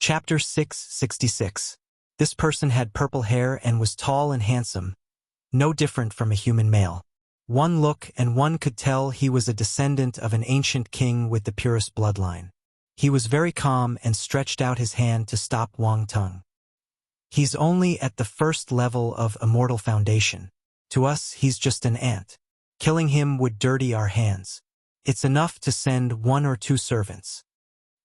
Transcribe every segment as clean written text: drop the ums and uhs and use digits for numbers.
Chapter 666. This person had purple hair and was tall and handsome, no different from a human male. One look and one could tell he was a descendant of an ancient king with the purest bloodline. He was very calm and stretched out his hand to stop Wang Tung. He's only at the first level of Immortal Foundation. To us, he's just an ant. Killing him would dirty our hands. It's enough to send 1 or 2 servants.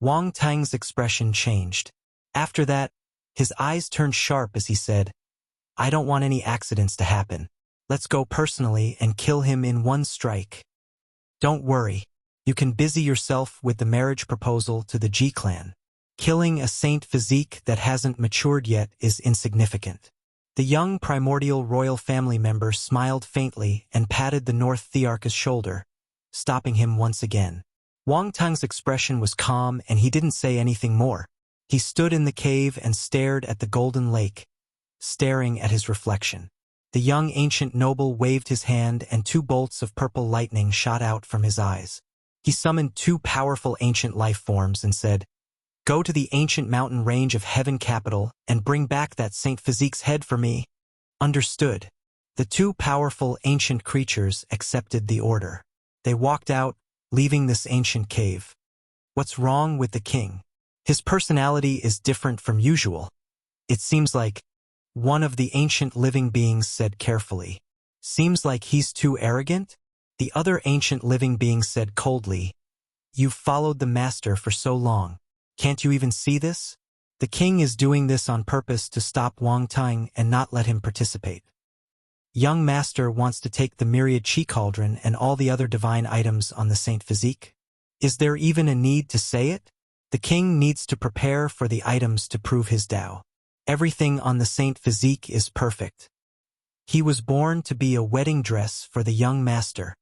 Wang Tung's expression changed. After that, his eyes turned sharp as he said, "I don't want any accidents to happen. Let's go personally and kill him in 1 strike. Don't worry, you can busy yourself with the marriage proposal to the Ji clan. Killing a saint physique that hasn't matured yet is insignificant." The young primordial royal family member smiled faintly and patted the North Thearch's shoulder, stopping him once again. Wang Tung's expression was calm and he didn't say anything more. He stood in the cave and stared at the golden lake, staring at his reflection. The young ancient noble waved his hand and 2 bolts of purple lightning shot out from his eyes. He summoned 2 powerful ancient life forms and said, "Go to the ancient mountain range of Heaven Capital and bring back that Saint Physique's head for me." Understood. The 2 powerful ancient creatures accepted the order. They walked out, leaving this ancient cave. What's wrong with the king? His personality is different from usual. It seems like, one of the ancient living beings said carefully. Seems like he's too arrogant? The other ancient living being said coldly, "You've followed the master for so long. Can't you even see this? The king is doing this on purpose to stop Wang Tung and not let him participate. Young master wants to take the myriad chi cauldron and all the other divine items on the Saint Physique. Is there even a need to say it? The king needs to prepare for the items to prove his Tao. Everything on the Saint Physique is perfect. He was born to be a wedding dress for the young master."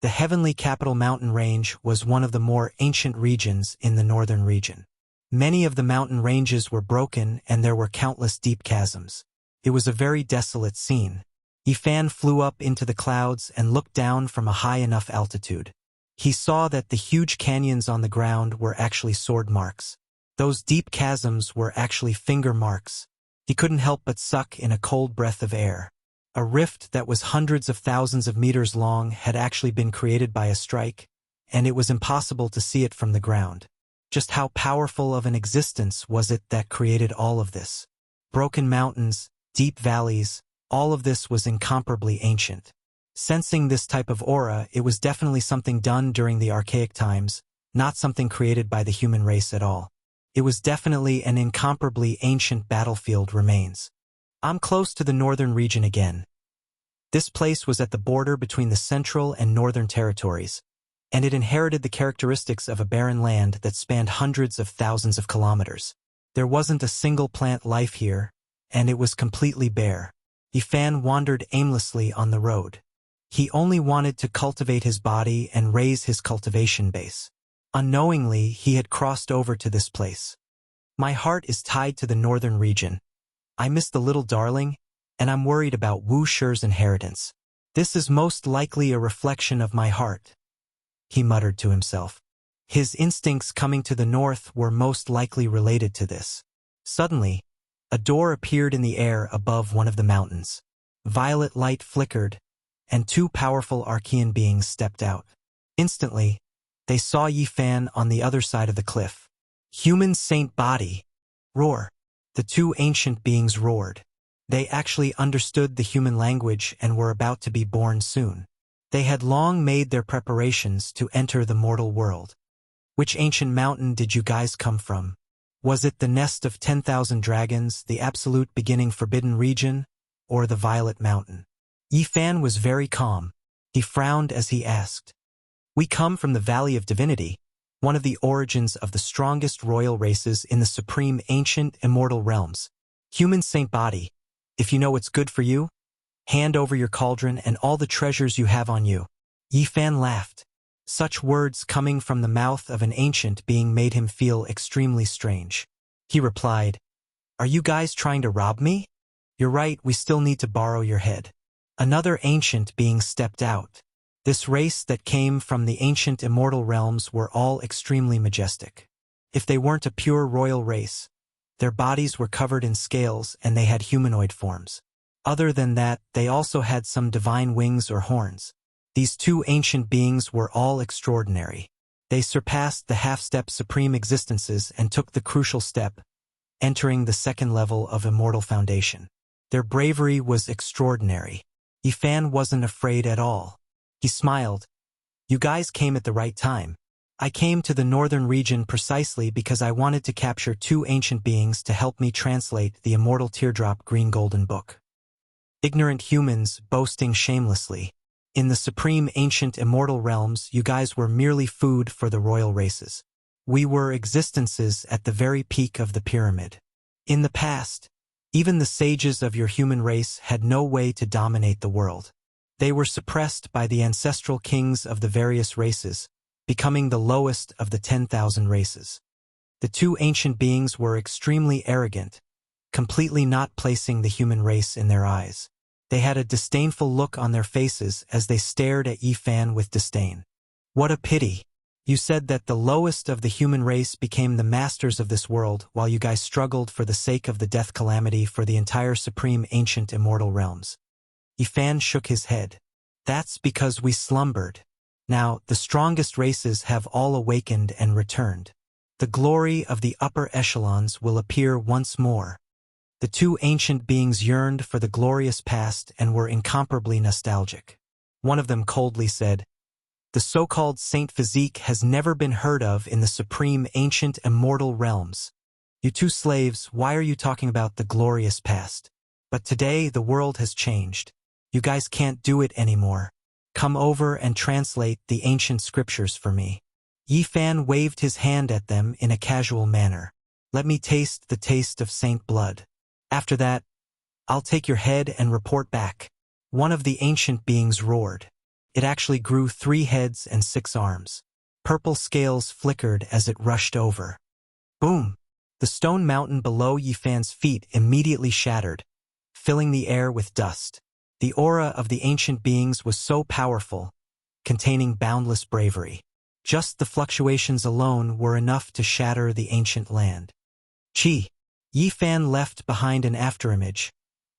The heavenly capital mountain range was one of the more ancient regions in the northern region. Many of the mountain ranges were broken and there were countless deep chasms. It was a very desolate scene. Yifan flew up into the clouds and looked down from a high enough altitude. He saw that the huge canyons on the ground were actually sword marks. Those deep chasms were actually finger marks. He couldn't help but suck in a cold breath of air. A rift that was hundreds of thousands of meters long had actually been created by a strike, and it was impossible to see it from the ground. Just how powerful of an existence was it that created all of this? Broken mountains, deep valleys, all of this was incomparably ancient. Sensing this type of aura, it was definitely something done during the archaic times, not something created by the human race at all. It was definitely an incomparably ancient battlefield remains. I'm close to the northern region again. This place was at the border between the central and northern territories, and it inherited the characteristics of a barren land that spanned hundreds of thousands of kilometers. There wasn't a single plant life here, and it was completely bare. Yifan wandered aimlessly on the road. He only wanted to cultivate his body and raise his cultivation base. Unknowingly, he had crossed over to this place. My heart is tied to the northern region. I miss the little darling, and I'm worried about Wu Shi's inheritance. This is most likely a reflection of my heart, he muttered to himself. His instincts coming to the north were most likely related to this. Suddenly, a door appeared in the air above one of the mountains. Violet light flickered, and 2 powerful Archean beings stepped out. Instantly, they saw Yifan on the other side of the cliff. "Human saint body! Roar!" The 2 ancient beings roared. They actually understood the human language and were about to be born soon. They had long made their preparations to enter the mortal world. "Which ancient mountain did you guys come from? Was it the nest of 10,000 dragons, the absolute beginning forbidden region, or the Violet Mountain?" Yifan was very calm. He frowned as he asked. "We come from the Valley of Divinity, one of the origins of the strongest royal races in the supreme ancient immortal realms. Human saint body, if you know what's good for you, hand over your cauldron and all the treasures you have on you." Yifan laughed. Such words coming from the mouth of an ancient being made him feel extremely strange. He replied, "Are you guys trying to rob me? You're right, we still need to borrow your head." Another ancient being stepped out. This race that came from the ancient immortal realms were all extremely majestic. If they weren't a pure royal race, Their bodies were covered in scales and they had humanoid forms. Other than that, they also had some divine wings or horns. These two ancient beings were all extraordinary. They surpassed the half-step supreme existences and took the crucial step, entering the second level of immortal foundation. Their bravery was extraordinary. Yifan wasn't afraid at all. He smiled. You guys came at the right time. I came to the northern region precisely because I wanted to capture two ancient beings to help me translate the immortal teardrop green golden book. Ignorant humans boasting shamelessly. In the supreme ancient immortal realms, you guys were merely food for the royal races. We were existences at the very peak of the pyramid. In the past, even the sages of your human race had no way to dominate the world. They were suppressed by the ancestral kings of the various races, becoming the lowest of the 10,000 races. The two ancient beings were extremely arrogant, completely not placing the human race in their eyes. They had a disdainful look on their faces as they stared at Yifan with disdain. What a pity. You said that the lowest of the human race became the masters of this world while you guys struggled for the sake of the death calamity for the entire supreme ancient immortal realms. Yifan shook his head. That's because we slumbered. Now, the strongest races have all awakened and returned. The glory of the upper echelons will appear once more. The two ancient beings yearned for the glorious past and were incomparably nostalgic. One of them coldly said, "The so-called Saint Physique has never been heard of in the supreme ancient immortal realms. You two slaves, why are you talking about the glorious past? But today the world has changed. You guys can't do it anymore. Come over and translate the ancient scriptures for me." Yifan waved his hand at them in a casual manner. "Let me taste the taste of saint blood. After that, I'll take your head and report back." One of the ancient beings roared. It actually grew 3 heads and 6 arms. Purple scales flickered as it rushed over. Boom! The stone mountain below Yifan's feet immediately shattered, filling the air with dust. The aura of the ancient beings was so powerful, containing boundless bravery. Just the fluctuations alone were enough to shatter the ancient land. Chi! Yifan left behind an afterimage,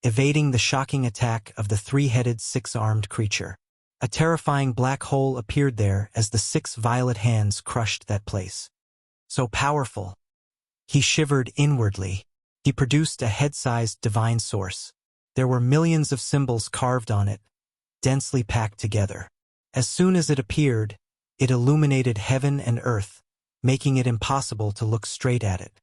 evading the shocking attack of the 3-headed 6-armed creature. A terrifying black hole appeared there as the 6 violet hands crushed that place. So powerful. He shivered inwardly. He produced a head-sized divine source. There were millions of symbols carved on it, densely packed together. As soon as it appeared, it illuminated heaven and earth, making it impossible to look straight at it.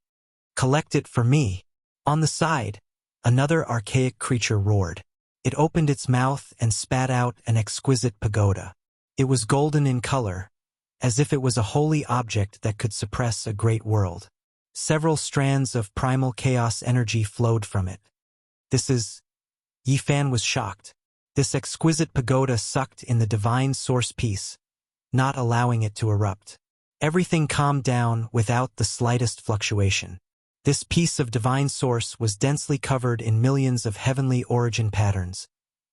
"Collect it for me." On the side, another archaic creature roared. It opened its mouth and spat out an exquisite pagoda. It was golden in color, as if it was a holy object that could suppress a great world. Several strands of primal chaos energy flowed from it. Yifan was shocked. This exquisite pagoda sucked in the divine source piece, not allowing it to erupt. Everything calmed down without the slightest fluctuation. This piece of divine source was densely covered in millions of heavenly origin patterns,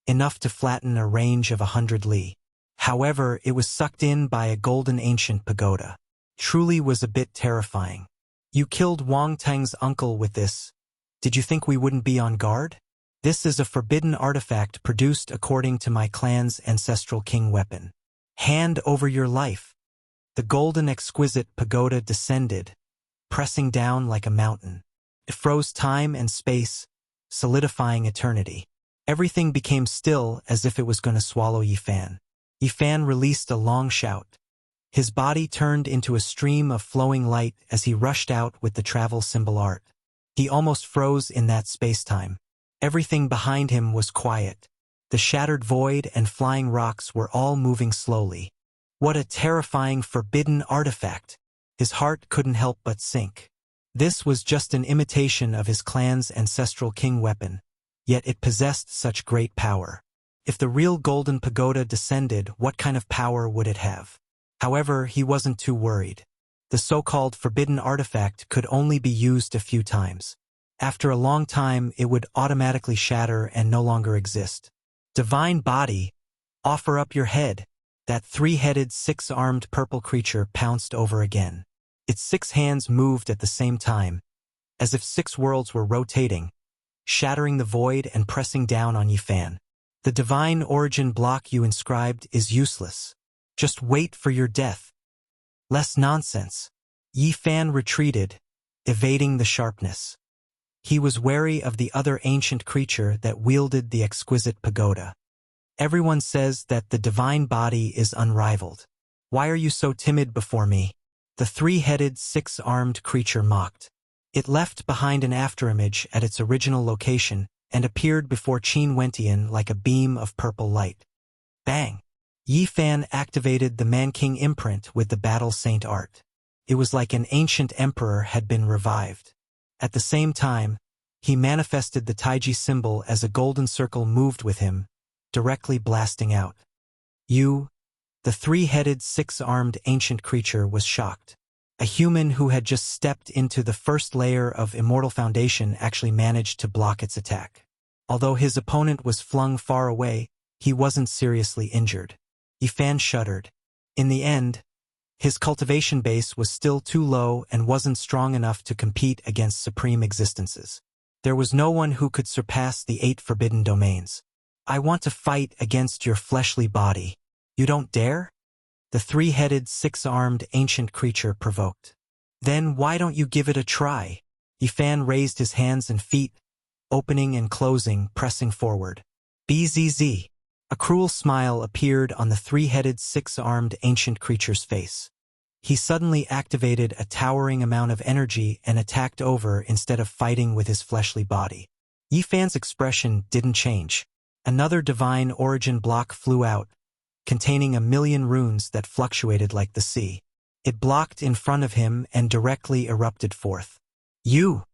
enough to flatten a range of 100 li. However, it was sucked in by a golden ancient pagoda. Truly was a bit terrifying. "You killed Wang Teng's uncle with this. Did you think we wouldn't be on guard? This is a forbidden artifact produced according to my clan's ancestral king weapon. Hand over your life." The golden exquisite pagoda descended, pressing down like a mountain. It froze time and space, solidifying eternity. Everything became still as if it was going to swallow Yifan. Yifan released a long shout. His body turned into a stream of flowing light as he rushed out with the travel symbol art. He almost froze in that space-time. Everything behind him was quiet. The shattered void and flying rocks were all moving slowly. What a terrifying forbidden artifact! His heart couldn't help but sink. This was just an imitation of his clan's ancestral king weapon, yet it possessed such great power. If the real golden pagoda descended, what kind of power would it have? However, he wasn't too worried. The so-called forbidden artifact could only be used a few times. After a long time, it would automatically shatter and no longer exist. "Divine body, offer up your head." That 3-headed, 6-armed purple creature pounced over again. Its 6 hands moved at the same time, as if 6 worlds were rotating, shattering the void and pressing down on Yifan. The divine origin block you inscribed is useless. Just wait for your death. Less nonsense. Yifan retreated, evading the sharpness. He was wary of the other ancient creature that wielded the exquisite pagoda. Everyone says that the divine body is unrivaled. Why are you so timid before me? The 3-headed, 6-armed creature mocked. It left behind an afterimage at its original location and appeared before Qin Wentian like a beam of purple light. Bang! Yifan activated the Man-King imprint with the Battle Saint art. It was like an ancient emperor had been revived. At the same time, he manifested the Taiji symbol as a golden circle moved with him, directly blasting out. The 3-headed, 6-armed ancient creature was shocked. A human who had just stepped into the first layer of Immortal Foundation actually managed to block its attack. Although his opponent was flung far away, he wasn't seriously injured. Yifan shuddered. In the end, his cultivation base was still too low and wasn't strong enough to compete against supreme existences. There was no one who could surpass the 8 forbidden domains. I want to fight against your fleshly body. You don't dare? The 3-headed, 6-armed ancient creature provoked. Then why don't you give it a try? Yifan raised his hands and feet, opening and closing, pressing forward. Bzz. A cruel smile appeared on the 3-headed, 6-armed ancient creature's face. He suddenly activated a towering amount of energy and attacked over instead of fighting with his fleshly body. Yifan's expression didn't change. Another divine origin block flew out, containing 1,000,000 runes that fluctuated like the sea. It blocked in front of him and directly erupted forth. You!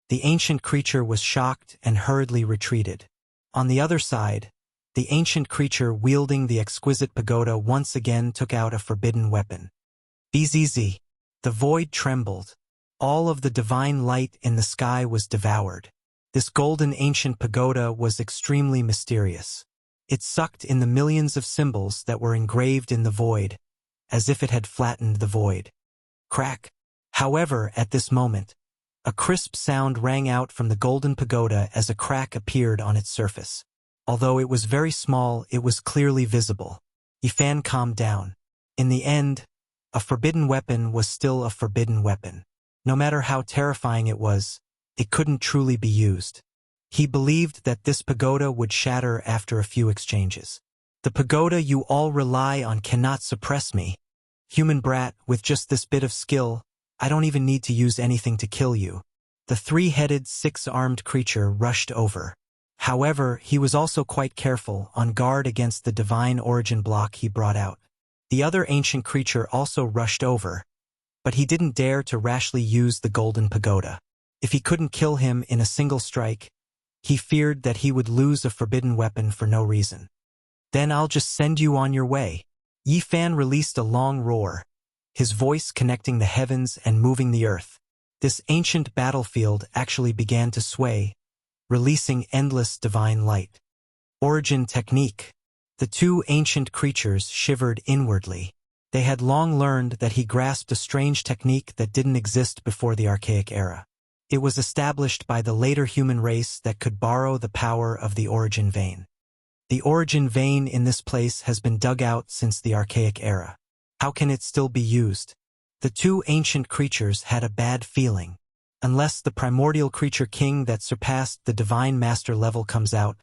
The ancient creature was shocked and hurriedly retreated. On the other side, the ancient creature wielding the exquisite pagoda once again took out a forbidden weapon. Bzz. The void trembled. All of the divine light in the sky was devoured. This golden ancient pagoda was extremely mysterious. It sucked in the millions of symbols that were engraved in the void, as if it had flattened the void. Crack! However, at this moment, a crisp sound rang out from the golden pagoda as a crack appeared on its surface. Although it was very small, it was clearly visible. Yifan calmed down. In the end, a forbidden weapon was still a forbidden weapon. No matter how terrifying it was, it couldn't truly be used. He believed that this pagoda would shatter after a few exchanges. The pagoda you all rely on cannot suppress me. Human brat, with just this bit of skill, I don't even need to use anything to kill you. The 3-headed, 6-armed creature rushed over. However, he was also quite careful, on guard against the divine origin block he brought out. The other ancient creature also rushed over, but he didn't dare to rashly use the golden pagoda. If he couldn't kill him in a single strike, he feared that he would lose a forbidden weapon for no reason. Then I'll just send you on your way. Yifan released a long roar, his voice connecting the heavens and moving the earth. This ancient battlefield actually began to sway, releasing endless divine light. Origin technique. The 2 ancient creatures shivered inwardly. They had long learned that he grasped a strange technique that didn't exist before the Archaic era. It was established by the later human race that could borrow the power of the origin vein. The origin vein in this place has been dug out since the Archaic era. How can it still be used? The 2 ancient creatures had a bad feeling. Unless the primordial creature king that surpassed the divine master level comes out,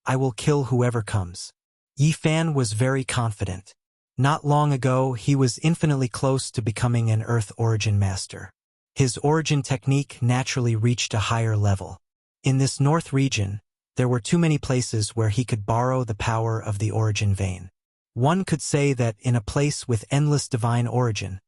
I will kill whoever comes. Yifan was very confident. Not long ago, he was infinitely close to becoming an Earth origin master. His origin technique naturally reached a higher level. In this north region, there were too many places where he could borrow the power of the origin vein. One could say that in a place with endless divine origin,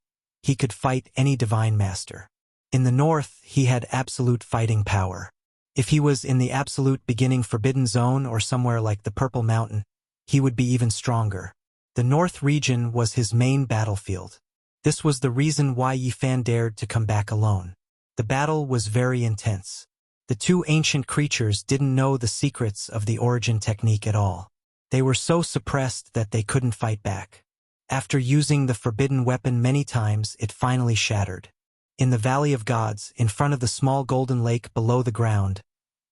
he could fight any divine master. In the north, he had absolute fighting power. If he was in the absolute beginning forbidden zone or somewhere like the Purple Mountain, he would be even stronger. The north region was his main battlefield. This was the reason why Yifan dared to come back alone. The battle was very intense. The 2 ancient creatures didn't know the secrets of the origin technique at all. They were so suppressed that they couldn't fight back. After using the forbidden weapon many times, it finally shattered. In the Valley of Gods, in front of the small golden lake below the ground,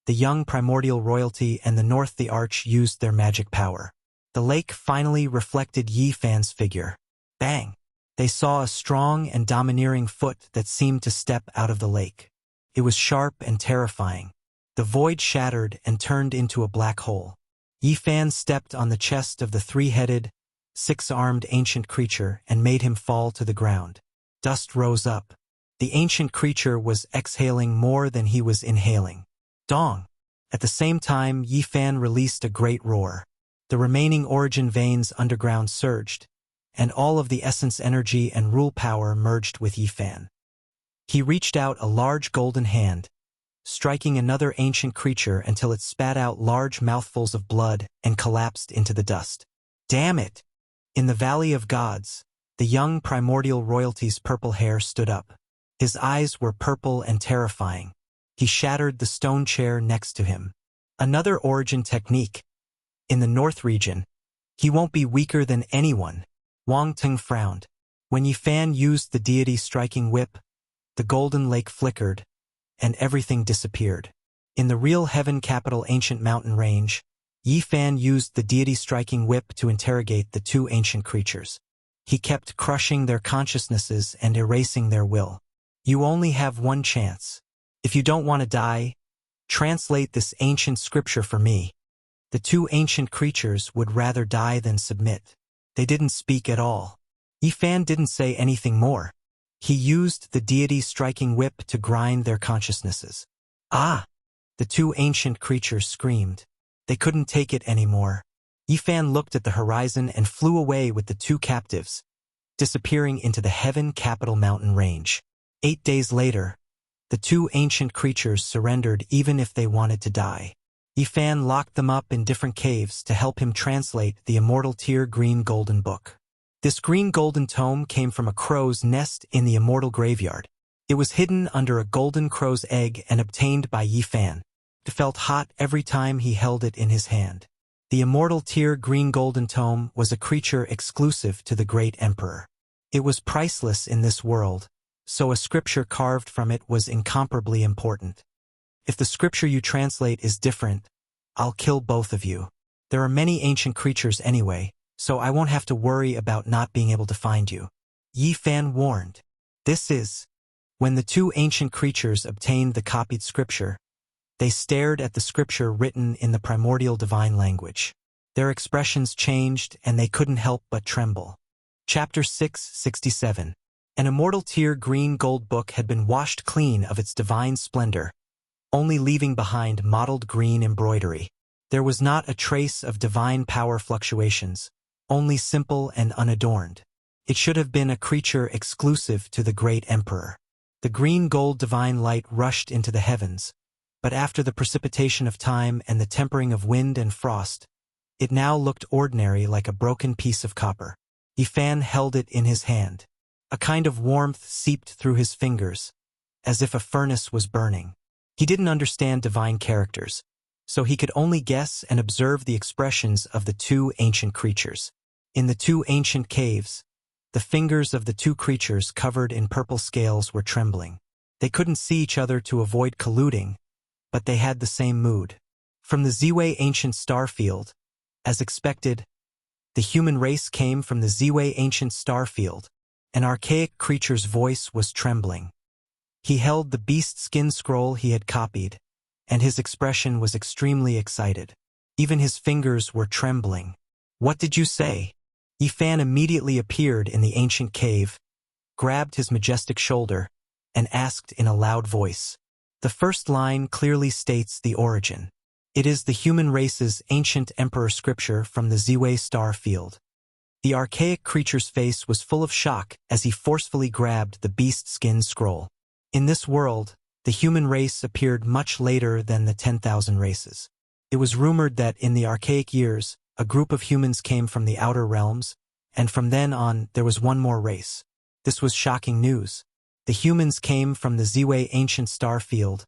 the young primordial royalty and the North the Arch used their magic power. The lake finally reflected Yi Fan's figure. Bang! They saw a strong and domineering foot that seemed to step out of the lake. It was sharp and terrifying. The void shattered and turned into a black hole. Yi Fan stepped on the chest of the three-headed, six-armed ancient creature and made him fall to the ground. Dust rose up. The ancient creature was exhaling more than he was inhaling. Dong! At the same time, Yi Fan released a great roar. The remaining origin veins underground surged, and all of the essence energy and rule power merged with Yi Fan. He reached out a large golden hand, striking another ancient creature until it spat out large mouthfuls of blood and collapsed into the dust. Damn it! In the Valley of Gods, the young primordial royalty's purple hair stood up. His eyes were purple and terrifying. He shattered the stone chair next to him. Another origin technique. In the North region, he won't be weaker than anyone. Wang Teng frowned. When Yi Fan used the deity striking whip, the golden lake flickered, and everything disappeared. In the real heaven capital ancient mountain range, Yi Fan used the deity striking whip to interrogate the two ancient creatures. He kept crushing their consciousnesses and erasing their will. You only have one chance. If you don't want to die, translate this ancient scripture for me. The two ancient creatures would rather die than submit. They didn't speak at all. Yi Fan didn't say anything more. He used the deity striking whip to grind their consciousnesses. Ah! The two ancient creatures screamed. They couldn't take it anymore. Yi Fan looked at the horizon and flew away with the two captives, disappearing into the heaven capital mountain range. 8 days later, the two ancient creatures surrendered even if they wanted to die. Yi Fan locked them up in different caves to help him translate the immortal tier green golden book. This green golden tome came from a crow's nest in the immortal graveyard. It was hidden under a golden crow's egg and obtained by Yi Fan. It felt hot every time he held it in his hand. The immortal tier green golden tome was a creature exclusive to the great emperor. It was priceless in this world, so a scripture carved from it was incomparably important. If the scripture you translate is different, I'll kill both of you. There are many ancient creatures anyway, so I won't have to worry about not being able to find you. Yi Fan warned. This is. When the two ancient creatures obtained the copied scripture, they stared at the scripture written in the primordial divine language. Their expressions changed and they couldn't help but tremble. Chapter 667. An immortal tier green gold book had been washed clean of its divine splendor, only leaving behind mottled green embroidery. There was not a trace of divine power fluctuations, only simple and unadorned. It should have been a creature exclusive to the great emperor. The green gold divine light rushed into the heavens, but after the precipitation of time and the tempering of wind and frost, it now looked ordinary like a broken piece of copper. Yi Fan held it in his hand. A kind of warmth seeped through his fingers, as if a furnace was burning. He didn't understand divine characters, so he could only guess and observe the expressions of the two ancient creatures. In the two ancient caves, the fingers of the two creatures covered in purple scales were trembling. They couldn't see each other to avoid colluding, but they had the same mood. From the Ziwei ancient star field, as expected, the human race came from the Ziwei ancient star field. An archaic creature's voice was trembling. He held the beast skin scroll he had copied, and his expression was extremely excited. Even his fingers were trembling. What did you say? Yi Fan immediately appeared in the ancient cave, grabbed his majestic shoulder, and asked in a loud voice. The first line clearly states the origin. It is the human race's ancient emperor scripture from the Ziwei star field. The archaic creature's face was full of shock as he forcefully grabbed the beast skin scroll. In this world, the human race appeared much later than the 10,000 races. It was rumored that in the archaic years, a group of humans came from the outer realms, and from then on there was one more race. This was shocking news. The humans came from the Ziwei ancient star field,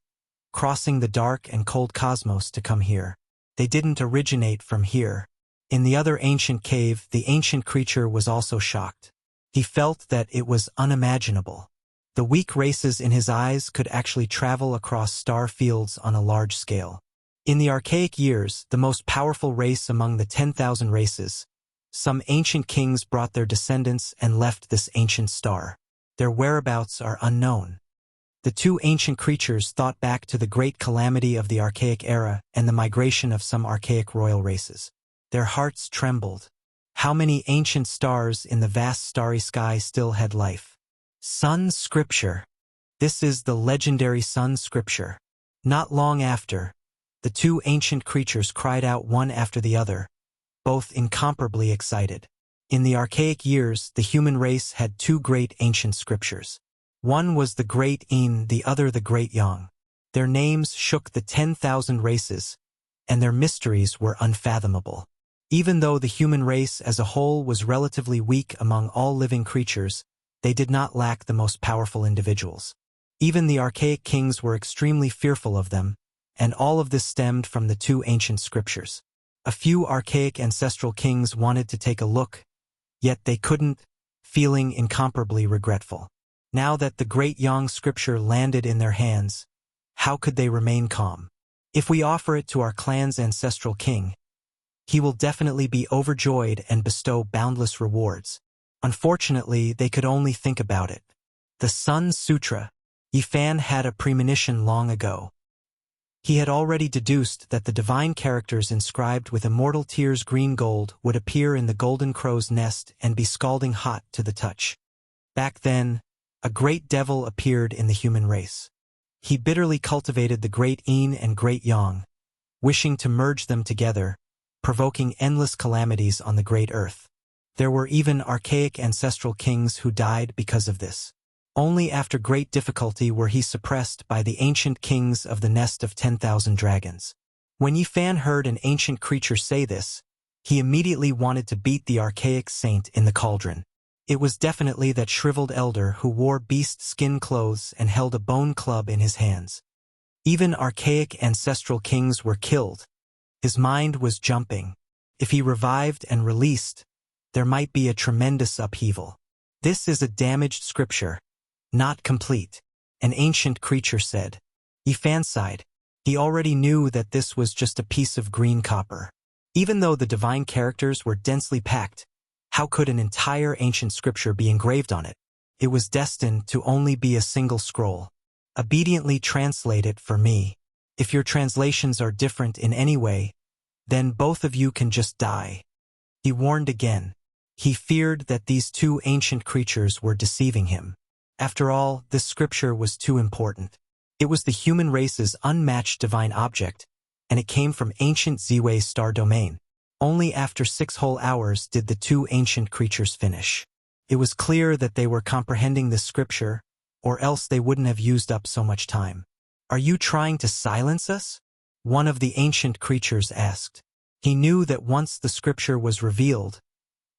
crossing the dark and cold cosmos to come here. They didn't originate from here. In the other ancient cave, the ancient creature was also shocked. He felt that it was unimaginable. The weak races in his eyes could actually travel across star fields on a large scale. In the archaic years, the most powerful race among the 10,000 races, some ancient kings brought their descendants and left this ancient star. Their whereabouts are unknown. The two ancient creatures thought back to the great calamity of the archaic era and the migration of some archaic royal races. Their hearts trembled. How many ancient stars in the vast starry sky still had life? Sun Scripture. This is the legendary Sun Scripture. Not long after, the two ancient creatures cried out one after the other, both incomparably excited. In the archaic years, the human race had two great ancient scriptures. One was the Great Yin, the other the Great Yang. Their names shook the 10,000 races, and their mysteries were unfathomable. Even though the human race as a whole was relatively weak among all living creatures, they did not lack the most powerful individuals. Even the archaic kings were extremely fearful of them, and all of this stemmed from the two ancient scriptures. A few archaic ancestral kings wanted to take a look, yet they couldn't, feeling incomparably regretful. Now that the Great Yang scripture landed in their hands, how could they remain calm? If we offer it to our clan's ancestral king, he will definitely be overjoyed and bestow boundless rewards. Unfortunately, they could only think about it. The Sun Sutra. Yifan had a premonition long ago. He had already deduced that the divine characters inscribed with immortal tears green gold would appear in the golden crow's nest and be scalding hot to the touch. Back then, a great devil appeared in the human race. He bitterly cultivated the Great Yin and Great Yang, wishing to merge them together, provoking endless calamities on the great earth. There were even archaic ancestral kings who died because of this. Only after great difficulty were he suppressed by the ancient kings of the nest of 10,000 dragons. When Yifan heard an ancient creature say this, he immediately wanted to beat the archaic saint in the cauldron. It was definitely that shriveled elder who wore beast skin clothes and held a bone club in his hands. Even archaic ancestral kings were killed. His mind was jumping. If he revived and released, there might be a tremendous upheaval. This is a damaged scripture. Not complete, an ancient creature said. Yifan sighed. He already knew that this was just a piece of green copper. Even though the divine characters were densely packed, how could an entire ancient scripture be engraved on it? It was destined to only be a single scroll. Obediently translate it for me. If your translations are different in any way, then both of you can just die. He warned again. He feared that these two ancient creatures were deceiving him. After all, this scripture was too important. It was the human race's unmatched divine object, and it came from ancient Ziwei star domain. Only after 6 whole hours did the two ancient creatures finish. It was clear that they were comprehending this scripture, or else they wouldn't have used up so much time. "Are you trying to silence us?" one of the ancient creatures asked. He knew that once the scripture was revealed,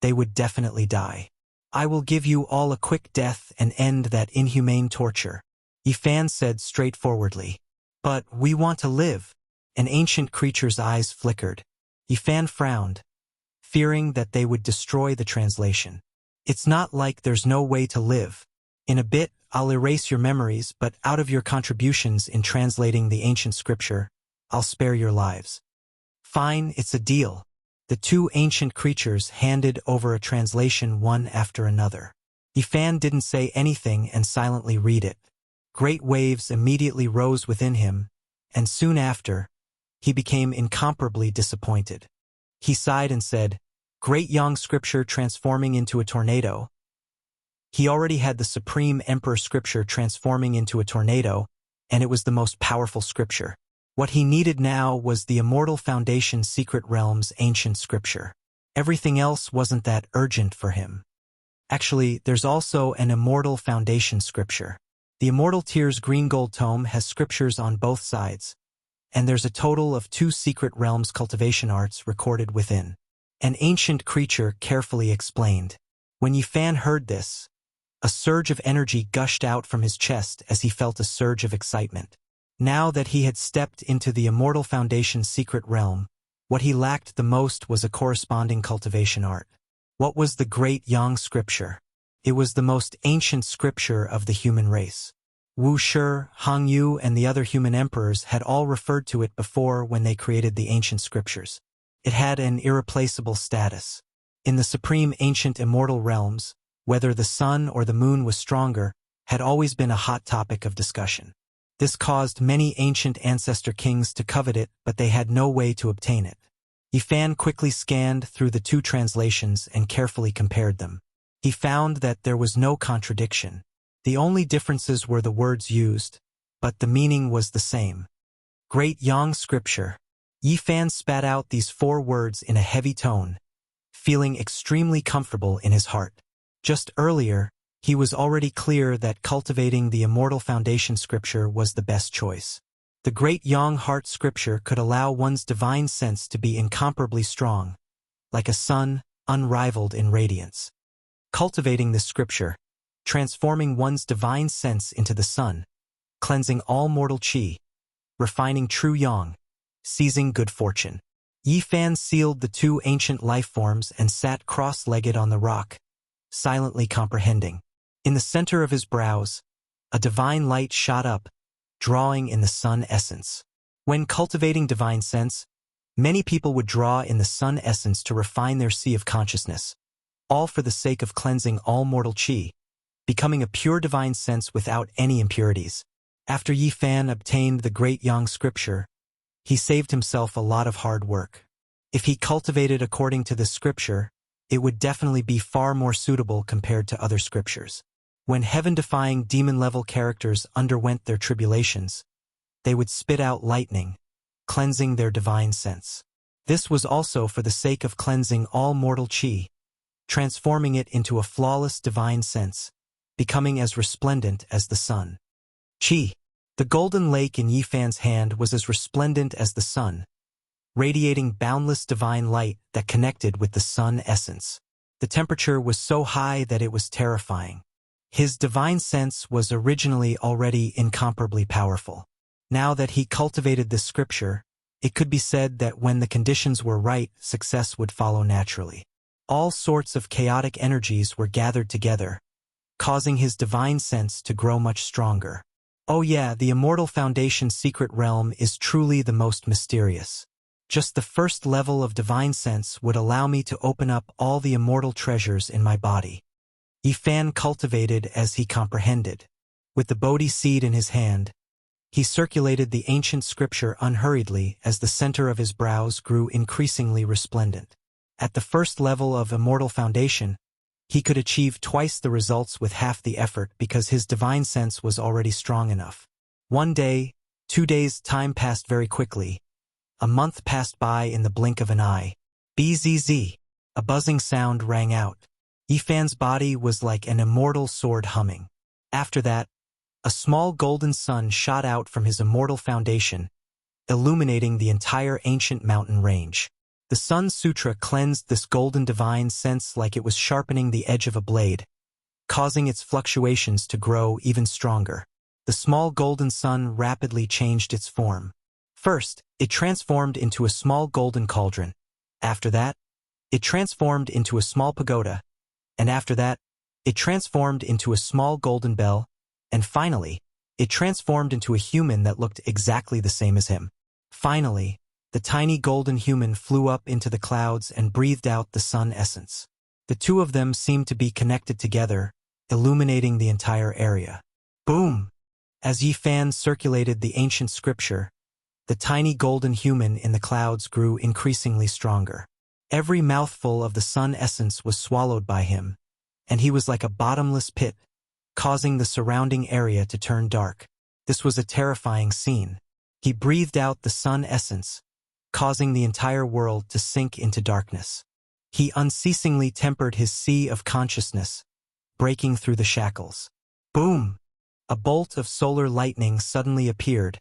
they would definitely die. "I will give you all a quick death and end that inhumane torture," Yifan said straightforwardly. "But we want to live." An ancient creature's eyes flickered. Yifan frowned, fearing that they would destroy the translation. "It's not like there's no way to live. In a bit, I'll erase your memories, but out of your contributions in translating the ancient scripture, I'll spare your lives." "Fine, it's a deal." The two ancient creatures handed over a translation one after another. Yifan didn't say anything and silently read it. Great waves immediately rose within him, and soon after, he became incomparably disappointed. He sighed and said, "Great Yang scripture transforming into a tornado." He already had the Supreme Emperor scripture transforming into a tornado, and it was the most powerful scripture. What he needed now was the Immortal Foundation Secret Realm's ancient scripture. Everything else wasn't that urgent for him. Actually, there's also an Immortal Foundation scripture. The Immortal Tears Green Gold Tome has scriptures on both sides, and there's a total of 2 Secret Realms cultivation arts recorded within. An ancient creature carefully explained. When Yifan heard this, a surge of energy gushed out from his chest as he felt a surge of excitement. Now that he had stepped into the Immortal Foundation's secret realm, what he lacked the most was a corresponding cultivation art. What was the Great Yang scripture? It was the most ancient scripture of the human race. Wuxia, Hangyu, and the other human emperors had all referred to it before when they created the ancient scriptures. It had an irreplaceable status. In the supreme ancient immortal realms, whether the sun or the moon was stronger had always been a hot topic of discussion. This caused many ancient ancestor kings to covet it, but they had no way to obtain it. Yifan quickly scanned through the two translations and carefully compared them. He found that there was no contradiction. The only differences were the words used, but the meaning was the same. Great Yang Scripture. Yifan spat out these 4 words in a heavy tone, feeling extremely comfortable in his heart. Just earlier, he was already clear that cultivating the immortal foundation scripture was the best choice. The Great Yang Heart Scripture could allow one's divine sense to be incomparably strong, like a sun, unrivaled in radiance. Cultivating this scripture, transforming one's divine sense into the sun, cleansing all mortal qi, refining true yang, seizing good fortune. Yifan sealed the 2 ancient life forms and sat cross-legged on the rock, silently comprehending. In the center of his brows, a divine light shot up, drawing in the sun essence. When cultivating divine sense, many people would draw in the sun essence to refine their sea of consciousness, all for the sake of cleansing all mortal qi, becoming a pure divine sense without any impurities. After Yifan obtained the Great Yang Scripture, he saved himself a lot of hard work. If he cultivated according to this scripture, it would definitely be far more suitable compared to other scriptures. When heaven-defying demon-level characters underwent their tribulations, they would spit out lightning, cleansing their divine sense. This was also for the sake of cleansing all mortal qi, transforming it into a flawless divine sense, becoming as resplendent as the sun. Qi. The golden lake in Yifan's hand was as resplendent as the sun, radiating boundless divine light that connected with the sun essence. The temperature was so high that it was terrifying. His divine sense was originally already incomparably powerful. Now that he cultivated this scripture, it could be said that when the conditions were right, success would follow naturally. All sorts of chaotic energies were gathered together, causing his divine sense to grow much stronger. Oh yeah, the immortal foundation secret realm is truly the most mysterious. Just the first level of divine sense would allow me to open up all the immortal treasures in my body. Yifan cultivated as he comprehended. With the Bodhi seed in his hand, he circulated the ancient scripture unhurriedly as the center of his brows grew increasingly resplendent. At the first level of immortal foundation, he could achieve twice the results with half the effort because his divine sense was already strong enough. 1 day, 2 days, time passed very quickly. A month passed by in the blink of an eye. Bzz. A buzzing sound rang out. Yifan's body was like an immortal sword humming. After that, a small golden sun shot out from his immortal foundation, illuminating the entire ancient mountain range. The Sun Sutra cleansed this golden divine sense like it was sharpening the edge of a blade, causing its fluctuations to grow even stronger. The small golden sun rapidly changed its form. First, it transformed into a small golden cauldron. After that, it transformed into a small pagoda. And after that, it transformed into a small golden bell. And finally, it transformed into a human that looked exactly the same as him. Finally, the tiny golden human flew up into the clouds and breathed out the sun essence. The two of them seemed to be connected together, illuminating the entire area. Boom! As Yifan circulated the ancient scripture, the tiny golden human in the clouds grew increasingly stronger. Every mouthful of the sun essence was swallowed by him, and he was like a bottomless pit, causing the surrounding area to turn dark. This was a terrifying scene. He breathed out the sun essence, causing the entire world to sink into darkness. He unceasingly tempered his sea of consciousness, breaking through the shackles. Boom! A bolt of solar lightning suddenly appeared,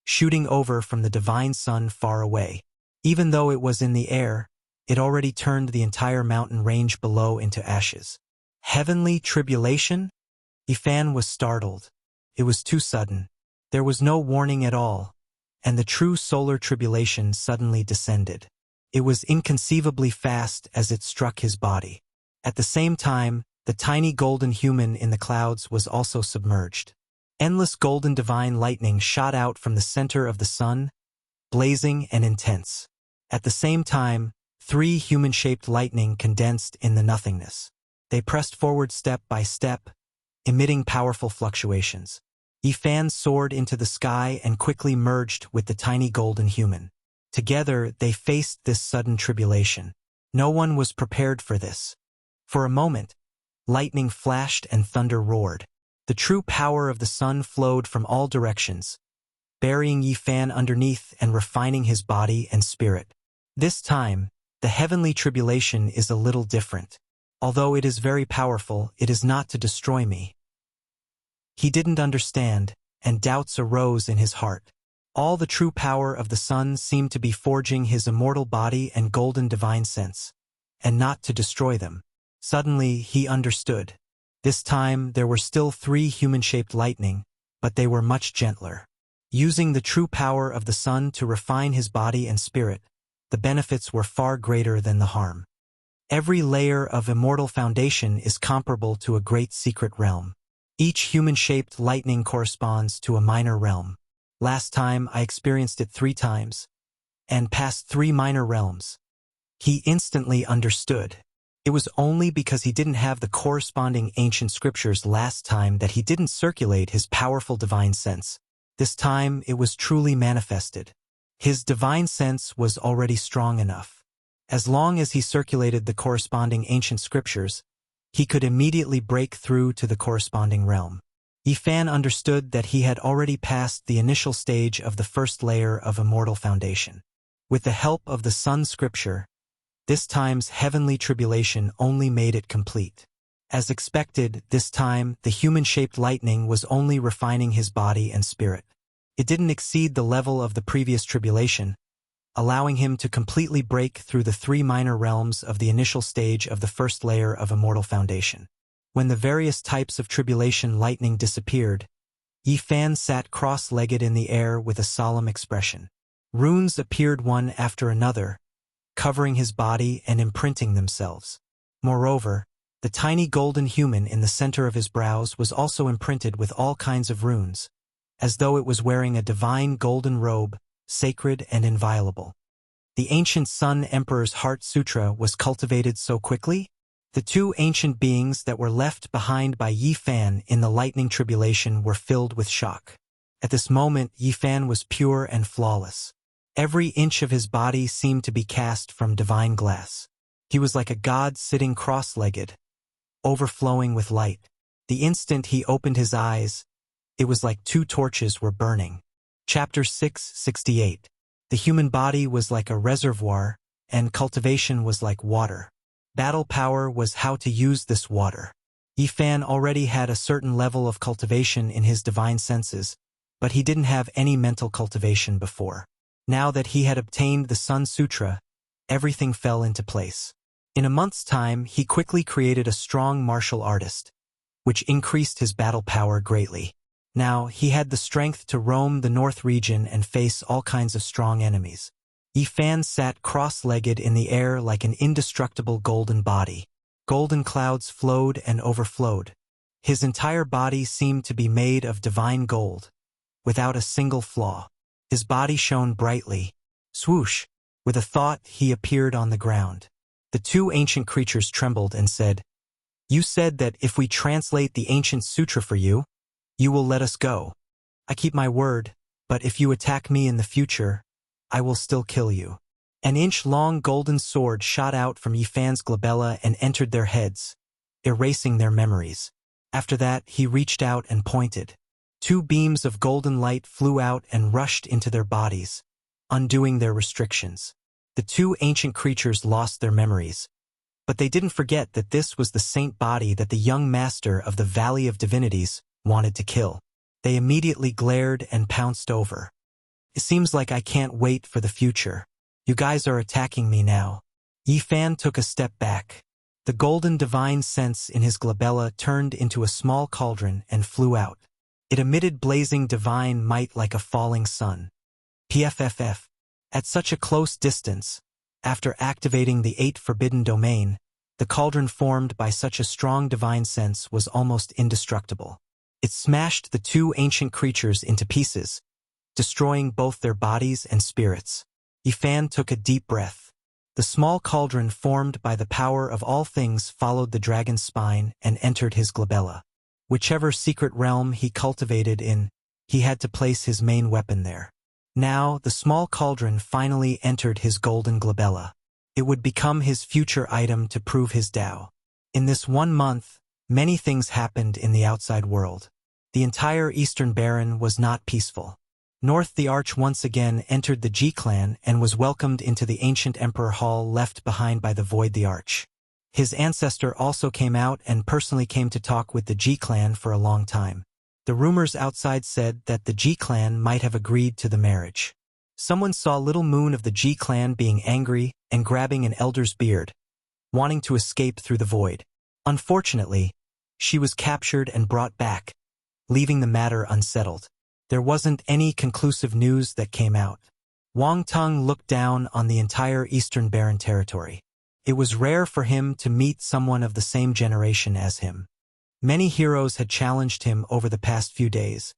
shooting over from the divine sun far away. Even though it was in the air, it already turned the entire mountain range below into ashes. Heavenly tribulation? Yifan was startled. It was too sudden. There was no warning at all, and the true solar tribulation suddenly descended. It was inconceivably fast as it struck his body. At the same time, The tiny golden human in the clouds was also submerged. Endless golden divine lightning shot out from the center of the sun, blazing and intense. At the same time, 3 human-shaped lightning condensed in the nothingness. They pressed forward step by step, emitting powerful fluctuations. Yifan soared into the sky and quickly merged with the tiny golden human. Together, they faced this sudden tribulation. No one was prepared for this. For a moment, lightning flashed and thunder roared. The true power of the sun flowed from all directions, burying Yifan underneath and refining his body and spirit. This time, the heavenly tribulation is a little different. Although it is very powerful, it is not to destroy me. He didn't understand, and doubts arose in his heart. All the true power of the sun seemed to be forging his immortal body and golden divine sense, and not to destroy them. Suddenly, he understood. This time, there were still 3 human-shaped lightning, but they were much gentler. Using the true power of the sun to refine his body and spirit, the benefits were far greater than the harm. Every layer of immortal foundation is comparable to a great secret realm. Each human-shaped lightning corresponds to a minor realm. Last time I experienced it 3 times, and passed 3 minor realms. He instantly understood. It was only because he didn't have the corresponding ancient scriptures last time that he didn't circulate his powerful divine sense. This time it was truly manifested. His divine sense was already strong enough. As long as he circulated the corresponding ancient scriptures, he could immediately break through to the corresponding realm. Yifan understood that he had already passed the initial stage of the first layer of immortal foundation. With the help of the sun scripture, this time's heavenly tribulation only made it complete. As expected, this time, the human-shaped lightning was only refining his body and spirit. It didn't exceed the level of the previous tribulation, allowing him to completely break through the 3 minor realms of the initial stage of the first layer of immortal foundation. When the various types of tribulation lightning disappeared, Yifan sat cross-legged in the air with a solemn expression. Runes appeared one after another, covering his body and imprinting themselves. Moreover, the tiny golden human in the center of his brows was also imprinted with all kinds of runes, as though it was wearing a divine golden robe, sacred and inviolable. The ancient Sun Emperor's Heart Sutra was cultivated so quickly? The 2 ancient beings that were left behind by Yifan in the lightning tribulation were filled with shock. At this moment, Yifan was pure and flawless. Every inch of his body seemed to be cast from divine glass. He was like a god sitting cross-legged, overflowing with light. The instant he opened his eyes, it was like 2 torches were burning. Chapter 668. The human body was like a reservoir, and cultivation was like water. Battle power was how to use this water. Yifan already had a certain level of cultivation in his divine senses, but he didn't have any mental cultivation before. Now that he had obtained the Sun Sutra, everything fell into place. In a month's time, he quickly created a strong martial artist, which increased his battle power greatly. Now, he had the strength to roam the north region and face all kinds of strong enemies. Yifan sat cross-legged in the air like an indestructible golden body. Golden clouds flowed and overflowed. His entire body seemed to be made of divine gold, without a single flaw. His body shone brightly. Swoosh! With a thought, he appeared on the ground. The 2 ancient creatures trembled and said, "You said that if we translate the ancient sutra for you, you will let us go. I keep my word, but if you attack me in the future, I will still kill you." An inch-long golden sword shot out from Yifan's glabella and entered their heads, erasing their memories. After that, he reached out and pointed. 2 beams of golden light flew out and rushed into their bodies, undoing their restrictions. The 2 ancient creatures lost their memories, but they didn't forget that this was the saint body that the young master of the Valley of Divinities wanted to kill. They immediately glared and pounced over. "It seems like I can't wait for the future. You guys are attacking me now." Yifan took a step back. The golden divine sense in his glabella turned into a small cauldron and flew out. It emitted blazing divine might like a falling sun. PFFF. At such a close distance, after activating the 8 forbidden domain, The cauldron formed by such a strong divine sense was almost indestructible. It smashed the two ancient creatures into pieces, destroying both their bodies and spirits. Yifan took a deep breath. The small cauldron formed by the power of all things followed the dragon's spine and entered his glabella. Whichever secret realm he cultivated in, he had to place his main weapon there. Now, the small cauldron finally entered his golden glabella. It would become his future item to prove his Tao. In this 1 month, many things happened in the outside world. The entire Eastern Baron was not peaceful. North the Arch once again entered the Ji clan and was welcomed into the ancient Emperor Hall left behind by the Void the Arch. His ancestor also came out and personally came to talk with the Ji clan for a long time. The rumors outside said that the Ji clan might have agreed to the marriage. Someone saw Little Moon of the Ji clan being angry and grabbing an elder's beard, wanting to escape through the void. Unfortunately, she was captured and brought back, leaving the matter unsettled. There wasn't any conclusive news that came out. Wang Tung looked down on the entire Eastern Baron territory. It was rare for him to meet someone of the same generation as him. Many heroes had challenged him over the past few days,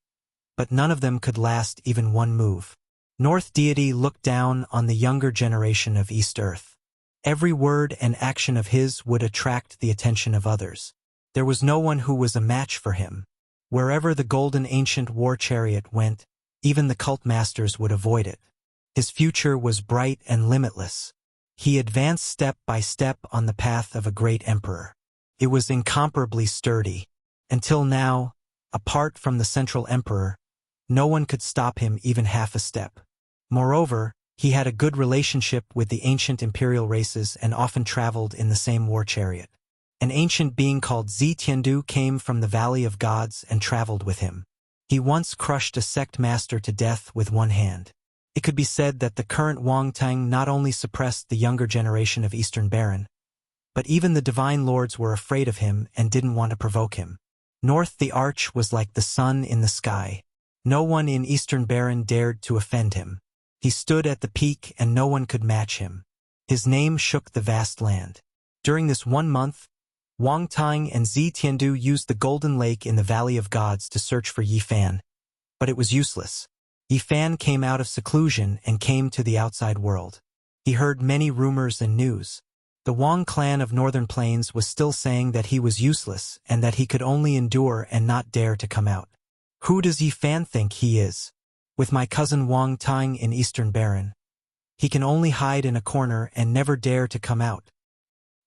but none of them could last even one move. North Deity looked down on the younger generation of East Earth. Every word and action of his would attract the attention of others. There was no one who was a match for him. Wherever the golden ancient war chariot went, even the cult masters would avoid it. His future was bright and limitless. He advanced step by step on the path of a great emperor. It was incomparably sturdy. Until now, apart from the central emperor, no one could stop him even half a step. Moreover, he had a good relationship with the ancient imperial races and often traveled in the same war chariot. An ancient being called Zi Tiandu came from the Valley of Gods and traveled with him. He once crushed a sect master to death with one hand. It could be said that the current Wang Tang not only suppressed the younger generation of Eastern Baron, but even the divine lords were afraid of him and didn't want to provoke him. North the Arch was like the sun in the sky. No one in Eastern Baron dared to offend him. He stood at the peak and no one could match him. His name shook the vast land. During this 1 month, Wang Tang and Zi Tiandu used the Golden Lake in the Valley of Gods to search for Yifan, but it was useless. Yifan came out of seclusion and came to the outside world. He heard many rumors and news. The Wang clan of Northern Plains was still saying that he was useless and that he could only endure and not dare to come out. Who does Yifan think he is? With my cousin Wang Tang in Eastern Baron, he can only hide in a corner and never dare to come out.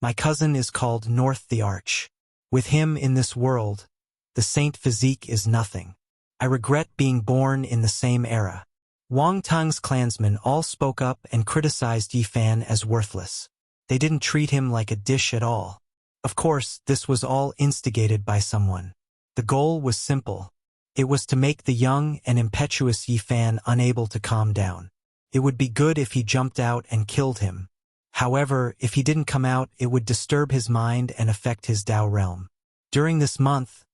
My cousin is called North the Arch. With him in this world, the saint physique is nothing. I regret being born in the same era. Wang Tang's clansmen all spoke up and criticized Yifan as worthless. They didn't treat him like a dish at all. Of course, this was all instigated by someone. The goal was simple. It was to make the young and impetuous Yifan unable to calm down. It would be good if he jumped out and killed him. However, if he didn't come out, it would disturb his mind and affect his Tao realm. During this month,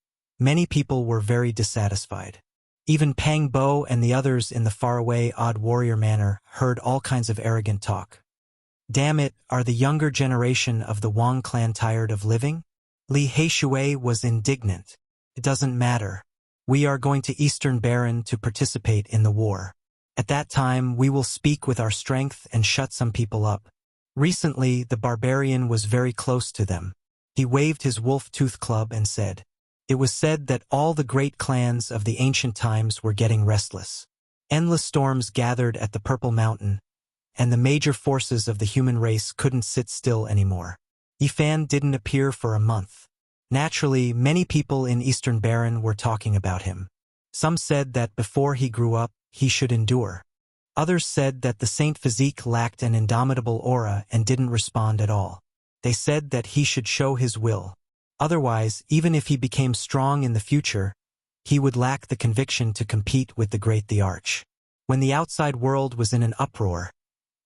many people were very dissatisfied. Even Pang Bo and the others in the faraway Odd Warrior Manor heard all kinds of arrogant talk. Damn it, are the younger generation of the Wang clan tired of living? Li Heishui was indignant. It doesn't matter. We are going to Eastern Baron to participate in the war. At that time, we will speak with our strength and shut some people up. Recently, the barbarian was very close to them. He waved his wolf-tooth club and said, "It was said that all the great clans of the ancient times were getting restless. Endless storms gathered at the Purple Mountain, and the major forces of the human race couldn't sit still anymore. Yifan didn't appear for a month. Naturally, many people in Eastern Baron were talking about him. Some said that before he grew up, he should endure. Others said that the saint physique lacked an indomitable aura and didn't respond at all. They said that he should show his will. Otherwise, even if he became strong in the future, he would lack the conviction to compete with the great the Arch." When the outside world was in an uproar,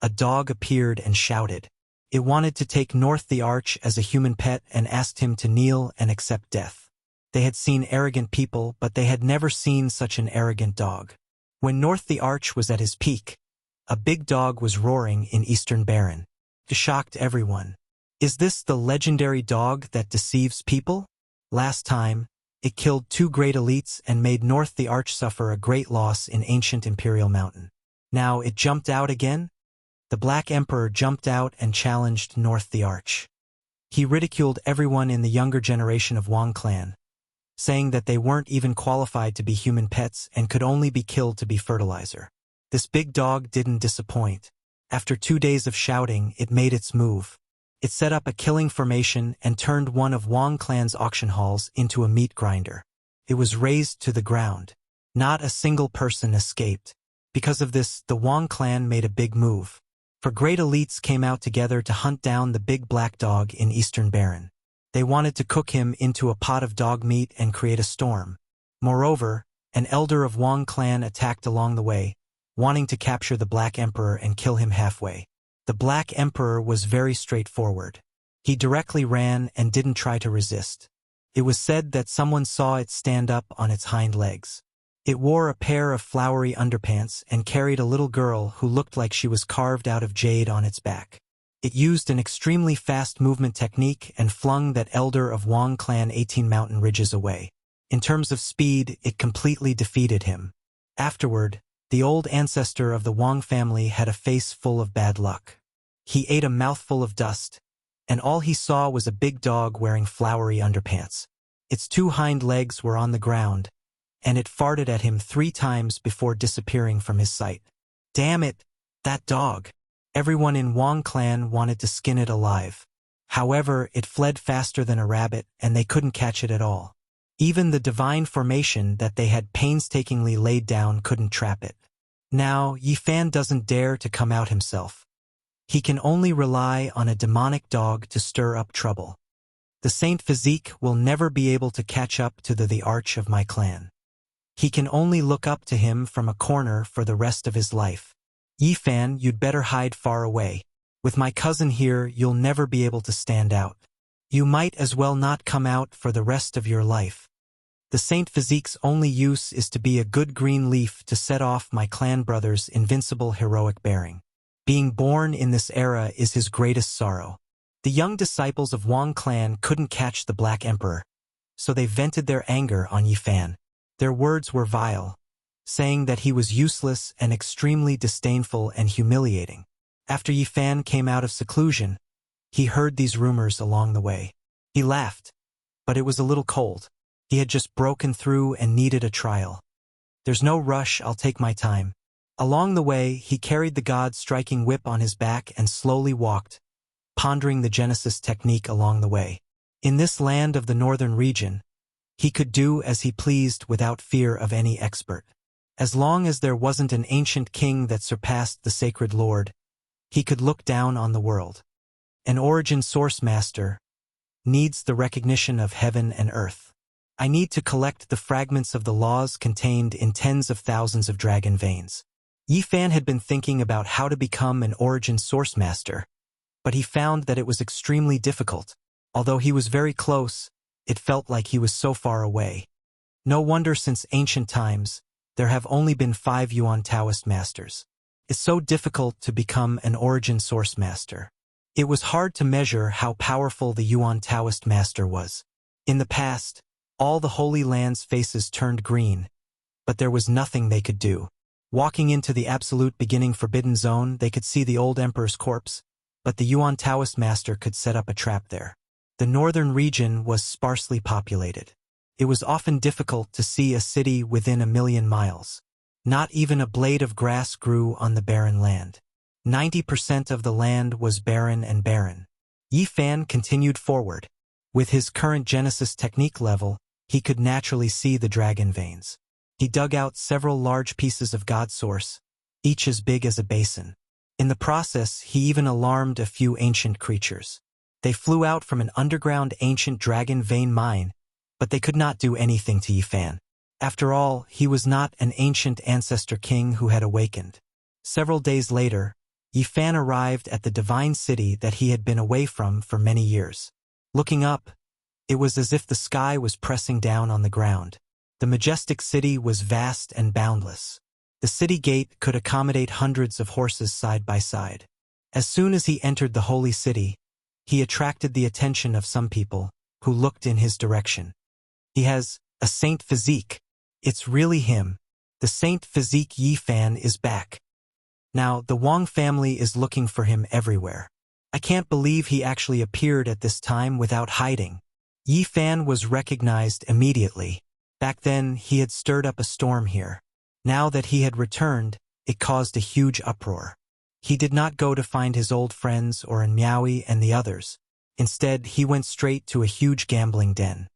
a dog appeared and shouted. It wanted to take North the Arch as a human pet and asked him to kneel and accept death. They had seen arrogant people, but they had never seen such an arrogant dog. When North the Arch was at his peak, a big dog was roaring in Eastern Baron. It shocked everyone. Is this the legendary dog that deceives people? Last time, it killed 2 great elites and made North the Arch suffer a great loss in ancient Imperial Mountain. Now it jumped out again? The Black Emperor jumped out and challenged North the Arch. He ridiculed everyone in the younger generation of Wang clan, saying that they weren't even qualified to be human pets and could only be killed to be fertilizer. This big dog didn't disappoint. After 2 days of shouting, it made its move. It set up a killing formation and turned one of Wang clan's auction halls into a meat grinder. It was razed to the ground. Not a single person escaped. Because of this, the Wang clan made a big move. For great elites came out together to hunt down the big black dog in Eastern Baron. They wanted to cook him into a pot of dog meat and create a storm. Moreover, an elder of Wang clan attacked along the way, wanting to capture the Black Emperor and kill him halfway. The Black Emperor was very straightforward. He directly ran and didn't try to resist. It was said that someone saw it stand up on its hind legs. It wore a pair of flowery underpants and carried a little girl who looked like she was carved out of jade on its back. It used an extremely fast movement technique and flung that elder of Wang clan 18 mountain ridges away. In terms of speed, it completely defeated him. Afterward, the old ancestor of the Wang family had a face full of bad luck. He ate a mouthful of dust, and all he saw was a big dog wearing flowery underpants. Its 2 hind legs were on the ground, and it farted at him 3 times before disappearing from his sight. Damn it, that dog! Everyone in Wang clan wanted to skin it alive. However, it fled faster than a rabbit, and they couldn't catch it at all. Even the divine formation that they had painstakingly laid down couldn't trap it. Now, Yifan doesn't dare to come out himself. He can only rely on a demonic dog to stir up trouble. The Saint Physique will never be able to catch up to the arch of my clan. He can only look up to him from a corner for the rest of his life. Yifan, you'd better hide far away. With my cousin here, you'll never be able to stand out. You might as well not come out for the rest of your life. The Saint Physique's only use is to be a good green leaf to set off my clan brother's invincible heroic bearing. Being born in this era is his greatest sorrow. The young disciples of Wang clan couldn't catch the Black Emperor, so they vented their anger on Yifan. Their words were vile, saying that he was useless and extremely disdainful and humiliating. After Yifan came out of seclusion, he heard these rumors along the way. He laughed, but it was a little cold. He had just broken through and needed a trial. There's no rush, I'll take my time. Along the way, he carried the God-striking whip on his back and slowly walked, pondering the Genesis technique along the way. In this land of the northern region, he could do as he pleased without fear of any expert. As long as there wasn't an ancient king that surpassed the sacred Lord, he could look down on the world. An origin source master needs the recognition of heaven and earth. I need to collect the fragments of the laws contained in tens of thousands of dragon veins. Yifan had been thinking about how to become an origin source master, but he found that it was extremely difficult. Although he was very close, it felt like he was so far away. No wonder since ancient times, there have only been 5 Yuan Taoist masters. It's so difficult to become an origin source master. It was hard to measure how powerful the Yuan Taoist master was. In the past, all the Holy Land's faces turned green, but there was nothing they could do. Walking into the absolute beginning forbidden zone, they could see the old emperor's corpse, but the Yuan Taoist master could set up a trap there. The northern region was sparsely populated. It was often difficult to see a city within 1,000,000 miles. Not even a blade of grass grew on the barren land. 90% of the land was barren and barren. Yifan continued forward. With his current Genesis technique level, he could naturally see the dragon veins. He dug out several large pieces of God source, each as big as a basin. In the process, he even alarmed a few ancient creatures. They flew out from an underground ancient dragon vein mine, but they could not do anything to Yifan. After all, he was not an ancient ancestor king who had awakened. Several days later, Yifan arrived at the divine city that he had been away from for many years. Looking up, it was as if the sky was pressing down on the ground. The majestic city was vast and boundless. The city gate could accommodate hundreds of horses side by side. As soon as he entered the holy city, He attracted the attention of some people who looked in his direction. He has a saint physique. It's really him. The saint physique Yi Fan is back. Now, the Wang family is looking for him everywhere. I can't believe he actually appeared at this time without hiding. Yi Fan was recognized immediately. Back then, he had stirred up a storm here. Now that he had returned, it caused a huge uproar. He did not go to find his old friends or in Miaoyi and the others. Instead, he went straight to a huge gambling den.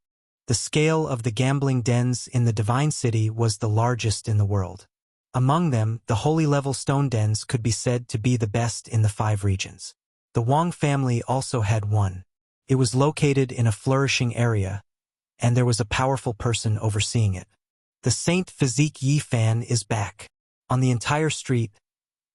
The scale of the gambling dens in the Divine City was the largest in the world. Among them, the holy level stone dens could be said to be the best in the 5 regions. The Wang family also had one. It was located in a flourishing area, and there was a powerful person overseeing it. The Saint Physique Yi Fan is back. On the entire street,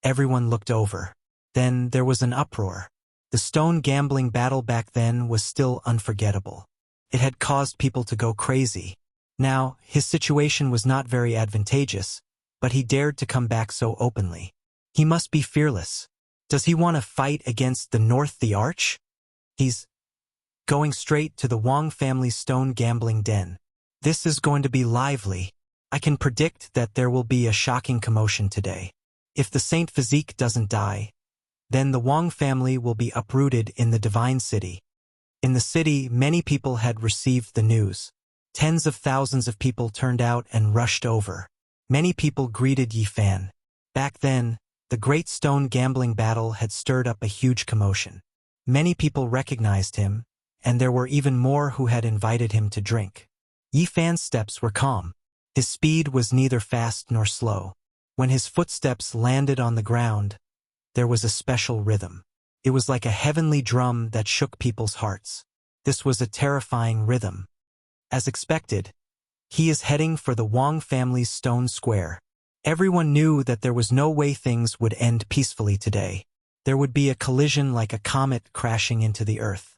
everyone looked over. Then there was an uproar. The stone gambling battle back then was still unforgettable. It had caused people to go crazy. Now, his situation was not very advantageous, but he dared to come back so openly. He must be fearless. Does he want to fight against the North the Arch? He's going straight to the Wang family's stone gambling den. This is going to be lively. I can predict that there will be a shocking commotion today. If the Saint Physique doesn't die, then the Wang family will be uprooted in the Divine City. In the city, many people had received the news. Tens of thousands of people turned out and rushed over. Many people greeted Yi Fan. Back then, the great stone gambling battle had stirred up a huge commotion. Many people recognized him, and there were even more who had invited him to drink. Yi Fan's steps were calm. His speed was neither fast nor slow. When his footsteps landed on the ground, there was a special rhythm. It was like a heavenly drum that shook people's hearts. This was a terrifying rhythm. As expected, he is heading for the Wang family's stone square. Everyone knew that there was no way things would end peacefully today. There would be a collision like a comet crashing into the earth.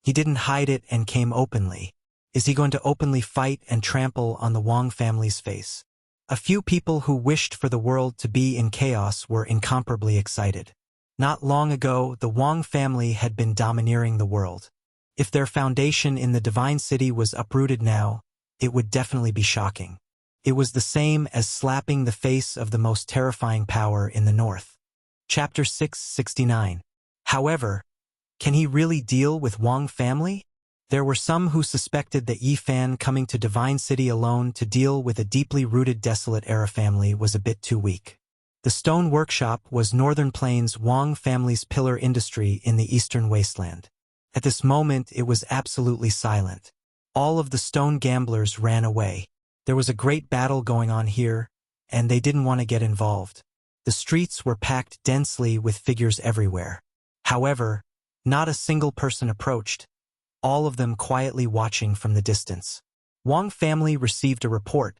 He didn't hide it and came openly. Is he going to openly fight and trample on the Wang family's face? A few people who wished for the world to be in chaos were incomparably excited. Not long ago, the Wang family had been domineering the world. If their foundation in the Divine City was uprooted now, it would definitely be shocking. It was the same as slapping the face of the most terrifying power in the north. Chapter 669. However, can he really deal with Wang family? There were some who suspected that Yi Fan coming to Divine City alone to deal with a deeply rooted desolate era family was a bit too weak. The stone workshop was Northern Plains Wang family's pillar industry in the eastern wasteland. At this moment, it was absolutely silent. All of the stone gamblers ran away. There was a great battle going on here, and they didn't want to get involved. The streets were packed densely with figures everywhere. However, not a single person approached, all of them quietly watching from the distance. Wang family received a report,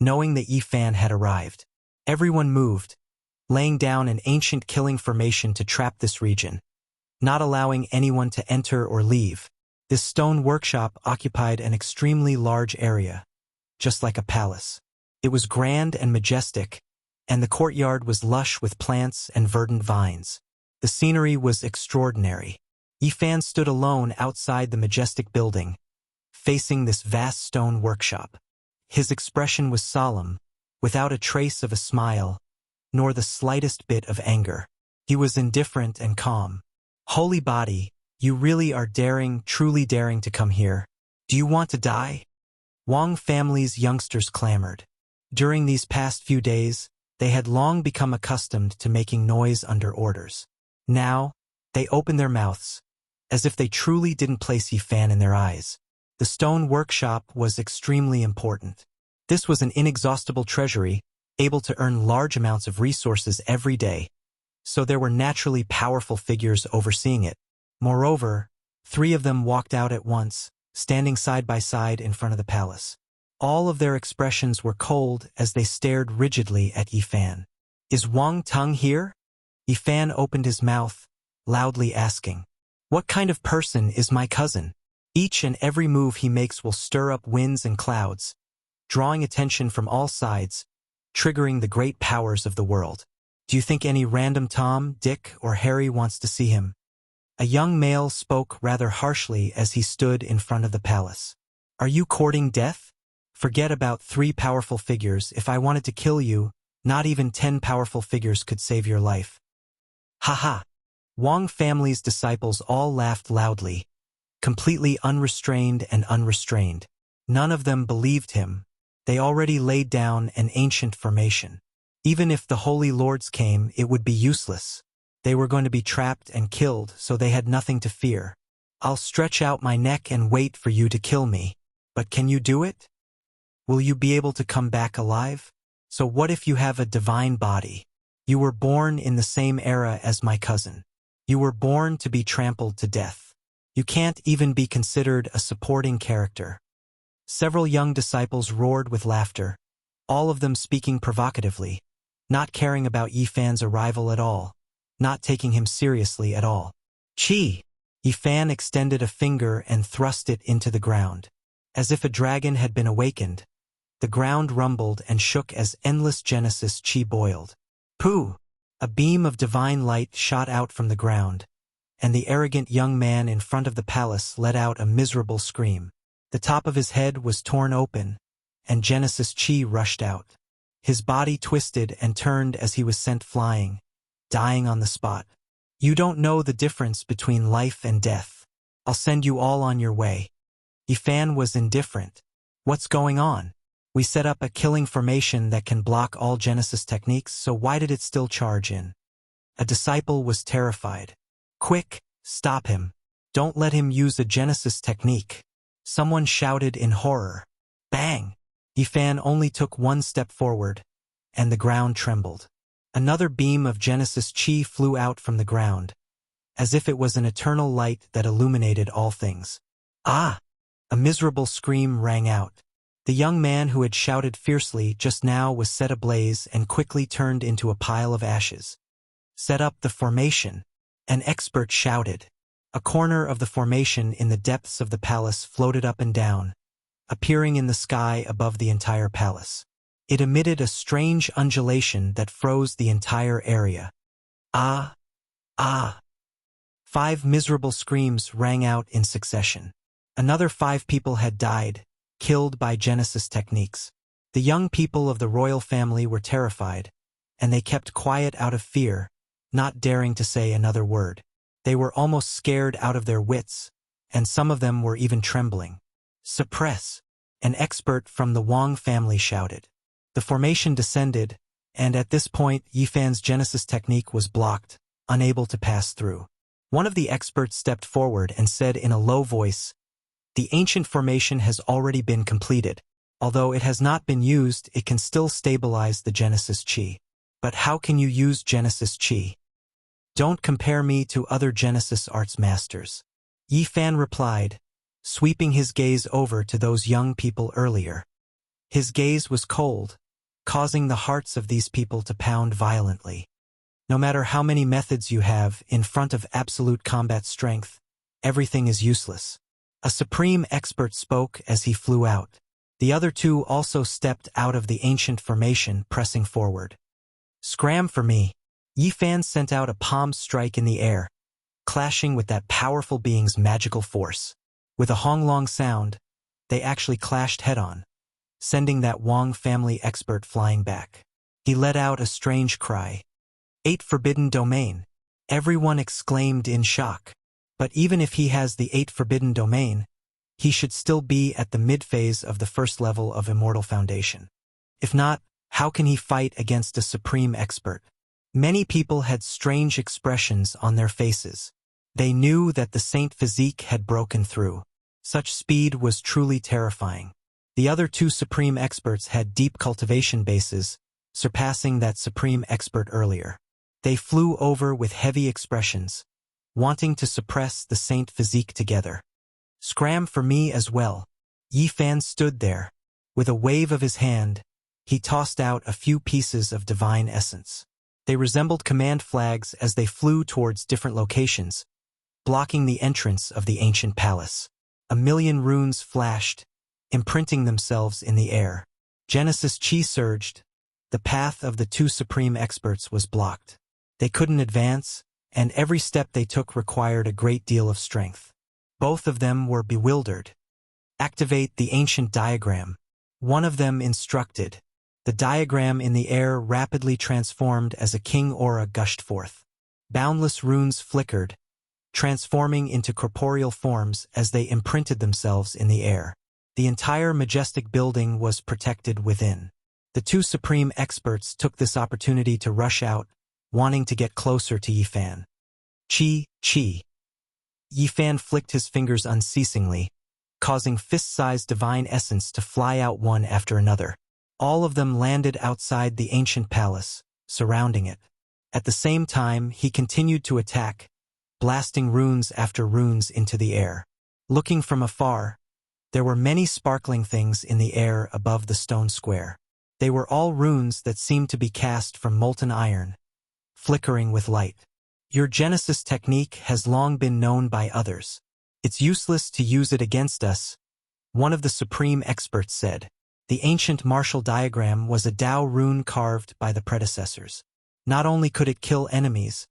knowing that Yi Fan had arrived. Everyone moved, laying down an ancient killing formation to trap this region, not allowing anyone to enter or leave. This stone workshop occupied an extremely large area, just like a palace. It was grand and majestic, and the courtyard was lush with plants and verdant vines. The scenery was extraordinary. Yi Fan stood alone outside the majestic building, facing this vast stone workshop. His expression was solemn, without a trace of a smile, nor the slightest bit of anger. He was indifferent and calm. Holy body, you really are daring, truly daring to come here. Do you want to die? Wang family's youngsters clamored. During these past few days, they had long become accustomed to making noise under orders. Now, they opened their mouths, as if they truly didn't place Yi Fan in their eyes. The stone workshop was extremely important. This was an inexhaustible treasury, able to earn large amounts of resources every day, so there were naturally powerful figures overseeing it. Moreover, 3 of them walked out at once, standing side by side in front of the palace. All of their expressions were cold as they stared rigidly at Yi Fan. Is Wang Tung here? Yi Fan opened his mouth, loudly asking, "What kind of person is my cousin?" Each and every move he makes will stir up winds and clouds, drawing attention from all sides, triggering the great powers of the world. Do you think any random Tom, Dick, or Harry wants to see him? A young male spoke rather harshly as he stood in front of the palace. Are you courting death? Forget about 3 powerful figures. If I wanted to kill you, not even 10 powerful figures could save your life. Ha. Wang family's disciples all laughed loudly, completely unrestrained and unrestrained. None of them believed him. They already laid down an ancient formation. Even if the holy lords came, it would be useless. They were going to be trapped and killed, so they had nothing to fear. I'll stretch out my neck and wait for you to kill me. But can you do it? Will you be able to come back alive? So what if you have a divine body? You were born in the same era as my cousin. You were born to be trampled to death. You can't even be considered a supporting character. Several young disciples roared with laughter, all of them speaking provocatively, not caring about Yifan's arrival at all, not taking him seriously at all. Chi! Yifan extended a finger and thrust it into the ground. As if a dragon had been awakened, the ground rumbled and shook as endless Genesis Chi boiled. Pooh! A beam of divine light shot out from the ground, and the arrogant young man in front of the palace let out a miserable scream. The top of his head was torn open, and Genesis Chi rushed out. His body twisted and turned as he was sent flying, dying on the spot. You don't know the difference between life and death. I'll send you all on your way. Yifan was indifferent. What's going on? We set up a killing formation that can block all Genesis techniques, so why did it still charge in? A disciple was terrified. Quick, stop him. Don't let him use a Genesis technique. Someone shouted in horror. Bang! Yifan only took 1 step forward, and the ground trembled. Another beam of Genesis Chi flew out from the ground, as if it was an eternal light that illuminated all things. Ah! A miserable scream rang out. The young man who had shouted fiercely just now was set ablaze and quickly turned into a pile of ashes. Set up the formation. An expert shouted. A corner of the formation in the depths of the palace floated up and down, appearing in the sky above the entire palace. It emitted a strange undulation that froze the entire area. Ah! 5 miserable screams rang out in succession. Another 5 people had died, killed by Genesis techniques. The young people of the royal family were terrified, and they kept quiet out of fear, not daring to say another word. They were almost scared out of their wits, and some of them were even trembling. Suppress! An expert from the Wang family shouted. The formation descended, and at this point Yifan's Genesis technique was blocked, unable to pass through. One of the experts stepped forward and said in a low voice, "The ancient formation has already been completed. Although it has not been used, it can still stabilize the Genesis Chi. But how can you use Genesis Chi? Don't compare me to other Genesis arts masters." Yifan replied, sweeping his gaze over to those young people earlier. His gaze was cold, causing the hearts of these people to pound violently. No matter how many methods you have, in front of absolute combat strength, everything is useless. A supreme expert spoke as he flew out. The other 2 also stepped out of the ancient formation, pressing forward. Scram for me! Yifan sent out a palm strike in the air, clashing with that powerful being's magical force. With a honglong sound, they actually clashed head-on, sending that Wang family expert flying back. He let out a strange cry. 8 forbidden domain! Everyone exclaimed in shock. But even if he has the 8 forbidden domain, he should still be at the mid-phase of the first level of Immortal Foundation. If not, how can he fight against a supreme expert? Many people had strange expressions on their faces. They knew that the Saint physique had broken through. Such speed was truly terrifying. The other 2 supreme experts had deep cultivation bases, surpassing that supreme expert earlier. They flew over with heavy expressions, wanting to suppress the Saint physique together. Scram for me as well. Yifan stood there. With a wave of his hand, he tossed out a few pieces of divine essence. They resembled command flags as they flew towards different locations, blocking the entrance of the ancient palace. A million runes flashed, imprinting themselves in the air. Genesis Chi surged. The path of the 2 supreme experts was blocked. They couldn't advance, and every step they took required a great deal of strength. Both of them were bewildered. Activate the ancient diagram. One of them instructed. The diagram in the air rapidly transformed as a king aura gushed forth. Boundless runes flickered, transforming into corporeal forms as they imprinted themselves in the air. The entire majestic building was protected within. The two supreme experts took this opportunity to rush out, wanting to get closer to Yifan. Chi. Yifan flicked his fingers unceasingly, causing fist-sized divine essence to fly out one after another. All of them landed outside the ancient palace, surrounding it. At the same time, he continued to attack, blasting runes after runes into the air. Looking from afar, there were many sparkling things in the air above the stone square. They were all runes that seemed to be cast from molten iron, flickering with light. Your Genesis technique has long been known by others. It's useless to use it against us, one of the supreme experts said. The ancient martial diagram was a Tao rune carved by the predecessors. Not only could it kill enemies,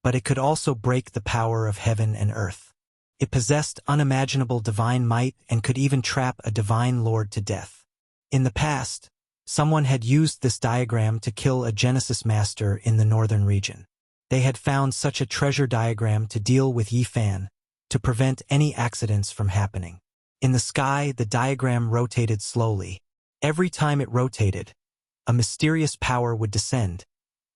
but it could also break the power of heaven and earth. It possessed unimaginable divine might and could even trap a divine lord to death. In the past, someone had used this diagram to kill a Genesis master in the northern region. They had found such a treasure diagram to deal with Yifan, to prevent any accidents from happening. In the sky, the diagram rotated slowly. Every time it rotated, a mysterious power would descend,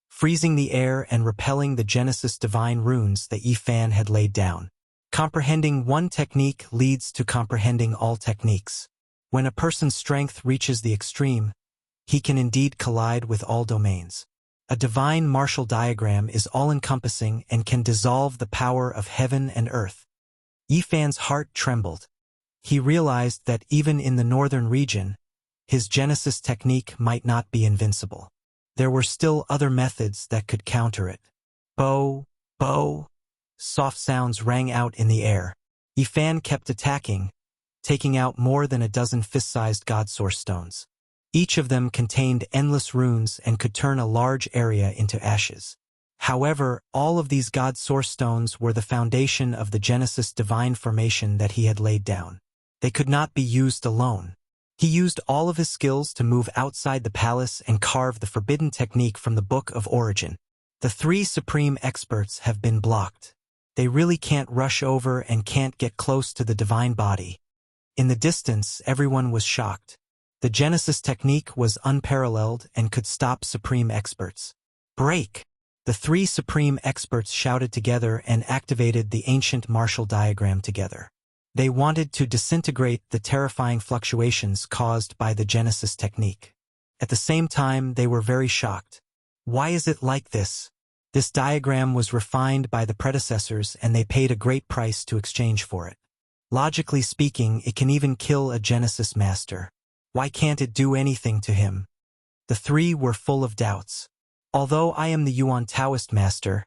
freezing the air and repelling the Genesis divine runes that Yifan had laid down. Comprehending one technique leads to comprehending all techniques. When a person's strength reaches the extreme, he can indeed collide with all domains. A divine martial diagram is all-encompassing and can dissolve the power of heaven and earth. Yifan's heart trembled. He realized that even in the northern region, his Genesis technique might not be invincible. There were still other methods that could counter it. Bo. Soft sounds rang out in the air. Yifan kept attacking, taking out more than a dozen fist-sized god source stones. Each of them contained endless runes and could turn a large area into ashes. However, all of these god source stones were the foundation of the Genesis divine formation that he had laid down. They could not be used alone. He used all of his skills to move outside the palace and carve the forbidden technique from the Book of Origin. The three supreme experts have been blocked. They really can't rush over and can't get close to the divine body. In the distance, everyone was shocked. The Genesis technique was unparalleled and could stop supreme experts. Break! The three supreme experts shouted together and activated the ancient martial diagram together. They wanted to disintegrate the terrifying fluctuations caused by the Genesis technique. At the same time, they were very shocked. Why is it like this? This diagram was refined by the predecessors and they paid a great price to exchange for it. Logically speaking, it can even kill a Genesis master. Why can't it do anything to him? The three were full of doubts. Although I am the Yuan Taoist master,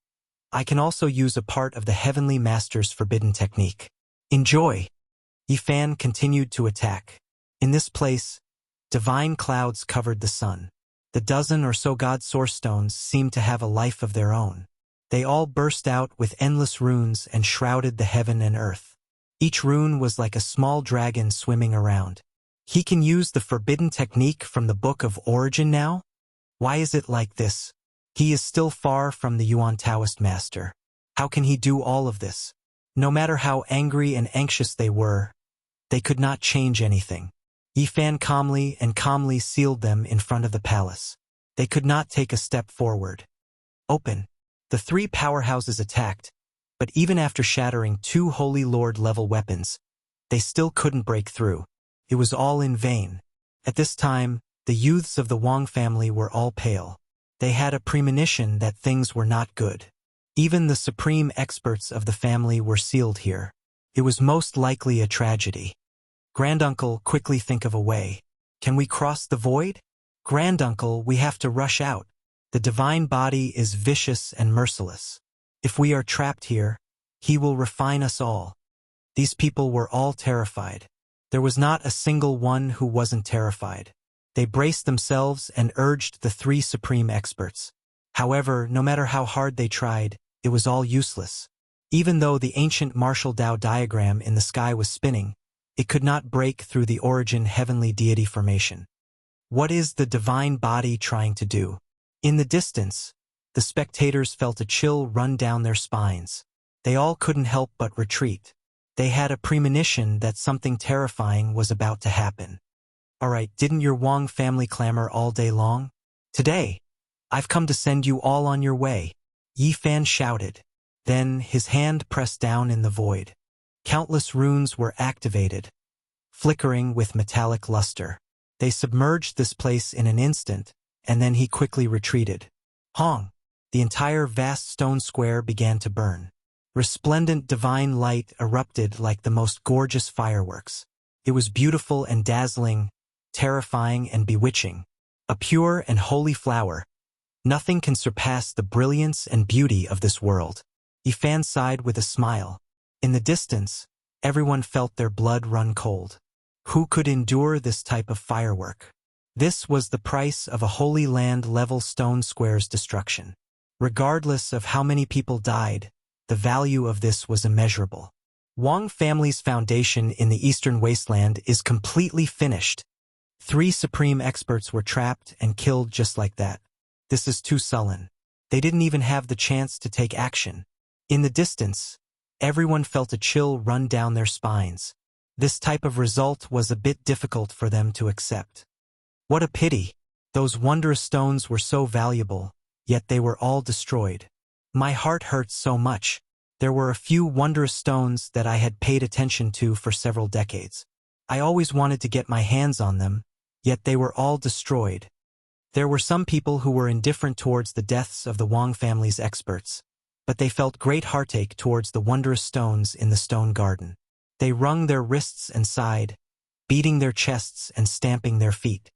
I can also use a part of the Heavenly Master's forbidden technique. Enjoy! Yifan continued to attack. In this place, divine clouds covered the sun. The dozen or so god source stones seemed to have a life of their own. They all burst out with endless runes and shrouded the heaven and earth. Each rune was like a small dragon swimming around. He can use the forbidden technique from the Book of Origin now? Why is it like this? He is still far from the Yuan Taoist master. How can he do all of this? No matter how angry and anxious they were, they could not change anything. Yifan calmly sealed them in front of the palace. They could not take a step forward. Open. The three powerhouses attacked, but even after shattering 2 Holy Lord-level weapons, they still couldn't break through. It was all in vain. At this time, the youths of the Wang family were all pale. They had a premonition that things were not good. Even the supreme experts of the family were sealed here. It was most likely a tragedy. Granduncle, quickly think of a way. Can we cross the void? Granduncle, we have to rush out. The divine body is vicious and merciless. If we are trapped here, he will refine us all. These people were all terrified. There was not a single one who wasn't terrified. They braced themselves and urged the 3 supreme experts. However, no matter how hard they tried, it was all useless. Even though the ancient martial Dao diagram in the sky was spinning, it could not break through the origin heavenly deity formation. What is the divine body trying to do? In the distance, the spectators felt a chill run down their spines. They all couldn't help but retreat. They had a premonition that something terrifying was about to happen. Alright, didn't your Wang family clamor all day long? Today, I've come to send you all on your way, Yi Fan shouted. Then his hand pressed down in the void. Countless runes were activated, flickering with metallic luster. They submerged this place in an instant, and then he quickly retreated. Hong! The entire vast stone square began to burn. Resplendent divine light erupted like the most gorgeous fireworks. It was beautiful and dazzling, terrifying and bewitching. A pure and holy flower. Nothing can surpass the brilliance and beauty of this world. Yi Fan sighed with a smile. In the distance, everyone felt their blood run cold. Who could endure this type of firework? This was the price of a Holy Land-level stone square's destruction. Regardless of how many people died, the value of this was immeasurable. Wang family's foundation in the Eastern Wasteland is completely finished. 3 supreme experts were trapped and killed just like that. This is too sullen. They didn't even have the chance to take action. In the distance, everyone felt a chill run down their spines. This type of result was a bit difficult for them to accept. What a pity! Those wondrous stones were so valuable, yet they were all destroyed. My heart hurts so much. There were a few wondrous stones that I had paid attention to for several decades. I always wanted to get my hands on them, yet they were all destroyed. There were some people who were indifferent towards the deaths of the Wang family's experts, but they felt great heartache towards the wondrous stones in the stone garden. They wrung their wrists and sighed, beating their chests and stamping their feet.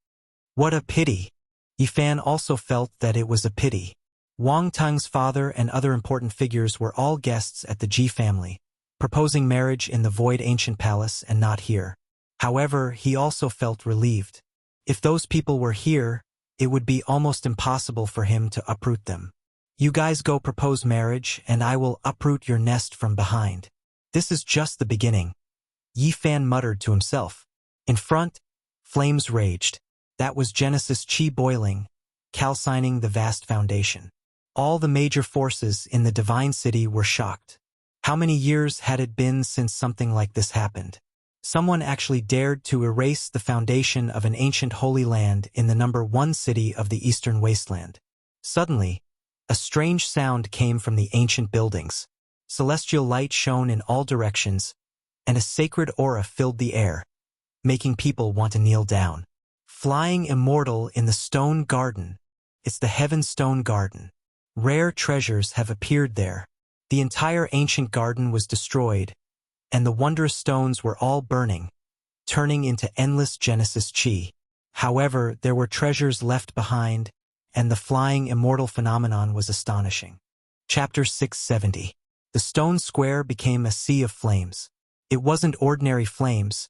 What a pity! Yi Fan also felt that it was a pity. Wang Teng's father and other important figures were all guests at the Ji family, proposing marriage in the Void Ancient Palace and not here. However, he also felt relieved. If those people were here, it would be almost impossible for him to uproot them. You guys go propose marriage and I will uproot your nest from behind. This is just the beginning. Yi Fan muttered to himself. In front, flames raged. That was Genesis Qi boiling, calcining the vast foundation. All the major forces in the divine city were shocked. How many years had it been since something like this happened? Someone actually dared to erase the foundation of an ancient holy land in the number 1 city of the Eastern Wasteland. Suddenly, a strange sound came from the ancient buildings. Celestial light shone in all directions, and a sacred aura filled the air, making people want to kneel down. Flying immortal in the stone garden. It's the Heaven Stone Garden. Rare treasures have appeared there. The entire ancient garden was destroyed, and the wondrous stones were all burning, turning into endless Genesis Qi. However, there were treasures left behind, and the flying immortal phenomenon was astonishing. Chapter 670. The stone square became a sea of flames. It wasn't ordinary flames,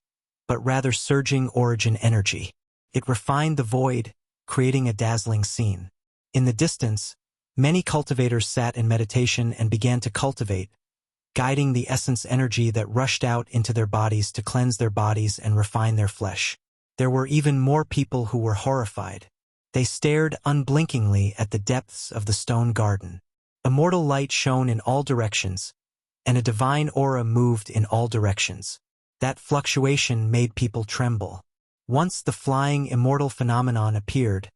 but rather surging origin energy. It refined the void, creating a dazzling scene. In the distance, many cultivators sat in meditation and began to cultivate, guiding the essence energy that rushed out into their bodies to cleanse their bodies and refine their flesh. There were even more people who were horrified. They stared unblinkingly at the depths of the stone garden. Immortal light shone in all directions, and a divine aura moved in all directions. That fluctuation made people tremble. Once the flying immortal phenomenon appeared,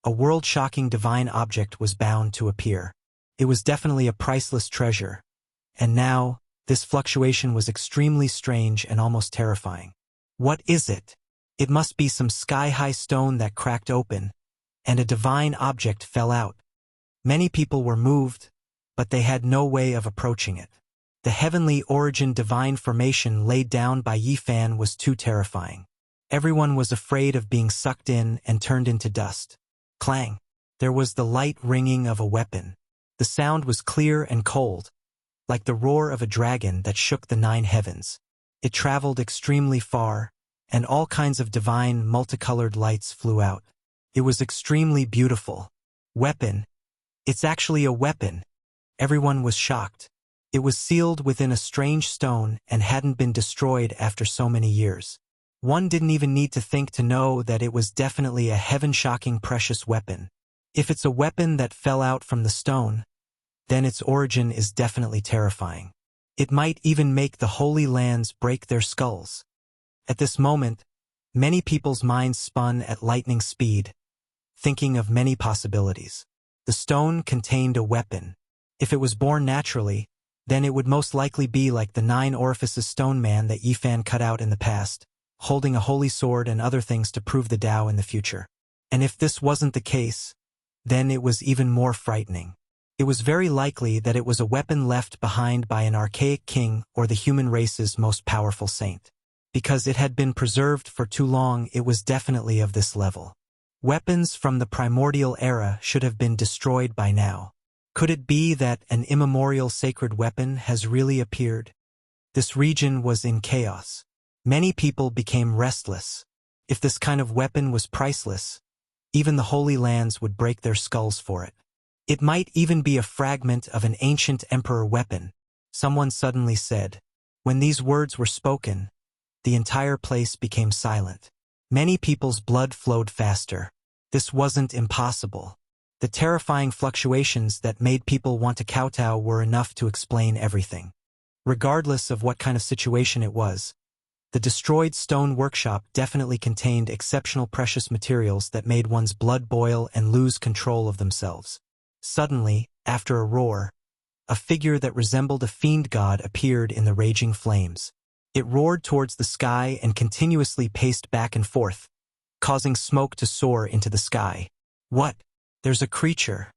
a world-shocking divine object was bound to appear. It was definitely a priceless treasure, and now, this fluctuation was extremely strange and almost terrifying. What is it? It must be some sky-high stone that cracked open, and a divine object fell out. Many people were moved, but they had no way of approaching it. The heavenly origin divine formation laid down by Yi Fan was too terrifying. Everyone was afraid of being sucked in and turned into dust. Clang! There was the light ringing of a weapon. The sound was clear and cold, like the roar of a dragon that shook the 9 heavens. It traveled extremely far, and all kinds of divine multicolored lights flew out. It was extremely beautiful. Weapon. It's actually a weapon. Everyone was shocked. It was sealed within a strange stone and hadn't been destroyed after so many years. One didn't even need to think to know that it was definitely a heaven-shocking precious weapon. If it's a weapon that fell out from the stone, then its origin is definitely terrifying. It might even make the Holy Lands break their skulls. At this moment, many people's minds spun at lightning speed, thinking of many possibilities. The stone contained a weapon. If it was born naturally, then it would most likely be like the 9 orifices stone man that Yifan cut out in the past, holding a holy sword and other things to prove the Tao in the future. And if this wasn't the case, then it was even more frightening. It was very likely that it was a weapon left behind by an archaic king or the human race's most powerful saint. Because it had been preserved for too long, it was definitely of this level. Weapons from the primordial era should have been destroyed by now. Could it be that an immemorial sacred weapon has really appeared? This region was in chaos. Many people became restless. If this kind of weapon was priceless, even the Holy Lands would break their skulls for it. It might even be a fragment of an ancient emperor weapon, someone suddenly said. When these words were spoken, the entire place became silent. Many people's blood flowed faster. This wasn't impossible. The terrifying fluctuations that made people want to kowtow were enough to explain everything. Regardless of what kind of situation it was, the destroyed stone workshop definitely contained exceptional precious materials that made one's blood boil and lose control of themselves. Suddenly, after a roar, a figure that resembled a fiend god appeared in the raging flames. It roared towards the sky and continuously paced back and forth, causing smoke to soar into the sky. What? There's a creature.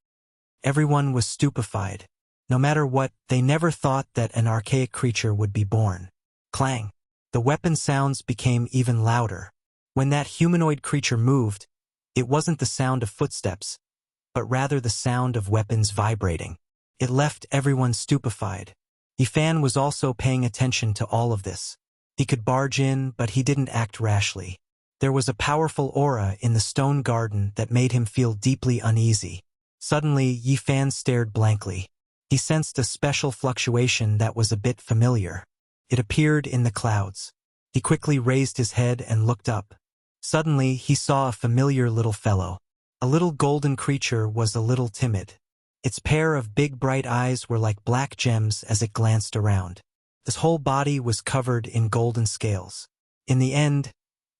Everyone was stupefied. No matter what, they never thought that an archaic creature would be born. Clang. The weapon sounds became even louder. When that humanoid creature moved, it wasn't the sound of footsteps, but rather the sound of weapons vibrating. It left everyone stupefied. Yifan was also paying attention to all of this. He could barge in, but he didn't act rashly. There was a powerful aura in the stone garden that made him feel deeply uneasy. Suddenly, Yifan stared blankly. He sensed a special fluctuation that was a bit familiar. It appeared in the clouds. He quickly raised his head and looked up. Suddenly, he saw a familiar little fellow. A little golden creature was a little timid. Its pair of big bright eyes were like black gems as it glanced around. Its whole body was covered in golden scales. In the end,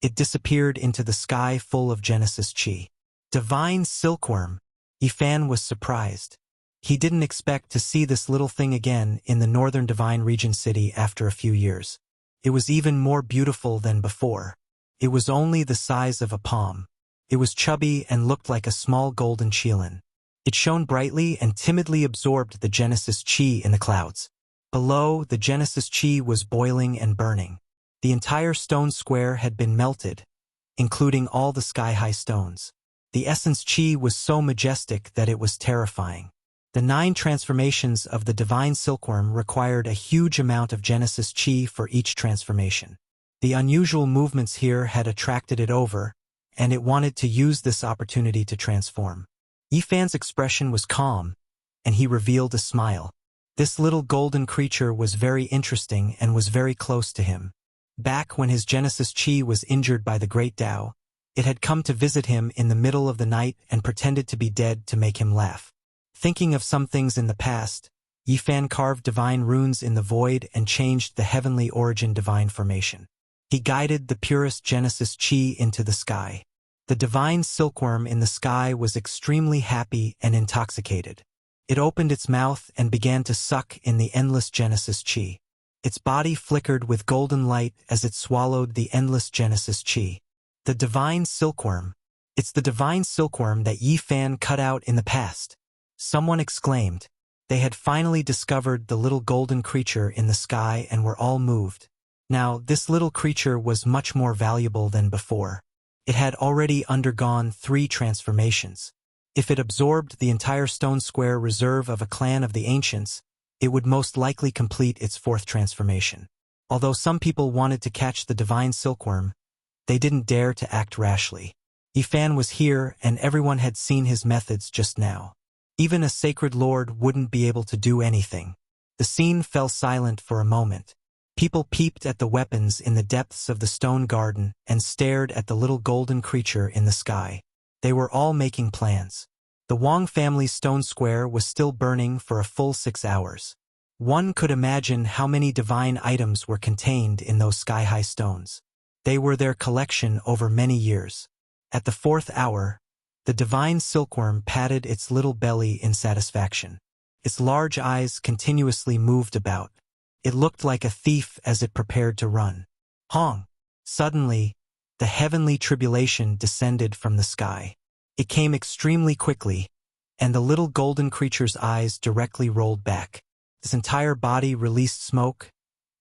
it disappeared into the sky full of Genesis Chi. Divine silkworm. Yifan was surprised. He didn't expect to see this little thing again in the northern Divine Region city after a few years. It was even more beautiful than before. It was only the size of a palm. It was chubby and looked like a small golden qilin. It shone brightly and timidly absorbed the Genesis Chi in the clouds. Below, the Genesis Chi was boiling and burning. The entire stone square had been melted, including all the sky-high stones. The essence Chi was so majestic that it was terrifying. The 9 transformations of the divine silkworm required a huge amount of Genesis Chi for each transformation. The unusual movements here had attracted it over, and it wanted to use this opportunity to transform. Yifan's expression was calm, and he revealed a smile. This little golden creature was very interesting and was very close to him. Back when his Genesis Chi was injured by the Great Tao, it had come to visit him in the middle of the night and pretended to be dead to make him laugh. Thinking of some things in the past, Yifan carved divine runes in the void and changed the heavenly origin divine formation. He guided the purest Genesis Chi into the sky. The divine silkworm in the sky was extremely happy and intoxicated. It opened its mouth and began to suck in the endless Genesis Chi. Its body flickered with golden light as it swallowed the endless Genesis Chi. The divine silkworm. It's the divine silkworm that Yifan cut out in the past. Someone exclaimed. They had finally discovered the little golden creature in the sky and were all moved. Now, this little creature was much more valuable than before. It had already undergone 3 transformations. If it absorbed the entire stone square reserve of a clan of the ancients, it would most likely complete its 4th transformation. Although some people wanted to catch the divine silkworm, they didn't dare to act rashly. Yifan was here and everyone had seen his methods just now. Even a sacred lord wouldn't be able to do anything. The scene fell silent for a moment. People peeped at the weapons in the depths of the stone garden and stared at the little golden creature in the sky. They were all making plans. The Wang family's stone square was still burning for a full 6 hours. One could imagine how many divine items were contained in those sky-high stones. They were their collection over many years. At the 4th hour, the divine silkworm patted its little belly in satisfaction. Its large eyes continuously moved about. It looked like a thief as it prepared to run. Hong! Suddenly, the heavenly tribulation descended from the sky. It came extremely quickly, and the little golden creature's eyes directly rolled back. Its entire body released smoke,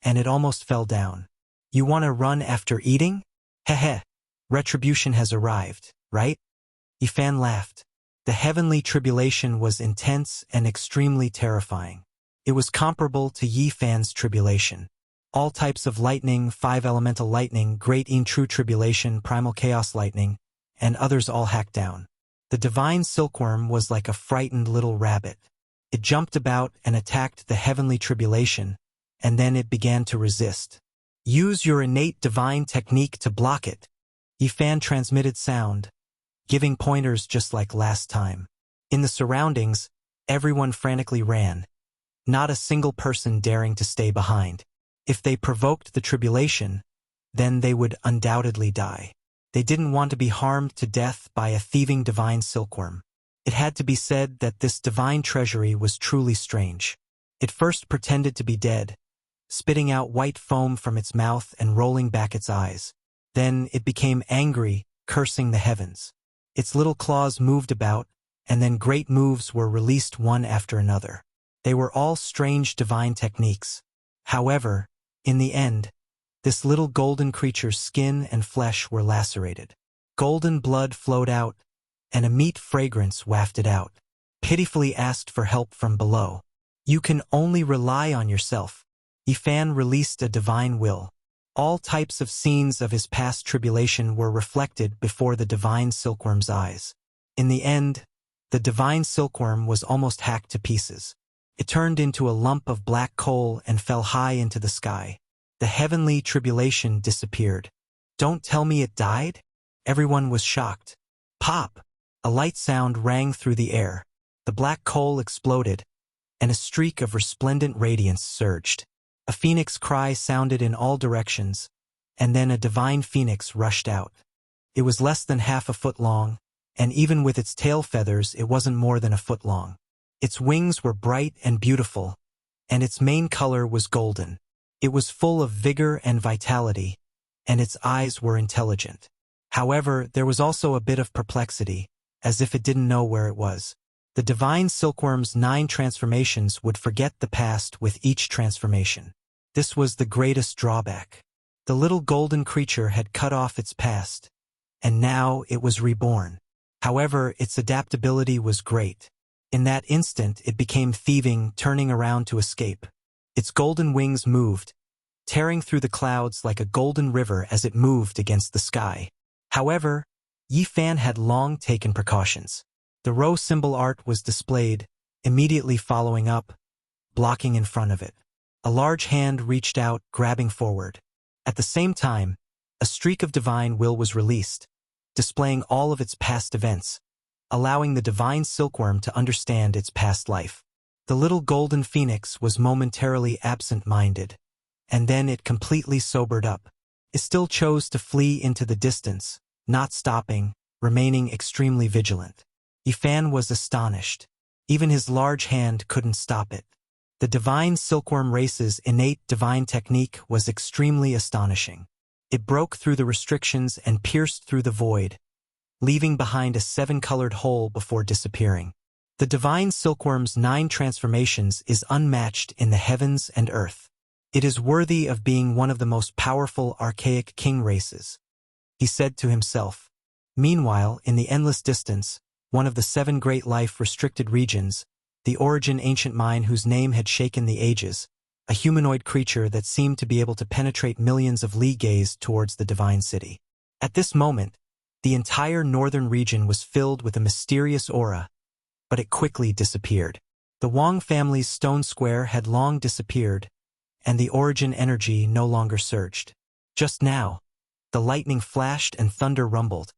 and it almost fell down. You want to run after eating? Heh. Retribution has arrived, right? Yifan laughed. The heavenly tribulation was intense and extremely terrifying. It was comparable to Yifan's tribulation. All types of lightning, 5 elemental lightning, great in true tribulation, primal chaos lightning, and others all hacked down. The divine silkworm was like a frightened little rabbit. It jumped about and attacked the heavenly tribulation, and then it began to resist. Use your innate divine technique to block it. Yifan transmitted sound, giving pointers just like last time. In the surroundings, everyone frantically ran. Not a single person daring to stay behind. If they provoked the tribulation, then they would undoubtedly die. They didn't want to be harmed to death by a thieving divine silkworm. It had to be said that this divine treasury was truly strange. It first pretended to be dead, spitting out white foam from its mouth and rolling back its eyes. Then it became angry, cursing the heavens. Its little claws moved about, and then great moves were released one after another. They were all strange divine techniques. However, in the end, this little golden creature's skin and flesh were lacerated. Golden blood flowed out, and a meat fragrance wafted out. Pitifully asked for help from below. You can only rely on yourself. Yifan released a divine will. All types of scenes of his past tribulation were reflected before the divine silkworm's eyes. In the end, the divine silkworm was almost hacked to pieces. It turned into a lump of black coal and fell high into the sky. The heavenly tribulation disappeared. Don't tell me it died? Everyone was shocked. Pop! A light sound rang through the air. The black coal exploded, and a streak of resplendent radiance surged. A phoenix cry sounded in all directions, and then a divine phoenix rushed out. It was less than half a foot long, and even with its tail feathers it wasn't more than a foot long. Its wings were bright and beautiful, and its main color was golden. It was full of vigor and vitality, and its eyes were intelligent. However, there was also a bit of perplexity, as if it didn't know where it was. The divine silkworm's 9 transformations would forget the past with each transformation. This was the greatest drawback. The little golden creature had cut off its past, and now it was reborn. However, its adaptability was great. In that instant, it became thieving, turning around to escape. Its golden wings moved, tearing through the clouds like a golden river as it moved against the sky. However, Yifan had long taken precautions. The rho symbol art was displayed, immediately following up, blocking in front of it. A large hand reached out, grabbing forward. At the same time, a streak of divine will was released, displaying all of its past events, allowing the divine silkworm to understand its past life. The little golden phoenix was momentarily absent-minded, and then it completely sobered up. It still chose to flee into the distance, not stopping, remaining extremely vigilant. Yifan was astonished. Even his large hand couldn't stop it. The divine silkworm race's innate divine technique was extremely astonishing. It broke through the restrictions and pierced through the void, leaving behind a 7-colored hole before disappearing. The divine silkworm's 9 transformations is unmatched in the heavens and earth. It is worthy of being one of the most powerful archaic king races, he said to himself. Meanwhile, in the endless distance, one of the 7 great life-restricted regions, the origin ancient mine whose name had shaken the ages, a humanoid creature that seemed to be able to penetrate millions of li gazed towards the divine city. At this moment, the entire northern region was filled with a mysterious aura, but it quickly disappeared. The Wang family's stone square had long disappeared, and the origin energy no longer surged. Just now, the lightning flashed and thunder rumbled,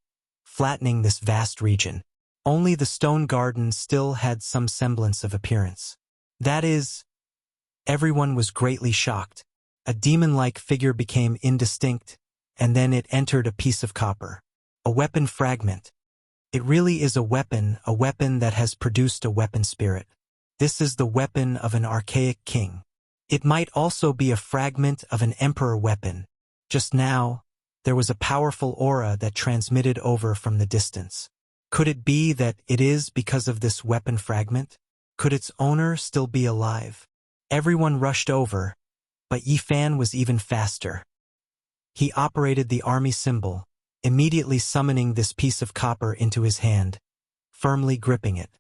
flattening this vast region. Only the stone garden still had some semblance of appearance. That is, everyone was greatly shocked. A demon-like figure became indistinct, and then it entered a piece of copper. A weapon fragment. It really is a weapon that has produced a weapon spirit. This is the weapon of an archaic king. It might also be a fragment of an emperor weapon. Just now, there was a powerful aura that transmitted over from the distance. Could it be that it is because of this weapon fragment? Could its owner still be alive? Everyone rushed over, but Yifan was even faster. He operated the army symbol, immediately summoning this piece of copper into his hand, firmly gripping it.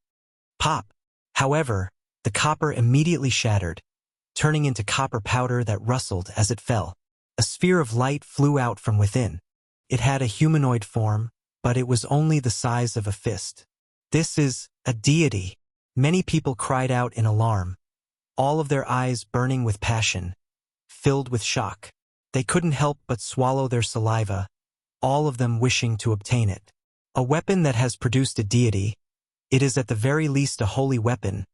Pop! However, the copper immediately shattered, turning into copper powder that rustled as it fell. A sphere of light flew out from within. It had a humanoid form, but it was only the size of a fist. This is a deity. Many people cried out in alarm, all of their eyes burning with passion, filled with shock. They couldn't help but swallow their saliva, all of them wishing to obtain it. A weapon that has produced a deity. It is at the very least a holy weapon,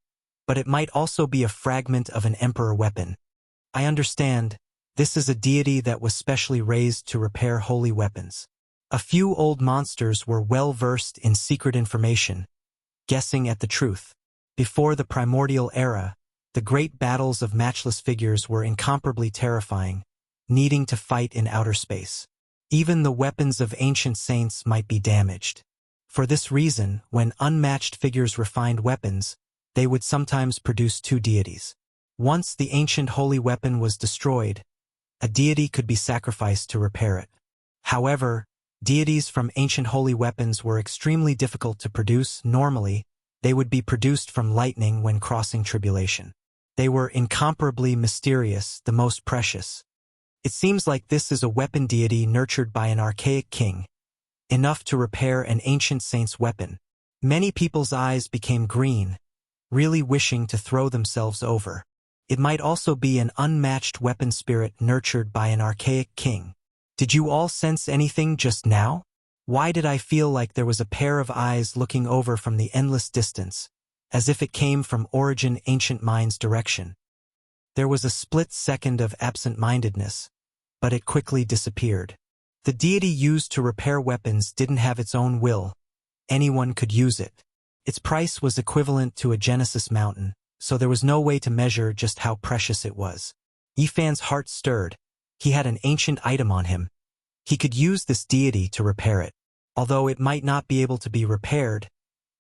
but it might also be a fragment of an emperor weapon. I understand, this is a deity that was specially raised to repair holy weapons. A few old monsters were well versed in secret information, guessing at the truth. Before the primordial era, the great battles of matchless figures were incomparably terrifying, needing to fight in outer space. Even the weapons of ancient saints might be damaged. For this reason, when unmatched figures refined weapons, they would sometimes produce two deities. Once the ancient holy weapon was destroyed, a deity could be sacrificed to repair it. However, deities from ancient holy weapons were extremely difficult to produce. Normally, they would be produced from lightning when crossing tribulation. They were incomparably mysterious, the most precious. It seems like this is a weapon deity nurtured by an archaic king, enough to repair an ancient saint's weapon. Many people's eyes became green, really wishing to throw themselves over. It might also be an unmatched weapon spirit nurtured by an archaic king. Did you all sense anything just now? Why did I feel like there was a pair of eyes looking over from the endless distance, as if it came from Origin Ancient Mind's direction? There was a split second of absent-mindedness, but it quickly disappeared. The deity used to repair weapons didn't have its own will. Anyone could use it. Its price was equivalent to a Genesis mountain, so there was no way to measure just how precious it was. Yifan's heart stirred. He had an ancient item on him. He could use this deity to repair it. Although it might not be able to be repaired,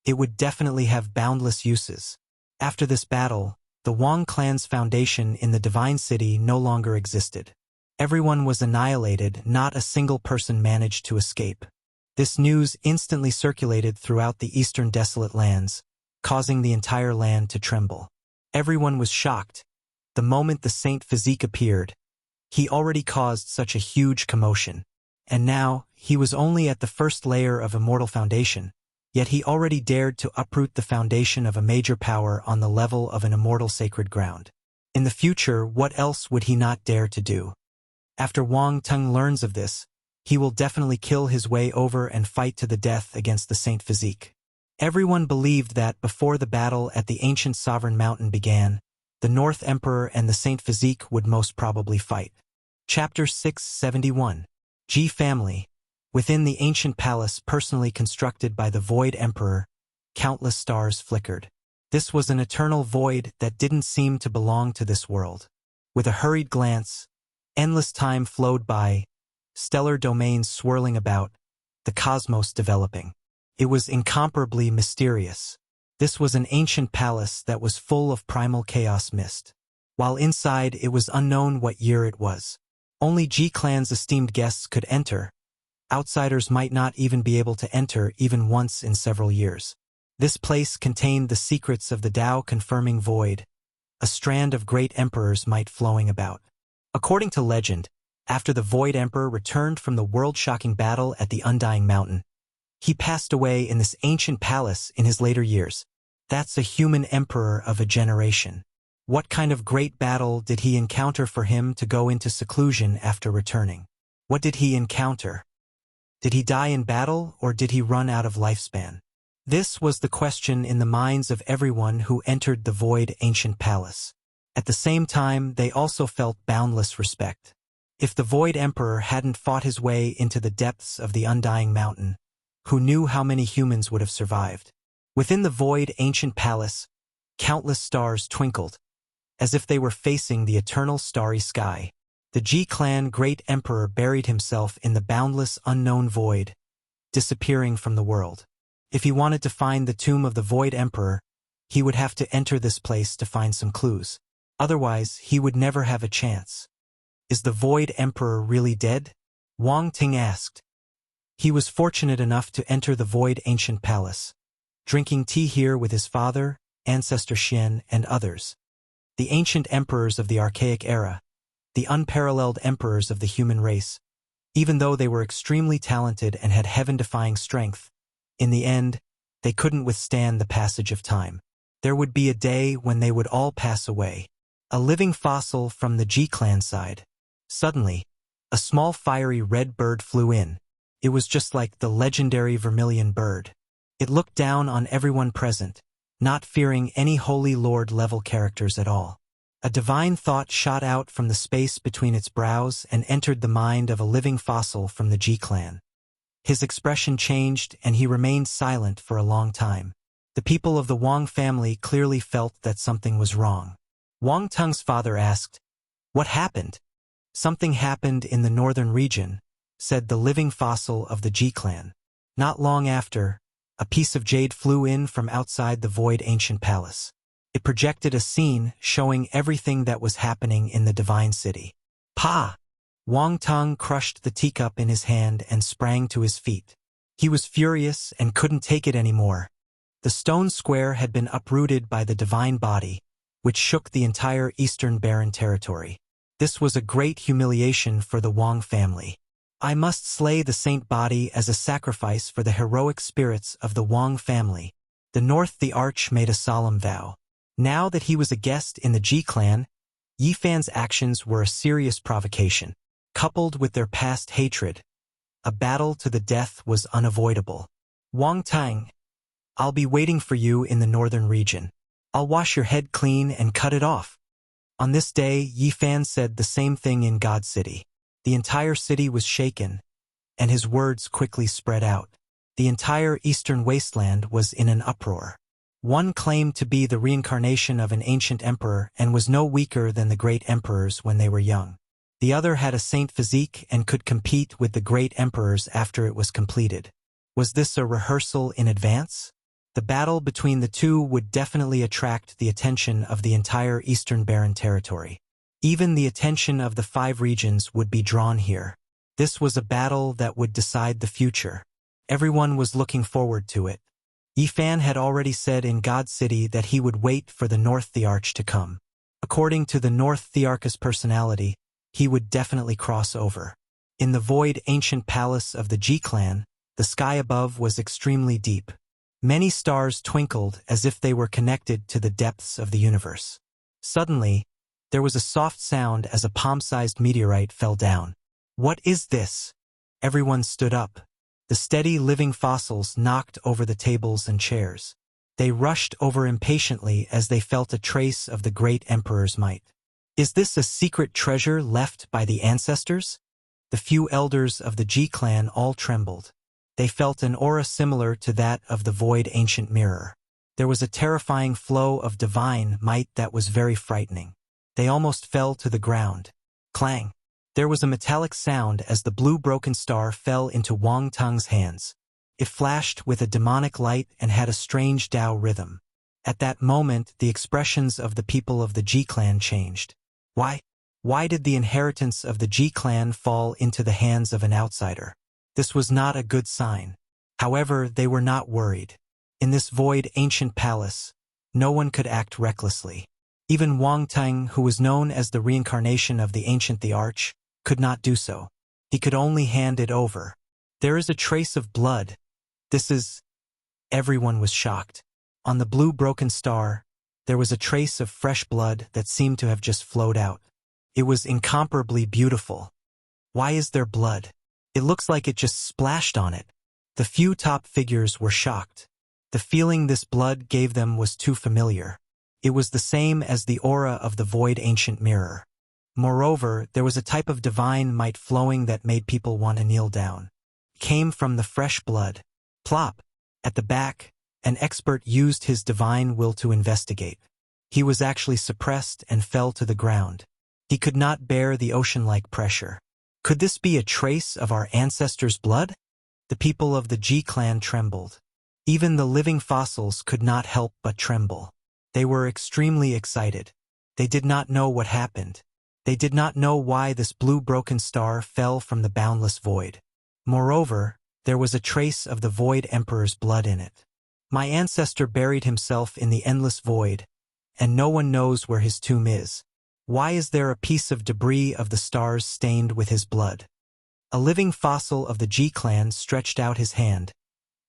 it would definitely have boundless uses. After this battle, the Wang clan's foundation in the Divine City no longer existed. Everyone was annihilated, not a single person managed to escape. This news instantly circulated throughout the eastern desolate lands, causing the entire land to tremble. Everyone was shocked. The moment the Saint Physique appeared, he already caused such a huge commotion. And now, he was only at the first layer of immortal foundation, yet he already dared to uproot the foundation of a major power on the level of an immortal sacred ground. In the future, what else would he not dare to do? After Wang Teng learns of this, he will definitely kill his way over and fight to the death against the Saint Physique. Everyone believed that before the battle at the ancient sovereign mountain began, the North Emperor and the Saint Physique would most probably fight. Chapter 671. Ji Family. Within the ancient palace personally constructed by the Void Emperor, countless stars flickered. This was an eternal void that didn't seem to belong to this world. With a hurried glance, endless time flowed by, stellar domains swirling about, the cosmos developing. It was incomparably mysterious. This was an ancient palace that was full of primal chaos mist. While inside, it was unknown what year it was. Only Ji Clan's esteemed guests could enter. Outsiders might not even be able to enter even once in several years. This place contained the secrets of the Tao-confirming void, a strand of great emperors might flowing about. According to legend, after the Void Emperor returned from the world-shocking battle at the Undying Mountain, he passed away in this ancient palace in his later years. That's a human emperor of a generation. What kind of great battle did he encounter for him to go into seclusion after returning? What did he encounter? Did he die in battle, or did he run out of lifespan? This was the question in the minds of everyone who entered the void ancient palace. At the same time, they also felt boundless respect. If the void emperor hadn't fought his way into the depths of the undying mountain, who knew how many humans would have survived? Within the void ancient palace, countless stars twinkled, as if they were facing the eternal starry sky. The G-clan great emperor buried himself in the boundless unknown void, disappearing from the world. If he wanted to find the tomb of the void emperor, he would have to enter this place to find some clues. Otherwise, he would never have a chance. Is the void emperor really dead? Wang Ting asked. He was fortunate enough to enter the void ancient palace, drinking tea here with his father, ancestor Xian, and others. The ancient emperors of the archaic era, the unparalleled emperors of the human race. Even though they were extremely talented and had heaven-defying strength, in the end, they couldn't withstand the passage of time. There would be a day when they would all pass away. A living fossil from the G-clan side. Suddenly, a small fiery red bird flew in. It was just like the legendary vermilion bird. It looked down on everyone present, not fearing any Holy Lord-level characters at all. A divine thought shot out from the space between its brows and entered the mind of a living fossil from the G-clan. His expression changed and he remained silent for a long time. The people of the Wang family clearly felt that something was wrong. Wang Tung's father asked, "What happened?" "Something happened in the northern region," said the living fossil of the G-clan. Not long after, a piece of jade flew in from outside the void ancient palace. It projected a scene showing everything that was happening in the divine city. Pa! Wang Tung crushed the teacup in his hand and sprang to his feet. He was furious and couldn't take it anymore. The stone square had been uprooted by the divine body, which shook the entire eastern barren territory. This was a great humiliation for the Wang family. "I must slay the saint body as a sacrifice for the heroic spirits of the Wang family." The North the Arch made a solemn vow. Now that he was a guest in the G-clan, Yifan's actions were a serious provocation. Coupled with their past hatred, a battle to the death was unavoidable. "Wang Tang, I'll be waiting for you in the northern region. I'll wash your head clean and cut it off." On this day, Yifan said the same thing in God City. The entire city was shaken, and his words quickly spread out. The entire eastern wasteland was in an uproar. One claimed to be the reincarnation of an ancient emperor and was no weaker than the great emperors when they were young. The other had a saint physique and could compete with the great emperors after it was completed. Was this a rehearsal in advance? The battle between the two would definitely attract the attention of the entire Eastern Barren territory. Even the attention of the 5 regions would be drawn here. This was a battle that would decide the future. Everyone was looking forward to it. Yifan had already said in God City that he would wait for the North Thearch to come. According to the North Thearch's personality, he would definitely cross over. In the void ancient palace of the G-clan, the sky above was extremely deep. Many stars twinkled as if they were connected to the depths of the universe. Suddenly, there was a soft sound as a palm-sized meteorite fell down. "What is this?" Everyone stood up. The steady living fossils knocked over the tables and chairs. They rushed over impatiently as they felt a trace of the great emperor's might. "Is this a secret treasure left by the ancestors?" The few elders of the G-clan all trembled. They felt an aura similar to that of the void ancient mirror. There was a terrifying flow of divine might that was very frightening. They almost fell to the ground. Clang! There was a metallic sound as the blue broken star fell into Wang Tung's hands. It flashed with a demonic light and had a strange Tao rhythm. At that moment, the expressions of the people of the G-clan changed. Why did the inheritance of the G-clan fall into the hands of an outsider? This was not a good sign. However, they were not worried. In this void ancient palace, no one could act recklessly. Even Wang Tang, who was known as the reincarnation of the ancient the Arch, could not do so. He could only hand it over. "There is a trace of blood. This is..." Everyone was shocked. On the blue broken star, there was a trace of fresh blood that seemed to have just flowed out. It was incomparably beautiful. Why is there blood? It looks like it just splashed on it. The few top figures were shocked. The feeling this blood gave them was too familiar. It was the same as the aura of the void ancient mirror. Moreover, there was a type of divine might flowing that made people want to kneel down. It came from the fresh blood. Plop! At the back, an expert used his divine will to investigate. He was actually suppressed and fell to the ground. He could not bear the ocean-like pressure. Could this be a trace of our ancestors' blood? The people of the G clan trembled. Even the living fossils could not help but tremble. They were extremely excited. They did not know what happened. They did not know why this blue broken star fell from the boundless void. Moreover, there was a trace of the Void Emperor's blood in it. My ancestor buried himself in the endless void, and no one knows where his tomb is. Why is there a piece of debris of the stars stained with his blood? A living fossil of the G clan stretched out his hand,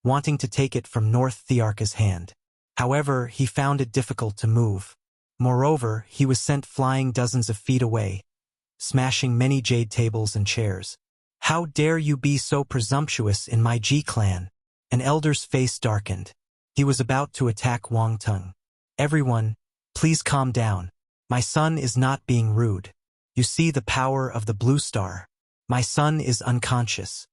wanting to take it from North Thearka's hand. However, he found it difficult to move. Moreover, he was sent flying dozens of feet away, smashing many jade tables and chairs. How dare you be so presumptuous in my G clan? An elder's face darkened. He was about to attack Wang Tung. Everyone, please calm down. My son is not being rude. You see the power of the blue star. My son is unconscious.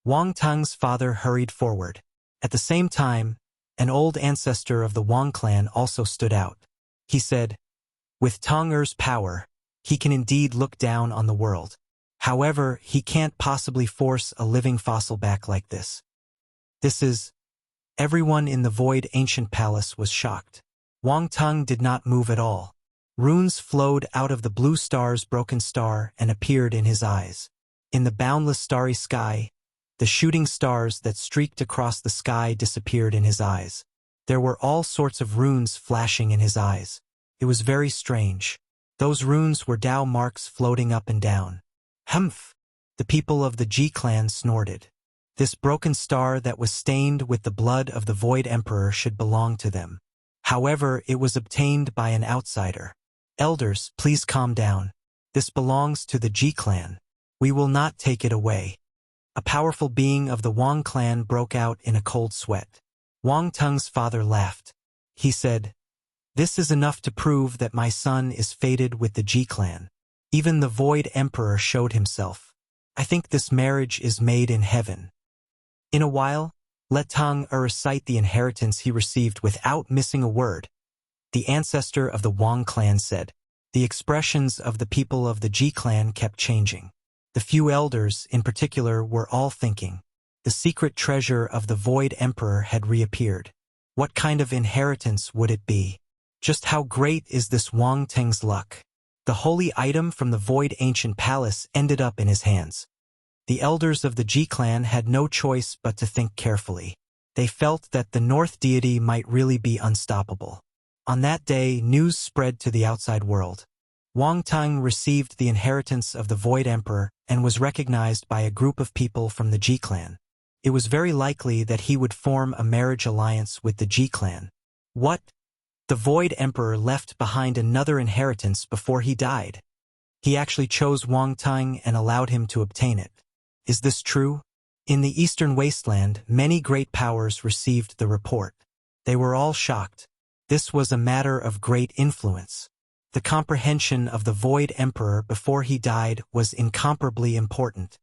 Wang Tung's father hurried forward. At the same time, an old ancestor of the Wang clan also stood out. He said, with Tong Er's power, he can indeed look down on the world. However, he can't possibly force a living fossil back like this. This is... Everyone in the void ancient palace was shocked. Wang Tung did not move at all. Runes flowed out of the blue star's broken star and appeared in his eyes. In the boundless starry sky, the shooting stars that streaked across the sky disappeared in his eyes. There were all sorts of runes flashing in his eyes. It was very strange. Those runes were Tao marks floating up and down. Humph! The people of the G clan snorted. This broken star that was stained with the blood of the Void Emperor should belong to them. However, it was obtained by an outsider. Elders, please calm down. This belongs to the G clan. We will not take it away. A powerful being of the Wang clan broke out in a cold sweat. Wang Tung's father laughed. He said, this is enough to prove that my son is fated with the G clan. Even the Void Emperor showed himself. I think this marriage is made in heaven. In a while, let Tong Er recite the inheritance he received without missing a word. The ancestor of the Wang clan said. The expressions of the people of the G clan kept changing. The few elders, in particular, were all thinking. The secret treasure of the Void Emperor had reappeared. What kind of inheritance would it be? Just how great is this Wang Teng's luck? The holy item from the Void Ancient Palace ended up in his hands. The elders of the G clan had no choice but to think carefully. They felt that the North deity might really be unstoppable. On that day, news spread to the outside world. Wang Tung received the inheritance of the Void Emperor and was recognized by a group of people from the G clan. It was very likely that he would form a marriage alliance with the G clan. What? The Void Emperor left behind another inheritance before he died. He actually chose Wang Tung and allowed him to obtain it. Is this true? In the Eastern Wasteland, many great powers received the report. They were all shocked. This was a matter of great influence. The comprehension of the Void Emperor before he died was incomparably important.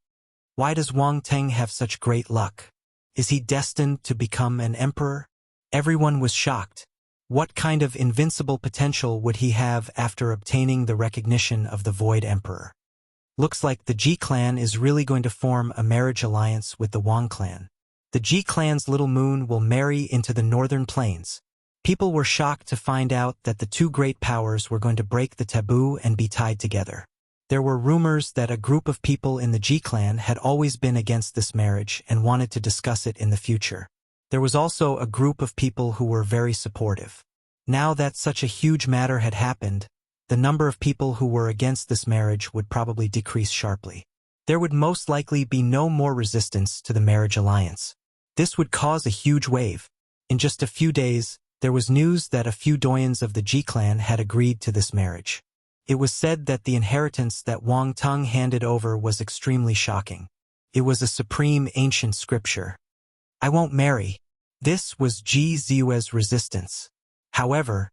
Why does Wang Teng have such great luck? Is he destined to become an emperor? Everyone was shocked. What kind of invincible potential would he have after obtaining the recognition of the Void Emperor? Looks like the G clan is really going to form a marriage alliance with the Wang clan. The G clan's little moon will marry into the northern plains. People were shocked to find out that the two great powers were going to break the taboo and be tied together. There were rumors that a group of people in the G clan had always been against this marriage and wanted to discuss it in the future. There was also a group of people who were very supportive. Now that such a huge matter had happened, the number of people who were against this marriage would probably decrease sharply. There would most likely be no more resistance to the marriage alliance. This would cause a huge wave. In just a few days, There was news that a few doyens of the Ji clan had agreed to this marriage. It was said that the inheritance that Wang Tung handed over was extremely shocking. It was a supreme ancient scripture. "I won't marry." This was Ji Ziue's resistance. However,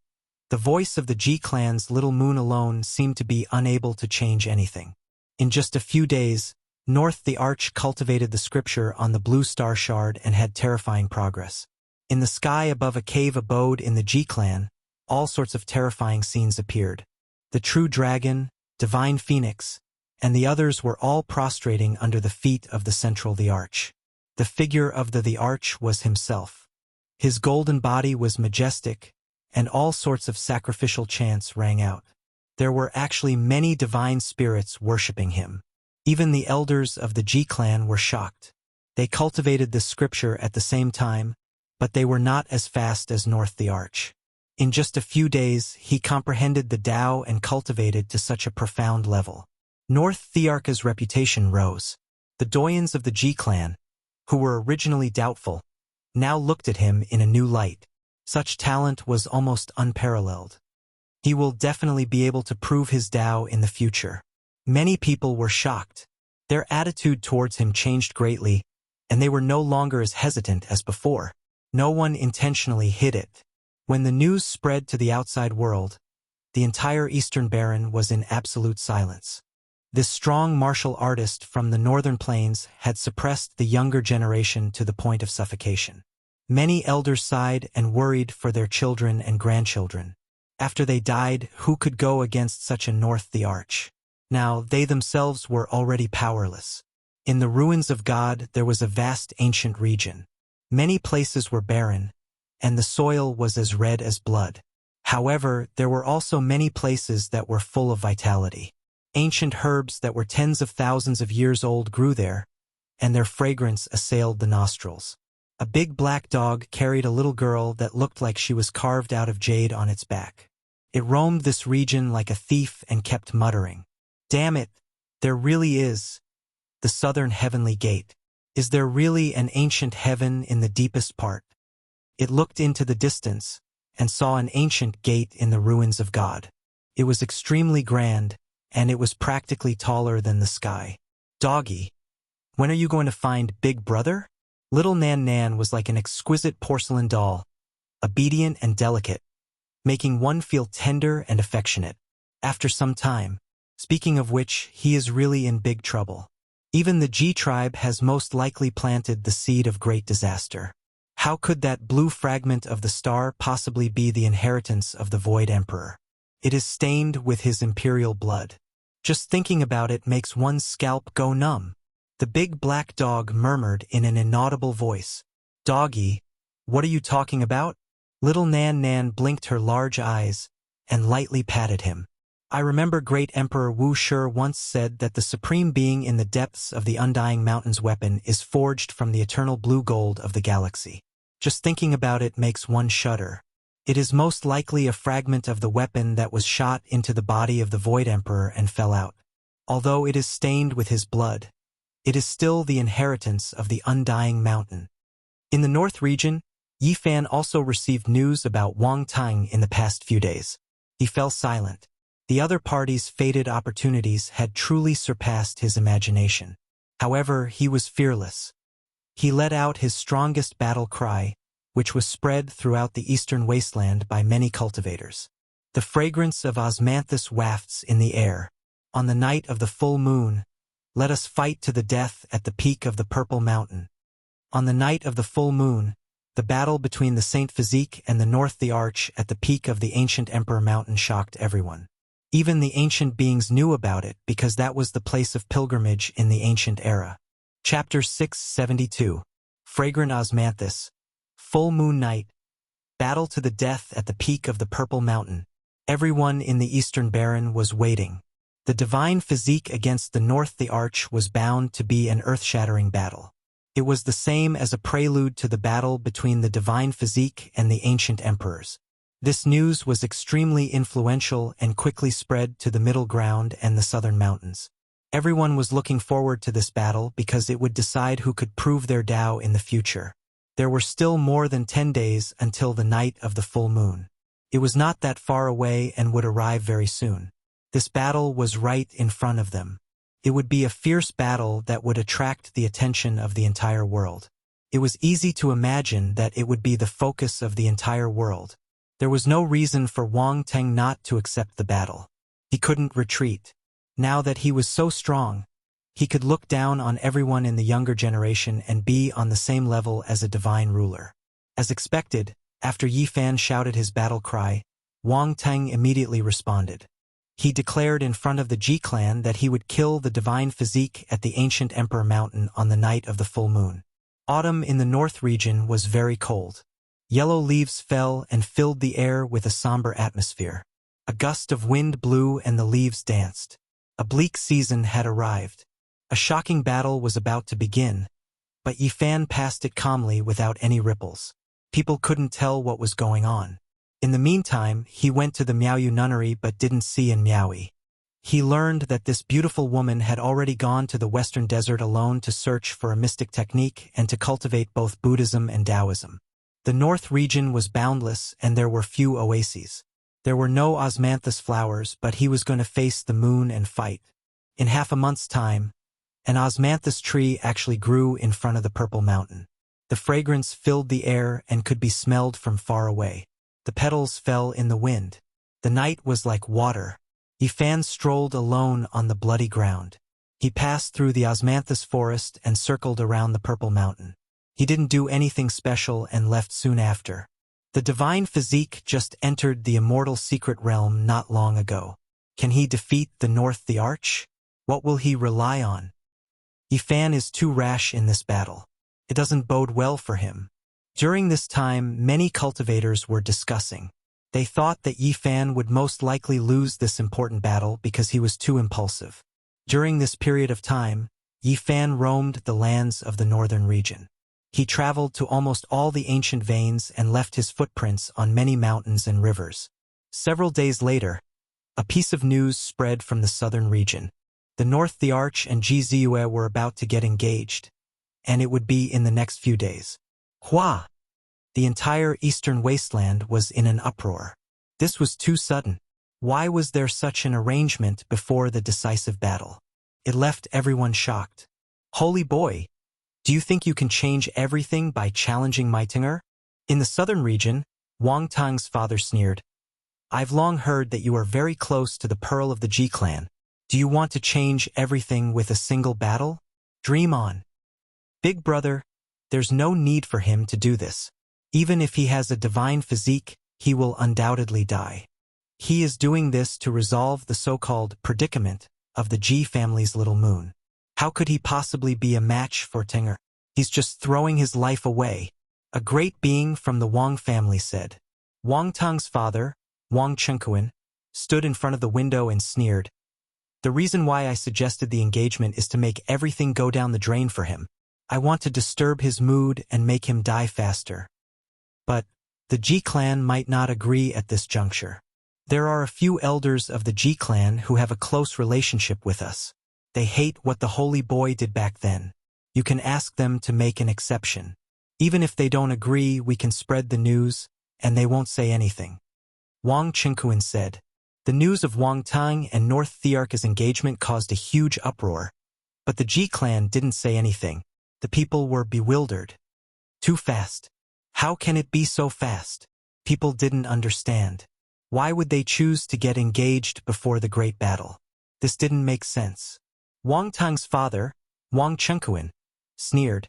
the voice of the Ji clan's little moon alone seemed to be unable to change anything. In just a few days, North the Arch cultivated the scripture on the blue star shard and had terrifying progress. In the sky above a cave abode in the Ji clan, all sorts of terrifying scenes appeared. The true dragon, divine phoenix, and the others were all prostrating under the feet of the central the Arch. The figure of the Arch was himself. His golden body was majestic, and all sorts of sacrificial chants rang out. There were actually many divine spirits worshipping him. Even the elders of the Ji clan were shocked. They cultivated this scripture at the same time, but they were not as fast as North the Arch. In just a few days, he comprehended the Tao and cultivated to such a profound level. North Thearcha's reputation rose. The doyens of the Ji clan, who were originally doubtful, now looked at him in a new light. Such talent was almost unparalleled. He will definitely be able to prove his Tao in the future. Many people were shocked. Their attitude towards him changed greatly, and they were no longer as hesitant as before. No one intentionally hid it. When the news spread to the outside world, the entire Eastern Baron was in absolute silence. This strong martial artist from the northern plains had suppressed the younger generation to the point of suffocation. Many elders sighed and worried for their children and grandchildren. After they died, who could go against such a North the Arch? Now they themselves were already powerless. In the ruins of God there was a vast ancient region. Many places were barren, and the soil was as red as blood. However, there were also many places that were full of vitality. Ancient herbs that were tens of thousands of years old grew there, and their fragrance assailed the nostrils. A big black dog carried a little girl that looked like she was carved out of jade on its back. It roamed this region like a thief and kept muttering, "Damn it, there really is the southern heavenly gate. Is there really an ancient heaven in the deepest part?" It looked into the distance and saw an ancient gate in the ruins of God. It was extremely grand, and it was practically taller than the sky. "Doggy, when are you going to find Big Brother?" Little Nan Nan was like an exquisite porcelain doll, obedient and delicate, making one feel tender and affectionate. After some time, speaking of which, he is really in big trouble. Even the Ji tribe has most likely planted the seed of great disaster. How could that blue fragment of the star possibly be the inheritance of the Void Emperor? It is stained with his imperial blood. Just thinking about it makes one's scalp go numb. The big black dog murmured in an inaudible voice, "Doggy, what are you talking about?" Little Nan Nan blinked her large eyes and lightly patted him. "I remember great Emperor Wu Shi once said that the supreme being in the depths of the Undying Mountain's weapon is forged from the eternal blue gold of the galaxy. Just thinking about it makes one shudder. It is most likely a fragment of the weapon that was shot into the body of the Void Emperor and fell out. Although it is stained with his blood, it is still the inheritance of the Undying Mountain." In the North region, Yi Fan also received news about Wang Tung in the past few days. He fell silent. The other party's fated opportunities had truly surpassed his imagination. However, he was fearless. He let out his strongest battle cry, which was spread throughout the eastern wasteland by many cultivators. The fragrance of osmanthus wafts in the air. On the night of the full moon, let us fight to the death at the peak of the Purple Mountain. On the night of the full moon, the battle between the Saint Physique and the North the Arch at the peak of the ancient Emperor Mountain shocked everyone. Even the ancient beings knew about it because that was the place of pilgrimage in the ancient era. Chapter 672. Fragrant Osmanthus. Full moon night. Battle to the death at the peak of the Purple Mountain. Everyone in the Eastern Baron was waiting. The divine physique against the North the Arch was bound to be an earth-shattering battle. It was the same as a prelude to the battle between the divine physique and the ancient emperors. This news was extremely influential and quickly spread to the middle ground and the southern mountains. Everyone was looking forward to this battle because it would decide who could prove their Tao in the future. There were still more than 10 days until the night of the full moon. It was not that far away and would arrive very soon. This battle was right in front of them. It would be a fierce battle that would attract the attention of the entire world. It was easy to imagine that it would be the focus of the entire world. There was no reason for Wang Teng not to accept the battle. He couldn't retreat. Now that he was so strong, he could look down on everyone in the younger generation and be on the same level as a divine ruler. As expected, after Yi Fan shouted his battle cry, Wang Teng immediately responded. He declared in front of the Ji clan that he would kill the divine physique at the ancient Emperor Mountain on the night of the full moon. Autumn in the north region was very cold. Yellow leaves fell and filled the air with a somber atmosphere. A gust of wind blew and the leaves danced. A bleak season had arrived. A shocking battle was about to begin, but Yi Fan passed it calmly without any ripples. People couldn't tell what was going on. In the meantime, he went to the Miaoyu nunnery but didn't see in Miaoyu. He learned that this beautiful woman had already gone to the western desert alone to search for a mystic technique and to cultivate both Buddhism and Taoism. The north region was boundless and there were few oases. There were no osmanthus flowers, but he was going to face the moon and fight. In half a month's time, an osmanthus tree actually grew in front of the purple mountain. The fragrance filled the air and could be smelled from far away. The petals fell in the wind. The night was like water. Yi Fan strolled alone on the bloody ground. He passed through the osmanthus forest and circled around the purple mountain. He didn't do anything special and left soon after. The divine physique just entered the immortal secret realm not long ago. Can he defeat the North the Arch? What will he rely on? Yi Fan is too rash in this battle. It doesn't bode well for him. During this time, many cultivators were discussing. They thought that Yi Fan would most likely lose this important battle because he was too impulsive. During this period of time, Yi Fan roamed the lands of the northern region. He traveled to almost all the ancient veins and left his footprints on many mountains and rivers. Several days later, a piece of news spread from the southern region. The North the Arch and Ji Ziyue were about to get engaged, and it would be in the next few days. Hua! The entire eastern wasteland was in an uproar. This was too sudden. Why was there such an arrangement before the decisive battle? It left everyone shocked. Holy boy! Do you think you can change everything by challenging Meitinger? In the southern region, Wang Tang's father sneered. I've long heard that you are very close to the pearl of the Ji clan. Do you want to change everything with a single battle? Dream on. Big brother, there's no need for him to do this. Even if he has a divine physique, he will undoubtedly die. He is doing this to resolve the so-called predicament of the Ji family's little moon. How could he possibly be a match for Tinger? He's just throwing his life away. A great being from the Wang family said. Wang Tang's father, Wang Chenkuan, stood in front of the window and sneered. The reason why I suggested the engagement is to make everything go down the drain for him. I want to disturb his mood and make him die faster. But the Ji clan might not agree at this juncture. There are a few elders of the Ji clan who have a close relationship with us. They hate what the holy boy did back then. You can ask them to make an exception. Even if they don't agree, we can spread the news, and they won't say anything. Wang Qingkuan said. The news of Wang Tang and North Thearch's engagement caused a huge uproar, but the Ji clan didn't say anything. The people were bewildered. Too fast. How can it be so fast? People didn't understand. Why would they choose to get engaged before the great battle? This didn't make sense. Wang Tang's father, Wang Chenkuan, sneered.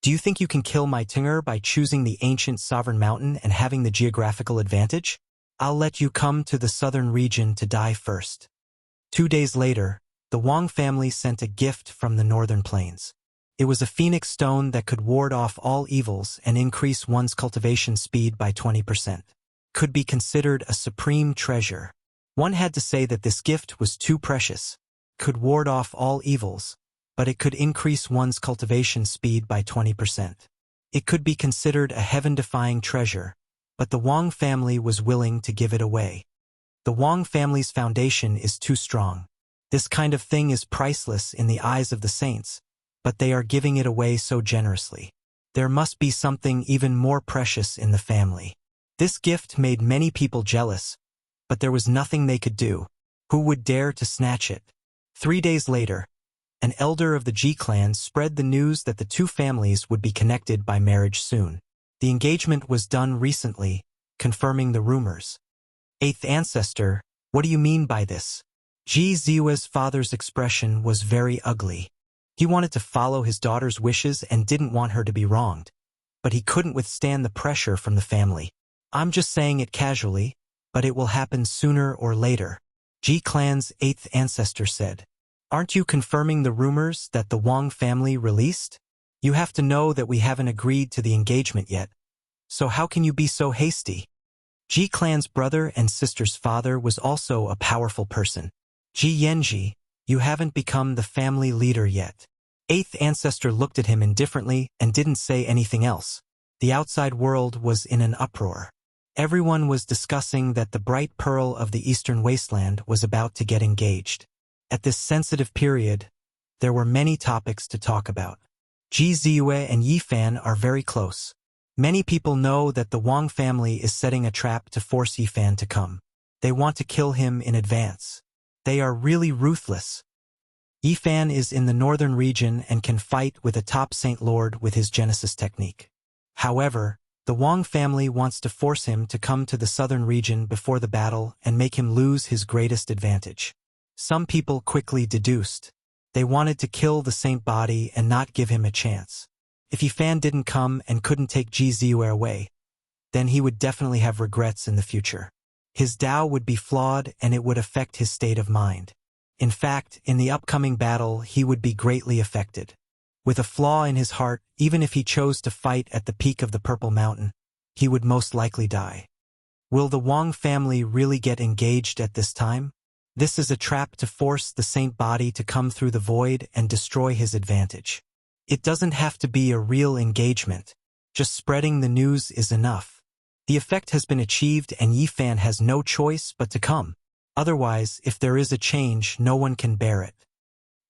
Do you think you can kill my Tinger by choosing the ancient sovereign mountain and having the geographical advantage? I'll let you come to the southern region to die first. 2 days later, the Wang family sent a gift from the northern plains. It was a phoenix stone that could ward off all evils and increase one's cultivation speed by 20%. Could be considered a supreme treasure. One had to say that this gift was too precious. Could ward off all evils, but it could increase one's cultivation speed by 20%. It could be considered a heaven-defying treasure, but the Wang family was willing to give it away. The Wang family's foundation is too strong. This kind of thing is priceless in the eyes of the saints, but they are giving it away so generously. There must be something even more precious in the family. This gift made many people jealous, but there was nothing they could do. Who would dare to snatch it? 3 days later, an elder of the Ji clan spread the news that the two families would be connected by marriage soon. The engagement was done recently, confirming the rumors. Eighth ancestor, what do you mean by this? Ji Ziwe's father's expression was very ugly. He wanted to follow his daughter's wishes and didn't want her to be wronged. But he couldn't withstand the pressure from the family. I'm just saying it casually, but it will happen sooner or later, Ji clan's eighth ancestor said. Aren't you confirming the rumors that the Wang family released? You have to know that we haven't agreed to the engagement yet. So how can you be so hasty? Ji clan's brother and sister's father was also a powerful person. Ji Yanji, you haven't become the family leader yet. Eighth ancestor looked at him indifferently and didn't say anything else. The outside world was in an uproar. Everyone was discussing that the bright pearl of the eastern wasteland was about to get engaged. At this sensitive period, there were many topics to talk about. Ji Ziyue and Yi Fan are very close. Many people know that the Wang family is setting a trap to force Yi Fan to come. They want to kill him in advance. They are really ruthless. Yi Fan is in the northern region and can fight with a top Saint Lord with his Genesis technique. However, the Wang family wants to force him to come to the southern region before the battle and make him lose his greatest advantage. Some people quickly deduced. They wanted to kill the saint body and not give him a chance. If Yi Fan didn't come and couldn't take Ji Ziyue away, then he would definitely have regrets in the future. His Tao would be flawed and it would affect his state of mind. In fact, in the upcoming battle, he would be greatly affected. With a flaw in his heart, even if he chose to fight at the peak of the Purple Mountain, he would most likely die. Will the Wang family really get engaged at this time? This is a trap to force the saint body to come through the void and destroy his advantage. It doesn't have to be a real engagement. Just spreading the news is enough. The effect has been achieved and Yi Fan has no choice but to come. Otherwise, if there is a change, no one can bear it.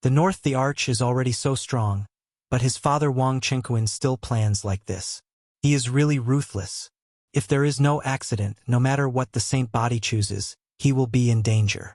The North the Arch is already so strong, but his father Wang Chenkuan still plans like this. He is really ruthless. If there is no accident, no matter what the saint body chooses, he will be in danger.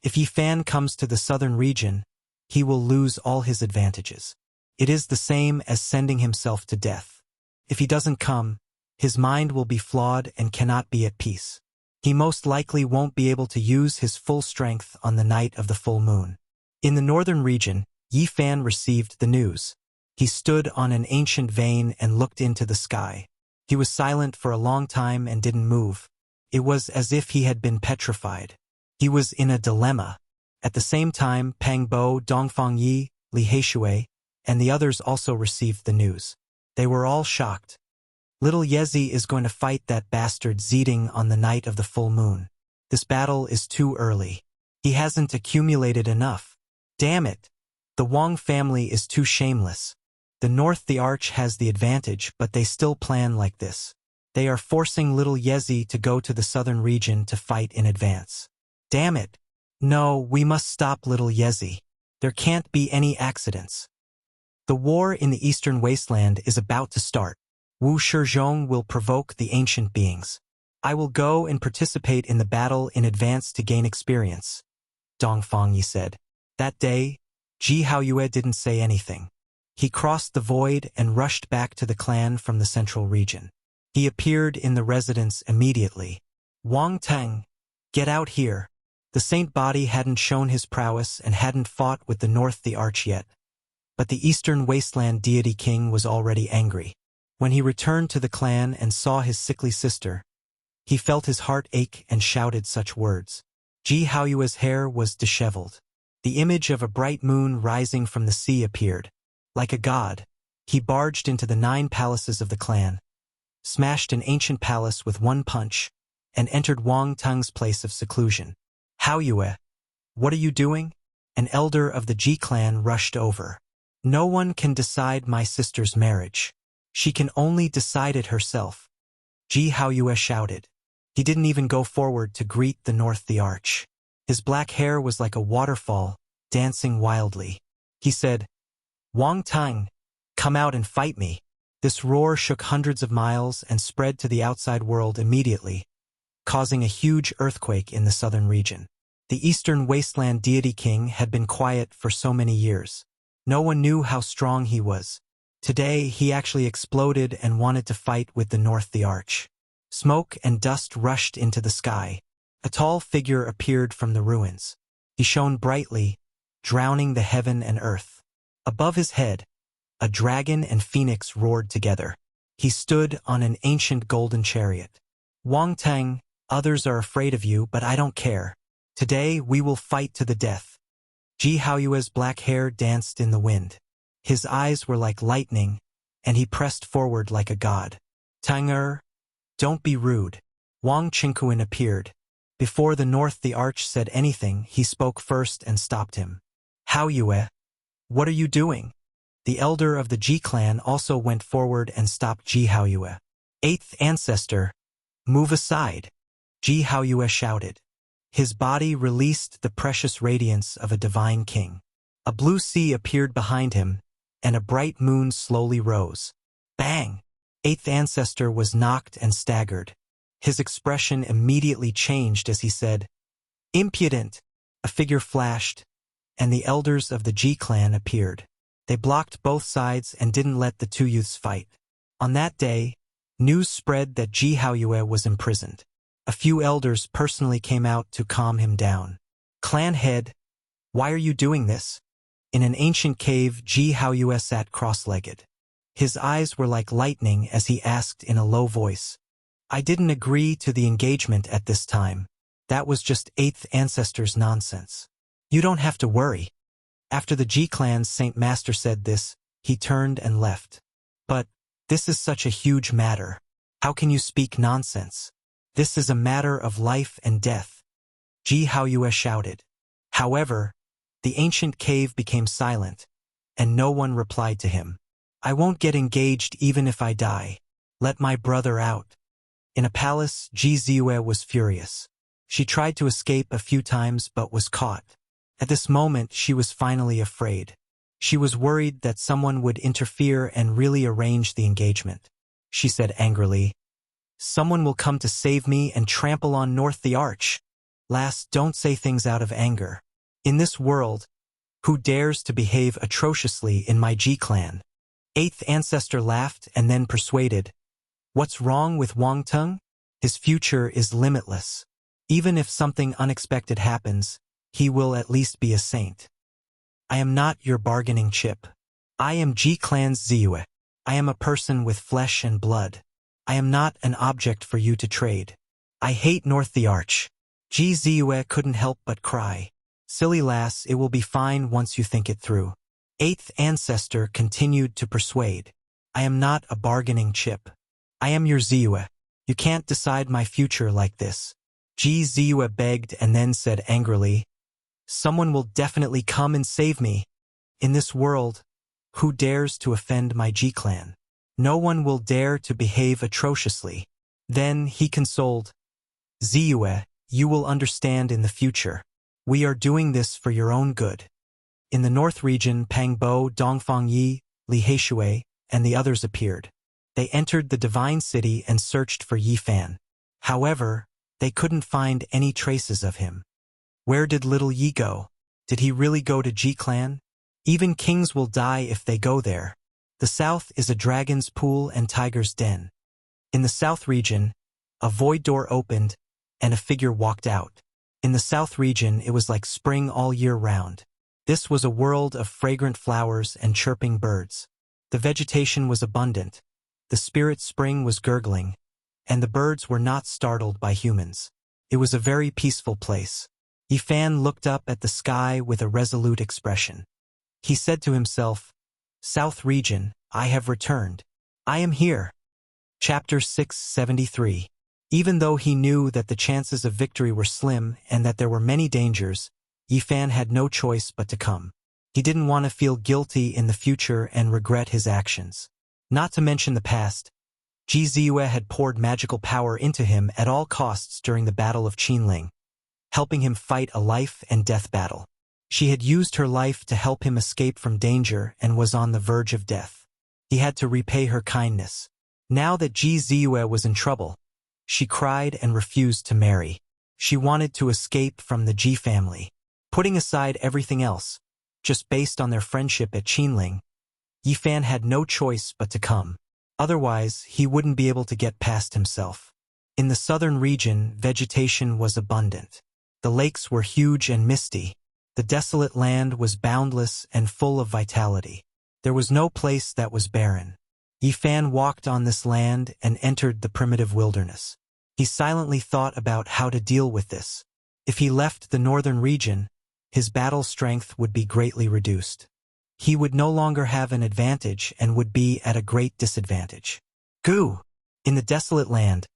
If Yi Fan comes to the southern region, he will lose all his advantages. It is the same as sending himself to death. If he doesn't come, his mind will be flawed and cannot be at peace. He most likely won't be able to use his full strength on the night of the full moon. In the northern region, Yi Fan received the news. He stood on an ancient vein and looked into the sky. He was silent for a long time and didn't move. It was as if he had been petrified. He was in a dilemma. At the same time, Pang Bo, Dongfang Yi, Li Heishui, and the others also received the news. They were all shocked. Little Yezi is going to fight that bastard Ziding on the night of the full moon. This battle is too early. He hasn't accumulated enough. Damn it! The Wang family is too shameless. The North the Arch has the advantage, but they still plan like this. They are forcing little Yezi to go to the southern region to fight in advance. Damn it! No, we must stop little Yezi. There can't be any accidents. The war in the eastern wasteland is about to start. Wu Shizhong will provoke the ancient beings. I will go and participate in the battle in advance to gain experience, Dongfang Yi said. That day, Ji Haoyue didn't say anything. He crossed the void and rushed back to the clan from the central region. He appeared in the residence immediately. Wang Teng, get out here. The saint body hadn't shown his prowess and hadn't fought with the North the Arch yet. But the eastern wasteland deity king was already angry. When he returned to the clan and saw his sickly sister, he felt his heart ache and shouted such words. Ji Haoyue's hair was disheveled. The image of a bright moon rising from the sea appeared. Like a god, he barged into the 9 palaces of the clan, smashed an ancient palace with one punch, and entered Wang Teng's place of seclusion. Haoyue, what are you doing? An elder of the Ji clan rushed over. No one can decide my sister's marriage. She can only decide it herself. Ji Haoyue shouted. He didn't even go forward to greet the North the Arch. His black hair was like a waterfall, dancing wildly. He said, Wang Teng, come out and fight me. This roar shook hundreds of miles and spread to the outside world immediately, causing a huge earthquake in the southern region. The eastern wasteland deity king had been quiet for so many years. No one knew how strong he was. Today, he actually exploded and wanted to fight with the north the arch. Smoke and dust rushed into the sky. A tall figure appeared from the ruins. He shone brightly, drowning the heaven and earth. Above his head, a dragon and phoenix roared together. He stood on an ancient golden chariot. Wang Teng, others are afraid of you, but I don't care. Today we will fight to the death. Ji Haoyue's black hair danced in the wind. His eyes were like lightning, and he pressed forward like a god. Tang don't be rude. Wang Qingquan appeared. Before the north the arch said anything, he spoke first and stopped him. Haoyue, what are you doing? The elder of the Ji clan also went forward and stopped Ji Haoyue. Eighth ancestor, move aside, Ji Haoyue shouted. His body released the precious radiance of a divine king. A blue sea appeared behind him, and a bright moon slowly rose. Bang! Eighth ancestor was knocked and staggered. His expression immediately changed as he said, "Impudent!" A figure flashed, and the elders of the Ji clan appeared. They blocked both sides and didn't let the two youths fight. On that day, news spread that Ji Haoyue was imprisoned. A few elders personally came out to calm him down. Clan head, why are you doing this? In an ancient cave, Ji Haoyue sat cross-legged. His eyes were like lightning as he asked in a low voice, I didn't agree to the engagement at this time. That was just eighth ancestors' nonsense. You don't have to worry. After the Ji clan's Saint Master said this, he turned and left. But, this is such a huge matter. How can you speak nonsense? This is a matter of life and death. Ji Haoyue shouted. However, the ancient cave became silent, and no one replied to him. I won't get engaged even if I die. Let my brother out. In a palace, Ji Ziyue was furious. She tried to escape a few times but was caught. At this moment, she was finally afraid. She was worried that someone would interfere and really arrange the engagement. She said angrily, Someone will come to save me and trample on North the Arch. Last, don't say things out of anger. In this world, who dares to behave atrociously in my Ji clan? Eighth ancestor laughed and then persuaded, What's wrong with Wang Teng? His future is limitless. Even if something unexpected happens, he will at least be a saint. I am not your bargaining chip. I am Ji clan's Ziyue. I am a person with flesh and blood. I am not an object for you to trade. I hate North the Arch. Ji Ziyue couldn't help but cry. Silly lass, it will be fine once you think it through. Eighth ancestor continued to persuade. I am not a bargaining chip. I am your Ziyue. You can't decide my future like this. Ji Ziyue begged and then said angrily, Someone will definitely come and save me. In this world, who dares to offend my Ji clan? No one will dare to behave atrociously. Then he consoled, Ziyue, you will understand in the future. We are doing this for your own good. In the north region, Pang Bo, Dongfang Yi, Li Heishui, and the others appeared. They entered the divine city and searched for Yi Fan. However, they couldn't find any traces of him. Where did little Yi go? Did he really go to Ji clan? Even kings will die if they go there. The south is a dragon's pool and tiger's den. In the south region, a void door opened, and a figure walked out. In the south region, it was like spring all year round. This was a world of fragrant flowers and chirping birds. The vegetation was abundant. The spirit spring was gurgling, and the birds were not startled by humans. It was a very peaceful place. Yi Fan looked up at the sky with a resolute expression. He said to himself, South region, I have returned. I am here. Chapter 673. Even though he knew that the chances of victory were slim and that there were many dangers, Yi Fan had no choice but to come. He didn't want to feel guilty in the future and regret his actions. Not to mention the past, Ji Ziyue had poured magical power into him at all costs during the Battle of Qinling, helping him fight a life and death battle. She had used her life to help him escape from danger and was on the verge of death. He had to repay her kindness. Now that Ji Ziyue was in trouble, she cried and refused to marry. She wanted to escape from the Ji family. Putting aside everything else, just based on their friendship at Qinling, Yifan had no choice but to come. Otherwise, he wouldn't be able to get past himself. In the southern region, vegetation was abundant. The lakes were huge and misty. The desolate land was boundless and full of vitality. There was no place that was barren. Yifan walked on this land and entered the primitive wilderness. He silently thought about how to deal with this. If he left the northern region, his battle strength would be greatly reduced. He would no longer have an advantage and would be at a great disadvantage. Goo! In the desolate land,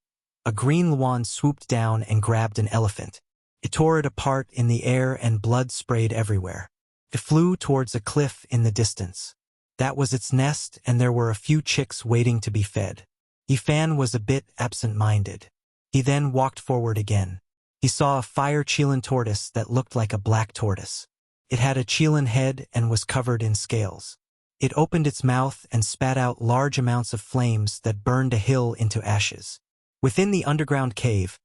a green luan swooped down and grabbed an elephant. It tore it apart in the air and blood sprayed everywhere. It flew towards a cliff in the distance. That was its nest, and there were a few chicks waiting to be fed. Yifan was a bit absent-minded. He then walked forward again. He saw a fire Qilin tortoise that looked like a black tortoise. It had a Qilin head and was covered in scales. It opened its mouth and spat out large amounts of flames that burned a hill into ashes. Within the underground cave,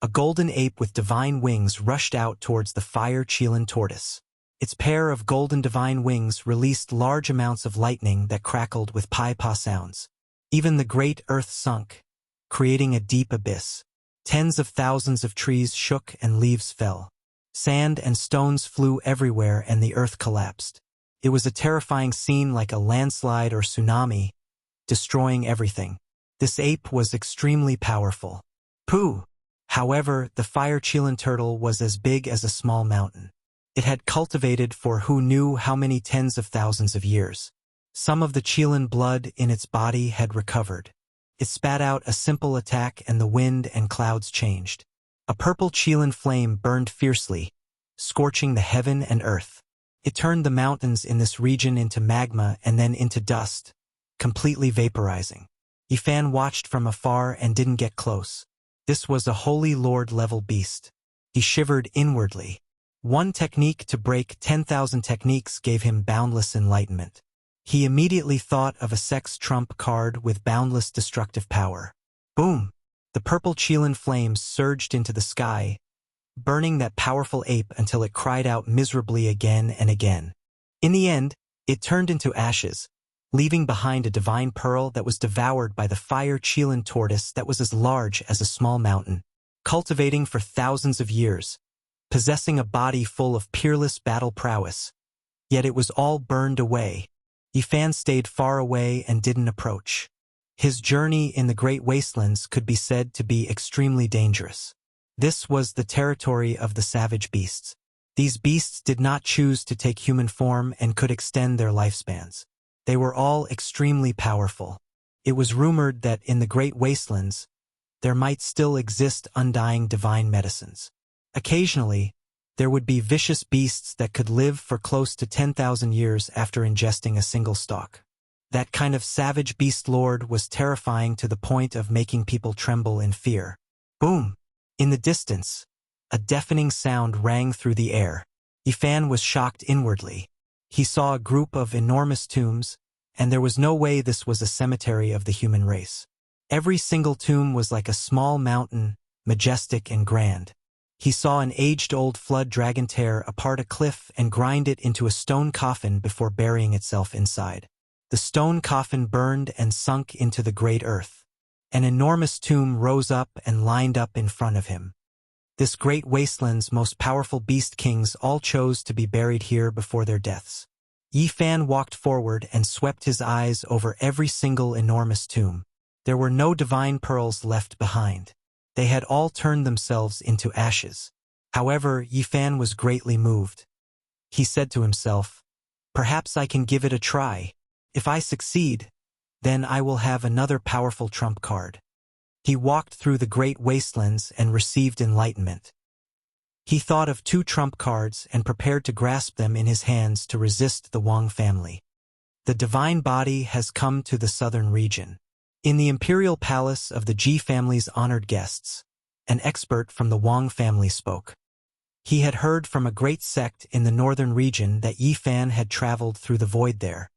a golden ape with divine wings rushed out towards the fire Qilin tortoise. Its pair of golden divine wings released large amounts of lightning that crackled with pai-pa sounds. Even the great earth sunk, creating a deep abyss. Tens of thousands of trees shook and leaves fell. Sand and stones flew everywhere and the earth collapsed. It was a terrifying scene, like a landslide or tsunami, destroying everything. This ape was extremely powerful. Pooh! However, the fire Qilin turtle was as big as a small mountain. It had cultivated for who knew how many tens of thousands of years. Some of the Qilin blood in its body had recovered. It spat out a simple attack and the wind and clouds changed. A purple Qilin flame burned fiercely, scorching the heaven and earth. It turned the mountains in this region into magma and then into dust, completely vaporizing. Yifan watched from afar and didn't get close. This was a holy lord-level beast. He shivered inwardly. One technique to break 10,000 techniques gave him boundless enlightenment. He immediately thought of a sex trump card with boundless destructive power. Boom! The purple Qilin flames surged into the sky, burning that powerful ape until it cried out miserably again and again. In the end, it turned into ashes, leaving behind a divine pearl that was devoured by the fire Qilin tortoise that was as large as a small mountain, cultivating for thousands of years, possessing a body full of peerless battle prowess. Yet it was all burned away. Yifan stayed far away and didn't approach. His journey in the Great Wastelands could be said to be extremely dangerous. This was the territory of the savage beasts. These beasts did not choose to take human form and could extend their lifespans. They were all extremely powerful. It was rumored that in the Great Wastelands, there might still exist undying divine medicines. Occasionally, there would be vicious beasts that could live for close to 10,000 years after ingesting a single stalk. That kind of savage beast lord was terrifying to the point of making people tremble in fear. Boom! In the distance, a deafening sound rang through the air. Yifan was shocked inwardly. He saw a group of enormous tombs, and there was no way this was a cemetery of the human race. Every single tomb was like a small mountain, majestic and grand. He saw an aged-old flood dragon tear apart a cliff and grind it into a stone coffin before burying itself inside. The stone coffin burned and sunk into the great earth. An enormous tomb rose up and lined up in front of him. This great wasteland's most powerful beast kings all chose to be buried here before their deaths. Yifan walked forward and swept his eyes over every single enormous tomb. There were no divine pearls left behind. They had all turned themselves into ashes. However, Yifan was greatly moved. He said to himself, "Perhaps I can give it a try. If I succeed, then I will have another powerful trump card." He walked through the great wastelands and received enlightenment. He thought of 2 trump cards and prepared to grasp them in his hands to resist the Wang family. The divine body has come to the southern region. In the imperial palace of the Ji family's honored guests, an expert from the Wang family spoke. He had heard from a great sect in the northern region that Yifan had traveled through the void there.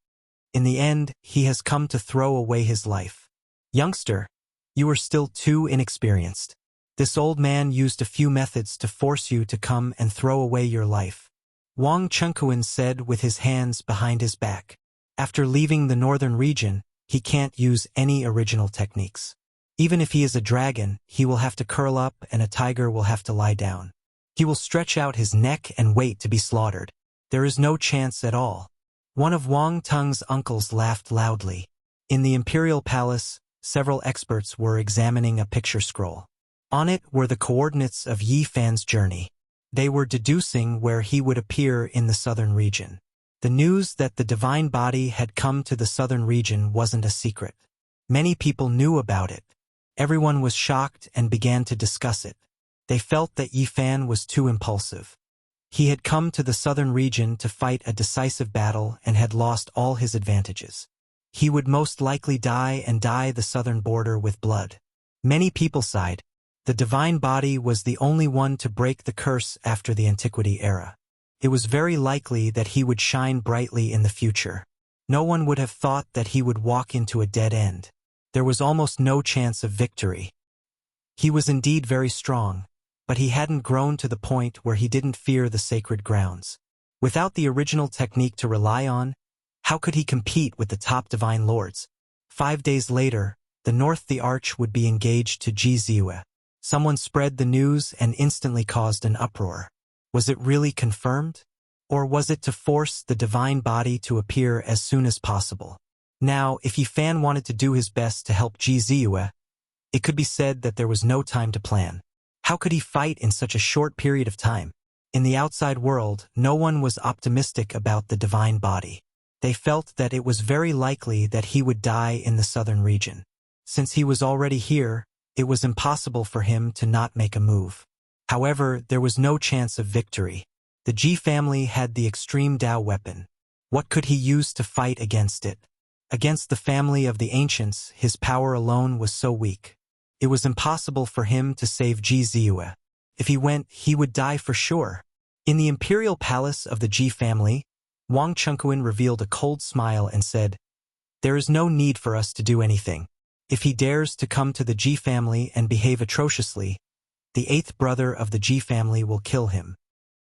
In the end, he has come to throw away his life. Youngster, you are still too inexperienced. This old man used a few methods to force you to come and throw away your life. Wang Chengkuan said with his hands behind his back. After leaving the northern region, he can't use any original techniques. Even if he is a dragon, he will have to curl up and a tiger will have to lie down. He will stretch out his neck and wait to be slaughtered. There is no chance at all. One of Wang Teng's uncles laughed loudly. In the imperial palace, several experts were examining a picture scroll. On it were the coordinates of Yi Fan's journey. They were deducing where he would appear in the southern region. The news that the divine body had come to the southern region wasn't a secret. Many people knew about it. Everyone was shocked and began to discuss it. They felt that Yi Fan was too impulsive. He had come to the southern region to fight a decisive battle and had lost all his advantages. He would most likely die and dye the southern border with blood. Many people sighed. The divine body was the only one to break the curse after the antiquity era. It was very likely that he would shine brightly in the future. No one would have thought that he would walk into a dead end. There was almost no chance of victory. He was indeed very strong, but he hadn't grown to the point where he didn't fear the sacred grounds. Without the original technique to rely on, how could he compete with the top divine lords? 5 days later, the arch would be engaged to Jiziue. Someone spread the news and instantly caused an uproar. Was it really confirmed? Or was it to force the divine body to appear as soon as possible? Now, if Yi Fan wanted to do his best to help Jiziue, it could be said that there was no time to plan. How could he fight in such a short period of time? In the outside world, no one was optimistic about the divine body. They felt that it was very likely that he would die in the southern region. Since he was already here, it was impossible for him to not make a move. However, there was no chance of victory. The Ji family had the extreme Dao weapon. What could he use to fight against it? Against the family of the ancients, his power alone was so weak. It was impossible for him to save Ji Ziue. If he went, he would die for sure. In the imperial palace of the Ji family, Wang Chengkuan revealed a cold smile and said, "There is no need for us to do anything. If he dares to come to the Ji family and behave atrociously, the 8th brother of the Ji family will kill him."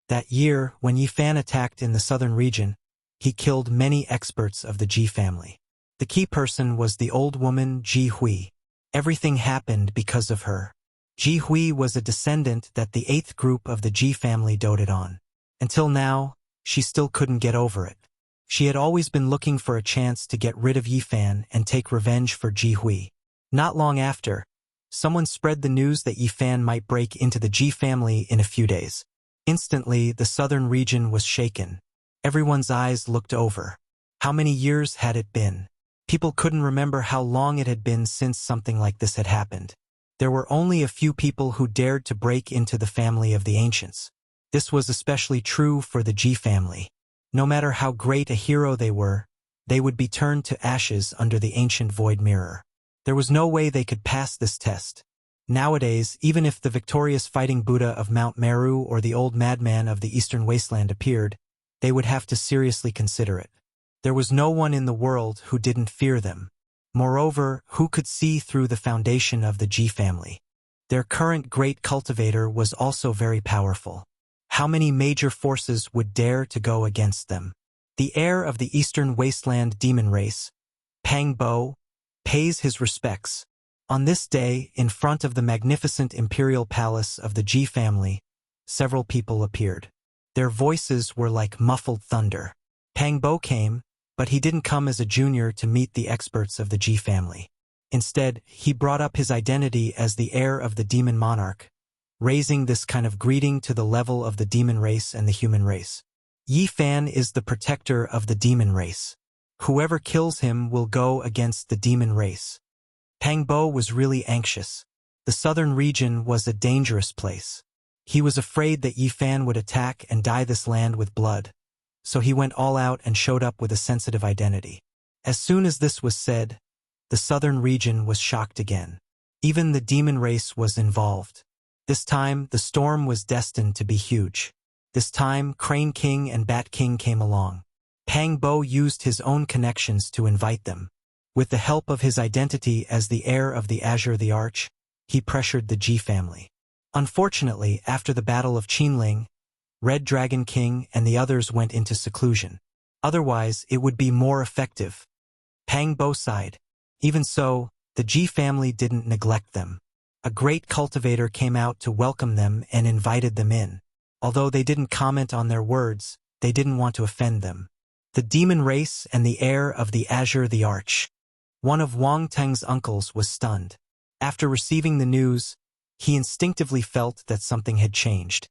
That year, when Yi Fan attacked in the southern region, he killed many experts of the Ji family. The key person was the old woman Ji Hui. Everything happened because of her. Ji Hui was a descendant that the 8th group of the Ji family doted on. Until now, she still couldn't get over it. She had always been looking for a chance to get rid of Yi Fan and take revenge for Ji Hui. Not long after, someone spread the news that Yi Fan might break into the Ji family in a few days. Instantly, the southern region was shaken. Everyone's eyes looked over. How many years had it been? People couldn't remember how long it had been since something like this had happened. There were only a few people who dared to break into the family of the ancients. This was especially true for the Ji family. No matter how great a hero they were, they would be turned to ashes under the ancient void mirror. There was no way they could pass this test. Nowadays, even if the victorious fighting Buddha of Mount Meru or the old madman of the eastern wasteland appeared, they would have to seriously consider it. There was no one in the world who didn't fear them. Moreover, who could see through the foundation of the Ji family? Their current great cultivator was also very powerful. How many major forces would dare to go against them? The heir of the eastern wasteland demon race, Pang Bo, pays his respects. On this day, in front of the magnificent imperial palace of the Ji family, several people appeared. Their voices were like muffled thunder. Pang Bo came, but he didn't come as a junior to meet the experts of the Ji family. Instead, he brought up his identity as the heir of the demon monarch, raising this kind of greeting to the level of the demon race and the human race. Yi Fan is the protector of the demon race. Whoever kills him will go against the demon race. Pang Bo was really anxious. The southern region was a dangerous place. He was afraid that Yi Fan would attack and dye this land with blood. So he went all out and showed up with a sensitive identity. As soon as this was said, the southern region was shocked again. Even the demon race was involved. This time, the storm was destined to be huge. This time, Crane King and Bat King came along. Pang Bo used his own connections to invite them. With the help of his identity as the heir of the Azure the Arch, he pressured the Ji family. Unfortunately, after the Battle of Qinling, Red Dragon King and the others went into seclusion. Otherwise, it would be more effective. Pang Bo sighed. Even so, the Ji family didn't neglect them. A great cultivator came out to welcome them and invited them in. Although they didn't comment on their words, they didn't want to offend them. The demon race and the heir of the Azure the Arch. One of Wang Teng's uncles was stunned. After receiving the news, he instinctively felt that something had changed.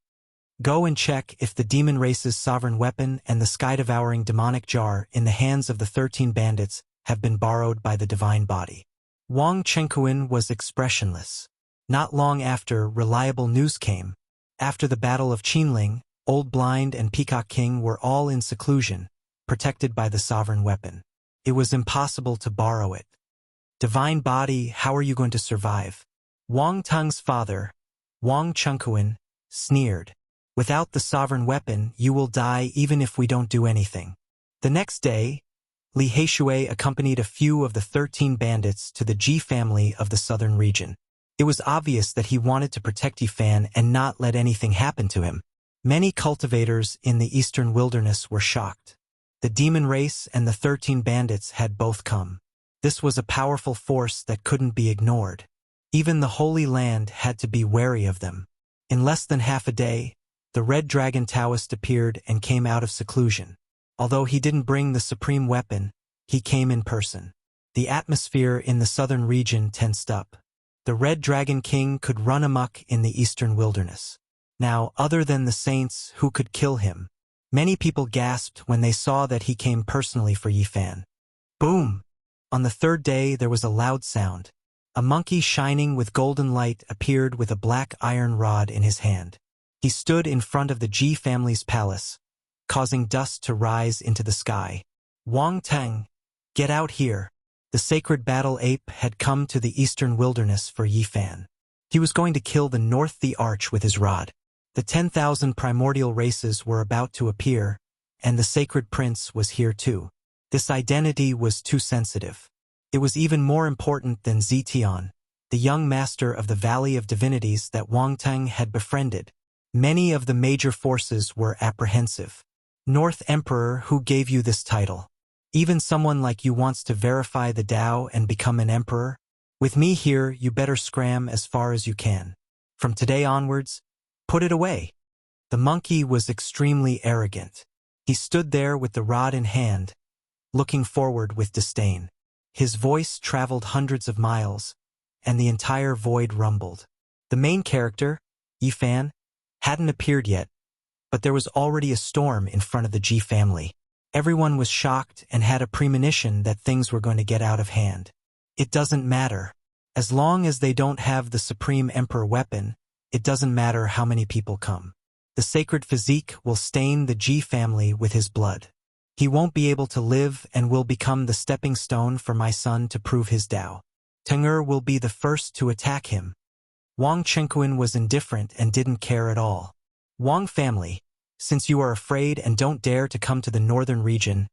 Go and check if the demon race's sovereign weapon and the sky-devouring demonic jar in the hands of the 13 bandits have been borrowed by the divine body. Wang Chengquan was expressionless. Not long after, reliable news came. After the Battle of Qinling, Old Blind and Peacock King were all in seclusion, protected by the sovereign weapon. It was impossible to borrow it. Divine body, how are you going to survive? Wang Teng's father, Wang Chengquan, sneered. Without the sovereign weapon, you will die even if we don't do anything. The next day, Li Heishui accompanied a few of the 13 bandits to the Ji family of the southern region. It was obvious that he wanted to protect Yifan and not let anything happen to him. Many cultivators in the eastern wilderness were shocked. The demon race and the 13 bandits had both come. This was a powerful force that couldn't be ignored. Even the Holy Land had to be wary of them. In less than half a day, the Red Dragon Taoist appeared and came out of seclusion. Although he didn't bring the supreme weapon, he came in person. The atmosphere in the southern region tensed up. The Red Dragon King could run amok in the eastern wilderness. Now, other than the saints, who could kill him? Many people gasped when they saw that he came personally for Yifan. Boom! On the third day, there was a loud sound. A monkey shining with golden light appeared with a black iron rod in his hand. He stood in front of the Ji family's palace, causing dust to rise into the sky. Wang Teng, get out here. The sacred battle ape had come to the eastern wilderness for Yifan. He was going to kill the North the Arch with his rod. The 10,000 primordial races were about to appear, and the sacred prince was here too. This identity was too sensitive. It was even more important than Zetian, the young master of the Valley of Divinities that Wang Teng had befriended. Many of the major forces were apprehensive. North Emperor, who gave you this title? Even someone like you wants to verify the Tao and become an emperor? With me here, you better scram as far as you can. From today onwards, put it away. The monkey was extremely arrogant. He stood there with the rod in hand, looking forward with disdain. His voice traveled hundreds of miles, and the entire void rumbled. The main character, Yifan, hadn't appeared yet, but there was already a storm in front of the Ji family. Everyone was shocked and had a premonition that things were going to get out of hand. It doesn't matter. As long as they don't have the Supreme Emperor weapon, it doesn't matter how many people come. The sacred physique will stain the Ji family with his blood. He won't be able to live and will become the stepping stone for my son to prove his Tao. Teng'er will be the first to attack him. Wang Chengquan was indifferent and didn't care at all. Wang family, since you are afraid and don't dare to come to the northern region,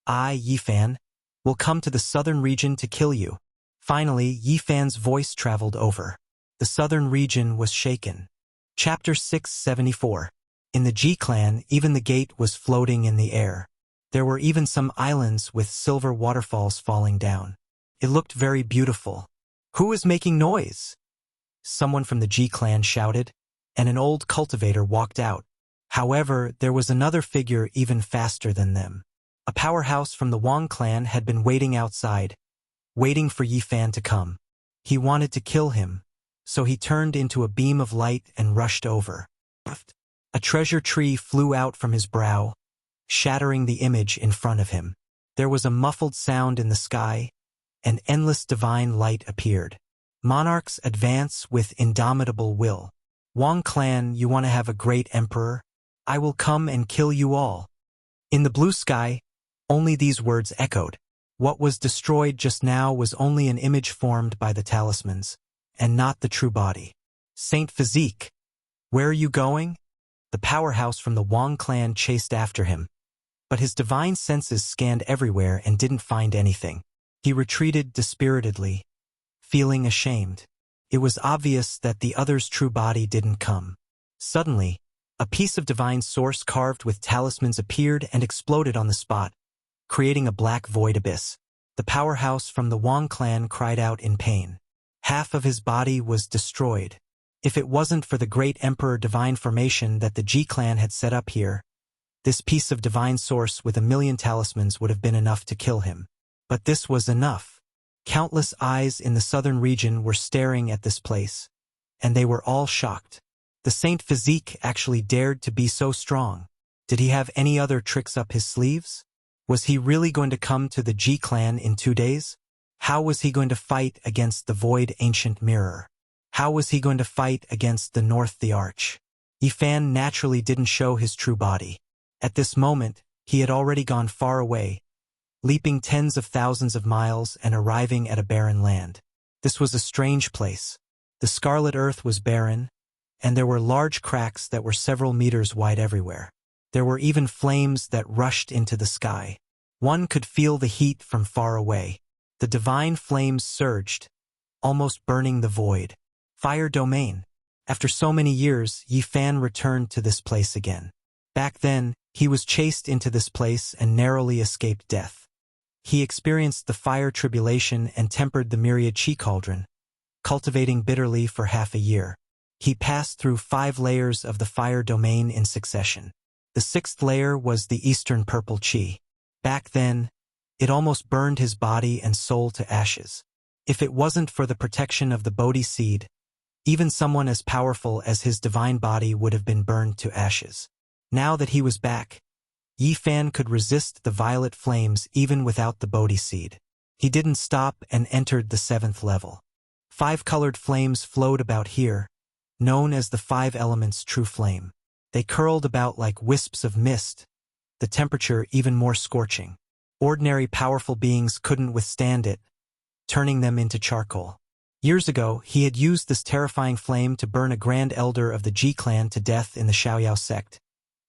I, Yifan, will come to the southern region to kill you. Finally, Yifan's voice traveled over. The southern region was shaken. Chapter 674. In the Ji clan, even the gate was floating in the air. There were even some islands with silver waterfalls falling down. It looked very beautiful. Who is making noise? Someone from the Ji clan shouted, and an old cultivator walked out. However, there was another figure even faster than them. A powerhouse from the Wang clan had been waiting outside, waiting for Yifan to come. He wanted to kill him, so he turned into a beam of light and rushed over. A treasure tree flew out from his brow, shattering the image in front of him. There was a muffled sound in the sky, and endless divine light appeared. Monarchs advance with indomitable will. Wang clan, you want to have a great emperor? I will come and kill you all. In the blue sky, only these words echoed. What was destroyed just now was only an image formed by the talismans, and not the true body. Saint Physique, where are you going? The powerhouse from the Wang clan chased after him. but his divine senses scanned everywhere and didn't find anything. He retreated dispiritedly, feeling ashamed. It was obvious that the other's true body didn't come. Suddenly, a piece of divine source carved with talismans appeared and exploded on the spot, creating a black void abyss. The powerhouse from the Wang clan cried out in pain. Half of his body was destroyed. If it wasn't for the great Emperor divine formation that the Ji clan had set up here, this piece of divine source with 1,000,000 talismans would have been enough to kill him. But this was enough. Countless eyes in the southern region were staring at this place, and they were all shocked. The Saint Physique actually dared to be so strong. Did he have any other tricks up his sleeves? Was he really going to come to the Ji clan in 2 days? How was he going to fight against the void ancient mirror? How was he going to fight against the North the Arch? Yifan naturally didn't show his true body. At this moment, he had already gone far away, leaping tens of thousands of miles and arriving at a barren land. This was a strange place. The scarlet earth was barren, and there were large cracks that were several meters wide everywhere. There were even flames that rushed into the sky. One could feel the heat from far away. The divine flames surged, almost burning the void. Fire domain. After so many years, Yifan returned to this place again. Back then, he was chased into this place and narrowly escaped death. He experienced the fire tribulation and tempered the myriad chi cauldron, cultivating bitterly for half a year. He passed through 5 layers of the fire domain in succession. The 6th layer was the Eastern Purple Chi. Back then, it almost burned his body and soul to ashes. If it wasn't for the protection of the Bodhi seed, even someone as powerful as his divine body would have been burned to ashes. Now that he was back, Yifan could resist the violet flames even without the Bodhi seed. He didn't stop and entered the 7th level. 5 colored flames flowed about here, known as the 5 elements true flame. They curled about like wisps of mist, the temperature even more scorching. Ordinary powerful beings couldn't withstand it, turning them into charcoal. Years ago, he had used this terrifying flame to burn a grand elder of the Ji clan to death in the Xiaoyao sect,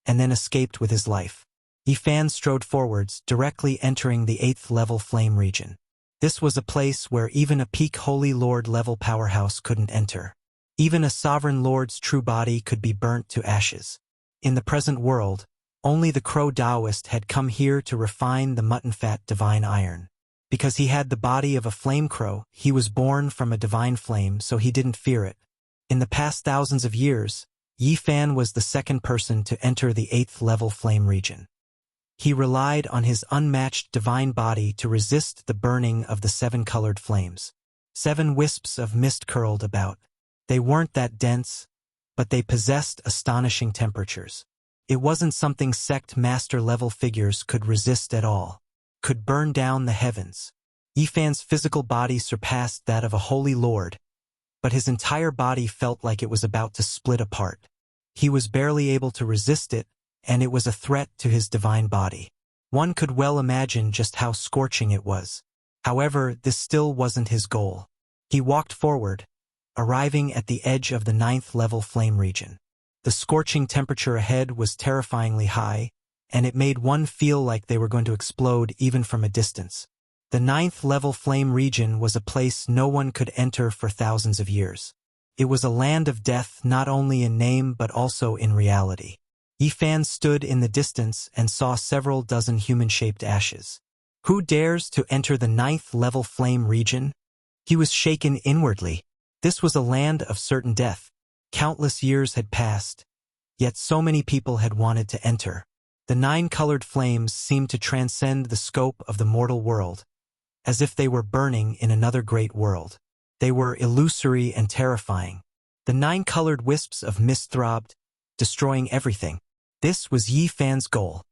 and then escaped with his life. Yifan strode forwards, directly entering the 8th level flame region. This was a place where even a peak Holy Lord level powerhouse couldn't enter. Even a sovereign lord's true body could be burnt to ashes. In the present world, only the Crow Taoist had come here to refine the mutton-fat divine iron. Because he had the body of a flame crow, he was born from a divine flame, so he didn't fear it. In the past thousands of years, Yifan was the second person to enter the 8th level flame region. He relied on his unmatched divine body to resist the burning of the 7 colored flames. 7 wisps of mist curled about. They weren't that dense, but they possessed astonishing temperatures. It wasn't something sect master level figures could resist at all. Could burn down the heavens. Yifan's physical body surpassed that of a holy lord, but his entire body felt like it was about to split apart. He was barely able to resist it, and it was a threat to his divine body. One could well imagine just how scorching it was. However, this still wasn't his goal. He walked forward, arriving at the edge of the 9th level flame region. The scorching temperature ahead was terrifyingly high, and it made one feel like they were going to explode even from a distance. The 9th level flame region was a place no one could enter for thousands of years. It was a land of death not only in name but also in reality. Yifan stood in the distance and saw several dozen human-shaped ashes. Who dares to enter the 9th level flame region? He was shaken inwardly. This was a land of certain death. Countless years had passed, yet so many people had wanted to enter. The 9 colored flames seemed to transcend the scope of the mortal world, as if they were burning in another great world. They were illusory and terrifying. The 9 colored wisps of mist throbbed, destroying everything. This was Yifan's goal.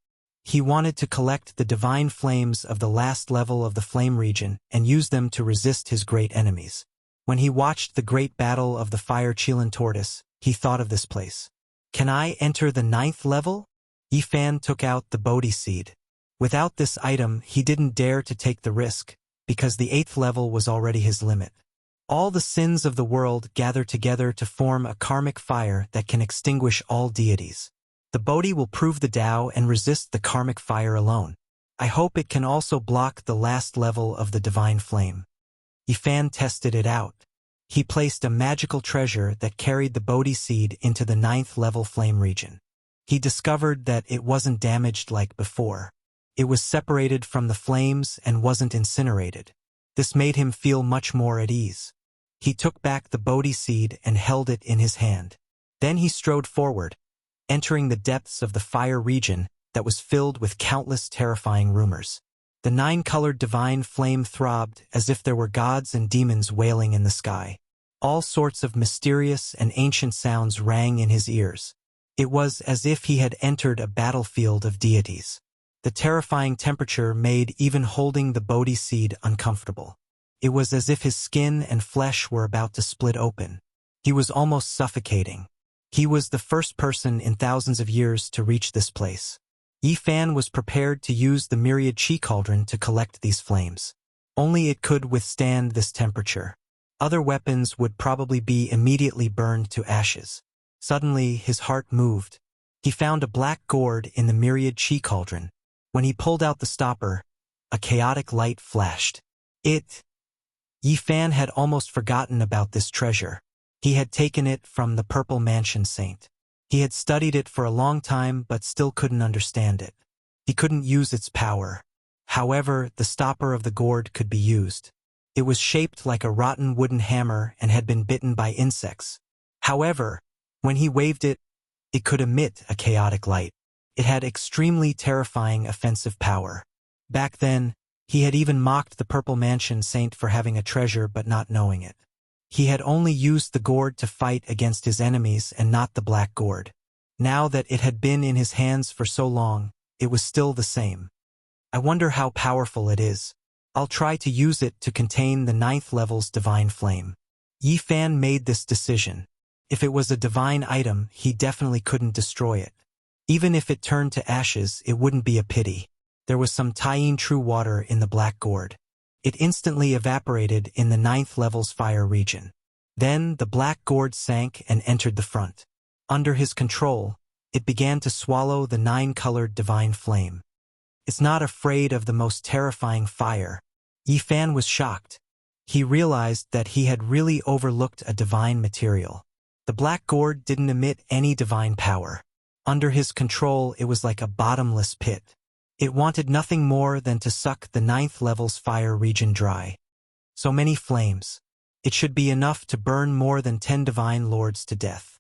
He wanted to collect the divine flames of the last level of the flame region and use them to resist his great enemies. When he watched the great battle of the fire Chilan tortoise, he thought of this place. Can I enter the 9th level? Yifan took out the Bodhi seed. Without this item, he didn't dare to take the risk, because the 8th level was already his limit. All the sins of the world gather together to form a karmic fire that can extinguish all deities. The Bodhi will prove the Tao and resist the karmic fire alone. I hope it can also block the last level of the divine flame. Yifan tested it out. He placed a magical treasure that carried the Bodhi seed into the 9th level flame region. He discovered that it wasn't damaged like before. It was separated from the flames and wasn't incinerated. This made him feel much more at ease. He took back the Bodhi seed and held it in his hand. Then he strode forward, entering the depths of the fire region that was filled with countless terrifying rumors. The 9-colored divine flame throbbed as if there were gods and demons wailing in the sky. All sorts of mysterious and ancient sounds rang in his ears. It was as if he had entered a battlefield of deities. The terrifying temperature made even holding the Bodhi seed uncomfortable. It was as if his skin and flesh were about to split open. He was almost suffocating. He was the first person in thousands of years to reach this place. Yifan was prepared to use the myriad chi cauldron to collect these flames. Only it could withstand this temperature. Other weapons would probably be immediately burned to ashes. Suddenly, his heart moved. He found a black gourd in the myriad chi cauldron. When he pulled out the stopper, a chaotic light flashed. Yifan had almost forgotten about this treasure. He had taken it from the Purple Mansion Saint. He had studied it for a long time but still couldn't understand it. He couldn't use its power. However, the stopper of the gourd could be used. It was shaped like a rotten wooden hammer and had been bitten by insects. However, when he waved it, it could emit a chaotic light. It had extremely terrifying offensive power. Back then, he had even mocked the Purple Mansion Saint for having a treasure but not knowing it. He had only used the gourd to fight against his enemies and not the black gourd. Now that it had been in his hands for so long, it was still the same. I wonder how powerful it is. I'll try to use it to contain the 9th level's divine flame. Yifan made this decision. If it was a divine item, he definitely couldn't destroy it. Even if it turned to ashes, it wouldn't be a pity. There was some Taiyin true water in the black gourd. It instantly evaporated in the 9th level's fire region. Then the black gourd sank and entered the front. Under his control, it began to swallow the 9-colored divine flame. It's not afraid of the most terrifying fire. Yifan was shocked. He realized that he had really overlooked a divine material. The black gourd didn't emit any divine power. Under his control, it was like a bottomless pit. It wanted nothing more than to suck the 9th level's fire region dry. So many flames. It should be enough to burn more than 10 divine lords to death.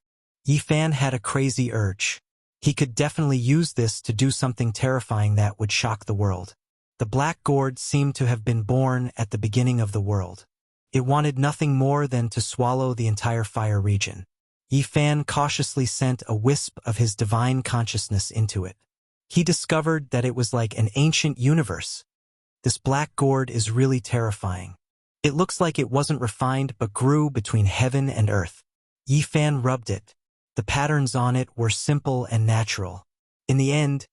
Yifan had a crazy urge. He could definitely use this to do something terrifying that would shock the world. The black gourd seemed to have been born at the beginning of the world. It wanted nothing more than to swallow the entire fire region. Yifan cautiously sent a wisp of his divine consciousness into it. He discovered that it was like an ancient universe. This black gourd is really terrifying. It looks like it wasn't refined but grew between heaven and earth. Yifan rubbed it. The patterns on it were simple and natural. In the end,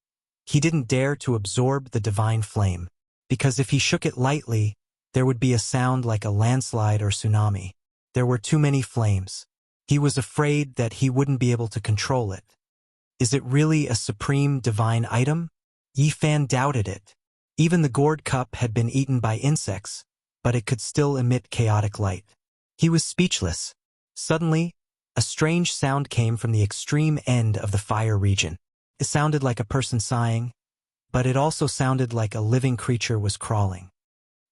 he didn't dare to absorb the divine flame, because if he shook it lightly, there would be a sound like a landslide or tsunami. There were too many flames. He was afraid that he wouldn't be able to control it. Is it really a supreme divine item? Yifan doubted it. Even the gourd cup had been eaten by insects, but it could still emit chaotic light. He was speechless. Suddenly, a strange sound came from the extreme end of the fire region. It sounded like a person sighing, but it also sounded like a living creature was crawling.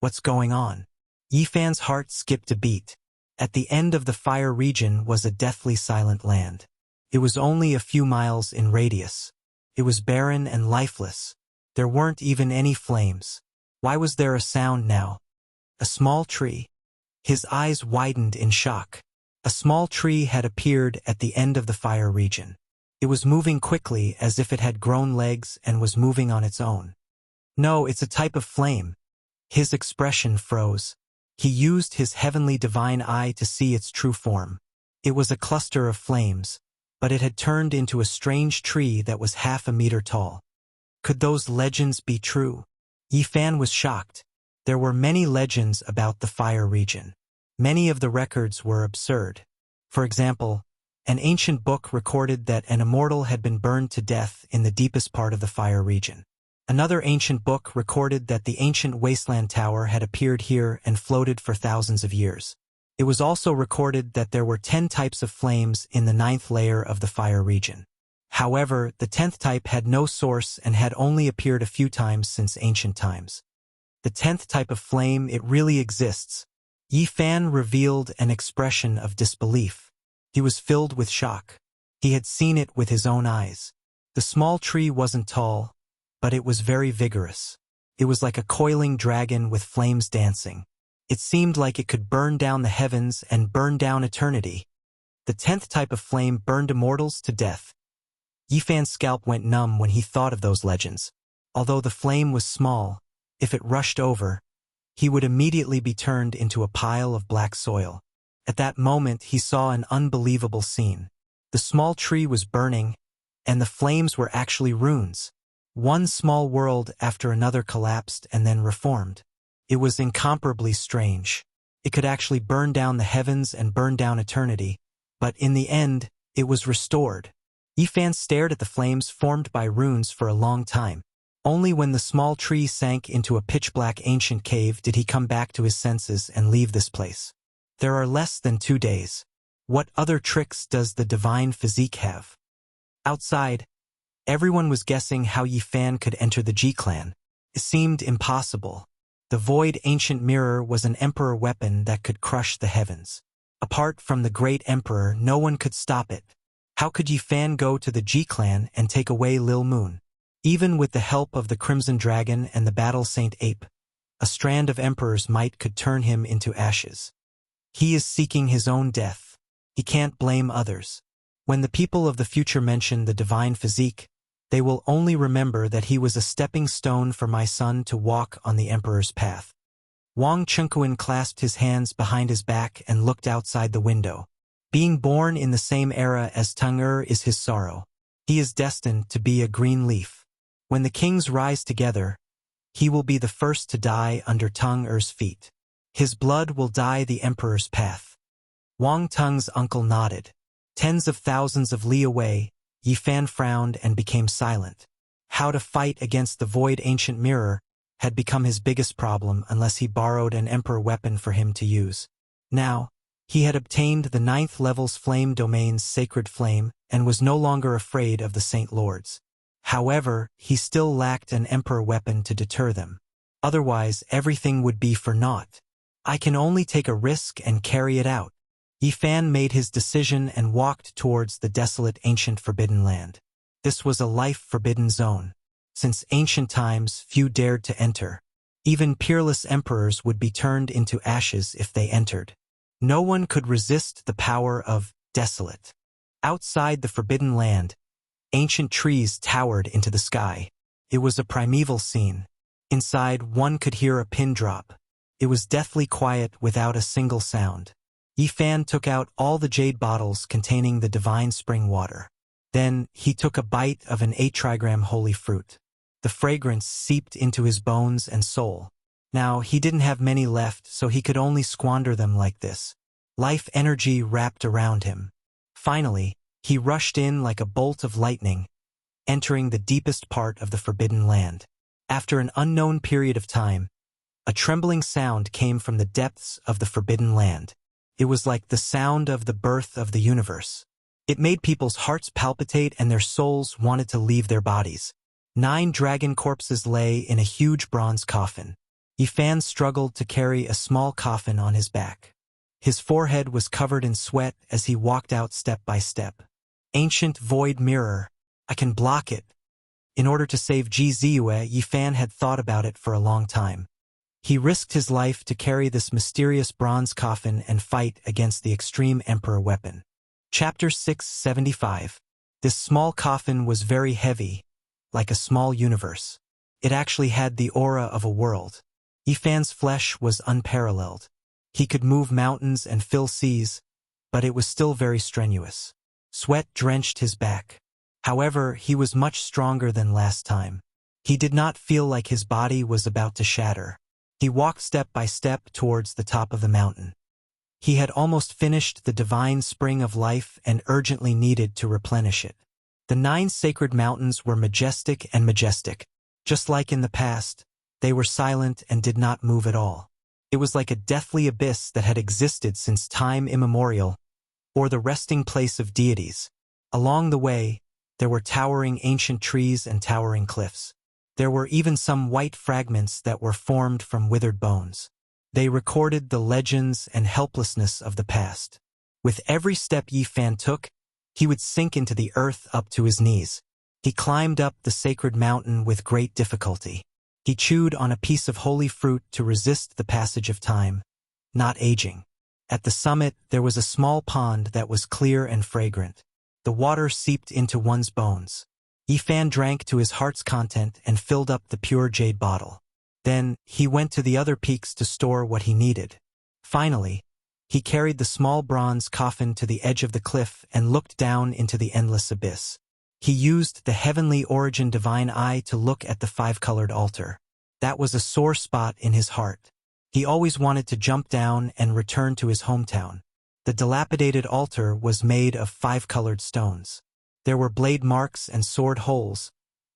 What's going on? Yifan's heart skipped a beat. At the end of the fire region was a deathly silent land. It was only a few miles in radius. It was barren and lifeless. There weren't even any flames. Why was there a sound now? A small tree. His eyes widened in shock. A small tree had appeared at the end of the fire region. It was moving quickly as if it had grown legs and was moving on its own. No, it's a type of flame. His expression froze. He used his heavenly divine eye to see its true form. It was a cluster of flames, but it had turned into a strange tree that was half a meter tall. Could those legends be true? Yifan was shocked. There were many legends about the fire region. Many of the records were absurd. For example, An ancient book recorded that an immortal had been burned to death in the deepest part of the fire region. Another ancient book recorded that the ancient wasteland tower had appeared here and floated for thousands of years. It was also recorded that there were 10 types of flames in the 9th layer of the fire region. However, the 10th type had no source and had only appeared a few times since ancient times. The 10th type of flame, it really exists. Yi Fan revealed an expression of disbelief. He was filled with shock. He had seen it with his own eyes. The small tree wasn't tall, but it was very vigorous. It was like a coiling dragon with flames dancing. It seemed like it could burn down the heavens and burn down eternity. The 10th type of flame burned immortals to death. Yi Fan's scalp went numb when he thought of those legends. Although the flame was small, if it rushed over, he would immediately be turned into a pile of black soil. At that moment, he saw an unbelievable scene. The small tree was burning, and the flames were actually runes. One small world after another collapsed and then reformed. It was incomparably strange. It could actually burn down the heavens and burn down eternity, but in the end, it was restored. Yi Fan stared at the flames formed by runes for a long time. Only when the small tree sank into a pitch-black ancient cave did he come back to his senses and leave this place. There are less than 2 days. What other tricks does the divine physique have? Outside, everyone was guessing how Yi Fan could enter the Ji clan. It seemed impossible. The void ancient mirror was an emperor weapon that could crush the heavens. Apart from the great emperor, no one could stop it. How could Yi Fan go to the Ji clan and take away Lil Moon? Even with the help of the Crimson Dragon and the Battle Saint Ape, a strand of emperor's might could turn him into ashes. He is seeking his own death. He can't blame others. When the people of the future mention the divine physique, they will only remember that he was a stepping stone for my son to walk on the emperor's path. Wang Chunquan clasped his hands behind his back and looked outside the window. Being born in the same era as Teng is his sorrow. He is destined to be a green leaf. When the kings rise together, he will be the first to die under Teng's feet. His blood will dye the emperor's path. Wang Teng's uncle nodded. Tens of thousands of li away, Yi Fan frowned and became silent. How to fight against the void ancient mirror had become his biggest problem unless he borrowed an emperor weapon for him to use. Now, he had obtained the 9th level's flame domain's sacred flame and was no longer afraid of the Saint Lords. However, he still lacked an emperor weapon to deter them. Otherwise, everything would be for naught. I can only take a risk and carry it out. Yi Fan made his decision and walked towards the desolate ancient forbidden land. This was a life-forbidden zone. Since ancient times, few dared to enter. Even peerless emperors would be turned into ashes if they entered. No one could resist the power of desolate. Outside the forbidden land, ancient trees towered into the sky. It was a primeval scene. Inside, one could hear a pin drop. It was deathly quiet without a single sound. Yi Fan took out all the jade bottles containing the divine spring water. Then, he took a bite of an 8-trigram holy fruit. The fragrance seeped into his bones and soul. Now, he didn't have many left, so he could only squander them like this. Life energy wrapped around him. Finally, he rushed in like a bolt of lightning, entering the deepest part of the forbidden land. After an unknown period of time, a trembling sound came from the depths of the forbidden land. It was like the sound of the birth of the universe. It made people's hearts palpitate and their souls wanted to leave their bodies. 9 dragon corpses lay in a huge bronze coffin. Yi Fan struggled to carry a small coffin on his back. His forehead was covered in sweat as he walked out step by step. Ancient void mirror. I can block it. In order to save Ji Ziyue, Yi Fan had thought about it for a long time. He risked his life to carry this mysterious bronze coffin and fight against the extreme emperor weapon. Chapter 675. This small coffin was very heavy, like a small universe. It actually had the aura of a world. Yi Fan's flesh was unparalleled. He could move mountains and fill seas, but it was still very strenuous. Sweat drenched his back. However, he was much stronger than last time. He did not feel like his body was about to shatter. He walked step by step towards the top of the mountain. He had almost finished the divine spring of life and urgently needed to replenish it. The 9 sacred mountains were majestic and majestic. Just like in the past, they were silent and did not move at all. It was like a deathly abyss that had existed since time immemorial, or the resting place of deities. Along the way, there were towering ancient trees and towering cliffs. There were even some white fragments that were formed from withered bones. They recorded the legends and helplessness of the past. With every step Yi Fan took, he would sink into the earth up to his knees. He climbed up the sacred mountain with great difficulty. He chewed on a piece of holy fruit to resist the passage of time, not aging. At the summit, there was a small pond that was clear and fragrant. The water seeped into one's bones. Yi Fan drank to his heart's content and filled up the pure jade bottle. Then, he went to the other peaks to store what he needed. Finally, he carried the small bronze coffin to the edge of the cliff and looked down into the endless abyss. He used the heavenly origin divine eye to look at the 5-colored altar. That was a sore spot in his heart. He always wanted to jump down and return to his hometown. The dilapidated altar was made of 5-colored stones. There were blade marks and sword holes,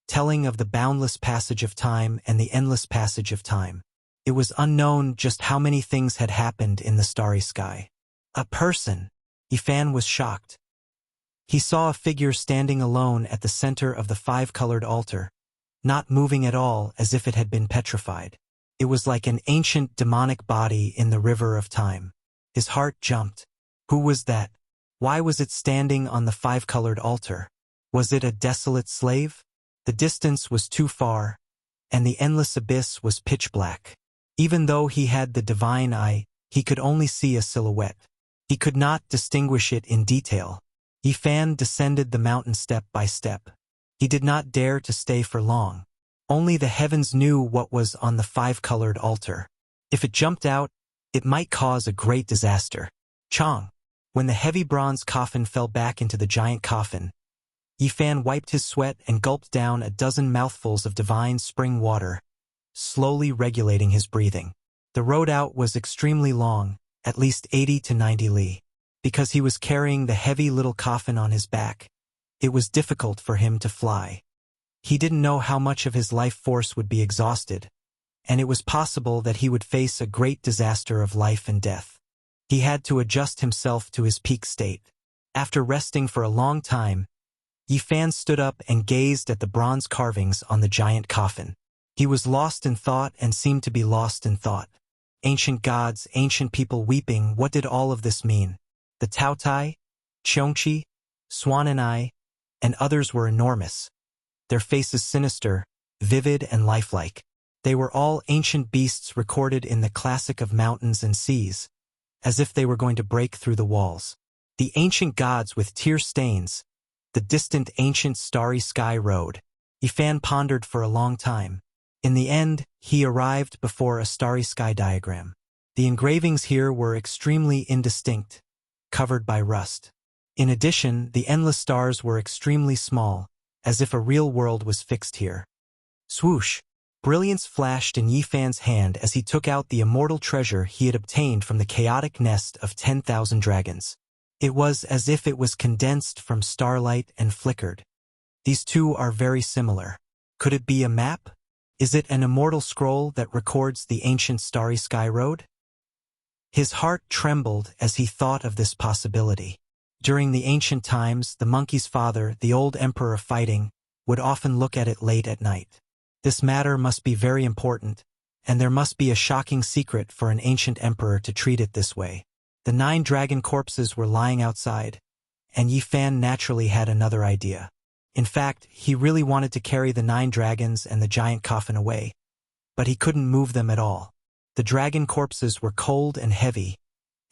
telling of the boundless passage of time and the endless passage of time. It was unknown just how many things had happened in the starry sky. A person! Yi Fan was shocked. He saw a figure standing alone at the center of the 5-colored altar, not moving at all, as if it had been petrified. It was like an ancient demonic body in the river of time. His heart jumped. Who was that? Why was it standing on the 5-colored altar? Was it a desolate slave? The distance was too far, and the endless abyss was pitch black. Even though he had the divine eye, he could only see a silhouette. He could not distinguish it in detail. Yi Fan descended the mountain step by step. He did not dare to stay for long. Only the heavens knew what was on the 5-colored altar. If it jumped out, it might cause a great disaster. Chong! When the heavy bronze coffin fell back into the giant coffin, Yi Fan wiped his sweat and gulped down a dozen mouthfuls of divine spring water, slowly regulating his breathing. The road out was extremely long, at least 80 to 90 li. Because he was carrying the heavy little coffin on his back, it was difficult for him to fly. He didn't know how much of his life force would be exhausted, and it was possible that he would face a great disaster of life and death. He had to adjust himself to his peak state. After resting for a long time, Yi Fan stood up and gazed at the bronze carvings on the giant coffin. He was lost in thought and seemed to be lost in thought. Ancient gods, ancient people weeping, what did all of this mean? The Taotai, Cheongqi, Swanenai, and others were enormous. Their faces sinister, vivid, and lifelike. They were all ancient beasts recorded in the classic of mountains and seas, as if they were going to break through the walls. The ancient gods with tear stains, the distant ancient starry sky road. Yi Fan pondered for a long time. In the end, he arrived before a starry sky diagram. The engravings here were extremely indistinct, covered by rust. In addition, the endless stars were extremely small, as if a real world was fixed here. Swoosh! Brilliance flashed in Yi Fan's hand as he took out the immortal treasure he had obtained from the chaotic nest of 10,000 dragons. It was as if it was condensed from starlight and flickered. These two are very similar. Could it be a map? Is it an immortal scroll that records the ancient starry sky road? His heart trembled as he thought of this possibility. During the ancient times, the monkey's father, the old emperor of fighting, would often look at it late at night. This matter must be very important, and there must be a shocking secret for an ancient emperor to treat it this way. The 9 dragon corpses were lying outside, and Yi Fan naturally had another idea. In fact, he really wanted to carry the 9 dragons and the giant coffin away, but he couldn't move them at all. The dragon corpses were cold and heavy,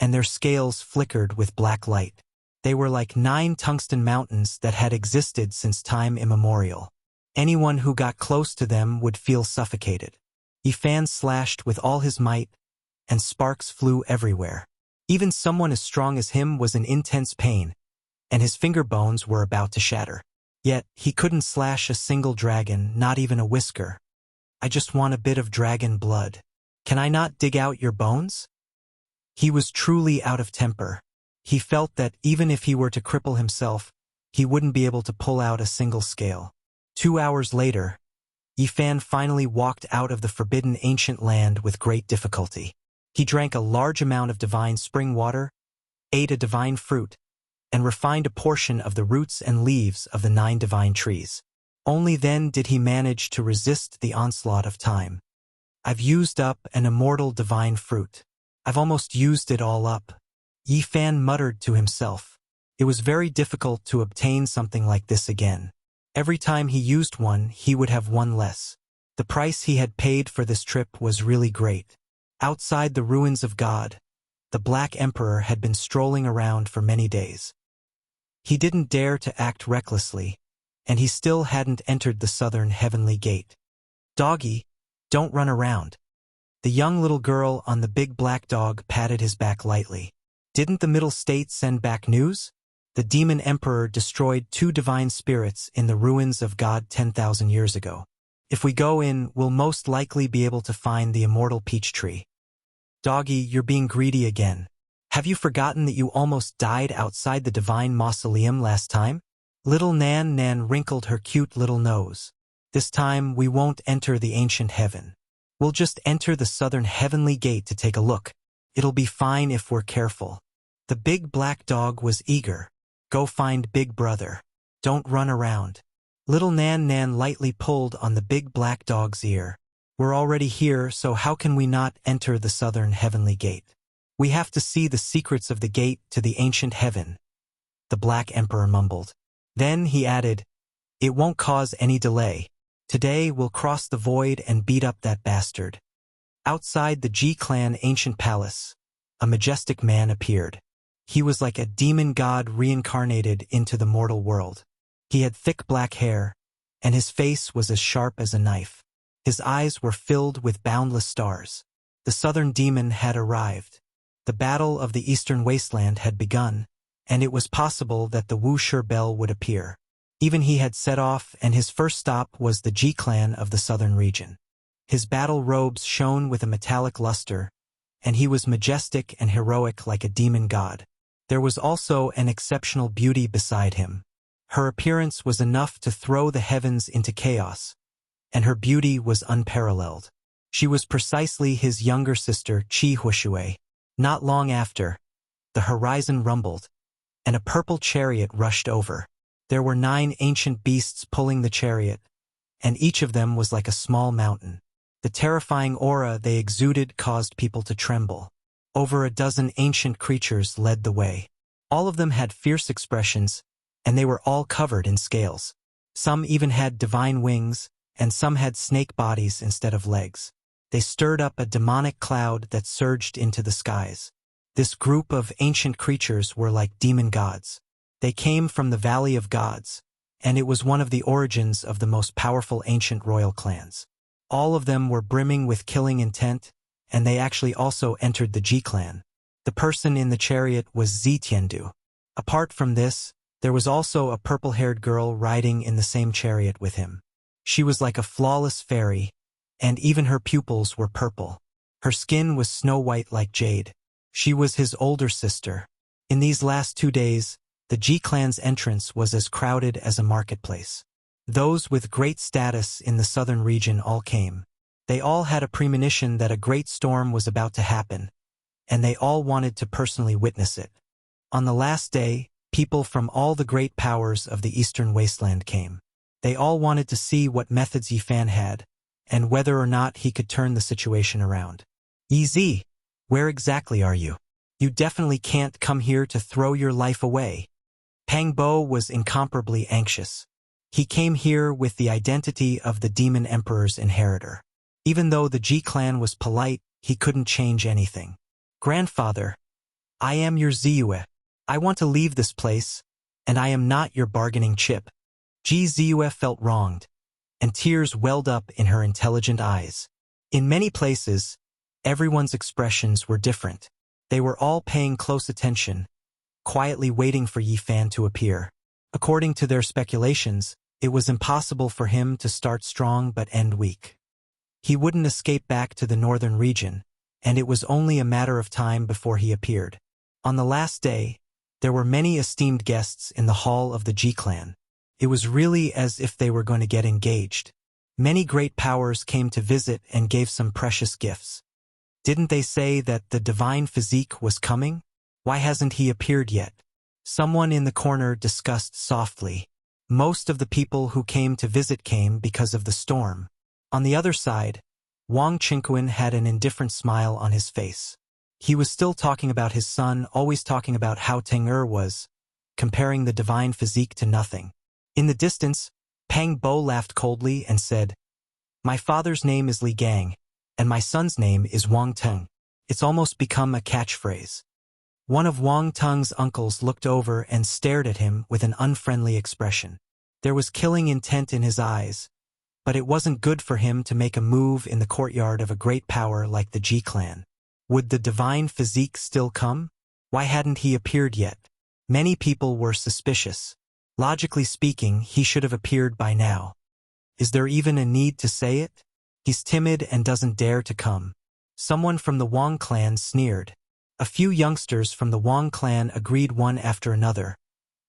and their scales flickered with black light. They were like 9 tungsten mountains that had existed since time immemorial. Anyone who got close to them would feel suffocated. Yi Fan slashed with all his might, and sparks flew everywhere. Even someone as strong as him was in intense pain, and his finger bones were about to shatter. Yet, he couldn't slash a single dragon, not even a whisker. I just want a bit of dragon blood. Can I not dig out your bones? He was truly out of temper. He felt that even if he were to cripple himself, he wouldn't be able to pull out a single scale. 2 hours later, Yifan finally walked out of the forbidden ancient land with great difficulty. He drank a large amount of divine spring water, ate a divine fruit, and refined a portion of the roots and leaves of the 9 divine trees. Only then did he manage to resist the onslaught of time. I've used up an immortal divine fruit. I've almost used it all up. Yifan muttered to himself. It was very difficult to obtain something like this again. Every time he used one, he would have one less. The price he had paid for this trip was really great. Outside the ruins of God, the Black Emperor had been strolling around for many days. He didn't dare to act recklessly, and he still hadn't entered the southern heavenly gate. "Doggy, don't run around." The young little girl on the big black dog patted his back lightly. "Didn't the Middle State send back news? The demon emperor destroyed 2 divine spirits in the ruins of God 10,000 years ago. If we go in, we'll most likely be able to find the immortal peach tree." "Doggy, you're being greedy again. Have you forgotten that you almost died outside the divine mausoleum last time?" Little Nan wrinkled her cute little nose. "This time we won't enter the ancient heaven. We'll just enter the southern heavenly gate to take a look. It'll be fine if we're careful." The big black dog was eager. "Go find Big Brother. Don't run around." Little Nan lightly pulled on the big black dog's ear. "We're already here, so how can we not enter the southern heavenly gate? We have to see the secrets of the gate to the ancient heaven," the Black Emperor mumbled. Then he added, "It won't cause any delay. Today we'll cross the void and beat up that bastard." Outside the G-Clan ancient palace, a majestic man appeared. He was like a demon god reincarnated into the mortal world. He had thick black hair, and his face was as sharp as a knife. His eyes were filled with boundless stars. The southern demon had arrived. The battle of the eastern wasteland had begun, and it was possible that the Wuxia bell would appear. Even he had set off, and his first stop was the G-Clan of the southern region. His battle robes shone with a metallic luster, and he was majestic and heroic like a demon god. There was also an exceptional beauty beside him. Her appearance was enough to throw the heavens into chaos, and her beauty was unparalleled. She was precisely his younger sister, Qi Huishui. Not long after, the horizon rumbled, and a purple chariot rushed over. There were 9 ancient beasts pulling the chariot, and each of them was like a small mountain. The terrifying aura they exuded caused people to tremble. Over a dozen ancient creatures led the way. All of them had fierce expressions, and they were all covered in scales. Some even had divine wings, and some had snake bodies instead of legs. They stirred up a demonic cloud that surged into the skies. This group of ancient creatures were like demon gods. They came from the Valley of Gods, and it was one of the origins of the most powerful ancient royal clans. All of them were brimming with killing intent, and they actually also entered the G-Clan. The person in the chariot was Zitiandu. Apart from this, there was also a purple-haired girl riding in the same chariot with him. She was like a flawless fairy, and even her pupils were purple. Her skin was snow-white like jade. She was his older sister. In these last 2 days, the G-Clan's entrance was as crowded as a marketplace. Those with great status in the southern region all came. They all had a premonition that a great storm was about to happen, and they all wanted to personally witness it. On the last day, people from all the great powers of the eastern wasteland came. They all wanted to see what methods Yifan had, and whether or not he could turn the situation around. "Yi, where exactly are you? You definitely can't come here to throw your life away." Pang Bo was incomparably anxious. He came here with the identity of the Demon Emperor's inheritor. Even though the G-Clan was polite, he couldn't change anything. "Grandfather, I am your Ziyue. I want to leave this place, and I am not your bargaining chip." Ziyue felt wronged, and tears welled up in her intelligent eyes. In many places, everyone's expressions were different. They were all paying close attention, quietly waiting for Yifan to appear. According to their speculations, it was impossible for him to start strong but end weak. He wouldn't escape back to the northern region, and it was only a matter of time before he appeared. On the last day, there were many esteemed guests in the hall of the Ji clan. It was really as if they were going to get engaged. Many great powers came to visit and gave some precious gifts. Didn't they say that the divine physique was coming? Why hasn't he appeared yet? Someone in the corner discussed softly. Most of the people who came to visit came because of the storm. On the other side, Wang Qingquan had an indifferent smile on his face. He was still talking about his son, always talking about how Teng was, comparing the divine physique to nothing. In the distance, Pang Bo laughed coldly and said, "My father's name is Li Gang, and my son's name is Wang Teng." It's almost become a catchphrase. One of Wang Teng's uncles looked over and stared at him with an unfriendly expression. There was killing intent in his eyes, but it wasn't good for him to make a move in the courtyard of a great power like the Ji clan. Would the divine physique still come? Why hadn't he appeared yet? Many people were suspicious. Logically speaking, he should have appeared by now. Is there even a need to say it? He's timid and doesn't dare to come. Someone from the Wang clan sneered. A few youngsters from the Wang clan agreed one after another,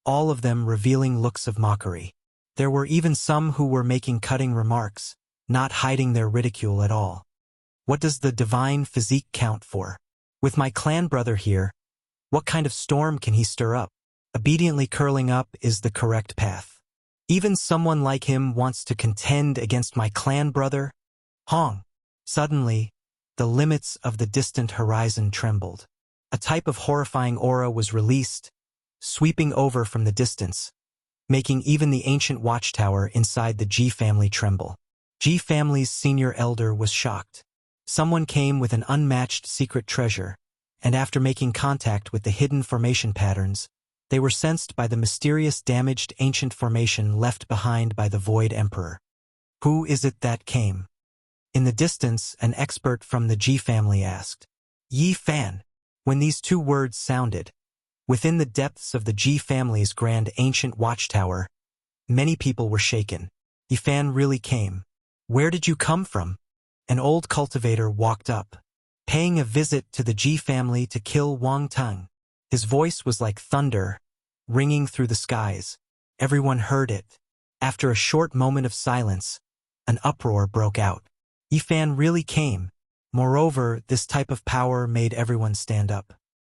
all of them revealing looks of mockery. There were even some who were making cutting remarks, not hiding their ridicule at all. What does the divine physique count for? With my clan brother here, what kind of storm can he stir up? Obediently curling up is the correct path. Even someone like him wants to contend against my clan brother? Hong! Suddenly, the limits of the distant horizon trembled. A type of horrifying aura was released, sweeping over from the distance, making even the ancient watchtower inside the Ji family tremble. Ji family's senior elder was shocked. Someone came with an unmatched secret treasure, and after making contact with the hidden formation patterns, they were sensed by the mysterious damaged ancient formation left behind by the Void Emperor. Who is it that came? In the distance, an expert from the Ji family asked. Yi Fan. When these two words sounded, within the depths of the Ji family's grand ancient watchtower, many people were shaken. Yi Fan really came. Where did you come from? An old cultivator walked up, paying a visit to the Ji family to kill Wang Teng. His voice was like thunder, ringing through the skies. Everyone heard it. After a short moment of silence, an uproar broke out. Yi Fan really came. Moreover, this type of power made everyone stand up.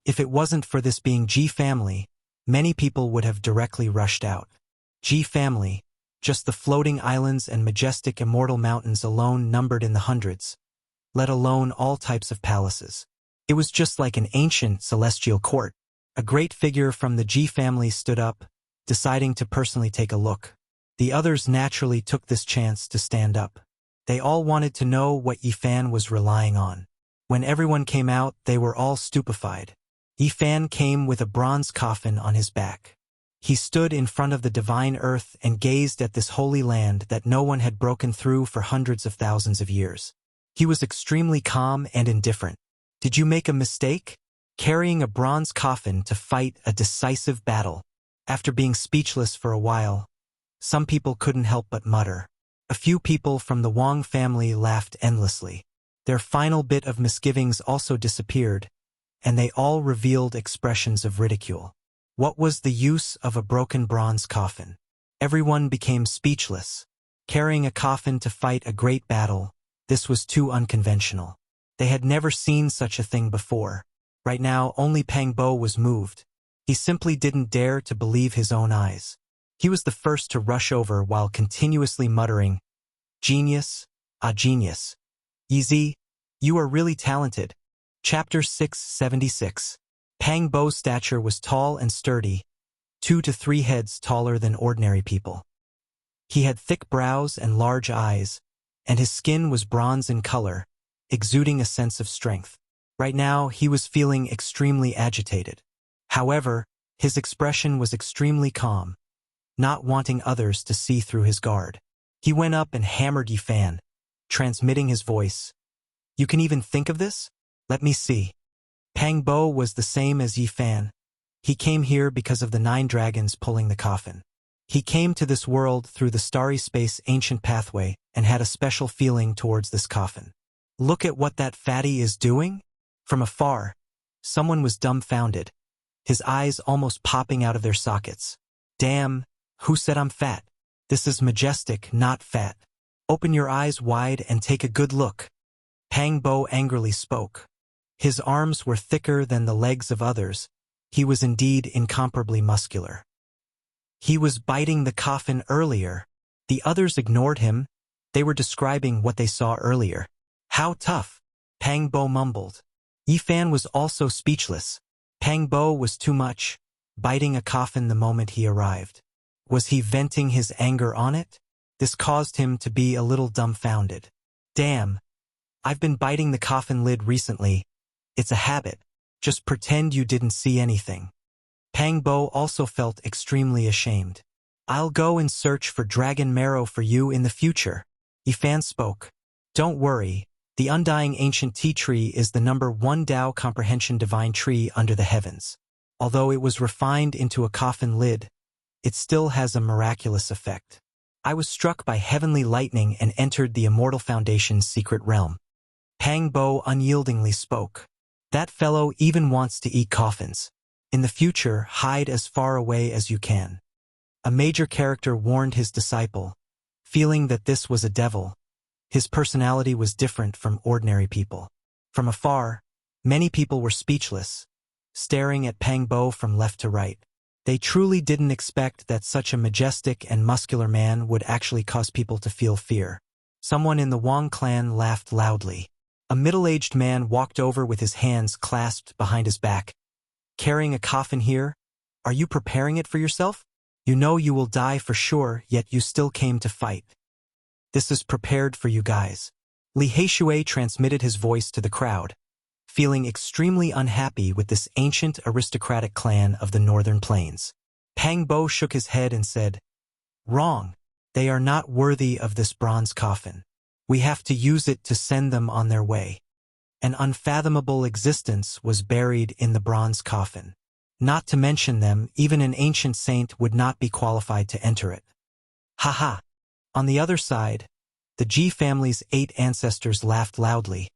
If it wasn't for this being Ji family, many people would have directly rushed out. Ji family, just the floating islands and majestic immortal mountains alone numbered in the hundreds, let alone all types of palaces. It was just like an ancient celestial court. A great figure from the Ji family stood up, deciding to personally take a look. The others naturally took this chance to stand up. They all wanted to know what Yi Fan was relying on. When everyone came out, they were all stupefied. Yi Fan came with a bronze coffin on his back. He stood in front of the divine earth and gazed at this holy land that no one had broken through for hundreds of thousands of years. He was extremely calm and indifferent. Did you make a mistake? Carrying a bronze coffin to fight a decisive battle. After being speechless for a while, some people couldn't help but mutter. A few people from the Wang family laughed endlessly. Their final bit of misgivings also disappeared, and they all revealed expressions of ridicule. What was the use of a broken bronze coffin? Everyone became speechless. Carrying a coffin to fight a great battle, this was too unconventional. They had never seen such a thing before. Right now, only Pang Bo was moved. He simply didn't dare to believe his own eyes. He was the first to rush over while continuously muttering, "Genius, ah genius. Yizi, you are really talented." Chapter 676. Pang Bo's stature was tall and sturdy, 2 to 3 heads taller than ordinary people. He had thick brows and large eyes, and his skin was bronze in color, exuding a sense of strength. Right now, he was feeling extremely agitated. However, his expression was extremely calm, not wanting others to see through his guard. He went up and hammered Yi Fan, transmitting his voice. "You can even think of this? Let me see." Pang Bo was the same as Yi Fan. He came here because of the 9 dragons pulling the coffin. He came to this world through the starry space ancient pathway and had a special feeling towards this coffin. Look at what that fatty is doing? From afar, someone was dumbfounded, his eyes almost popping out of their sockets. Damn, who said I'm fat? This is majestic, not fat. Open your eyes wide and take a good look. Pang Bo angrily spoke. His arms were thicker than the legs of others. He was indeed incomparably muscular. He was biting the coffin earlier. The others ignored him. They were describing what they saw earlier. How tough, Pang Bo mumbled. Yifan was also speechless. Pang Bo was too much, biting a coffin the moment he arrived. Was he venting his anger on it? This caused him to be a little dumbfounded. Damn, I've been biting the coffin lid recently. It's a habit. Just pretend you didn't see anything. Pang Bo also felt extremely ashamed. I'll go and search for dragon marrow for you in the future. Yifan spoke. Don't worry, the undying ancient tea tree is the #1 Tao comprehension divine tree under the heavens. Although it was refined into a coffin lid, it still has a miraculous effect. I was struck by heavenly lightning and entered the immortal foundation's secret realm. Pang Bo unyieldingly spoke. That fellow even wants to eat coffins. In the future, hide as far away as you can. A major character warned his disciple, feeling that this was a devil. His personality was different from ordinary people. From afar, many people were speechless, staring at Pang Bo from left to right. They truly didn't expect that such a majestic and muscular man would actually cause people to feel fear. Someone in the Wang clan laughed loudly. A middle-aged man walked over with his hands clasped behind his back. Carrying a coffin here? Are you preparing it for yourself? You know you will die for sure, yet you still came to fight. This is prepared for you guys. Li Heishui transmitted his voice to the crowd, feeling extremely unhappy with this ancient aristocratic clan of the Northern Plains. Pang Bo shook his head and said, Wrong. They are not worthy of this bronze coffin. We have to use it to send them on their way. An unfathomable existence was buried in the bronze coffin. Not to mention them, even an ancient saint would not be qualified to enter it. Ha. On the other side, the Ji family's 8 ancestors laughed loudly,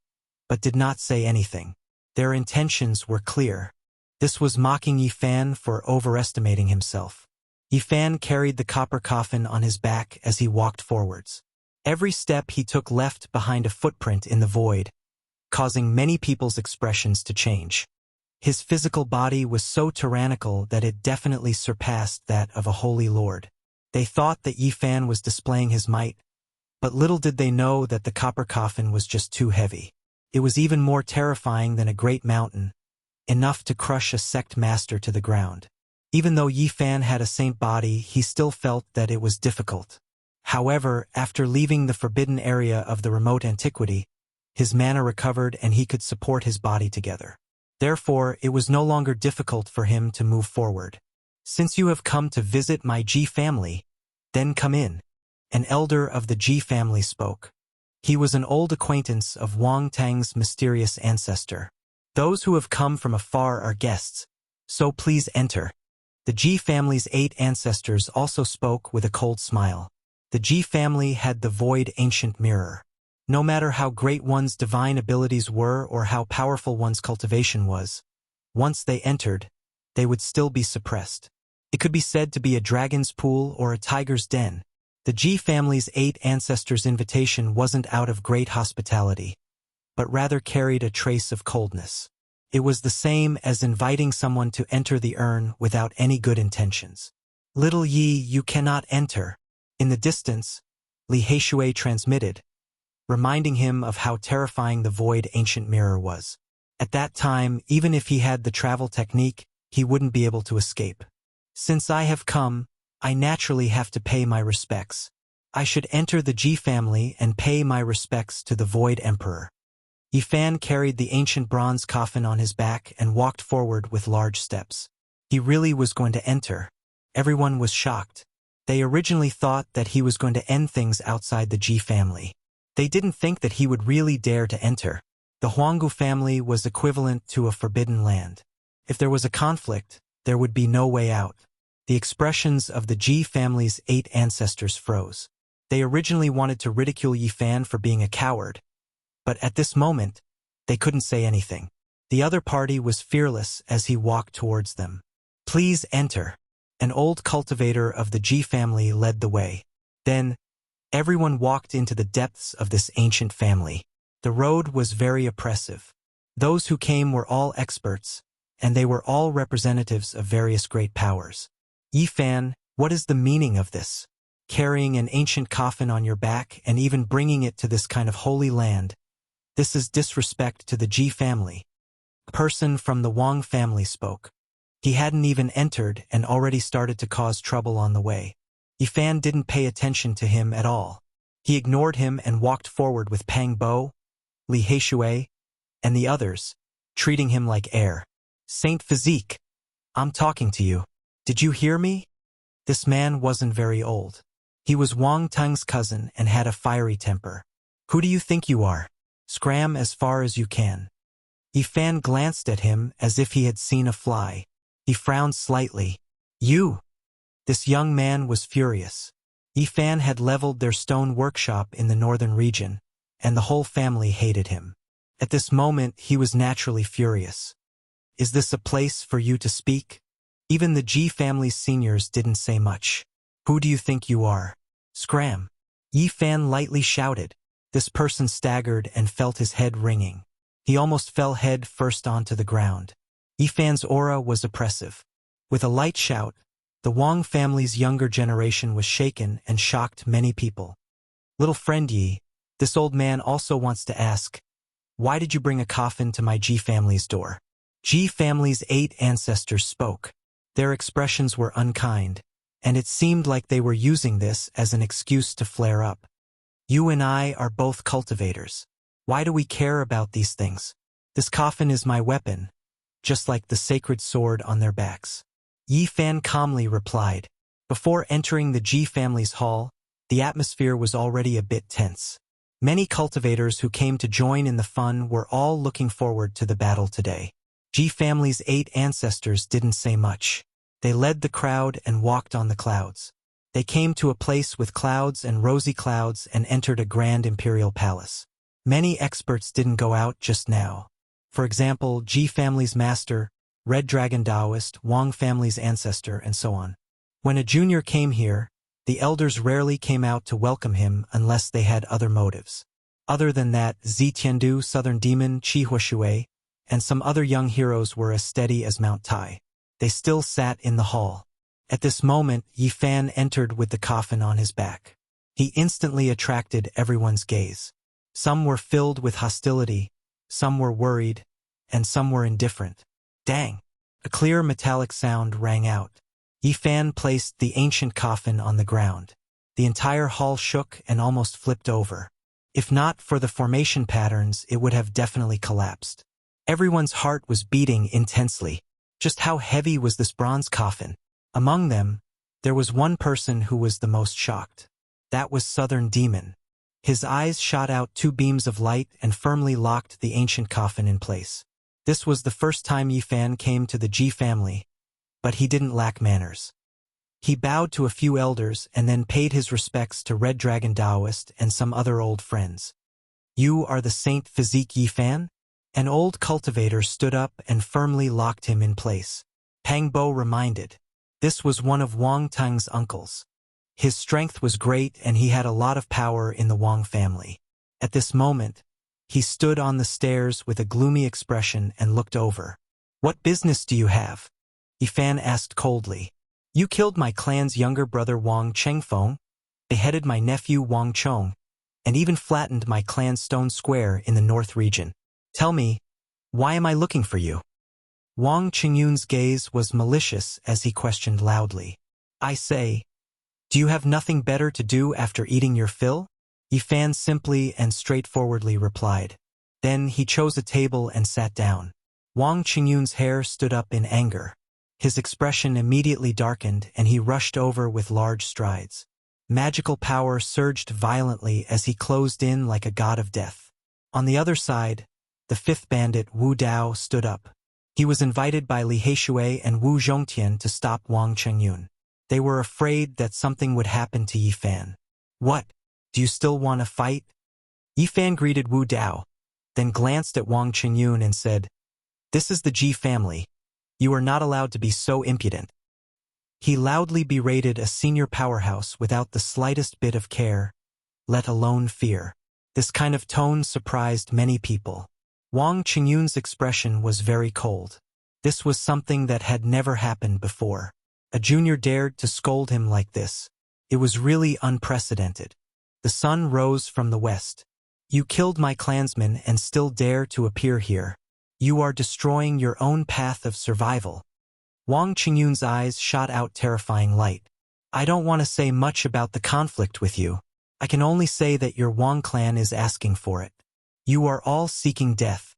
but did not say anything. Their intentions were clear. This was mocking Yifan for overestimating himself. Yifan carried the copper coffin on his back as he walked forwards. Every step he took left behind a footprint in the void, causing many people's expressions to change. His physical body was so tyrannical that it definitely surpassed that of a holy lord. They thought that Yifan was displaying his might, but little did they know that the copper coffin was just too heavy. It was even more terrifying than a great mountain, enough to crush a sect master to the ground. Even though Yifan had a saint body, he still felt that it was difficult. However, after leaving the forbidden area of the remote antiquity, his mana recovered and he could support his body together. Therefore, it was no longer difficult for him to move forward. Since you have come to visit my Ji family, then come in. An elder of the Ji family spoke. He was an old acquaintance of Wang Tang's mysterious ancestor. Those who have come from afar are guests, so please enter. The Ji family's 8 ancestors also spoke with a cold smile. The Ji family had the void ancient mirror. No matter how great one's divine abilities were or how powerful one's cultivation was, once they entered, they would still be suppressed. It could be said to be a dragon's pool or a tiger's den. The Ji family's 8 ancestors' invitation wasn't out of great hospitality, but rather carried a trace of coldness. It was the same as inviting someone to enter the urn without any good intentions. Little Yi, you cannot enter. In the distance, Li Heishui transmitted, reminding him of how terrifying the void ancient mirror was. At that time, even if he had the travel technique, he wouldn't be able to escape. Since I have come, I naturally have to pay my respects. I should enter the Ji family and pay my respects to the Void Emperor. Yifan carried the ancient bronze coffin on his back and walked forward with large steps. He really was going to enter. Everyone was shocked. They originally thought that he was going to end things outside the Ji family. They didn't think that he would really dare to enter. The Huanggu family was equivalent to a forbidden land. If there was a conflict, there would be no way out. The expressions of the Ji family's 8 ancestors froze. They originally wanted to ridicule Yifan for being a coward, but at this moment, they couldn't say anything. The other party was fearless as he walked towards them. "Please enter." An old cultivator of the Ji family led the way. Then, everyone walked into the depths of this ancient family. The road was very oppressive. Those who came were all experts, and they were all representatives of various great powers. "Yifan, what is the meaning of this? Carrying an ancient coffin on your back and even bringing it to this kind of holy land. This is disrespect to the Ji family." A person from the Wang family spoke. He hadn't even entered and already started to cause trouble on the way. Yifan didn't pay attention to him at all. He ignored him and walked forward with Pang Bo, Li Heishui, and the others, treating him like air. "Saint Physique, I'm talking to you. Did you hear me?" This man wasn't very old. He was Wang Teng's cousin and had a fiery temper. "Who do you think you are? Scram as far as you can." Yifan glanced at him as if he had seen a fly. He frowned slightly. "You!" This young man was furious. Yifan had leveled their stone workshop in the northern region, and the whole family hated him. At this moment, he was naturally furious. "Is this a place for you to speak?" Even the Ji family's seniors didn't say much. "Who do you think you are? Scram!" Yifan lightly shouted. This person staggered and felt his head ringing. He almost fell head first onto the ground. Yifan's aura was oppressive. With a light shout, the Wang family's younger generation was shaken and shocked many people. "Little friend Yi, this old man also wants to ask, why did you bring a coffin to my Ji family's door?" Ji family's 8 ancestors spoke. Their expressions were unkind, and it seemed like they were using this as an excuse to flare up. "You and I are both cultivators. Why do we care about these things? This coffin is my weapon, just like the sacred sword on their backs." Yifan calmly replied. Before entering the Ji family's hall, the atmosphere was already a bit tense. Many cultivators who came to join in the fun were all looking forward to the battle today. Ji family's 8 ancestors didn't say much. They led the crowd and walked on the clouds. They came to a place with clouds and rosy clouds and entered a grand imperial palace. Many experts didn't go out just now. For example, Ji family's master, Red Dragon Taoist, Wang family's ancestor, and so on. When a junior came here, the elders rarely came out to welcome him unless they had other motives. Other than that, Zi Tiandu, Southern Demon, Qi Huashui, and some other young heroes were as steady as Mount Tai. They still sat in the hall. At this moment, Yifan entered with the coffin on his back. He instantly attracted everyone's gaze. Some were filled with hostility, some were worried, and some were indifferent. "Dang!" A clear metallic sound rang out. Yifan placed the ancient coffin on the ground. The entire hall shook and almost flipped over. If not for the formation patterns, it would have definitely collapsed. Everyone's heart was beating intensely. Just how heavy was this bronze coffin? Among them, there was one person who was the most shocked. That was Southern Demon. His eyes shot out 2 beams of light and firmly locked the ancient coffin in place. This was the first time Yifan came to the Ji family, but he didn't lack manners. He bowed to a few elders and then paid his respects to Red Dragon Taoist and some other old friends. "You are the Saint Physique Yifan?" An old cultivator stood up and firmly locked him in place. Pang Bo reminded. This was one of Wang Teng's uncles. His strength was great and he had a lot of power in the Wang family. At this moment, he stood on the stairs with a gloomy expression and looked over. "What business do you have?" Yifan asked coldly. "You killed my clan's younger brother Wang Chengfeng, beheaded my nephew Wang Chong, and even flattened my clan's stone square in the north region. Tell me, why am I looking for you?" Wang Qingyun's gaze was malicious as he questioned loudly. "I say, do you have nothing better to do after eating your fill?" Yifan simply and straightforwardly replied. Then he chose a table and sat down. Wang Qingyun's hair stood up in anger. His expression immediately darkened and he rushed over with large strides. Magical power surged violently as he closed in like a god of death. On the other side, the 5th bandit Wu Dao stood up. He was invited by Li Heishui and Wu Zhongtian to stop Wang Qingyun. They were afraid that something would happen to Yifan. "What? Do you still want to fight?" Yifan greeted Wu Dao. then glanced at Wang Qingyun and said, "This is the Ji family. You are not allowed to be so impudent." He loudly berated a senior powerhouse without the slightest bit of care, let alone fear. This kind of tone surprised many people. Wang Qingyun's expression was very cold. This was something that had never happened before. A junior dared to scold him like this. It was really unprecedented. The sun rose from the west. "You killed my clansmen and still dare to appear here. You are destroying your own path of survival." Wang Qingyun's eyes shot out terrifying light. "I don't want to say much about the conflict with you. I can only say that your Wang clan is asking for it. You are all seeking death."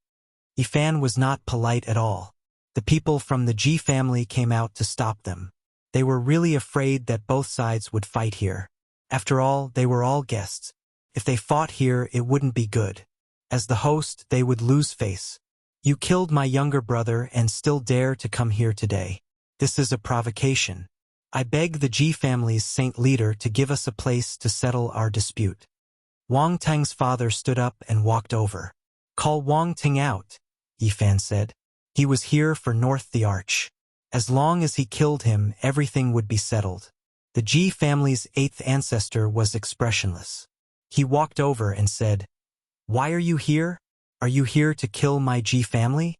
Yifan was not polite at all. The people from the Ji family came out to stop them. They were really afraid that both sides would fight here. After all, they were all guests. If they fought here, it wouldn't be good. As the host, they would lose face. "You killed my younger brother and still dare to come here today. This is a provocation. I beg the Ji family's saint leader to give us a place to settle our dispute." Wang Teng's father stood up and walked over. "Call Wang Ting out," Yifan said. "He was here for North the Arch. As long as he killed him, everything would be settled." The Ji family's 8th ancestor was expressionless. He walked over and said, "Why are you here? Are you here to kill my Ji family?"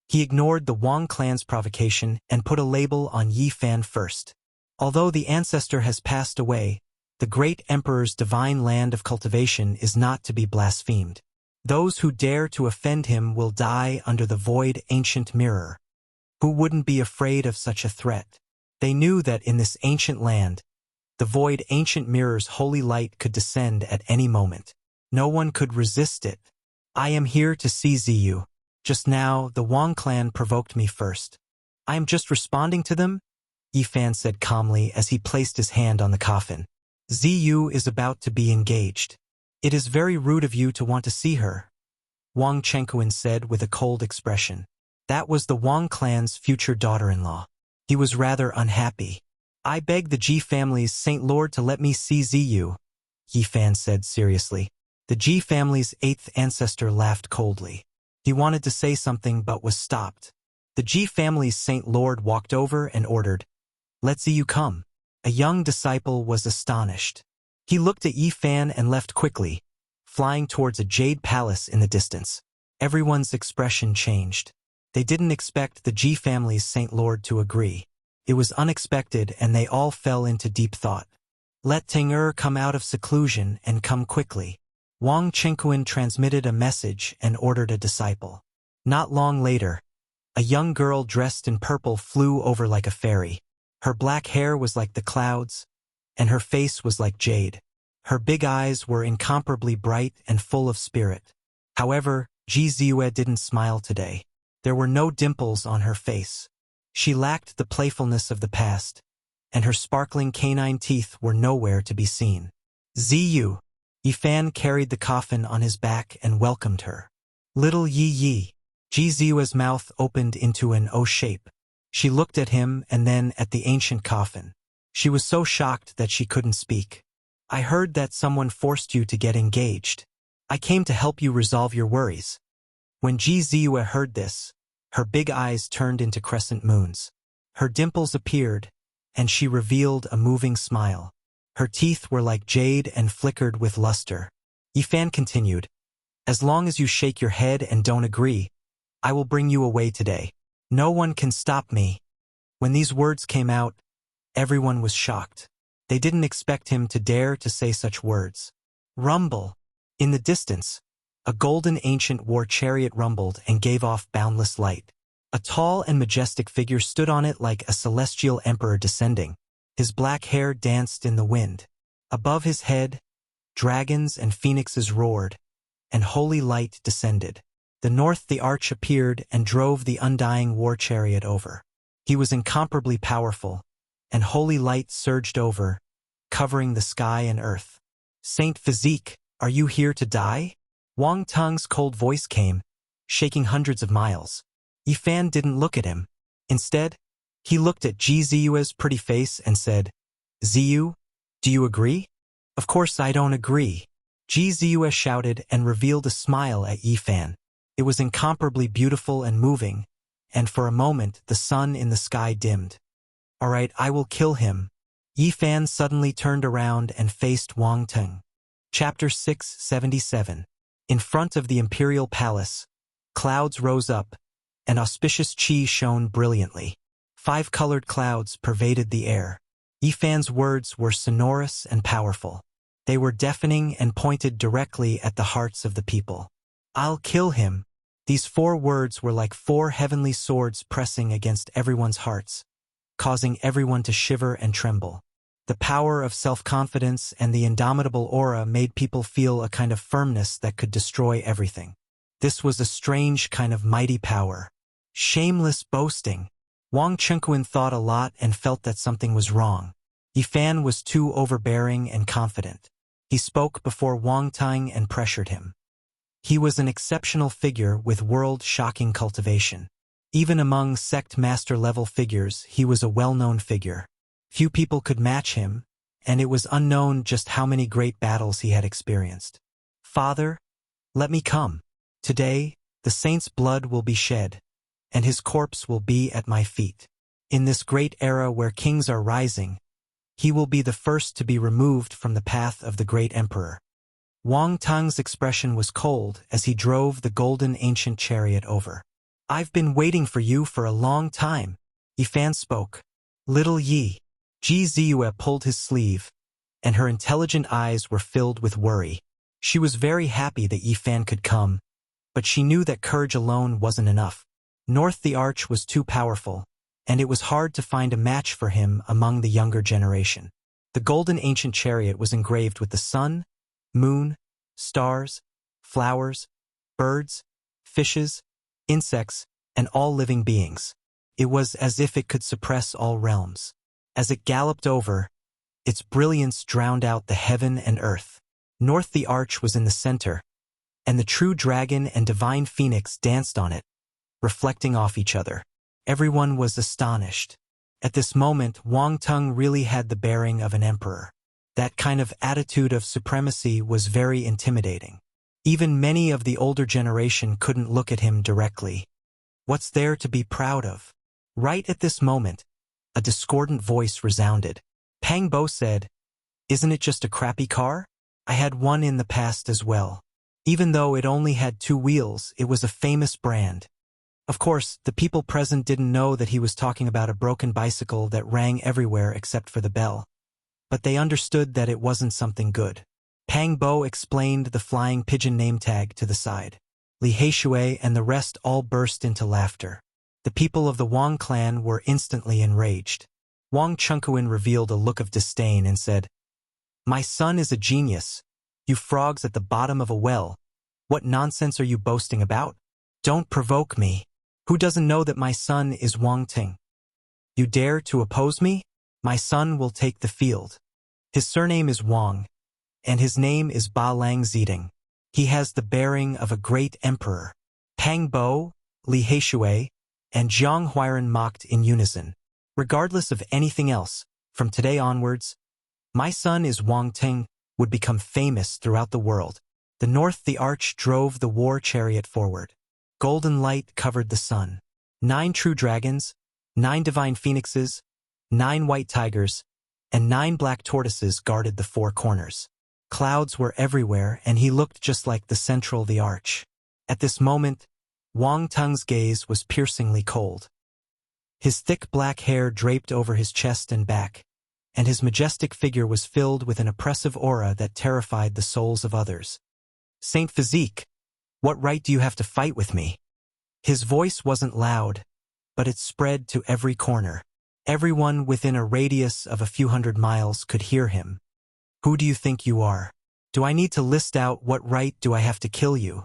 He ignored the Wang clan's provocation and put a label on Yifan first. Although the ancestor has passed away, the great emperor's divine land of cultivation is not to be blasphemed. Those who dare to offend him will die under the void ancient mirror. Who wouldn't be afraid of such a threat? They knew that in this ancient land, the void ancient mirror's holy light could descend at any moment. No one could resist it. "I am here to see Ziyu. Just now, the Wang clan provoked me first. I am just responding to them," Yifan said calmly as he placed his hand on the coffin. "Ziyu is about to be engaged. It is very rude of you to want to see her," Wang Chenkuan said with a cold expression. That was the Wang clan's future daughter-in-law. He was rather unhappy. "I beg the Ji family's saint lord to let me see Ziyu," Yifan said seriously. The Ji family's 8th ancestor laughed coldly. He wanted to say something but was stopped. The Ji family's saint lord walked over and ordered, "Let Ziyu come." A young disciple was astonished. He looked at Yifan and left quickly, flying towards a jade palace in the distance. Everyone's expression changed. They didn't expect the Ji family's saint lord to agree. It was unexpected and they all fell into deep thought. "Let Ting come out of seclusion and come quickly." Wang Chenkuan transmitted a message and ordered a disciple. Not long later, a young girl dressed in purple flew over like a fairy. Her black hair was like the clouds, and her face was like jade. Her big eyes were incomparably bright and full of spirit. However, Ji Ziyue didn't smile today. There were no dimples on her face. She lacked the playfulness of the past, and her sparkling canine teeth were nowhere to be seen. "Ziyu." Yifan carried the coffin on his back and welcomed her. "Little Yi Yi." Ji Ziyue's mouth opened into an O shape. She looked at him and then at the ancient coffin. She was so shocked that she couldn't speak. "I heard that someone forced you to get engaged. I came to help you resolve your worries." When Ji Ziyue heard this, her big eyes turned into crescent moons. Her dimples appeared, and she revealed a moving smile. Her teeth were like jade and flickered with luster. Yifan continued, "As long as you shake your head and don't agree, I will bring you away today. No one can stop me." When these words came out, everyone was shocked. They didn't expect him to dare to say such words. Rumble. In the distance, a golden ancient war chariot rumbled and gave off boundless light. A tall and majestic figure stood on it like a celestial emperor descending. His black hair danced in the wind. Above his head, dragons and phoenixes roared, and holy light descended. The North the Arch appeared and drove the undying war chariot over. He was incomparably powerful, and holy light surged over, covering the sky and earth. "Saint Physique, are you here to die?" Wang Teng's cold voice came, shaking hundreds of miles. Yifan didn't look at him. Instead, he looked at Ji Ziyue's pretty face and said, "Ziyu, do you agree?" "Of course I don't agree," Ji Ziyue shouted and revealed a smile at Yi Fan. It was incomparably beautiful and moving, and for a moment the sun in the sky dimmed. "All right, I will kill him." Yi Fan suddenly turned around and faced Wang Teng. Chapter 677. In front of the imperial palace, clouds rose up, and auspicious qi shone brilliantly. 5 colored clouds pervaded the air. Yi Fan's words were sonorous and powerful. They were deafening and pointed directly at the hearts of the people. "I'll kill him." These 4 words were like 4 heavenly swords pressing against everyone's hearts, causing everyone to shiver and tremble. The power of self-confidence and the indomitable aura made people feel a kind of firmness that could destroy everything. This was a strange kind of mighty power. Shameless boasting. Wang Chengquan thought a lot and felt that something was wrong. Yi Fan was too overbearing and confident. He spoke before Wang Teng and pressured him. He was an exceptional figure with world-shocking cultivation. Even among sect master-level figures, he was a well-known figure. Few people could match him, and it was unknown just how many great battles he had experienced. "Father, let me come. Today, the saint's blood will be shed, and his corpse will be at my feet. In this great era where kings are rising, he will be the first to be removed from the path of the great emperor." Wang Teng's expression was cold as he drove the golden ancient chariot over. "I've been waiting for you for a long time." Yi Fan spoke. "Little Yi." Ji Ziyue pulled his sleeve, and her intelligent eyes were filled with worry. She was very happy that Yi Fan could come, but she knew that courage alone wasn't enough. North the Arch was too powerful, and it was hard to find a match for him among the younger generation. The golden ancient chariot was engraved with the sun, moon, stars, flowers, birds, fishes, insects, and all living beings. It was as if it could suppress all realms. As it galloped over, its brilliance drowned out the heaven and earth. North the Arch was in the center, and the true dragon and divine phoenix danced on it, reflecting off each other. Everyone was astonished. At this moment, Wang Teng really had the bearing of an emperor. That kind of attitude of supremacy was very intimidating. Even many of the older generation couldn't look at him directly. What's there to be proud of? Right at this moment, a discordant voice resounded. Pang Bo said, "Isn't it just a crappy car? I had one in the past as well. Even though it only had 2 wheels, it was a famous brand." Of course, the people present didn't know that he was talking about a broken bicycle that rang everywhere except for the bell. But they understood that it wasn't something good. Pang Bo explained the flying pigeon name tag to the side. Li Heishui and the rest all burst into laughter. The people of the Wang clan were instantly enraged. Wang Chengquan revealed a look of disdain and said, "My son is a genius. You frogs at the bottom of a well. What nonsense are you boasting about? Don't provoke me. Who doesn't know that my son is Wang Ting? You dare to oppose me? My son will take the field. His surname is Wang, and his name is Ba Lang Ziding. He has the bearing of a great emperor." Pang Bo, Li Heishui, and Zhang Huiran mocked in unison. Regardless of anything else, from today onwards, "My son is Wang Ting" would become famous throughout the world. The North the Arch drove the war chariot forward. Golden light covered the sun. 9 true dragons, 9 divine phoenixes, 9 white tigers, and 9 black tortoises guarded the 4 corners. Clouds were everywhere, and he looked just like the central the arch. At this moment, Wang Teng's gaze was piercingly cold. His thick black hair draped over his chest and back, and his majestic figure was filled with an oppressive aura that terrified the souls of others. "Saint Physique, what right do you have to fight with me?" His voice wasn't loud, but it spread to every corner. Everyone within a radius of a few hundred miles could hear him. "Who do you think you are? Do I need to list out what right do I have to kill you?"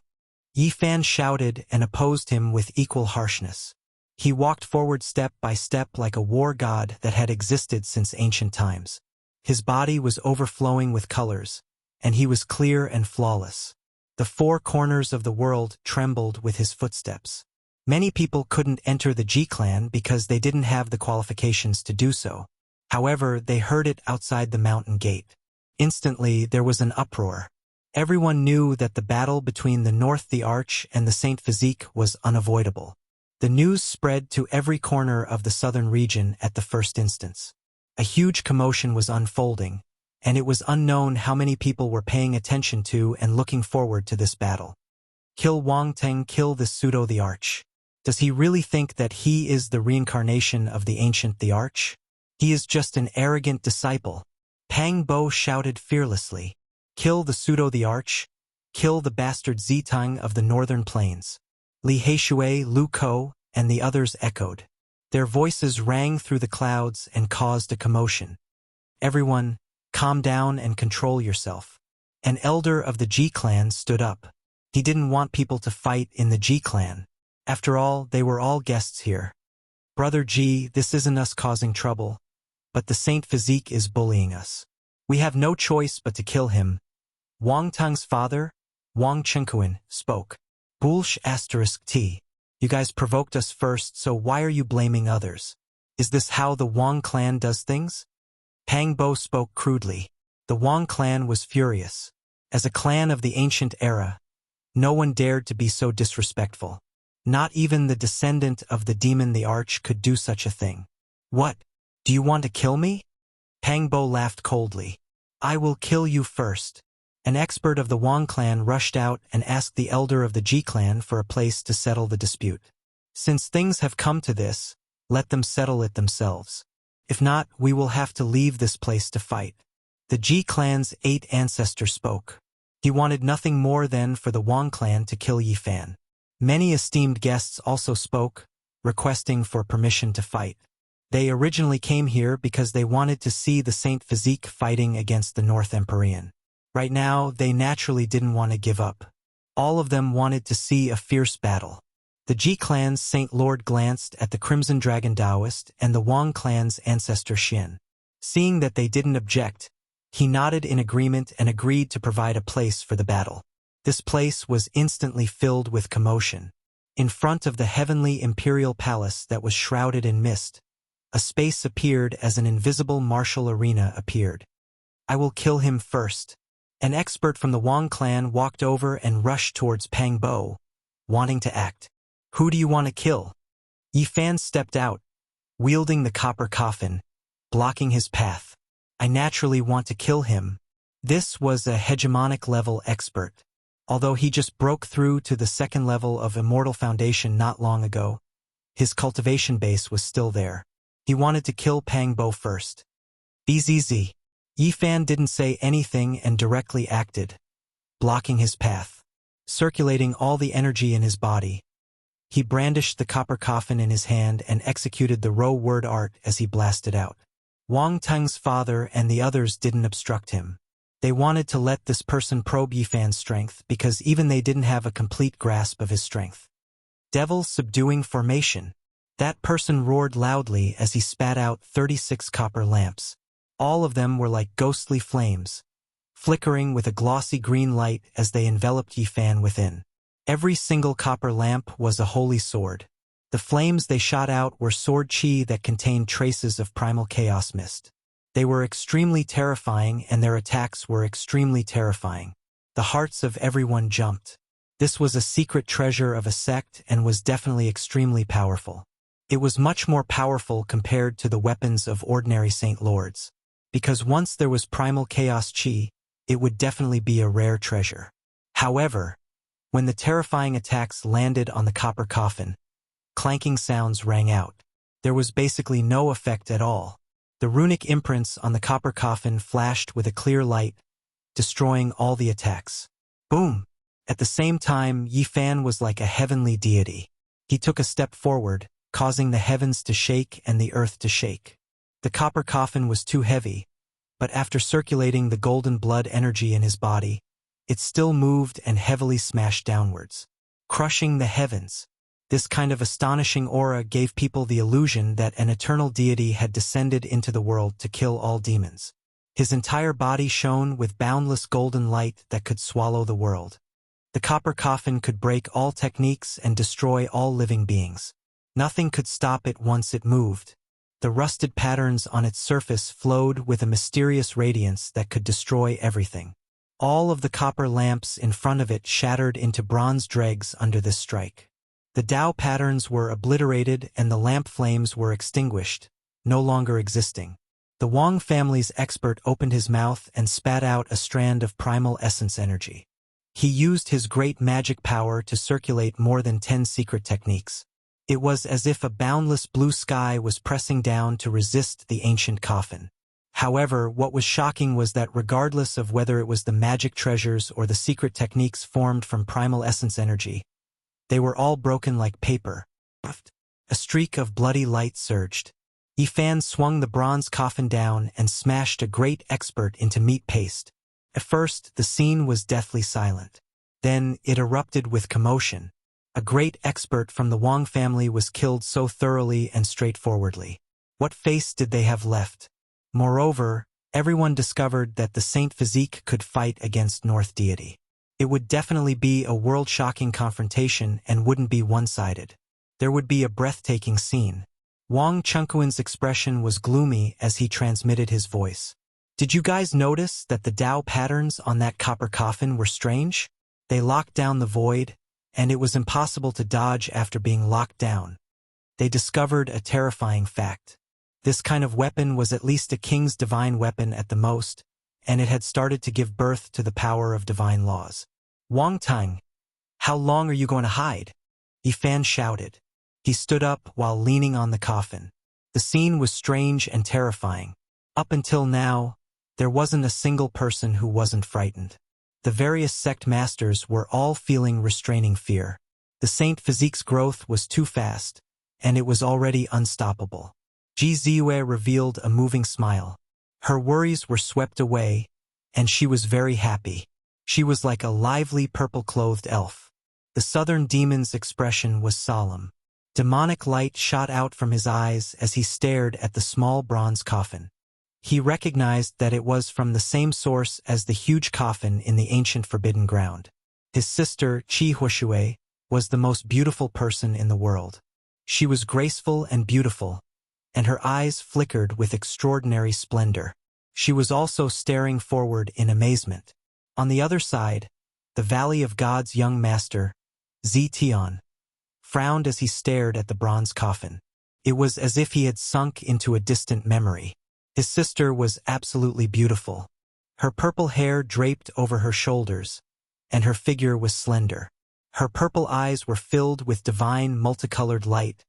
Yi Fan shouted and opposed him with equal harshness. He walked forward step by step like a war god that had existed since ancient times. His body was overflowing with colors, and he was clear and flawless. The 4 corners of the world trembled with his footsteps. Many people couldn't enter the Ji clan because they didn't have the qualifications to do so. However, they heard it outside the mountain gate. Instantly, there was an uproar. Everyone knew that the battle between the North the Arch and the Saint Physique was unavoidable. The news spread to every corner of the southern region at the first instance. A huge commotion was unfolding, and it was unknown how many people were paying attention to and looking forward to this battle. Kill Wang Teng, kill this pseudo the Arch. Does he really think that he is the reincarnation of the ancient the Arch? He is just an arrogant disciple. Pang Bo shouted fearlessly. Kill the pseudo the Arch. Kill the bastard Zitang of the northern plains. Li Heishui, Lu Ko, and the others echoed. Their voices rang through the clouds and caused a commotion. Everyone, calm down and control yourself. An elder of the Ji clan stood up. He didn't want people to fight in the Ji clan. After all, they were all guests here. Brother Ji, this isn't us causing trouble, but the Saint Physique is bullying us. We have no choice but to kill him. Wang Teng's father, Wang Chenkuan, spoke. Bulsh *T. You guys provoked us first, so why are you blaming others? Is this how the Wang clan does things? Pang Bo spoke crudely. The Wang clan was furious. As a clan of the ancient era, no one dared to be so disrespectful. Not even the descendant of the demon the Arch could do such a thing. What? Do you want to kill me? Pang Bo laughed coldly. I will kill you first. An expert of the Wang clan rushed out and asked the elder of the Ji clan for a place to settle the dispute. Since things have come to this, let them settle it themselves. If not, we will have to leave this place to fight. The Ji clan's 8 ancestors spoke. He wanted nothing more than for the Wang clan to kill Yi Fan. Many esteemed guests also spoke, requesting for permission to fight. They originally came here because they wanted to see the Saint Physique fighting against the North Empyrean. Right now, they naturally didn't want to give up. All of them wanted to see a fierce battle. The Ji clan's Saint Lord glanced at the Crimson Dragon Taoist and the Wang clan's ancestor Xin. Seeing that they didn't object, he nodded in agreement and agreed to provide a place for the battle. This place was instantly filled with commotion. In front of the heavenly imperial palace that was shrouded in mist, a space appeared as an invisible martial arena appeared. I will kill him first. An expert from the Wang clan walked over and rushed towards Pang Bo, wanting to act. Who do you want to kill? Yi Fan stepped out, wielding the copper coffin, blocking his path. I naturally want to kill him. This was a hegemonic level expert. Although he just broke through to the second level of Immortal Foundation not long ago, his cultivation base was still there. He wanted to kill Pang Bo first. BZZ. Yi Fan didn't say anything and directly acted, blocking his path, circulating all the energy in his body. He brandished the copper coffin in his hand and executed the row word art as he blasted out. Wang Teng's father and the others didn't obstruct him. They wanted to let this person probe Yi Fan's strength because even they didn't have a complete grasp of his strength. Devil subduing formation. That person roared loudly as he spat out 36 copper lamps. All of them were like ghostly flames, flickering with a glossy green light as they enveloped Yi Fan within. Every single copper lamp was a holy sword. The flames they shot out were sword chi that contained traces of primal chaos mist. They were extremely terrifying and their attacks were extremely terrifying. The hearts of everyone jumped. This was a secret treasure of a sect and was definitely extremely powerful. It was much more powerful compared to the weapons of ordinary Saint Lords. Because once there was primal chaos chi, it would definitely be a rare treasure. However, when the terrifying attacks landed on the copper coffin, clanking sounds rang out. There was basically no effect at all. The runic imprints on the copper coffin flashed with a clear light, destroying all the attacks. Boom! At the same time, Yi Fan was like a heavenly deity. He took a step forward, causing the heavens to shake and the earth to shake. The copper coffin was too heavy, but after circulating the golden blood energy in his body, it still moved and heavily smashed downwards, crushing the heavens. This kind of astonishing aura gave people the illusion that an eternal deity had descended into the world to kill all demons. His entire body shone with boundless golden light that could swallow the world. The copper coffin could break all techniques and destroy all living beings. Nothing could stop it once it moved. The rusted patterns on its surface flowed with a mysterious radiance that could destroy everything. All of the copper lamps in front of it shattered into bronze dregs under this strike. The Tao patterns were obliterated and the lamp flames were extinguished, no longer existing. The Wang family's expert opened his mouth and spat out a strand of primal essence energy. He used his great magic power to circulate more than 10 secret techniques. It was as if a boundless blue sky was pressing down to resist the ancient coffin. However, what was shocking was that regardless of whether it was the magic treasures or the secret techniques formed from primal essence energy, they were all broken like paper. A streak of bloody light surged. Yifan swung the bronze coffin down and smashed a great expert into meat paste. At first, the scene was deathly silent. Then, it erupted with commotion. A great expert from the Wang family was killed so thoroughly and straightforwardly. What face did they have left? Moreover, everyone discovered that the Saint Physique could fight against North Deity. It would definitely be a world-shocking confrontation and wouldn't be one-sided. There would be a breathtaking scene. Wang Chunquan's expression was gloomy as he transmitted his voice. Did you guys notice that the Tao patterns on that copper coffin were strange? They locked down the void, and it was impossible to dodge after being locked down. They discovered a terrifying fact. This kind of weapon was at least a king's divine weapon at the most, and it had started to give birth to the power of divine laws. Wang Tang, how long are you going to hide? Yifan shouted. He stood up while leaning on the coffin. The scene was strange and terrifying. Up until now, there wasn't a single person who wasn't frightened. The various sect masters were all feeling restraining fear. The Saint Physique's growth was too fast, and it was already unstoppable. Ji Ziyue revealed a moving smile. Her worries were swept away, and she was very happy. She was like a lively purple-clothed elf. The southern demon's expression was solemn. Demonic light shot out from his eyes as he stared at the small bronze coffin. He recognized that it was from the same source as the huge coffin in the ancient Forbidden Ground. His sister, Qi Huishui, was the most beautiful person in the world. She was graceful and beautiful, and her eyes flickered with extraordinary splendor. She was also staring forward in amazement. On the other side, the Valley of God's young master, Zi Tian, frowned as he stared at the bronze coffin. It was as if he had sunk into a distant memory. His sister was absolutely beautiful. Her purple hair draped over her shoulders, and her figure was slender. Her purple eyes were filled with divine multicolored light,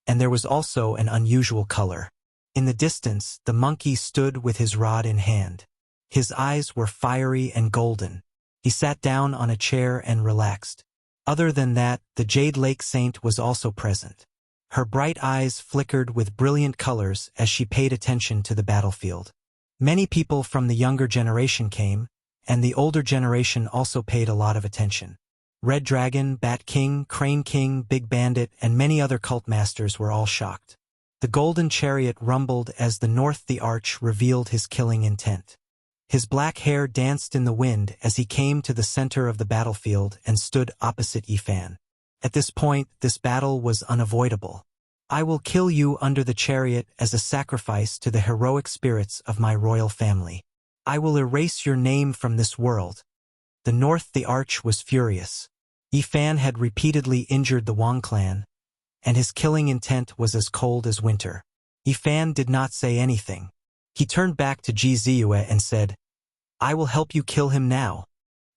and there was also an unusual color. In the distance, the monkey stood with his rod in hand. His eyes were fiery and golden. He sat down on a chair and relaxed. Other than that, the Jade Lake Saint was also present. Her bright eyes flickered with brilliant colors as she paid attention to the battlefield. Many people from the younger generation came, and the older generation also paid a lot of attention. Red Dragon, Bat King, Crane King, Big Bandit, and many other cult masters were all shocked. The golden chariot rumbled as the North the Arch revealed his killing intent. His black hair danced in the wind as he came to the center of the battlefield and stood opposite Yifan. At this point, this battle was unavoidable. I will kill you under the chariot as a sacrifice to the heroic spirits of my royal family. I will erase your name from this world. The North the Arch was furious. Yifan had repeatedly injured the Wang clan, and his killing intent was as cold as winter. Yifan did not say anything. He turned back to Ji Ziyue and said, I will help you kill him now.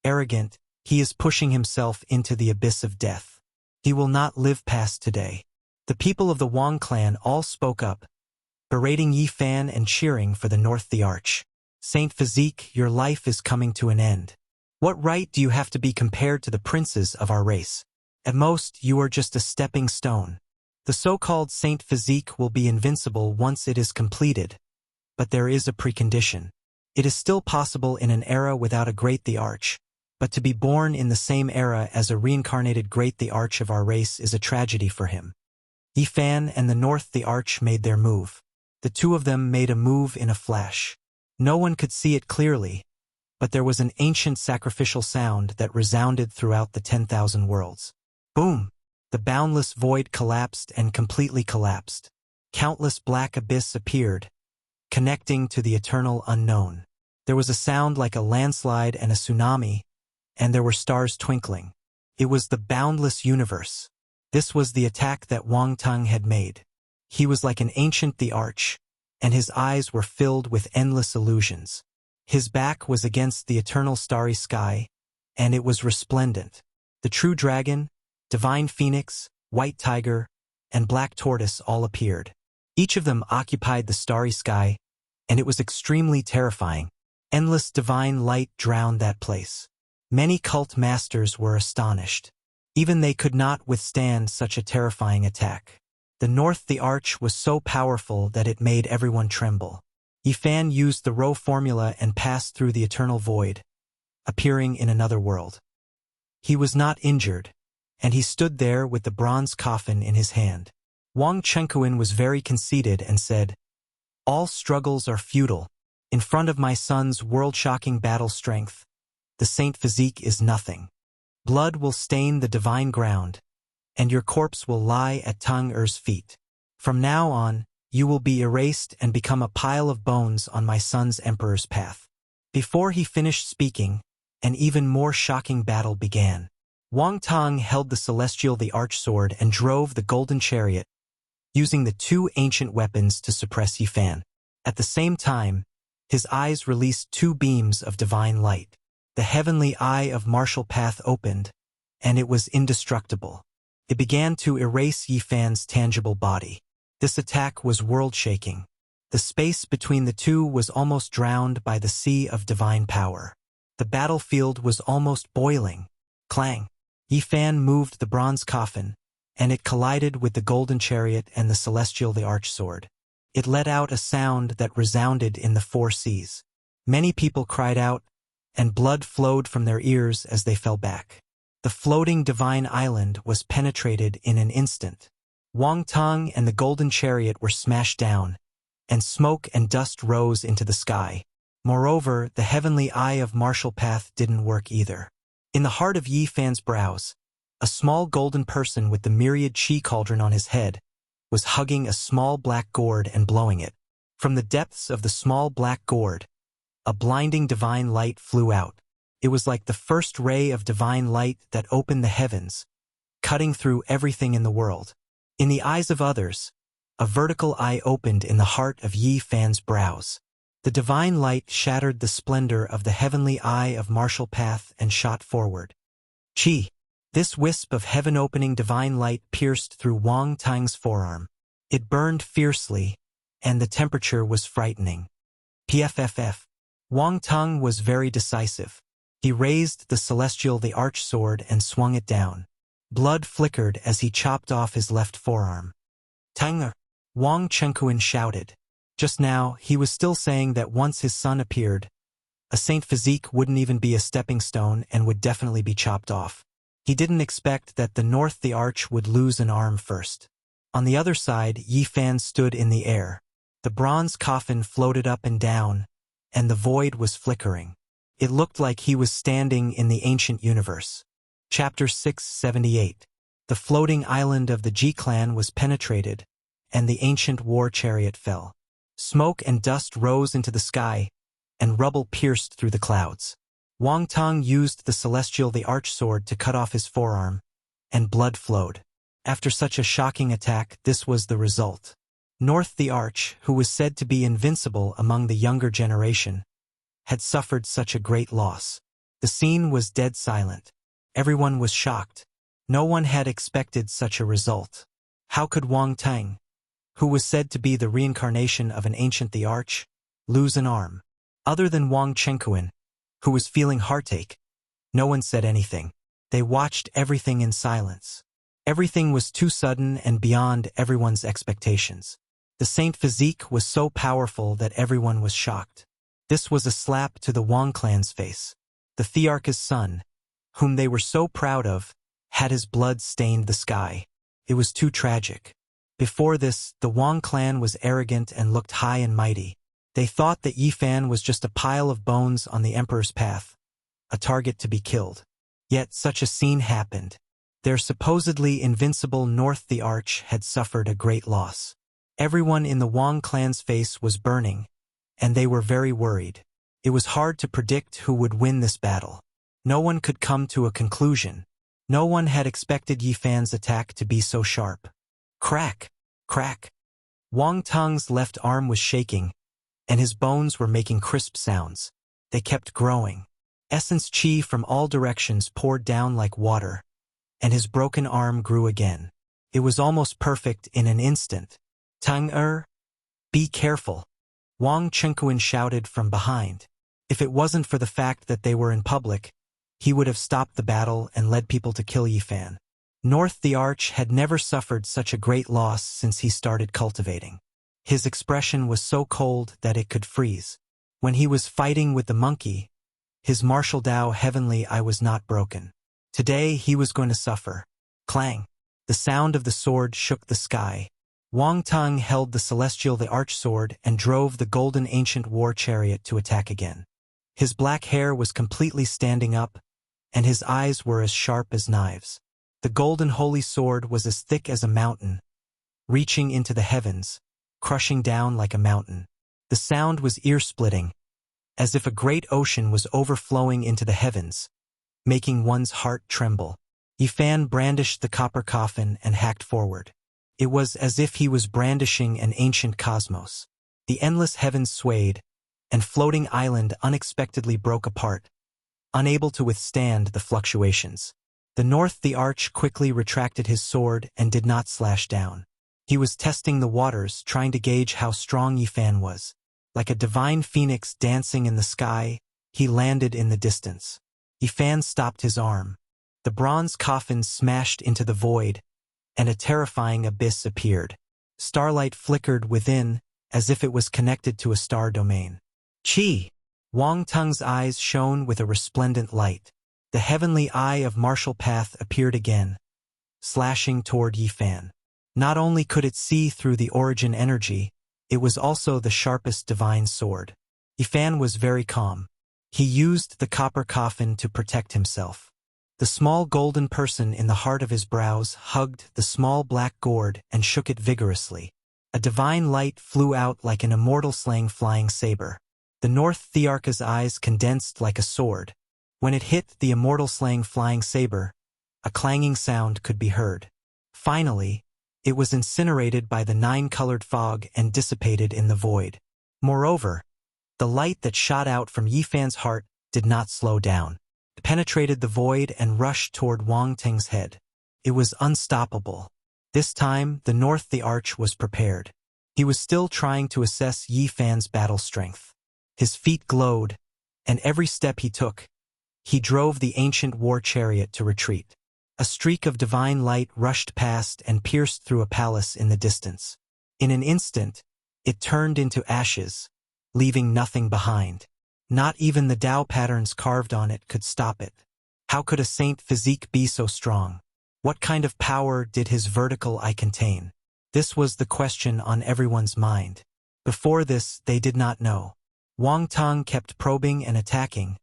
Arrogant, he is pushing himself into the abyss of death. He will not live past today. The people of the Wang clan all spoke up, berating Yifan and cheering for the North the Arch. Saint Physique, your life is coming to an end. What right do you have to be compared to the princes of our race? At most, you are just a stepping stone. The so-called Saint Physique will be invincible once it is completed, but there is a precondition. It is still possible in an era without a Great the Arch, but to be born in the same era as a reincarnated Great the Arch of our race is a tragedy for him. Yifan and the North the Arch made their move. The two of them made a move in a flash. No one could see it clearly, but there was an ancient sacrificial sound that resounded throughout the 10,000 worlds. Boom! The boundless void collapsed and completely collapsed. Countless black abyss appeared, connecting to the eternal unknown. There was a sound like a landslide and a tsunami, and there were stars twinkling. It was the boundless universe. This was the attack that Wang Tung had made. He was like an ancient the arch, and his eyes were filled with endless illusions. His back was against the eternal starry sky, and it was resplendent. The true dragon, divine phoenix, white tiger, and black tortoise all appeared. Each of them occupied the starry sky, and it was extremely terrifying. Endless divine light drowned that place. Many cult masters were astonished. Even they could not withstand such a terrifying attack. The North the Arch was so powerful that it made everyone tremble. Yifan used the Rho formula and passed through the eternal void, appearing in another world. He was not injured, and he stood there with the bronze coffin in his hand. Wang Chenkuan was very conceited and said, "All struggles are futile. In front of my son's world-shocking battle strength, the saint physique is nothing. Blood will stain the divine ground, and your corpse will lie at Tang Er's feet. From now on, you will be erased and become a pile of bones on my son's emperor's path." Before he finished speaking, an even more shocking battle began. Wang Tang held the celestial the arch sword and drove the golden chariot, using the two ancient weapons to suppress Yifan. At the same time, his eyes released two beams of divine light. The heavenly eye of martial path opened, and it was indestructible. It began to erase Yifan's tangible body. This attack was world-shaking. The space between the two was almost drowned by the sea of divine power. The battlefield was almost boiling. Clang! Yifan moved the bronze coffin, and it collided with the golden chariot and the celestial the arch sword. It let out a sound that resounded in the four seas. Many people cried out, and blood flowed from their ears as they fell back. The floating divine island was penetrated in an instant. Wang Tang and the golden chariot were smashed down, and smoke and dust rose into the sky. Moreover, the heavenly eye of martial path didn't work either. In the heart of Yifan's brows, a small golden person with the myriad chi cauldron on his head was hugging a small black gourd and blowing it. From the depths of the small black gourd, a blinding divine light flew out. It was like the first ray of divine light that opened the heavens, cutting through everything in the world. In the eyes of others, a vertical eye opened in the heart of Yifan's brows. The divine light shattered the splendor of the heavenly eye of martial path and shot forward. Chi! This wisp of heaven-opening divine light pierced through Wang Tang's forearm. It burned fiercely, and the temperature was frightening. PFFF. Wang Tang was very decisive. He raised the celestial the arch sword and swung it down. Blood flickered as he chopped off his left forearm. Tanger! Wang Chenkuan shouted. Just now, he was still saying that once his son appeared, a saint physique wouldn't even be a stepping stone and would definitely be chopped off. He didn't expect that the North the Arch would lose an arm first. On the other side, Yifan stood in the air. The bronze coffin floated up and down, and the void was flickering. It looked like he was standing in the ancient universe. Chapter 678. The floating island of the Ji clan was penetrated, and the ancient war chariot fell. Smoke and dust rose into the sky, and rubble pierced through the clouds. Wang Tang used the celestial the arch sword to cut off his forearm, and blood flowed. After such a shocking attack, this was the result. North the Arch, who was said to be invincible among the younger generation, had suffered such a great loss. The scene was dead silent. Everyone was shocked. No one had expected such a result. How could Wang Tang, who was said to be the reincarnation of an ancient the Arch, lose an arm? Other than Wang Chenkuan, who was feeling heartache, no one said anything. They watched everything in silence. Everything was too sudden and beyond everyone's expectations. The saint physique was so powerful that everyone was shocked. This was a slap to the Wang clan's face. The Thearch's son, whom they were so proud of, had his blood stained the sky. It was too tragic. Before this, the Wang clan was arrogant and looked high and mighty. They thought that Yifan was just a pile of bones on the emperor's path, a target to be killed. Yet such a scene happened. Their supposedly invincible North the Arch had suffered a great loss. Everyone in the Wang clan's face was burning, and they were very worried. It was hard to predict who would win this battle. No one could come to a conclusion. No one had expected Yi Fan's attack to be so sharp. Crack! Crack! Wang Tung's left arm was shaking, and his bones were making crisp sounds. They kept growing. Essence chi from all directions poured down like water, and his broken arm grew again. It was almost perfect in an instant. Tung be careful, Wang Chengquan shouted from behind. If it wasn't for the fact that they were in public, he would have stopped the battle and led people to kill Yi Fan. North the Arch had never suffered such a great loss since he started cultivating. His expression was so cold that it could freeze. When he was fighting with the monkey, his martial Dao heavenly eye was not broken. Today he was going to suffer. Clang! The sound of the sword shook the sky. Wang Tung held the celestial the arch sword and drove the golden ancient war chariot to attack again. His black hair was completely standing up, and his eyes were as sharp as knives. The golden holy sword was as thick as a mountain, reaching into the heavens, crushing down like a mountain. The sound was ear-splitting, as if a great ocean was overflowing into the heavens, making one's heart tremble. Yi Fan brandished the copper coffin and hacked forward. It was as if he was brandishing an ancient cosmos. The endless heavens swayed, and floating island unexpectedly broke apart, unable to withstand the fluctuations. The North the Arch quickly retracted his sword and did not slash down. He was testing the waters, trying to gauge how strong Yi Fan was. Like a divine phoenix dancing in the sky, he landed in the distance. Yi Fan stopped his arm. The bronze coffin smashed into the void, and a terrifying abyss appeared. Starlight flickered within, as if it was connected to a star domain. Chi! Wang Tung's eyes shone with a resplendent light. The heavenly eye of martial path appeared again, slashing toward Yi Fan. Not only could it see through the origin energy, it was also the sharpest divine sword. Yi Fan was very calm. He used the copper coffin to protect himself. The small golden person in the heart of his brows hugged the small black gourd and shook it vigorously. A divine light flew out like an immortal slaying flying saber. The North Thearcha's eyes condensed like a sword. When it hit the immortal slaying flying saber, a clanging sound could be heard. Finally, it was incinerated by the nine-colored fog and dissipated in the void. Moreover, the light that shot out from Yi Fan's heart did not slow down. It penetrated the void and rushed toward Wang Ting's head. It was unstoppable. This time, the North the Arch was prepared. He was still trying to assess Yi Fan's battle strength. His feet glowed, and every step he took, he drove the ancient war chariot to retreat. A streak of divine light rushed past and pierced through a palace in the distance. In an instant, it turned into ashes, leaving nothing behind. Not even the Tao patterns carved on it could stop it. How could a saint physique be so strong? What kind of power did his vertical eye contain? This was the question on everyone's mind. Before this, they did not know. Wang Tung kept probing and attacking,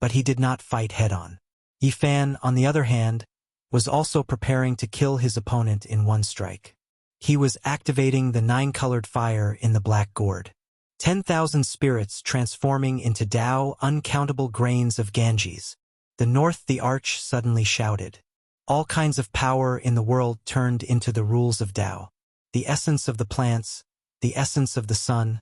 but he did not fight head-on. Yi Fan, on the other hand, was also preparing to kill his opponent in one strike. He was activating the nine-colored fire in the black gourd. 10,000 spirits transforming into Tao, uncountable grains of Ganges. The North the Arch suddenly shouted. All kinds of power in the world turned into the rules of Tao. The essence of the plants, the essence of the sun,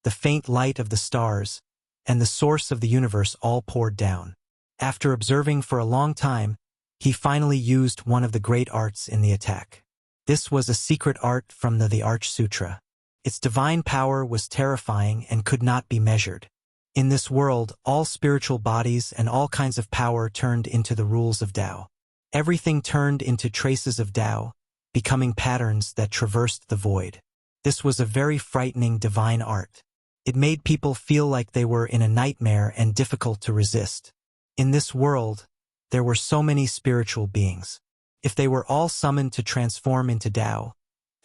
the faint light of the stars, and the source of the universe all poured down. After observing for a long time, he finally used one of the great arts in the attack. This was a secret art from the Arch Sutra. Its divine power was terrifying and could not be measured. In this world, all spiritual bodies and all kinds of power turned into the rules of Tao. Everything turned into traces of Tao, becoming patterns that traversed the void. This was a very frightening divine art. It made people feel like they were in a nightmare and difficult to resist. In this world, there were so many spiritual beings. If they were all summoned to transform into Tao,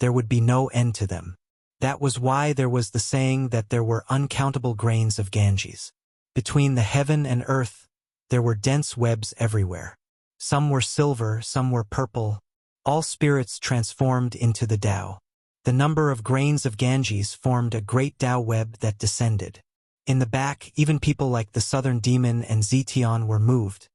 there would be no end to them. That was why there was the saying that there were uncountable grains of Ganges. Between the heaven and earth, there were dense webs everywhere. Some were silver, some were purple. All spirits transformed into the Tao. The number of grains of Ganges formed a great Tao web that descended. In the back, even people like the Southern Demon and Zetian were moved.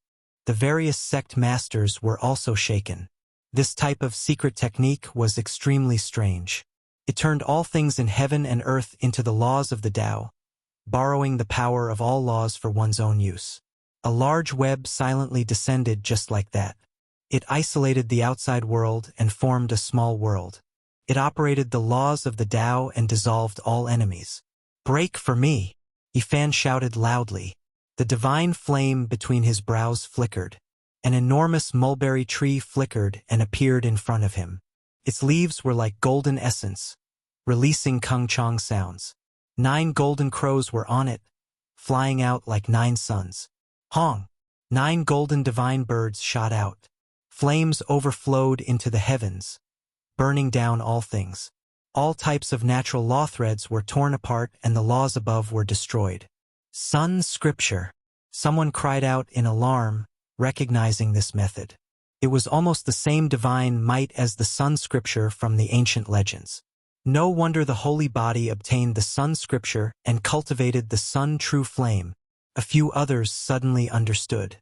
The various sect masters were also shaken. This type of secret technique was extremely strange. It turned all things in heaven and earth into the laws of the Tao, borrowing the power of all laws for one's own use. A large web silently descended just like that. It isolated the outside world and formed a small world. It operated the laws of the Tao and dissolved all enemies. "Break for me!" Yifan shouted loudly. The divine flame between his brows flickered. An enormous mulberry tree flickered and appeared in front of him. Its leaves were like golden essence, releasing Kung Chong sounds. 9 golden crows were on it, flying out like 9 suns. Hong! 9 golden divine birds shot out. Flames overflowed into the heavens, burning down all things. All types of natural law threads were torn apart and the laws above were destroyed. Sun Scripture! Someone cried out in alarm, recognizing this method. It was almost the same divine might as the Sun Scripture from the ancient legends. No wonder the holy body obtained the Sun Scripture and cultivated the Sun True Flame. A few others suddenly understood.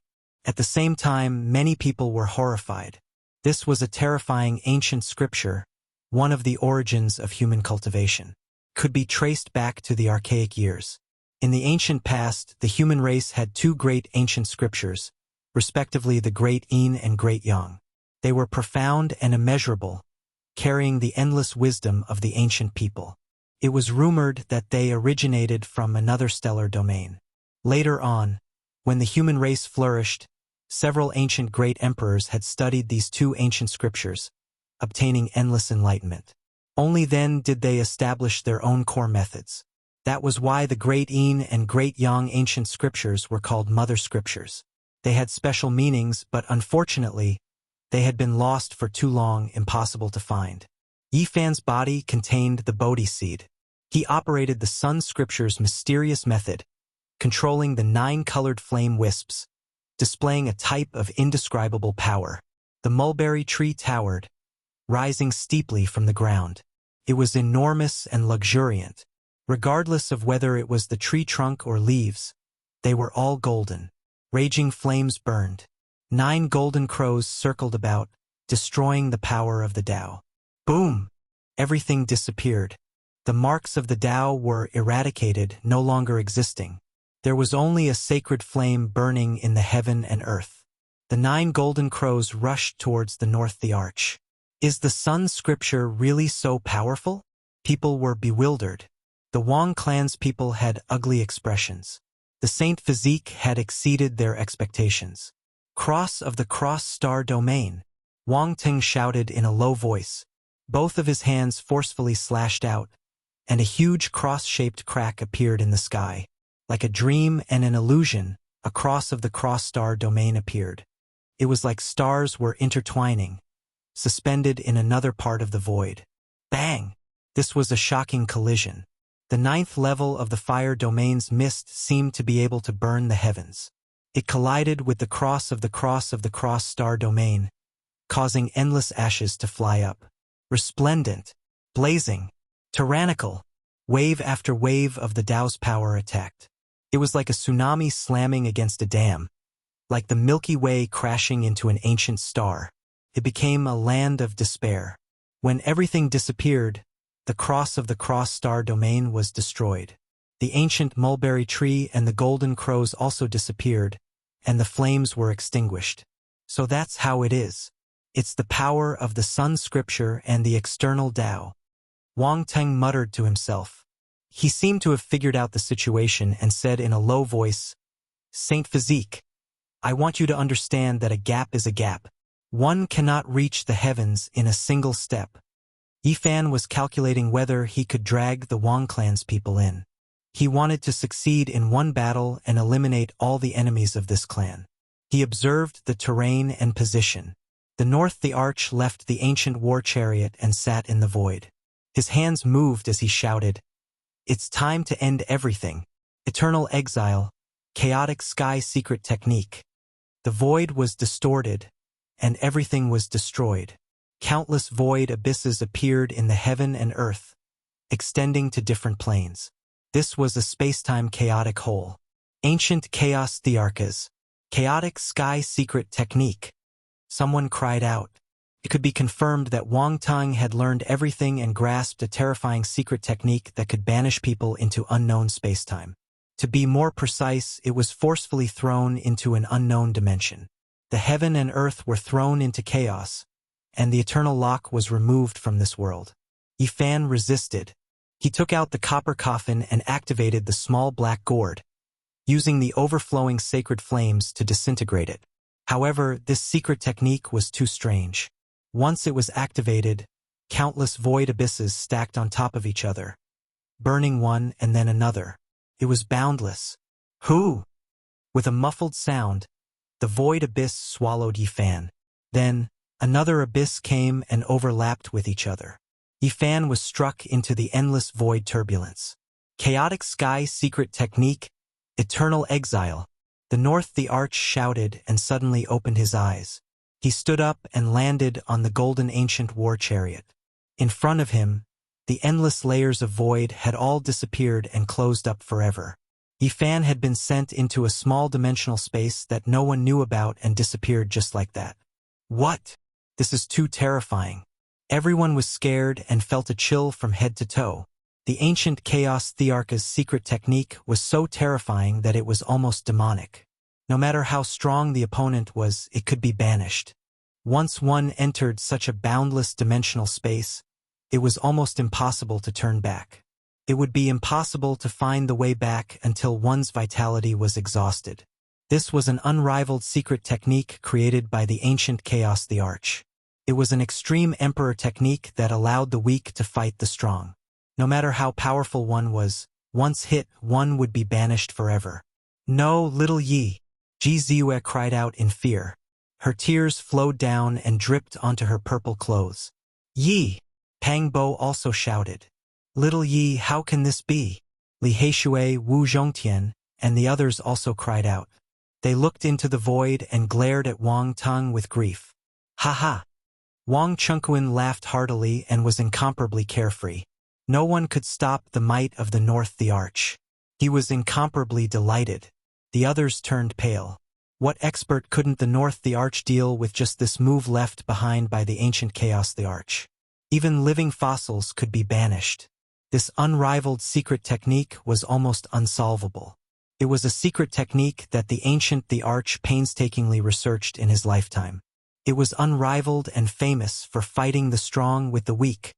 At the same time, many people were horrified. This was a terrifying ancient scripture, one of the origins of human cultivation. Could be traced back to the archaic years. In the ancient past, the human race had 2 great ancient scriptures, respectively the Great Yin and Great Yang. They were profound and immeasurable, carrying the endless wisdom of the ancient people. It was rumored that they originated from another stellar domain. Later on, when the human race flourished, several ancient great emperors had studied these 2 ancient scriptures, obtaining endless enlightenment. Only then did they establish their own core methods. That was why the Great Yin and Great Yang ancient scriptures were called Mother Scriptures. They had special meanings, but unfortunately, they had been lost for too long, impossible to find. Yifan's body contained the Bodhi seed. He operated the Sun Scripture's mysterious method, controlling the 9 colored flame wisps, displaying a type of indescribable power. The mulberry tree towered, rising steeply from the ground. It was enormous and luxuriant. Regardless of whether it was the tree trunk or leaves, they were all golden. Raging flames burned. 9 golden crows circled about, destroying the power of the Tao. Boom! Everything disappeared. The marks of the Tao were eradicated, no longer existing. There was only a sacred flame burning in the heaven and earth. The 9 golden crows rushed towards the north the arch. Is the Sun Scripture really so powerful? People were bewildered. The Wang clan's people had ugly expressions. The Saint physique had exceeded their expectations. Cross of the Cross Star Domain, Wang Ting shouted in a low voice. Both of his hands forcefully slashed out, and a huge cross-shaped crack appeared in the sky. Like a dream and an illusion, a cross of the Cross Star Domain appeared. It was like stars were intertwining, suspended in another part of the void. Bang! This was a shocking collision. The 9th level of the fire domain's mist seemed to be able to burn the heavens. It collided with the cross of the Cross Star Domain, causing endless ashes to fly up. Resplendent, blazing, tyrannical, wave after wave of the Tao's power attacked. It was like a tsunami slamming against a dam, like the Milky Way crashing into an ancient star. It became a land of despair. When everything disappeared, the cross of the Cross Star Domain was destroyed. The ancient mulberry tree and the golden crows also disappeared, and the flames were extinguished. So that's how it is. It's the power of the Sun Scripture and the external Tao. Wang Teng muttered to himself. He seemed to have figured out the situation and said in a low voice, Saint Physique, I want you to understand that a gap is a gap. One cannot reach the heavens in a single step. Yifan was calculating whether he could drag the Wang clan's people in. He wanted to succeed in one battle and eliminate all the enemies of this clan. He observed the terrain and position. The north the arch left the ancient war chariot and sat in the void. His hands moved as he shouted, It's time to end everything. Eternal exile, chaotic sky secret technique. The void was distorted, and everything was destroyed. Countless void abysses appeared in the heaven and earth, extending to different planes. This was a spacetime chaotic hole. Ancient chaos thearchas. Chaotic sky secret technique. Someone cried out. It could be confirmed that Wang Tang had learned everything and grasped a terrifying secret technique that could banish people into unknown spacetime. To be more precise, it was forcefully thrown into an unknown dimension. The heaven and earth were thrown into chaos, and the eternal lock was removed from this world. Yifan resisted. He took out the copper coffin and activated the small black gourd, using the overflowing sacred flames to disintegrate it. However, this secret technique was too strange. Once it was activated, countless void abysses stacked on top of each other, burning one and then another. It was boundless. Who? With a muffled sound, the void abyss swallowed Yifan. Then, another abyss came and overlapped with each other. Yifan was struck into the endless void turbulence. Chaotic sky secret technique, eternal exile. The North the Arch shouted and suddenly opened his eyes. He stood up and landed on the golden ancient war chariot. In front of him, the endless layers of void had all disappeared and closed up forever. Yifan had been sent into a small dimensional space that no one knew about and disappeared just like that. What? This is too terrifying. Everyone was scared and felt a chill from head to toe. The ancient chaos thearcha's secret technique was so terrifying that it was almost demonic. No matter how strong the opponent was, it could be banished. Once one entered such a boundless dimensional space, it was almost impossible to turn back. It would be impossible to find the way back until one's vitality was exhausted. This was an unrivaled secret technique created by the ancient chaos the Arch. It was an extreme emperor technique that allowed the weak to fight the strong. No matter how powerful one was, once hit, one would be banished forever. No, little Yi. Ji Ziyue cried out in fear. Her tears flowed down and dripped onto her purple clothes. Yi! Pang Bo also shouted. Little Yi, how can this be? Li Heishui, Wu Zhongtian, and the others also cried out. They looked into the void and glared at Wang Tang with grief. Ha ha! Wang Chunquan laughed heartily and was incomparably carefree. No one could stop the might of the North the Arch. He was incomparably delighted. The others turned pale. What expert couldn't the North the Arch deal with just this move left behind by the ancient chaos the Arch? Even living fossils could be banished. This unrivaled secret technique was almost unsolvable. It was a secret technique that the ancient the Arch painstakingly researched in his lifetime. It was unrivaled and famous for fighting the strong with the weak.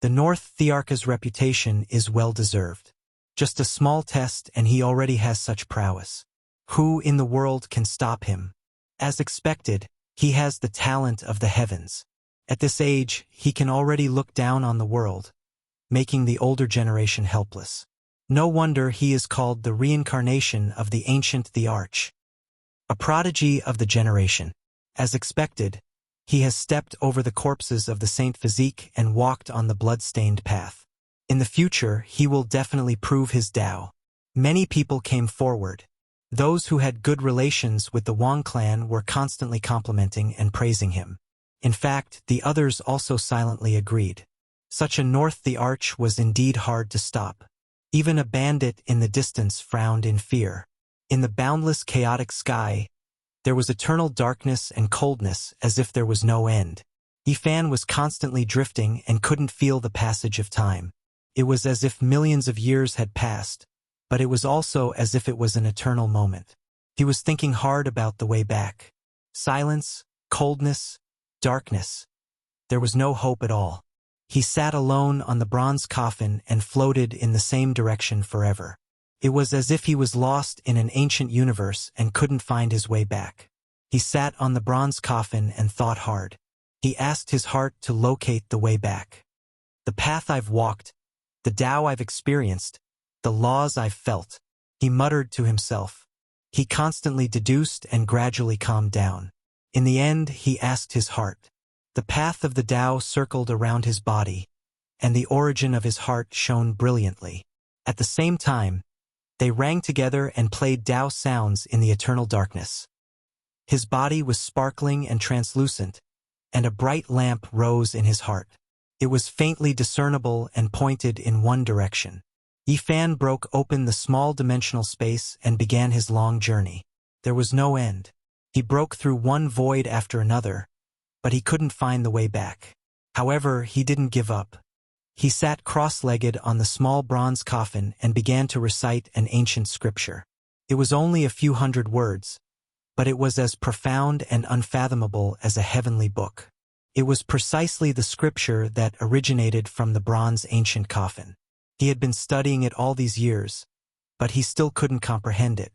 The North Thearcha's reputation is well-deserved. Just a small test and he already has such prowess. Who in the world can stop him? As expected, he has the talent of the heavens. At this age, he can already look down on the world, making the older generation helpless. No wonder he is called the reincarnation of the ancient the Arch. A prodigy of the generation. As expected, he has stepped over the corpses of the Saint Physique and walked on the blood-stained path. In the future, he will definitely prove his Tao. Many people came forward. Those who had good relations with the Wang clan were constantly complimenting and praising him. In fact, the others also silently agreed. Such a North the Arch was indeed hard to stop. Even a bandit in the distance frowned in fear. In the boundless chaotic sky, there was eternal darkness and coldness as if there was no end. Yifan was constantly drifting and couldn't feel the passage of time. It was as if millions of years had passed, but it was also as if it was an eternal moment. He was thinking hard about the way back. Silence, coldness, darkness. There was no hope at all. He sat alone on the bronze coffin and floated in the same direction forever. It was as if he was lost in an ancient universe and couldn't find his way back. He sat on the bronze coffin and thought hard. He asked his heart to locate the way back. The path I've walked, the Tao I've experienced, the laws I've felt, he muttered to himself. He constantly deduced and gradually calmed down. In the end, he asked his heart. The path of the Tao circled around his body, and the origin of his heart shone brilliantly. At the same time, they rang together and played Tao sounds in the eternal darkness. His body was sparkling and translucent, and a bright lamp rose in his heart. It was faintly discernible and pointed in one direction. Yi Fan broke open the small dimensional space and began his long journey. There was no end. He broke through one void after another, but he couldn't find the way back. However, he didn't give up. He sat cross-legged on the small bronze coffin and began to recite an ancient scripture. It was only a few hundred words, but it was as profound and unfathomable as a heavenly book. It was precisely the scripture that originated from the bronze ancient coffin. He had been studying it all these years, but he still couldn't comprehend it.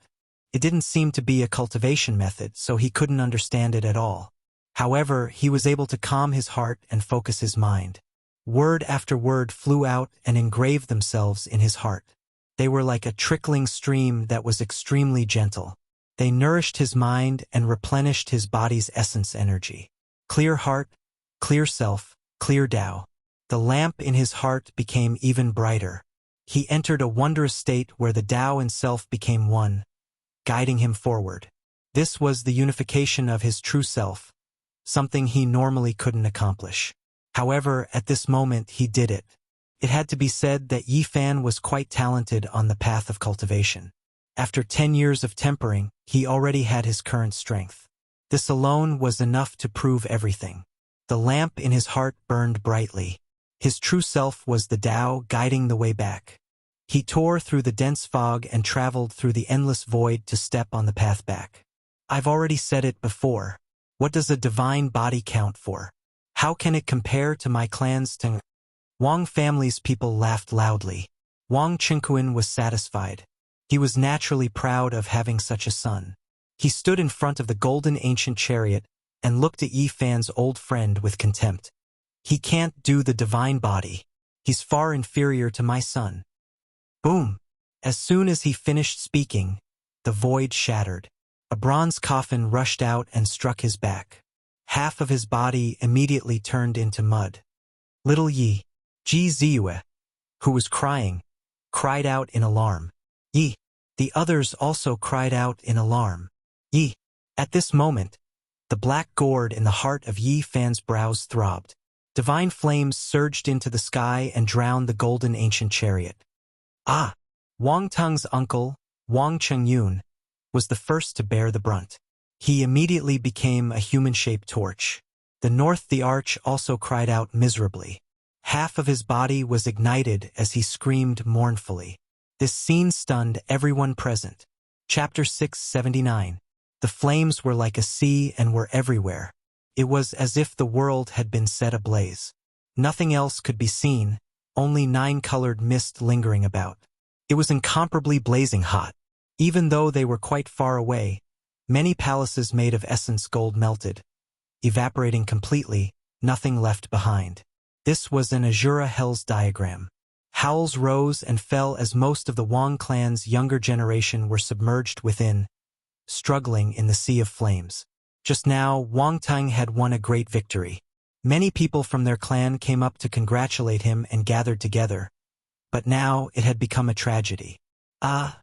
It didn't seem to be a cultivation method, so he couldn't understand it at all. However, he was able to calm his heart and focus his mind. Word after word flew out and engraved themselves in his heart. They were like a trickling stream that was extremely gentle. They nourished his mind and replenished his body's essence energy. Clear heart, clear self, clear Tao. The lamp in his heart became even brighter. He entered a wondrous state where the Tao and self became one, guiding him forward. This was the unification of his true self, something he normally couldn't accomplish. However, at this moment he did it. It had to be said that Yi Fan was quite talented on the path of cultivation. After 10 years of tempering, he already had his current strength. This alone was enough to prove everything. The lamp in his heart burned brightly. His true self was the Tao guiding the way back. He tore through the dense fog and traveled through the endless void to step on the path back. I've already said it before. What does a divine body count for? How can it compare to my clan's Tang? Wang family's people laughed loudly. Wang Qingquan was satisfied. He was naturally proud of having such a son. He stood in front of the golden ancient chariot and looked at Yi Fan's old friend with contempt. He can't do the divine body. He's far inferior to my son. Boom! As soon as he finished speaking, the void shattered. A bronze coffin rushed out and struck his back. Half of his body immediately turned into mud. Little Yi, Ji Ziyue, who was crying, cried out in alarm. Yi. The others also cried out in alarm. Yi. At this moment, the black gourd in the heart of Yi Fan's brows throbbed. Divine flames surged into the sky and drowned the golden ancient chariot. Ah! Wang Tung's uncle, Wang Chengyun, was the first to bear the brunt. He immediately became a human-shaped torch. The arch also cried out miserably. Half of his body was ignited as he screamed mournfully. This scene stunned everyone present. Chapter 679. The flames were like a sea and were everywhere. It was as if the world had been set ablaze. Nothing else could be seen, only 9-colored mist lingering about. It was incomparably blazing hot. Even though they were quite far away, many palaces made of essence gold melted, evaporating completely, nothing left behind. This was an Azura Hell's diagram. Howls rose and fell as most of the Wang clan's younger generation were submerged within, struggling in the sea of flames. Just now, Wang Tung had won a great victory. Many people from their clan came up to congratulate him and gathered together. But now it had become a tragedy. The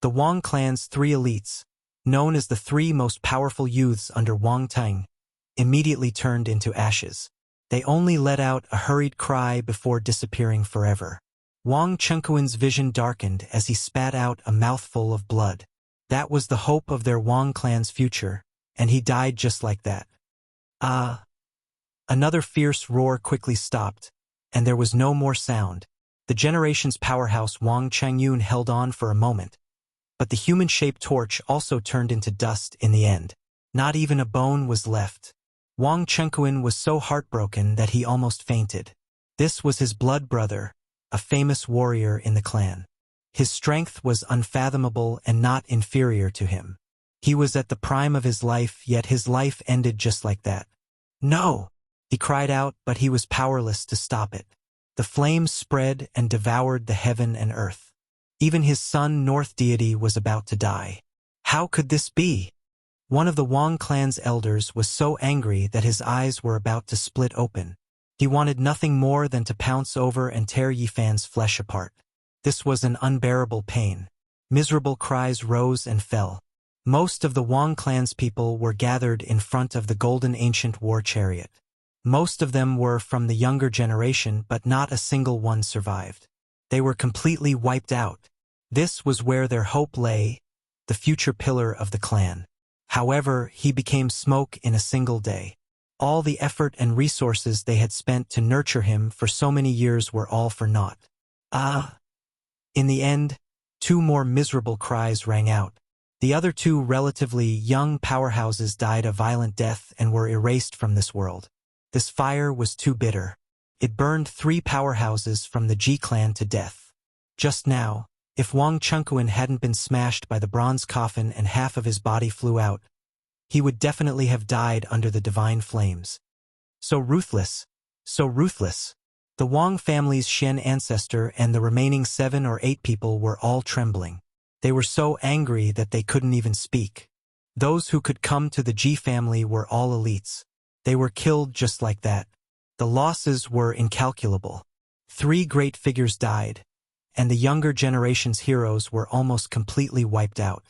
Wang clan's 3 elites, known as the 3 most powerful youths under Wang Tung, immediately turned into ashes. They only let out a hurried cry before disappearing forever. Wang Chengquan's vision darkened as he spat out a mouthful of blood. That was the hope of their Wang clan's future, and he died just like that. Another fierce roar quickly stopped, and there was no more sound. The generation's powerhouse Wang Chengyun held on for a moment, but the human-shaped torch also turned into dust in the end. Not even a bone was left. Wang Chengquan was so heartbroken that he almost fainted. This was his blood brother, a famous warrior in the clan. His strength was unfathomable and not inferior to him. He was at the prime of his life, yet his life ended just like that. No! He cried out, but he was powerless to stop it. The flames spread and devoured the heaven and earth. Even his son, North Deity, was about to die. How could this be? One of the Wang clan's elders was so angry that his eyes were about to split open. He wanted nothing more than to pounce over and tear Yi Fan's flesh apart. This was an unbearable pain. Miserable cries rose and fell. Most of the Wang clan's people were gathered in front of the golden ancient war chariot. Most of them were from the younger generation, but not a single one survived. They were completely wiped out. This was where their hope lay, the future pillar of the clan. However, he became smoke in a single day. All the effort and resources they had spent to nurture him for so many years were all for naught. In the end, 2 more miserable cries rang out. The other 2 relatively young powerhouses died a violent death and were erased from this world. This fire was too bitter. It burned 3 powerhouses from the Ji clan to death. Just now, if Wang Chunkuan hadn't been smashed by the bronze coffin and half of his body flew out, he would definitely have died under the divine flames. So ruthless, so ruthless. The Wang family's Shen ancestor and the remaining 7 or 8 people were all trembling. They were so angry that they couldn't even speak. Those who could come to the Ji family were all elites. They were killed just like that. The losses were incalculable. 3 great figures died, and the younger generation's heroes were almost completely wiped out.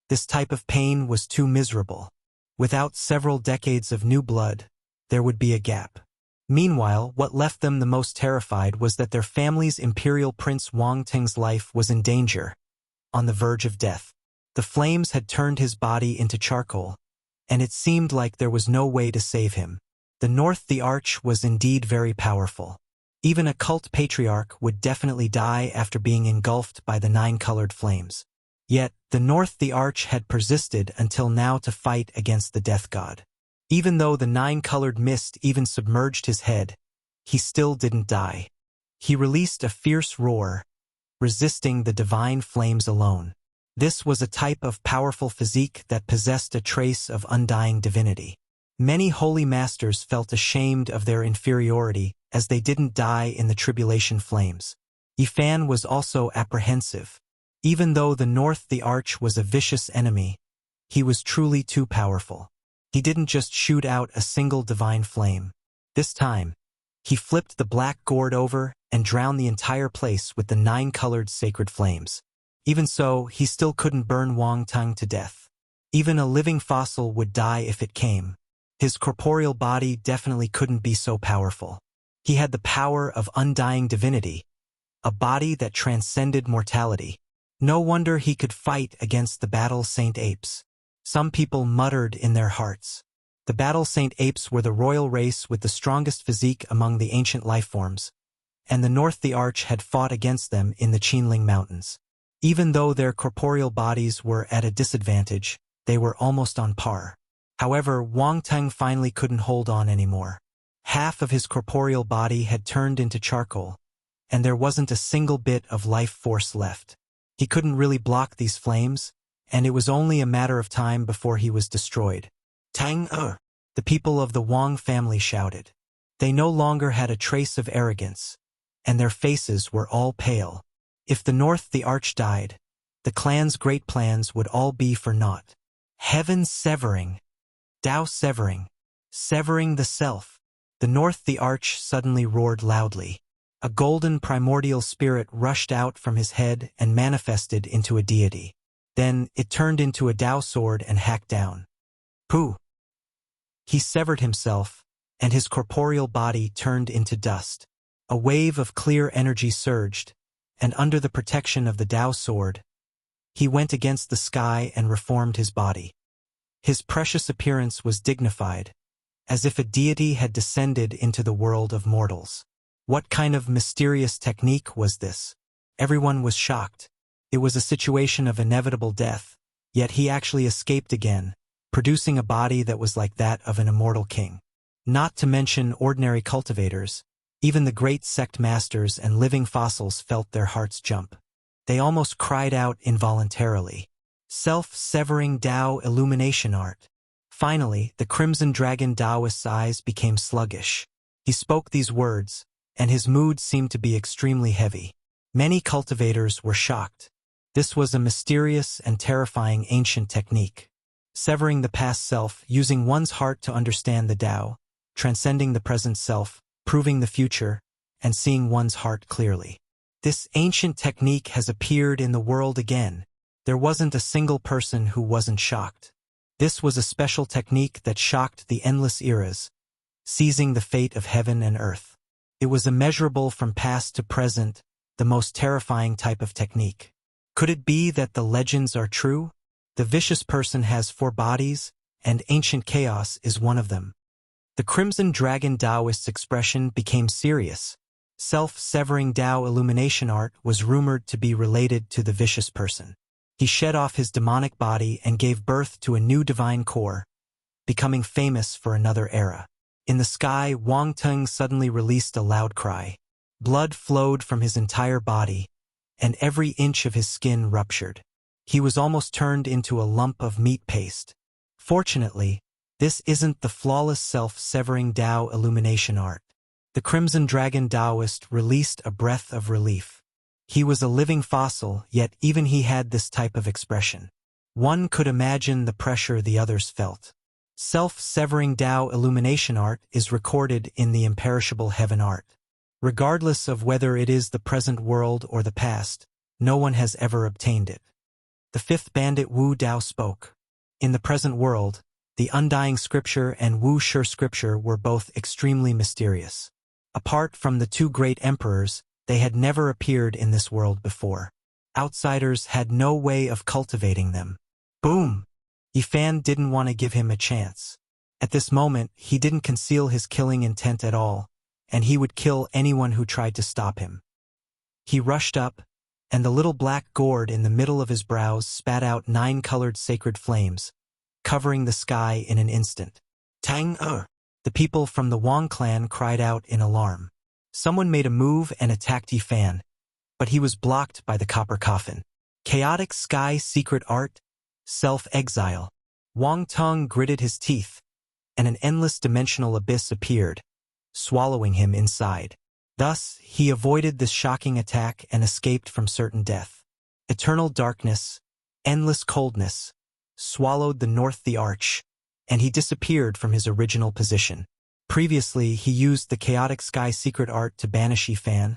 This type of pain was too miserable. Without several decades of new blood, there would be a gap. Meanwhile, what left them the most terrified was that their family's imperial prince Wang Ting's life was in danger, on the verge of death. The flames had turned his body into charcoal, and it seemed like there was no way to save him. The North the Arch was indeed very powerful. Even a cult patriarch would definitely die after being engulfed by the 9-colored flames. Yet, the North the Arch had persisted until now to fight against the death god. Even though the 9-colored mist even submerged his head, he still didn't die. He released a fierce roar, resisting the divine flames alone. This was a type of powerful physique that possessed a trace of undying divinity. Many holy masters felt ashamed of their inferiority as they didn't die in the tribulation flames. Yifan was also apprehensive. Even though the North the Arch was a vicious enemy, he was truly too powerful. He didn't just shoot out a single divine flame. This time, he flipped the black gourd over and drowned the entire place with the 9-colored sacred flames. Even so, he still couldn't burn Wang Tung to death. Even a living fossil would die if it came. His corporeal body definitely couldn't be so powerful. He had the power of undying divinity, a body that transcended mortality. No wonder he could fight against the Battle Saint Apes. Some people muttered in their hearts. The Battle Saint Apes were the royal race with the strongest physique among the ancient lifeforms, and the North the Arch had fought against them in the Qinling Mountains. Even though their corporeal bodies were at a disadvantage, they were almost on par. However, Wang Tung finally couldn't hold on anymore. Half of his corporeal body had turned into charcoal, and there wasn't a single bit of life force left. He couldn't really block these flames, and it was only a matter of time before he was destroyed. Tang-er! The people of the Wang family shouted. They no longer had a trace of arrogance, and their faces were all pale. If the North the Arch died, the clan's great plans would all be for naught. Heaven severing, Tao severing, severing the self. The North the Arch suddenly roared loudly. A golden primordial spirit rushed out from his head and manifested into a deity. Then it turned into a Tao sword and hacked down. Pooh! He severed himself, and his corporeal body turned into dust. A wave of clear energy surged, and under the protection of the Tao sword, he went against the sky and reformed his body. His precious appearance was dignified, as if a deity had descended into the world of mortals. What kind of mysterious technique was this? Everyone was shocked. It was a situation of inevitable death, yet he actually escaped again, producing a body that was like that of an immortal king. Not to mention ordinary cultivators, even the great sect masters and living fossils felt their hearts jump. They almost cried out involuntarily. Self-severing Tao illumination art. Finally, the Crimson Dragon Taoist's eyes became sluggish. He spoke these words, and his mood seemed to be extremely heavy. Many cultivators were shocked. This was a mysterious and terrifying ancient technique. Severing the past self, using one's heart to understand the Tao, transcending the present self, proving the future, and seeing one's heart clearly. This ancient technique has appeared in the world again. There wasn't a single person who wasn't shocked. This was a special technique that shocked the endless eras, seizing the fate of heaven and earth. It was immeasurable from past to present, the most terrifying type of technique. Could it be that the legends are true? The vicious person has 4 bodies, and ancient chaos is one of them. The Crimson Dragon Taoist's expression became serious. Self-severing Tao illumination art was rumored to be related to the vicious person. He shed off his demonic body and gave birth to a new divine core, becoming famous for another era. In the sky, Wang Tung suddenly released a loud cry. Blood flowed from his entire body, and every inch of his skin ruptured. He was almost turned into a lump of meat paste. Fortunately, this isn't the flawless self-severing Tao illumination art. The Crimson Dragon Taoist released a breath of relief. He was a living fossil, yet even he had this type of expression. One could imagine the pressure the others felt. Self-severing Tao illumination art is recorded in the imperishable heaven art. Regardless of whether it is the present world or the past, no one has ever obtained it. The 5th bandit Wu Dao spoke. In the present world, the Undying Scripture and Wu Shi Scripture were both extremely mysterious. Apart from the 2 great emperors, they had never appeared in this world before. Outsiders had no way of cultivating them. Boom! Yifan didn't want to give him a chance. At this moment, he didn't conceal his killing intent at all, and he would kill anyone who tried to stop him. He rushed up, and the little black gourd in the middle of his brows spat out 9 colored sacred flames, covering the sky in an instant. Tang-er! The people from the Wang clan cried out in alarm. Someone made a move and attacked Yifan, but he was blocked by the copper coffin. Chaotic sky secret art, self-exile. Wang Tung gritted his teeth, and an endless dimensional abyss appeared, swallowing him inside. Thus, he avoided this shocking attack and escaped from certain death. Eternal darkness, endless coldness, swallowed the north the arch, and he disappeared from his original position. Previously, he used the chaotic sky secret art to banish Yifan,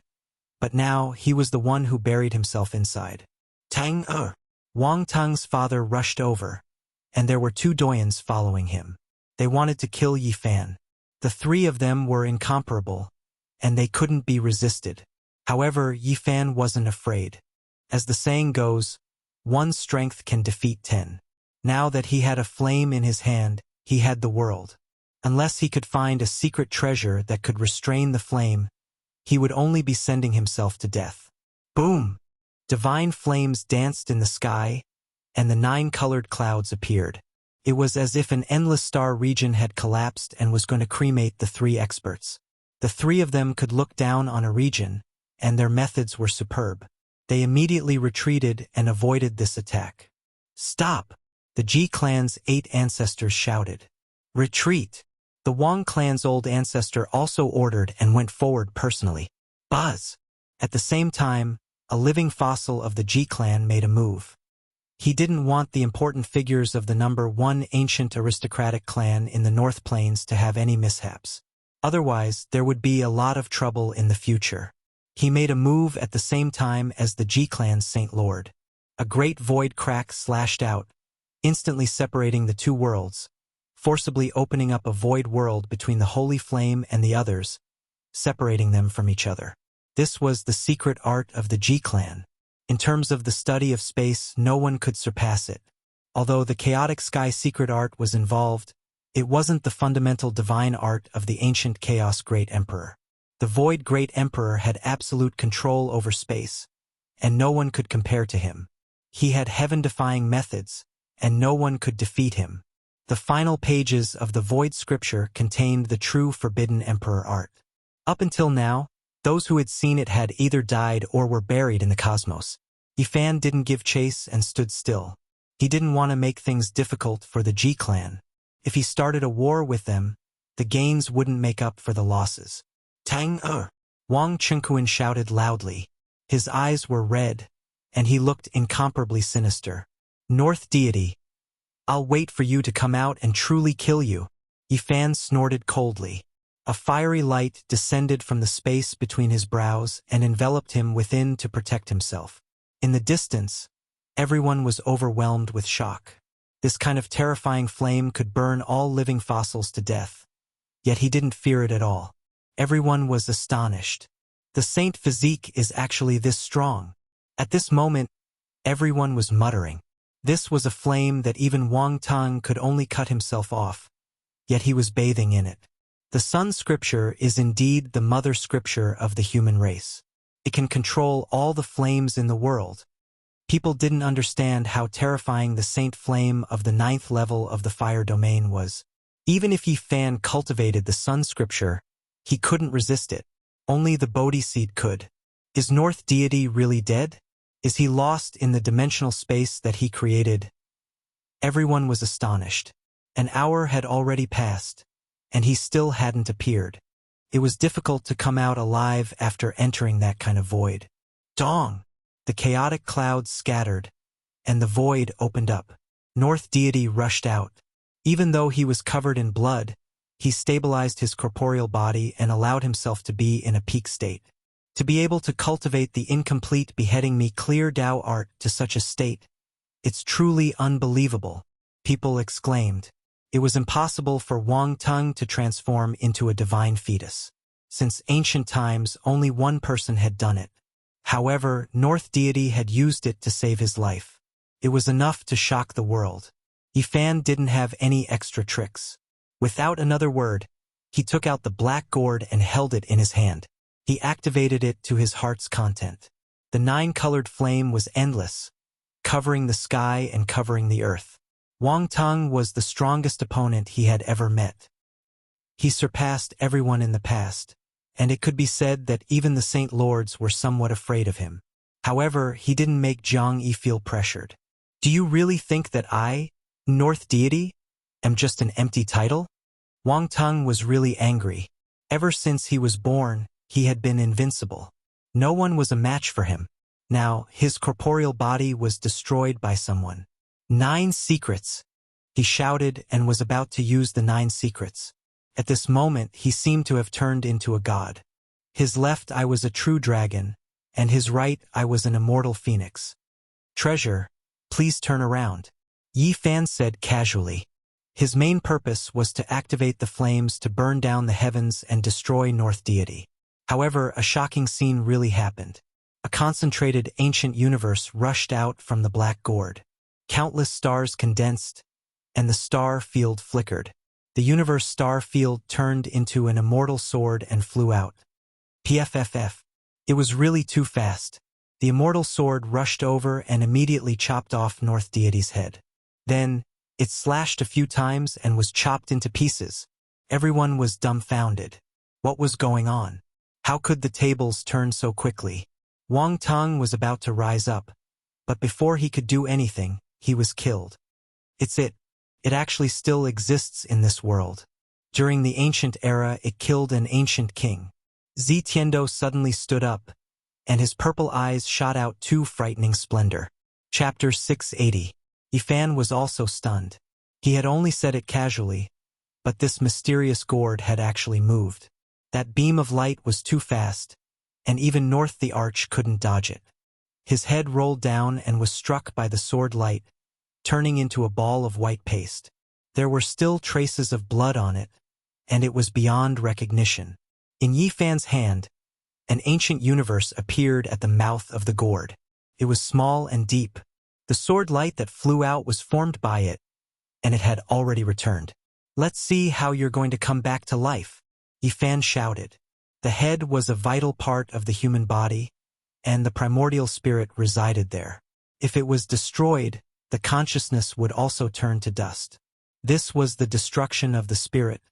but now he was the one who buried himself inside. Tang-er! Wang Tung's father rushed over, and there were 2 doyens following him. They wanted to kill Yifan. The 3 of them were incomparable, and they couldn't be resisted. However, Yifan wasn't afraid. As the saying goes, 1 strength can defeat 10. Now that he had a flame in his hand, he had the world. Unless he could find a secret treasure that could restrain the flame, he would only be sending himself to death. Boom! Divine flames danced in the sky, and the 9 colored clouds appeared. It was as if an endless star region had collapsed and was going to cremate the 3 experts. The 3 of them could look down on a region, and their methods were superb. They immediately retreated and avoided this attack. Stop! The Ji clan's 8 ancestors shouted. Retreat! The Wang clan's old ancestor also ordered and went forward personally. Buzz! At the same time, a living fossil of the Ji clan made a move. He didn't want the important figures of the number 1 ancient aristocratic clan in the North Plains to have any mishaps. Otherwise, there would be a lot of trouble in the future. He made a move at the same time as the Ji clan's Saint Lord. A great void crack slashed out, instantly separating the 2 worlds, forcibly opening up a void world between the holy flame and the others, separating them from each other. This was the secret art of the Ji clan. In terms of the study of space, no one could surpass it. Although the chaotic sky secret art was involved, it wasn't the fundamental divine art of the ancient chaos great emperor. The void great emperor had absolute control over space, and no one could compare to him. He had heaven-defying methods, and no one could defeat him. The final pages of the Void Scripture contained the true forbidden emperor art. Up until now, those who had seen it had either died or were buried in the cosmos. Yifan didn't give chase and stood still. He didn't want to make things difficult for the Ji clan. If he started a war with them, the gains wouldn't make up for the losses. Tang-er! Wang Chunkuan shouted loudly. His eyes were red, and he looked incomparably sinister. North deity, I'll wait for you to come out and truly kill you. Yifan snorted coldly. A fiery light descended from the space between his brows and enveloped him within to protect himself. In the distance, everyone was overwhelmed with shock. This kind of terrifying flame could burn all living fossils to death. Yet he didn't fear it at all. Everyone was astonished. The saint physique is actually this strong. At this moment, everyone was muttering. This was a flame that even Wang Tang could only cut himself off, yet he was bathing in it. The Sun Scripture is indeed the mother scripture of the human race. It can control all the flames in the world. People didn't understand how terrifying the saint flame of the 9th level of the fire domain was. Even if Yi Fan cultivated the Sun Scripture, he couldn't resist it. Only the Bodhi seed could. Is North Deity really dead? Is he lost in the dimensional space that he created? Everyone was astonished. An hour had already passed, and he still hadn't appeared. It was difficult to come out alive after entering that kind of void. Dong! The chaotic clouds scattered, and the void opened up. North Deity rushed out. Even though he was covered in blood, he stabilized his corporeal body and allowed himself to be in a peak state. To be able to cultivate the incomplete beheading me clear Tao art to such a state, it's truly unbelievable, people exclaimed. It was impossible for Wang Tang to transform into a divine fetus. Since ancient times, only one person had done it. However, North Deity had used it to save his life. It was enough to shock the world. Yi Fan didn't have any extra tricks. Without another word, he took out the black gourd and held it in his hand. He activated it to his heart's content. The 9-colored flame was endless, covering the sky and covering the earth. Wang Tang was the strongest opponent he had ever met. He surpassed everyone in the past, and it could be said that even the Saint Lords were somewhat afraid of him. However, he didn't make Jiang Yi feel pressured. Do you really think that I, North Deity, am just an empty title? Wang Tang was really angry. Ever since he was born, he had been invincible. No one was a match for him. Now, his corporeal body was destroyed by someone. 9 secrets! He shouted and was about to use the 9 secrets. At this moment, he seemed to have turned into a god. His left eye was a true dragon, and his right eye was an immortal phoenix. Treasure, please turn around, Yi Fan said casually. His main purpose was to activate the flames to burn down the heavens and destroy North Deity. However, a shocking scene really happened. A concentrated ancient universe rushed out from the black gourd. Countless stars condensed, and the star field flickered. The universe star field turned into an immortal sword and flew out. PFFF. It was really too fast. The immortal sword rushed over and immediately chopped off North Deity's head. Then, it slashed a few times and was chopped into pieces. Everyone was dumbfounded. What was going on? How could the tables turn so quickly? Wang Tang was about to rise up, but before he could do anything, he was killed. It actually still exists in this world. During the ancient era, it killed an ancient king. Zi Tiando suddenly stood up, and his purple eyes shot out 2 frightening splendor. Chapter 680. Yi Fan was also stunned. He had only said it casually, but this mysterious gourd had actually moved. That beam of light was too fast, and even North the Arch couldn't dodge it. His head rolled down and was struck by the sword light, turning into a ball of white paste. There were still traces of blood on it, and it was beyond recognition. In Yi Fan's hand, an ancient universe appeared at the mouth of the gourd. It was small and deep. The sword light that flew out was formed by it, and it had already returned. Let's see how you're going to come back to life, Yi Fan shouted. The head was a vital part of the human body, and the primordial spirit resided there. If it was destroyed, the consciousness would also turn to dust. This was the destruction of the spirit,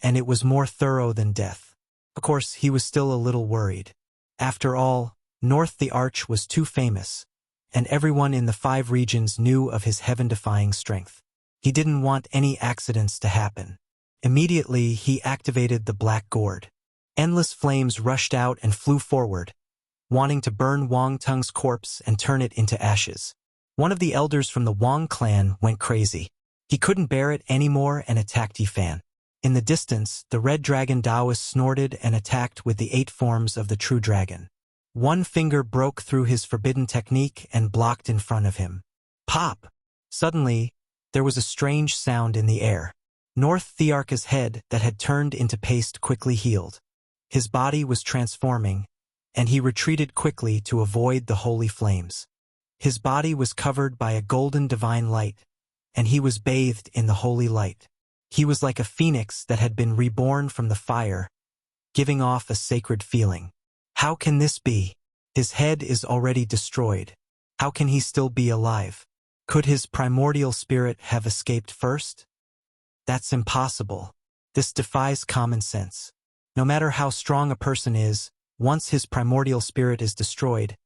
and it was more thorough than death. Of course, he was still a little worried. After all, North the Arch was too famous, and everyone in the 5 regions knew of his heaven-defying strength. He didn't want any accidents to happen. Immediately, he activated the black gourd. Endless flames rushed out and flew forward, wanting to burn Wang Tang's corpse and turn it into ashes. One of the elders from the Wang clan went crazy. He couldn't bear it anymore and attacked Yi Fan. In the distance, the red dragon Taoist snorted and attacked with the 8 forms of the true dragon. One finger broke through his forbidden technique and blocked in front of him. Pop! Suddenly, there was a strange sound in the air. North Thearka's head that had turned into paste quickly healed. His body was transforming, and he retreated quickly to avoid the holy flames. His body was covered by a golden divine light, and he was bathed in the holy light. He was like a phoenix that had been reborn from the fire, giving off a sacred feeling. How can this be? His head is already destroyed. How can he still be alive? Could his primordial spirit have escaped first? That's impossible. This defies common sense. No matter how strong a person is, once his primordial spirit is destroyed,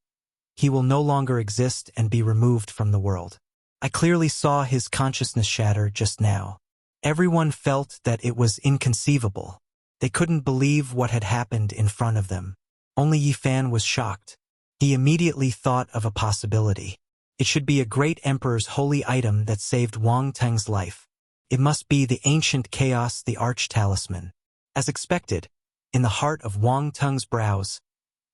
he will no longer exist and be removed from the world. I clearly saw his consciousness shatter just now. Everyone felt that it was inconceivable. They couldn't believe what had happened in front of them. Only Yi Fan was shocked. He immediately thought of a possibility. It should be a great emperor's holy item that saved Wang Teng's life. It must be the ancient chaos, the arch talisman. As expected, in the heart of Wang Teng's brows,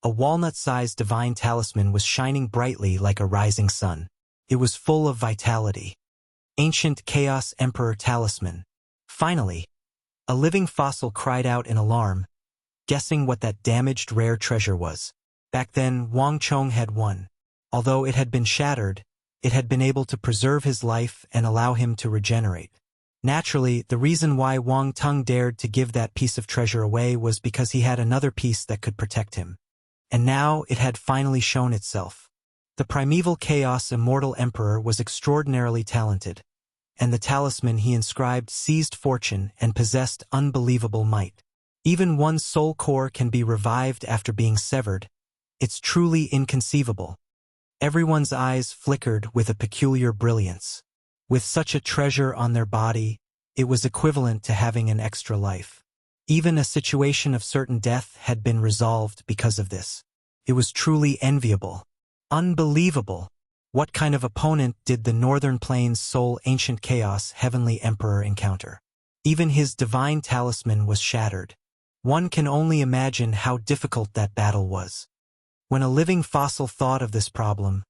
a walnut-sized divine talisman was shining brightly like a rising sun. It was full of vitality. Ancient Chaos Emperor Talisman. Finally, a living fossil cried out in alarm, guessing what that damaged rare treasure was. Back then, Wang Chong had won. Although it had been shattered, it had been able to preserve his life and allow him to regenerate. Naturally, the reason why Wang Teng dared to give that piece of treasure away was because he had another piece that could protect him. And now it had finally shown itself. The primeval Chaos Immortal Emperor was extraordinarily talented, and the talisman he inscribed seized fortune and possessed unbelievable might. Even one's soul core can be revived after being severed. It's truly inconceivable. Everyone's eyes flickered with a peculiar brilliance. With such a treasure on their body, it was equivalent to having an extra life. Even a situation of certain death had been resolved because of this. It was truly enviable. Unbelievable. What kind of opponent did the Northern Plains Soul Ancient Chaos Heavenly Emperor encounter? Even his divine talisman was shattered. One can only imagine how difficult that battle was. When a living fossil thought of this problem,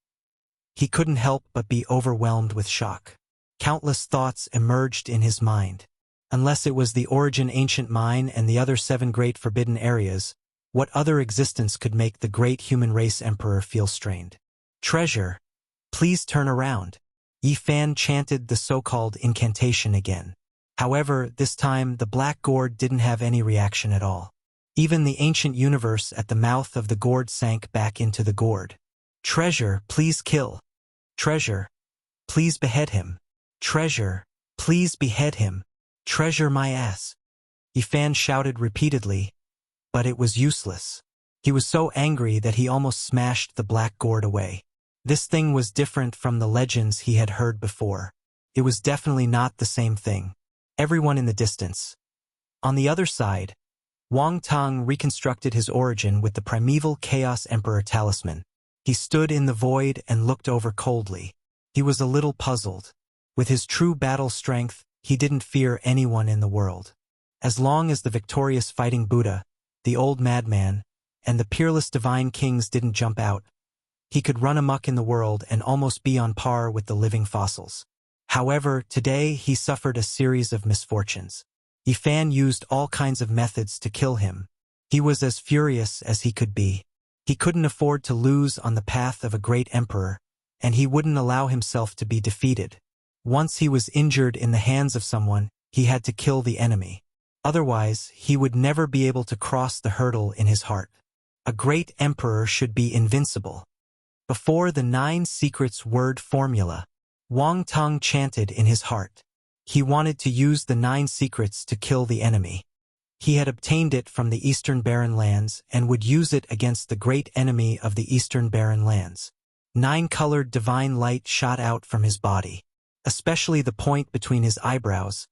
he couldn't help but be overwhelmed with shock. Countless thoughts emerged in his mind. Unless it was the Origin Ancient Mine and the other 7 great forbidden areas, what other existence could make the great human race emperor feel strained? Treasure, please turn around. Yi Fan chanted the so-called incantation again. However, this time the black gourd didn't have any reaction at all. Even the ancient universe at the mouth of the gourd sank back into the gourd. Treasure, please kill. Treasure, please behead him. Treasure, please behead him. Treasure my ass. Yi Fan shouted repeatedly, but it was useless. He was so angry that he almost smashed the black gourd away. This thing was different from the legends he had heard before. It was definitely not the same thing. Everyone in the distance. On the other side, Wang Teng reconstructed his origin with the primeval Chaos Emperor talisman. He stood in the void and looked over coldly. He was a little puzzled. With his true battle strength, he didn't fear anyone in the world. As long as the victorious fighting Buddha, the old madman, and the peerless divine kings didn't jump out, he could run amok in the world and almost be on par with the living fossils. However, today he suffered a series of misfortunes. Yi Fan used all kinds of methods to kill him. He was as furious as he could be. He couldn't afford to lose on the path of a great emperor, and he wouldn't allow himself to be defeated. Once he was injured in the hands of someone, he had to kill the enemy. Otherwise, he would never be able to cross the hurdle in his heart. A great emperor should be invincible. Before the 9 secrets word formula, Wang Teng chanted in his heart. He wanted to use the 9 secrets to kill the enemy. He had obtained it from the Eastern Barren Lands and would use it against the great enemy of the Eastern Barren Lands. 9-colored divine light shot out from his body, especially the point between his eyebrows.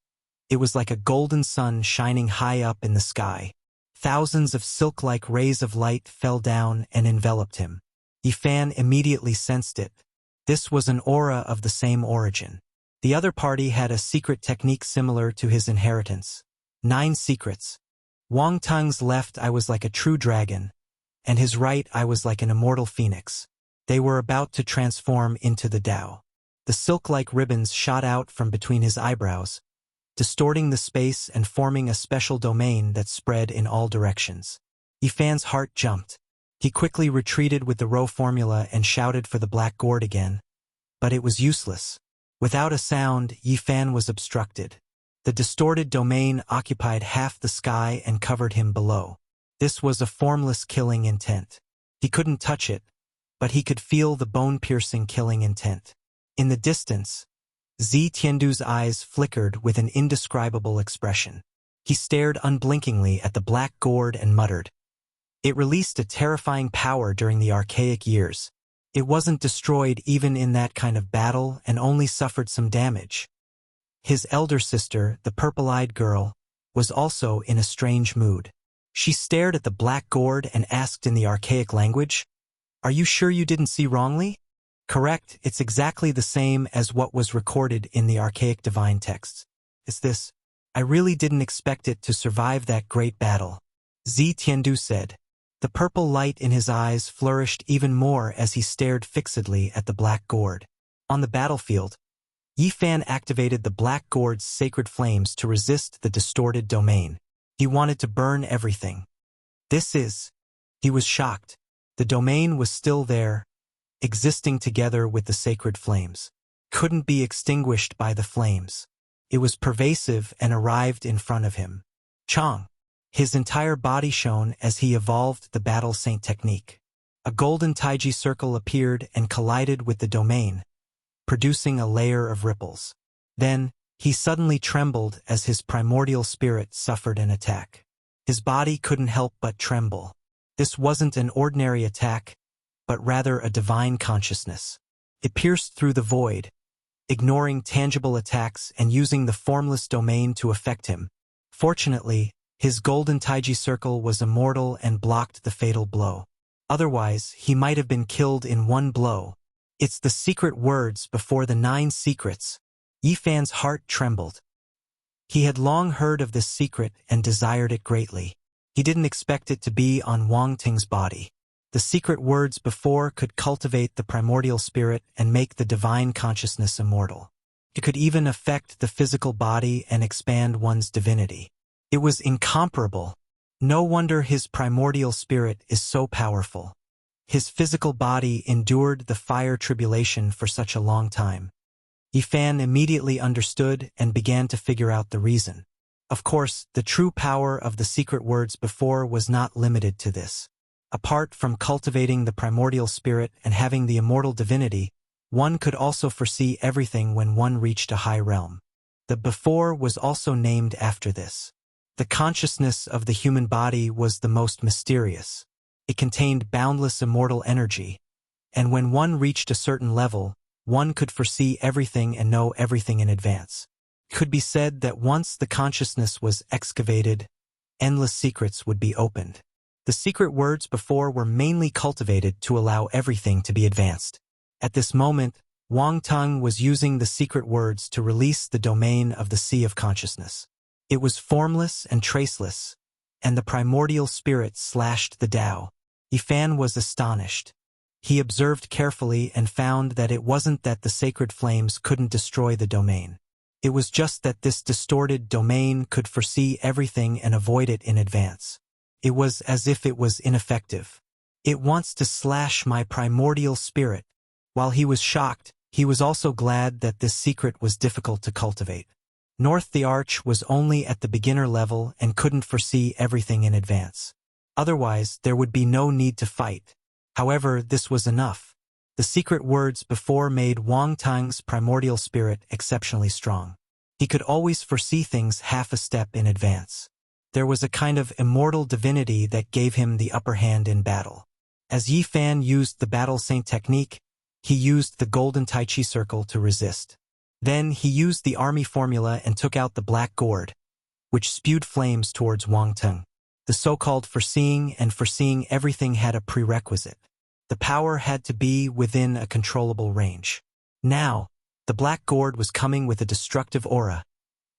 It was like a golden sun shining high up in the sky. Thousands of silk-like rays of light fell down and enveloped him. Yi Fan immediately sensed it. This was an aura of the same origin. The other party had a secret technique similar to his inheritance. 9 secrets. Wang Teng's left eye was like a true dragon, and his right eye was like an immortal phoenix. They were about to transform into the Tao. The silk-like ribbons shot out from between his eyebrows, distorting the space and forming a special domain that spread in all directions. Yi Fan's heart jumped. He quickly retreated with the row formula and shouted for the black gourd again. But it was useless. Without a sound, Yifan was obstructed. The distorted domain occupied half the sky and covered him below. This was a formless killing intent. He couldn't touch it, but he could feel the bone-piercing killing intent. In the distance, Zi Tiandu's eyes flickered with an indescribable expression. He stared unblinkingly at the black gourd and muttered. It released a terrifying power during the archaic years. It wasn't destroyed even in that kind of battle and only suffered some damage. His elder sister, the purple-eyed girl, was also in a strange mood. She stared at the black gourd and asked in the archaic language, "Are you sure you didn't see wrongly?" "Correct, it's exactly the same as what was recorded in the archaic divine texts. It's this. I really didn't expect it to survive that great battle," Zi Tiandu said. The purple light in his eyes flourished even more as he stared fixedly at the black gourd. On the battlefield, Yifan activated the black gourd's sacred flames to resist the distorted domain. He wanted to burn everything. He was shocked. The domain was still there, existing together with the sacred flames. Couldn't be extinguished by the flames. It was pervasive and arrived in front of him. Chong. His entire body shone as he evolved the battle saint technique. A golden taiji circle appeared and collided with the domain, producing a layer of ripples. Then, he suddenly trembled as his primordial spirit suffered an attack. His body couldn't help but tremble. This wasn't an ordinary attack, but rather a divine consciousness. It pierced through the void, ignoring tangible attacks and using the formless domain to affect him. Fortunately, his golden taiji circle was immortal and blocked the fatal blow. Otherwise, he might have been killed in one blow. It's the secret words before the 9 secrets. Yifan's heart trembled. He had long heard of this secret and desired it greatly. He didn't expect it to be on Wang Ting's body. The secret words before could cultivate the primordial spirit and make the divine consciousness immortal. It could even affect the physical body and expand one's divinity. It was incomparable. No wonder his primordial spirit is so powerful. His physical body endured the fire tribulation for such a long time. Yifan immediately understood and began to figure out the reason. Of course, the true power of the secret words before was not limited to this. Apart from cultivating the primordial spirit and having the immortal divinity, one could also foresee everything when one reached a high realm. The before was also named after this. The consciousness of the human body was the most mysterious. It contained boundless immortal energy, and when one reached a certain level, one could foresee everything and know everything in advance. It could be said that once the consciousness was excavated, endless secrets would be opened. The secret words before were mainly cultivated to allow everything to be advanced. At this moment, Wang Tung was using the secret words to release the domain of the sea of consciousness. It was formless and traceless, and the primordial spirit slashed the Tao. Yifan was astonished. He observed carefully and found that it wasn't that the sacred flames couldn't destroy the domain. It was just that this distorted domain could foresee everything and avoid it in advance. It was as if it was ineffective. It wants to slash my primordial spirit. While he was shocked, he was also glad that this secret was difficult to cultivate. North the Arch was only at the beginner level and couldn't foresee everything in advance. Otherwise, there would be no need to fight. However, this was enough. The secret words before made Wang Tang's primordial spirit exceptionally strong. He could always foresee things half a step in advance. There was a kind of immortal divinity that gave him the upper hand in battle. As Yifan used the battle saint technique, he used the golden Tai Chi circle to resist. Then he used the army formula and took out the black gourd, which spewed flames towards Wang Tung. The so-called foreseeing and foreseeing everything had a prerequisite. The power had to be within a controllable range. Now, the black gourd was coming with a destructive aura,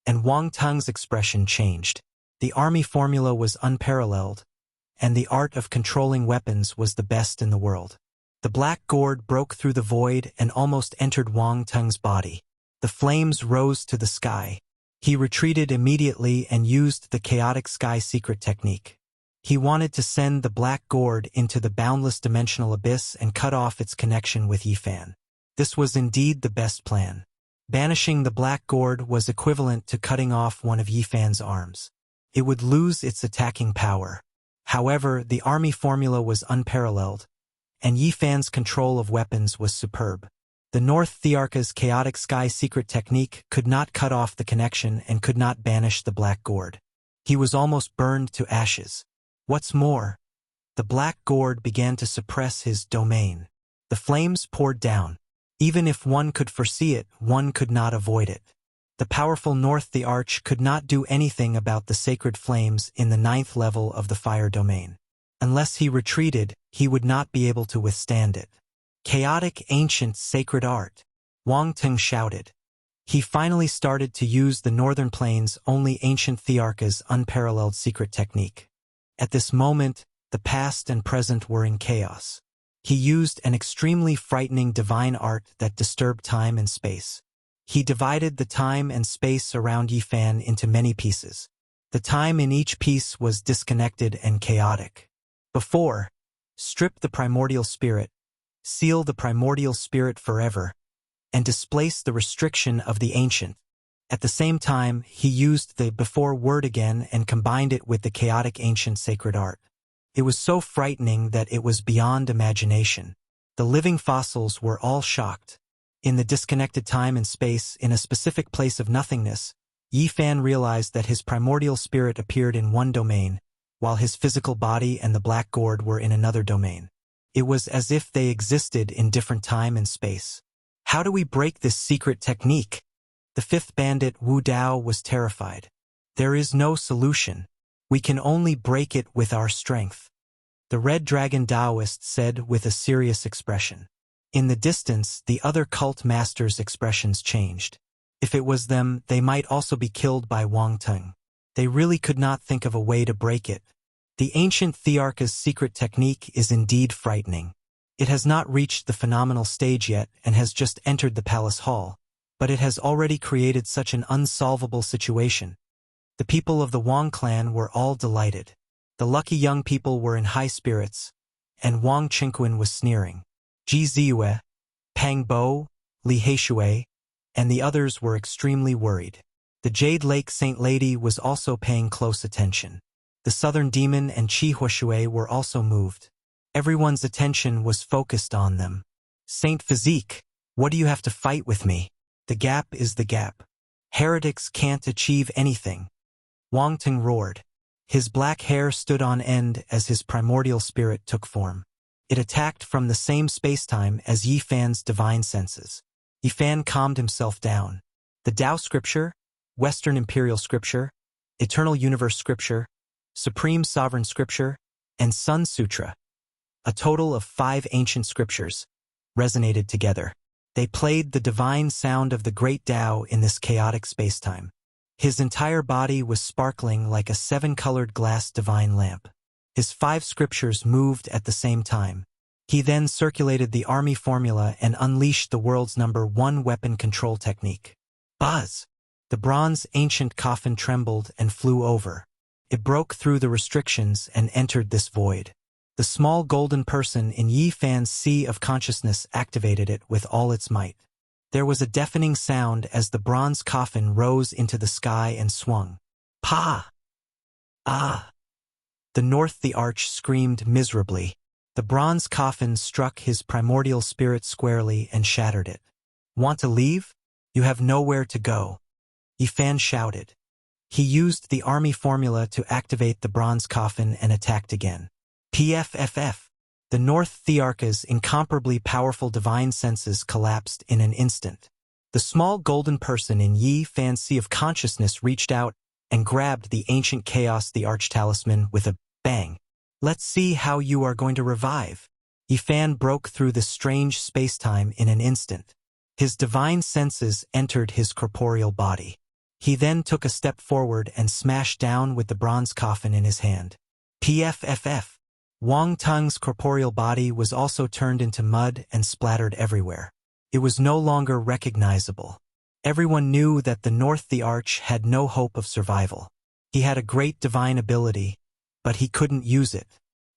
and Wang Tung's expression changed. The army formula was unparalleled, and the art of controlling weapons was the best in the world. The black gourd broke through the void and almost entered Wang Tung's body. The flames rose to the sky. He retreated immediately and used the chaotic sky secret technique. He wanted to send the black gourd into the boundless dimensional abyss and cut off its connection with Yifan. This was indeed the best plan. Banishing the black gourd was equivalent to cutting off one of Yifan's arms. It would lose its attacking power. However, the army formula was unparalleled, and Yifan's control of weapons was superb. The North Thearka's chaotic sky secret technique could not cut off the connection and could not banish the black gourd. He was almost burned to ashes. What's more, the black gourd began to suppress his domain. The flames poured down. Even if one could foresee it, one could not avoid it. The powerful North the Arch could not do anything about the sacred flames in the 9th level of the fire domain. Unless he retreated, he would not be able to withstand it. Chaotic ancient sacred art, Wang Teng shouted. He finally started to use the Northern Plains' only ancient Thearka's unparalleled secret technique. At this moment, the past and present were in chaos. He used an extremely frightening divine art that disturbed time and space. He divided the time and space around Yifan into many pieces. The time in each piece was disconnected and chaotic. Before, strip the primordial spirit, seal the primordial spirit forever, and displace the restriction of the ancient. At the same time, he used the before word again and combined it with the chaotic ancient sacred art. It was so frightening that it was beyond imagination. The living fossils were all shocked. In the disconnected time and space, in a specific place of nothingness, Yifan realized that his primordial spirit appeared in one domain, while his physical body and the black gourd were in another domain. It was as if they existed in different time and space. How do we break this secret technique? The 5th bandit Wu Dao was terrified. There is no solution. We can only break it with our strength. The Red Dragon Taoist said with a serious expression. In the distance, the other cult masters' expressions changed. If it was them, they might also be killed by Wang Teng. They really could not think of a way to break it. The ancient Thearka's secret technique is indeed frightening. It has not reached the phenomenal stage yet and has just entered the palace hall, but it has already created such an unsolvable situation. The people of the Wang clan were all delighted. The lucky young people were in high spirits, and Wang Qingquan was sneering. Ji Ziyue, Pang Bo, Li Heishui, and the others were extremely worried. The Jade Lake Saint Lady was also paying close attention. The Southern Demon and Qi Huashui were also moved. Everyone's attention was focused on them. Saint Physique, what do you have to fight with me? The gap is the gap. Heretics can't achieve anything. Wang Teng roared. His black hair stood on end as his primordial spirit took form. It attacked from the same spacetime as Yifan's divine senses. Yifan calmed himself down. The Tao Scripture, Western Imperial Scripture, Eternal Universe Scripture, Supreme Sovereign Scripture, and Sun Sutra, a total of 5 ancient scriptures, resonated together. They played the divine sound of the great Tao in this chaotic spacetime. His entire body was sparkling like a 7-colored glass divine lamp. His 5 scriptures moved at the same time. He then circulated the army formula and unleashed the world's #1 weapon control technique. Buzz! The bronze ancient coffin trembled and flew over. It broke through the restrictions and entered this void. The small golden person in Yifan's sea of consciousness activated it with all its might. There was a deafening sound as the bronze coffin rose into the sky and swung. Pa! Ah! The North the Arch screamed miserably. The bronze coffin struck his primordial spirit squarely and shattered it. Want to leave? You have nowhere to go. Yifan shouted. He used the army formula to activate the bronze coffin and attacked again. PFFF. The North Thearka's incomparably powerful divine senses collapsed in an instant. The small golden person in Yifan's sea of consciousness reached out and grabbed the ancient chaos the arch talisman with a bang. Let's see how you are going to revive. Yifan broke through the strange spacetime in an instant. His divine senses entered his corporeal body. He then took a step forward and smashed down with the bronze coffin in his hand. PFFF. Wang Teng's corporeal body was also turned into mud and splattered everywhere. It was no longer recognizable. Everyone knew that the North the Arch had no hope of survival. He had a great divine ability, but he couldn't use it.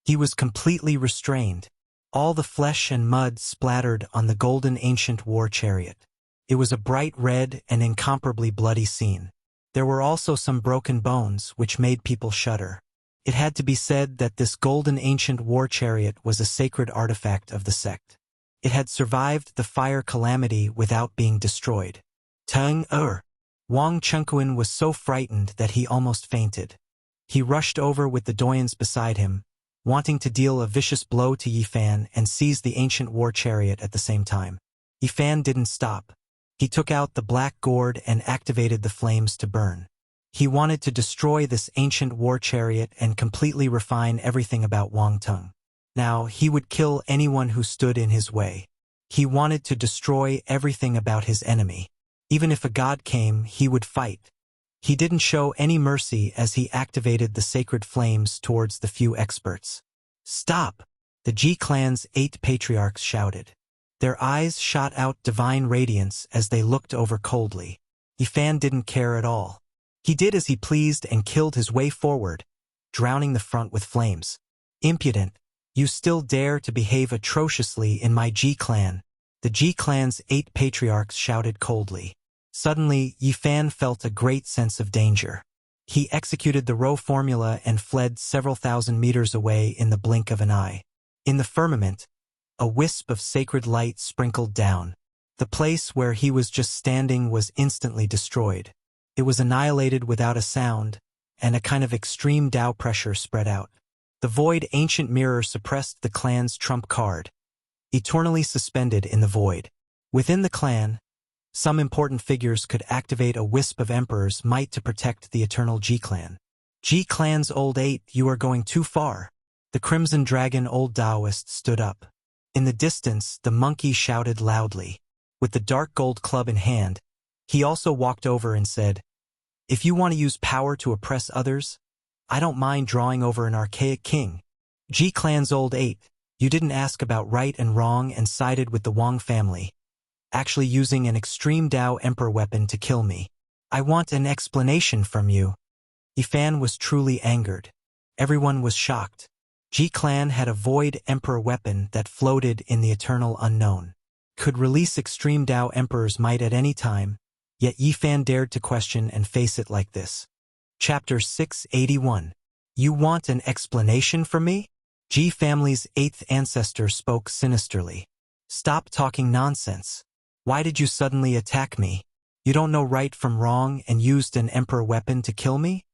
He was completely restrained. All the flesh and mud splattered on the golden ancient war chariot. It was a bright red and incomparably bloody scene. There were also some broken bones, which made people shudder. It had to be said that this golden ancient war chariot was a sacred artifact of the sect. It had survived the fire calamity without being destroyed. Wang Chunkuan was so frightened that he almost fainted. He rushed over with the doyens beside him, wanting to deal a vicious blow to Yifan and seize the ancient war chariot at the same time. Yifan didn't stop. He took out the black gourd and activated the flames to burn. He wanted to destroy this ancient war chariot and completely refine everything about Wang Tung. Now, he would kill anyone who stood in his way. He wanted to destroy everything about his enemy. Even if a god came, he would fight. He didn't show any mercy as he activated the sacred flames towards the few experts. "Stop!" The Ji clan's 8 patriarchs shouted. Their eyes shot out divine radiance as they looked over coldly. Yifan didn't care at all. He did as he pleased and killed his way forward, drowning the front with flames. "Impudent! You still dare to behave atrociously in my Ji clan!" The Ji clan's 8 patriarchs shouted coldly. Suddenly, Yifan felt a great sense of danger. He executed the row formula and fled several thousand meters away in the blink of an eye. In the firmament, a wisp of sacred light sprinkled down. The place where he was just standing was instantly destroyed. It was annihilated without a sound, and a kind of extreme Tao pressure spread out. The void ancient mirror suppressed the clan's trump card, eternally suspended in the void. Within the clan, some important figures could activate a wisp of emperor's might to protect the eternal Ji clan. "Ji clan's old 8, you are going too far." The Crimson Dragon old Taoist stood up. In the distance, the monkey shouted loudly. With the dark gold club in hand, he also walked over and said, "If you want to use power to oppress others, I don't mind drawing over an archaic king. Ji clan's old 8, you didn't ask about right and wrong and sided with the Wang family, actually using an extreme Tao emperor weapon to kill me. I want an explanation from you." Yifan was truly angered. Everyone was shocked. Ji clan had a void emperor weapon that floated in the eternal unknown. Could release extreme Tao emperor's might at any time, yet Yifan dared to question and face it like this. Chapter 681. You want an explanation from me? Ji family's 8th ancestor spoke sinisterly. Stop talking nonsense. Why did you suddenly attack me? You don't know right from wrong and used an emperor weapon to kill me?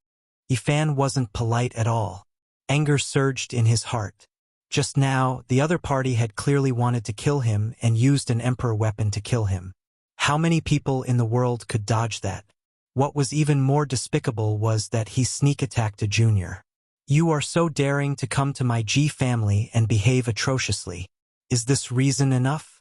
Yifan wasn't polite at all. Anger surged in his heart. Just now, the other party had clearly wanted to kill him and used an emperor weapon to kill him. How many people in the world could dodge that? What was even more despicable was that he sneak attacked a junior. You are so daring to come to my Ji family and behave atrociously. Is this reason enough?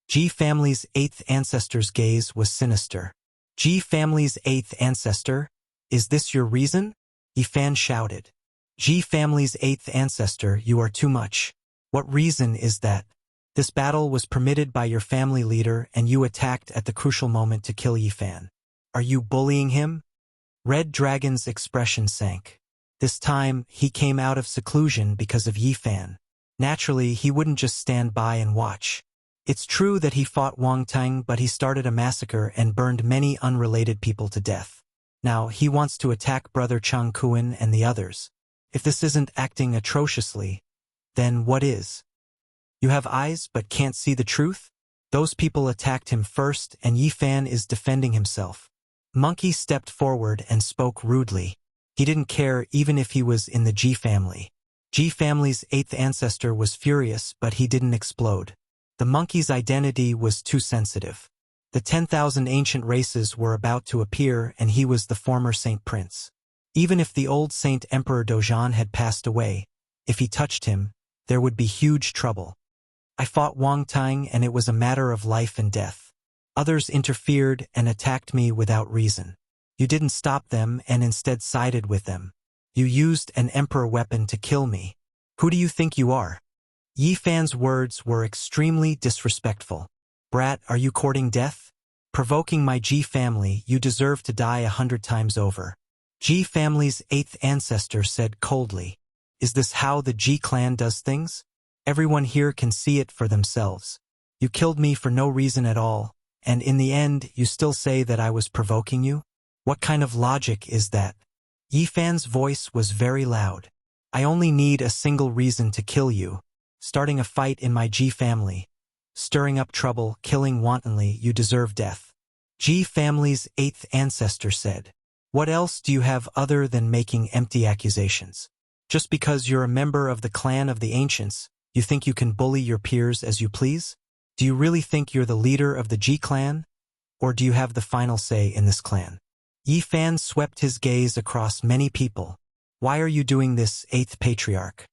Ji family's 8th ancestor's gaze was sinister. Ji family's 8th ancestor? Is this your reason? Yifan shouted. Ji family's 8th ancestor, you are too much. What reason is that? This battle was permitted by your family leader and you attacked at the crucial moment to kill Yifan. Are you bullying him? Red Dragon's expression sank. This time, he came out of seclusion because of Yifan. Naturally, he wouldn't just stand by and watch. It's true that he fought Wang Tung, but he started a massacre and burned many unrelated people to death. Now, he wants to attack Brother Chang Kuan and the others. If this isn't acting atrociously, then what is? You have eyes but can't see the truth? Those people attacked him first and Yifan is defending himself. Monkey stepped forward and spoke rudely. He didn't care even if he was in the Ji family. Ji family's 8th ancestor was furious, but he didn't explode. The monkey's identity was too sensitive. The 10,000 ancient races were about to appear and he was the former Saint Prince. Even if the old Saint Emperor Dojan had passed away, if he touched him, there would be huge trouble. I fought Wang Tung and it was a matter of life and death. Others interfered and attacked me without reason. You didn't stop them and instead sided with them. You used an emperor weapon to kill me. Who do you think you are? Yifan's words were extremely disrespectful. Brat, are you courting death? Provoking my Ji family, you deserve to die 100 times over. Ji family's 8th ancestor said coldly. Is this how the Ji clan does things? Everyone here can see it for themselves. You killed me for no reason at all, and in the end you still say that I was provoking you? What kind of logic is that? Yi Fan's voice was very loud. I only need a single reason to kill you. Starting a fight in my Ji family. Stirring up trouble, killing wantonly, you deserve death. Ji family's 8th ancestor said. What else do you have other than making empty accusations? Just because you're a member of the clan of the ancients, you think you can bully your peers as you please? Do you really think you're the leader of the Ji clan? Or do you have the final say in this clan? Yi Fan swept his gaze across many people. Why are you doing this, 8th patriarch?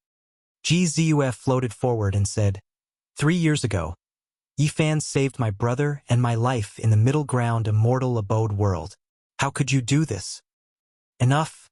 Ji Zuf floated forward and said, 3 years ago, Yi Fan saved my brother and my life in the middle ground immortal abode world. How could you do this? Enough,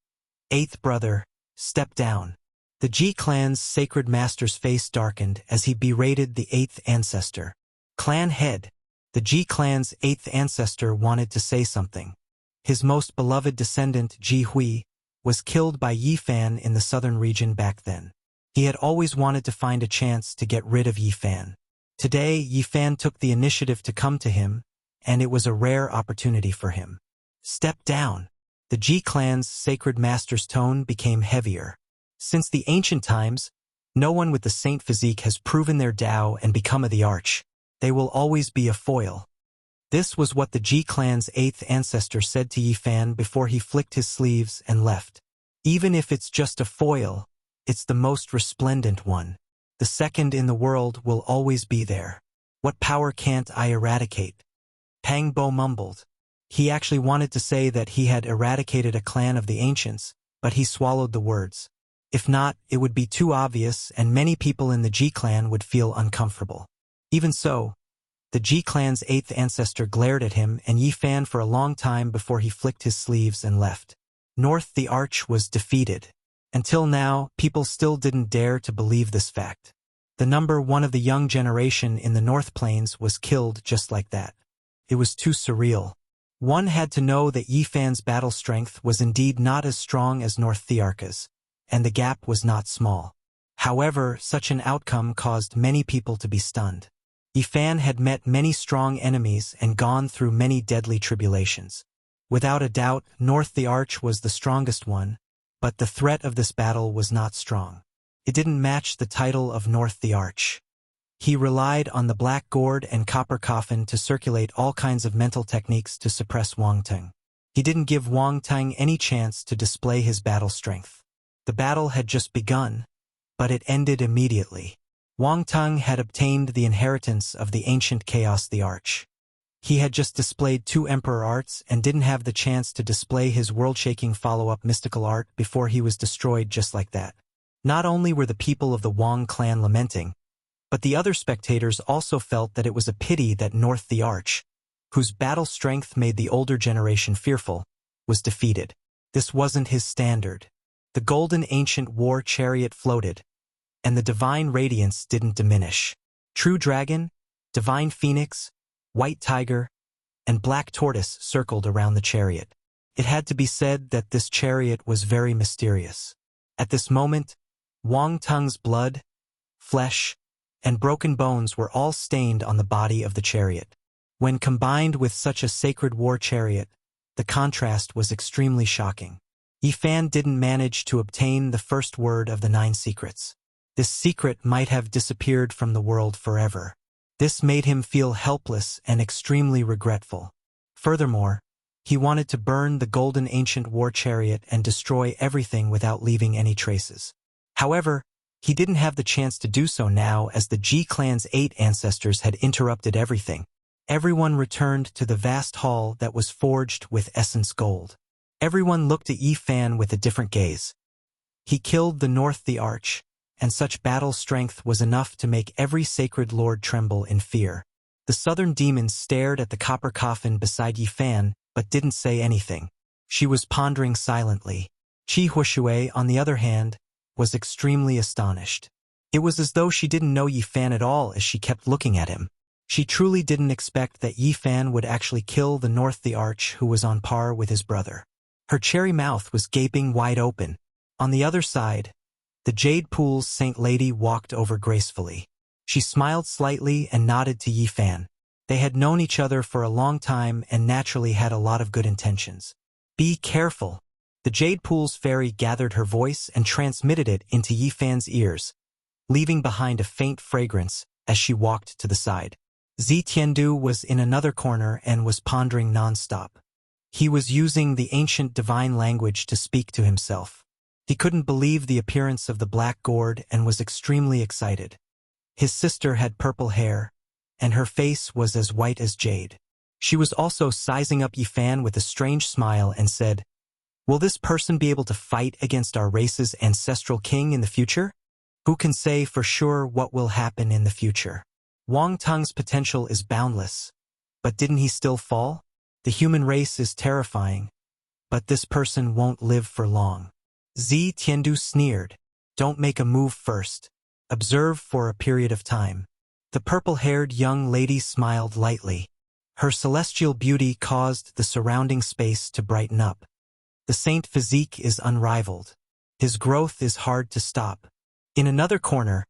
8th brother, step down. The Ji clan's sacred master's face darkened as he berated the 8th ancestor. Clan head, the Ji clan's 8th ancestor wanted to say something. His most beloved descendant, Ji Hui, was killed by Yi Fan in the southern region back then. He had always wanted to find a chance to get rid of Yi Fan. Today, Yi Fan took the initiative to come to him, and it was a rare opportunity for him. Step down. The Ji clan's sacred master's tone became heavier. Since the ancient times, no one with the saint physique has proven their Tao and become of the arch. They will always be a foil. This was what the Ji clan's 8th ancestor said to Yi Fan before he flicked his sleeves and left. Even if it's just a foil, it's the most resplendent one. The second in the world will always be there. What power can't I eradicate? Pang Bo mumbled. He actually wanted to say that he had eradicated a clan of the ancients, but he swallowed the words. If not, it would be too obvious and many people in the Ji clan would feel uncomfortable. Even so, the Ji clan's 8th ancestor glared at him and Yi Fan for a long time before he flicked his sleeves and left. North the Arch was defeated. Until now, people still didn't dare to believe this fact. The number one of the young generation in the North Plains was killed just like that. It was too surreal. One had to know that Yi Fan's battle strength was indeed not as strong as North Thearka's, and the gap was not small. However, such an outcome caused many people to be stunned. Yi Fan had met many strong enemies and gone through many deadly tribulations. Without a doubt, North the Arch was the strongest one, but the threat of this battle was not strong. It didn't match the title of North the Arch. He relied on the black gourd and copper coffin to circulate all kinds of mental techniques to suppress Wang Teng. He didn't give Wang Teng any chance to display his battle strength. The battle had just begun, but it ended immediately. Wang Teng had obtained the inheritance of the ancient chaos the Arch. He had just displayed 2 emperor arts and didn't have the chance to display his world-shaking follow-up mystical art before he was destroyed just like that. Not only were the people of the Wang clan lamenting, but the other spectators also felt that it was a pity that North the Arch, whose battle strength made the older generation fearful, was defeated. This wasn't his standard. The golden ancient war chariot floated, and the divine radiance didn't diminish. True dragon, divine phoenix, white tiger, and black tortoise circled around the chariot. It had to be said that this chariot was very mysterious. At this moment, Wang Teng's blood, flesh, and broken bones were all stained on the body of the chariot. When combined with such a sacred war chariot, the contrast was extremely shocking. Yi Fan didn't manage to obtain the first word of the 9 secrets. This secret might have disappeared from the world forever. This made him feel helpless and extremely regretful. Furthermore, he wanted to burn the golden ancient war chariot and destroy everything without leaving any traces. However, he didn't have the chance to do so now as the Ji clan's 8 ancestors had interrupted everything. Everyone returned to the vast hall that was forged with essence gold. Everyone looked at Yi Fan with a different gaze. He killed the North the Arch, and such battle strength was enough to make every sacred lord tremble in fear. The southern demons stared at the copper coffin beside Yi Fan, but didn't say anything. She was pondering silently. Qi Huishui, on the other hand, was extremely astonished. It was as though she didn't know Yi Fan at all as she kept looking at him. She truly didn't expect that Yi Fan would actually kill the North the Arch who was on par with his brother. Her cherry mouth was gaping wide open. On the other side, The Jade Pool's Saint Lady walked over gracefully. She smiled slightly and nodded to Yi Fan. They had known each other for a long time and naturally had a lot of good intentions. Be careful. The Jade Pool's fairy gathered her voice and transmitted it into Yi Fan's ears, leaving behind a faint fragrance as she walked to the side. Zi Tiandu was in another corner and was pondering non-stop. He was using the ancient divine language to speak to himself. He couldn't believe the appearance of the black gourd and was extremely excited. His sister had purple hair, and her face was as white as jade. She was also sizing up Yi Fan with a strange smile and said, "Will this person be able to fight against our race's ancestral king in the future? Who can say for sure what will happen in the future? Wang Teng's potential is boundless, but didn't he still fall? The human race is terrifying, but this person won't live for long." Zi Tiandu sneered. "Don't make a move first. Observe for a period of time." The purple-haired young lady smiled lightly. Her celestial beauty caused the surrounding space to brighten up. The saint physique is unrivaled. His growth is hard to stop. In another corner,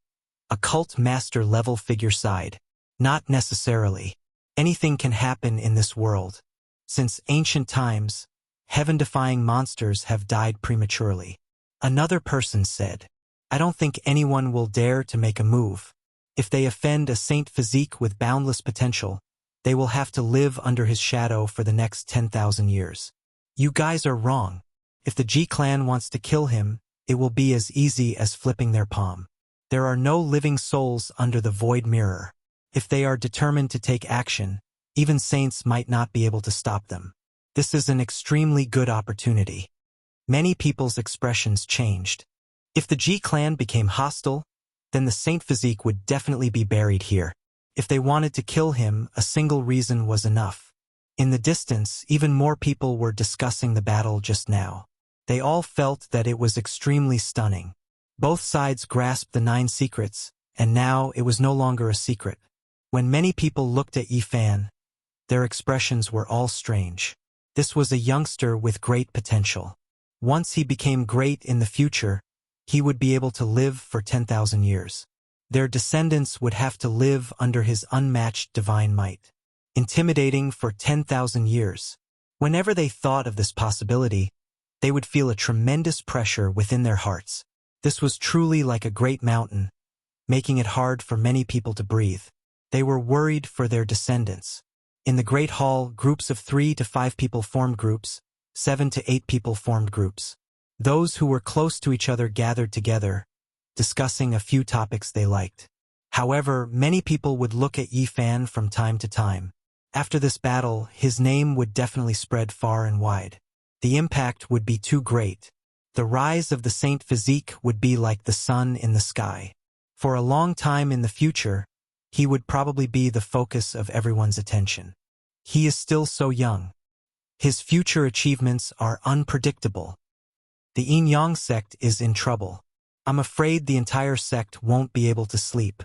a cult master level figure sighed. "Not necessarily. Anything can happen in this world. Since ancient times, heaven-defying monsters have died prematurely." Another person said, "I don't think anyone will dare to make a move. If they offend a saint physique with boundless potential, they will have to live under his shadow for the next 10,000 years. You guys are wrong. If the Ji clan wants to kill him, it will be as easy as flipping their palm. There are no living souls under the void mirror. If they are determined to take action, even saints might not be able to stop them. This is an extremely good opportunity." Many people's expressions changed. If the Ji clan became hostile, then the saint physique would definitely be buried here. If they wanted to kill him, a single reason was enough. In the distance, even more people were discussing the battle just now. They all felt that it was extremely stunning. Both sides grasped the 9 secrets, and now it was no longer a secret. When many people looked at Yi Fan, their expressions were all strange. This was a youngster with great potential. Once he became great in the future, he would be able to live for 10,000 years. Their descendants would have to live under his unmatched divine might. Intimidating for 10,000 years. Whenever they thought of this possibility, they would feel a tremendous pressure within their hearts. This was truly like a great mountain, making it hard for many people to breathe. They were worried for their descendants. In the Great Hall, groups of 3 to 5 people formed groups, 7 to 8 people formed groups. Those who were close to each other gathered together, discussing a few topics they liked. However, many people would look at Yi Fan from time to time. After this battle, his name would definitely spread far and wide. The impact would be too great. The rise of the saint physique would be like the sun in the sky. For a long time in the future, he would probably be the focus of everyone's attention. He is still so young. His future achievements are unpredictable. The Yin Yang sect is in trouble. I'm afraid the entire sect won't be able to sleep.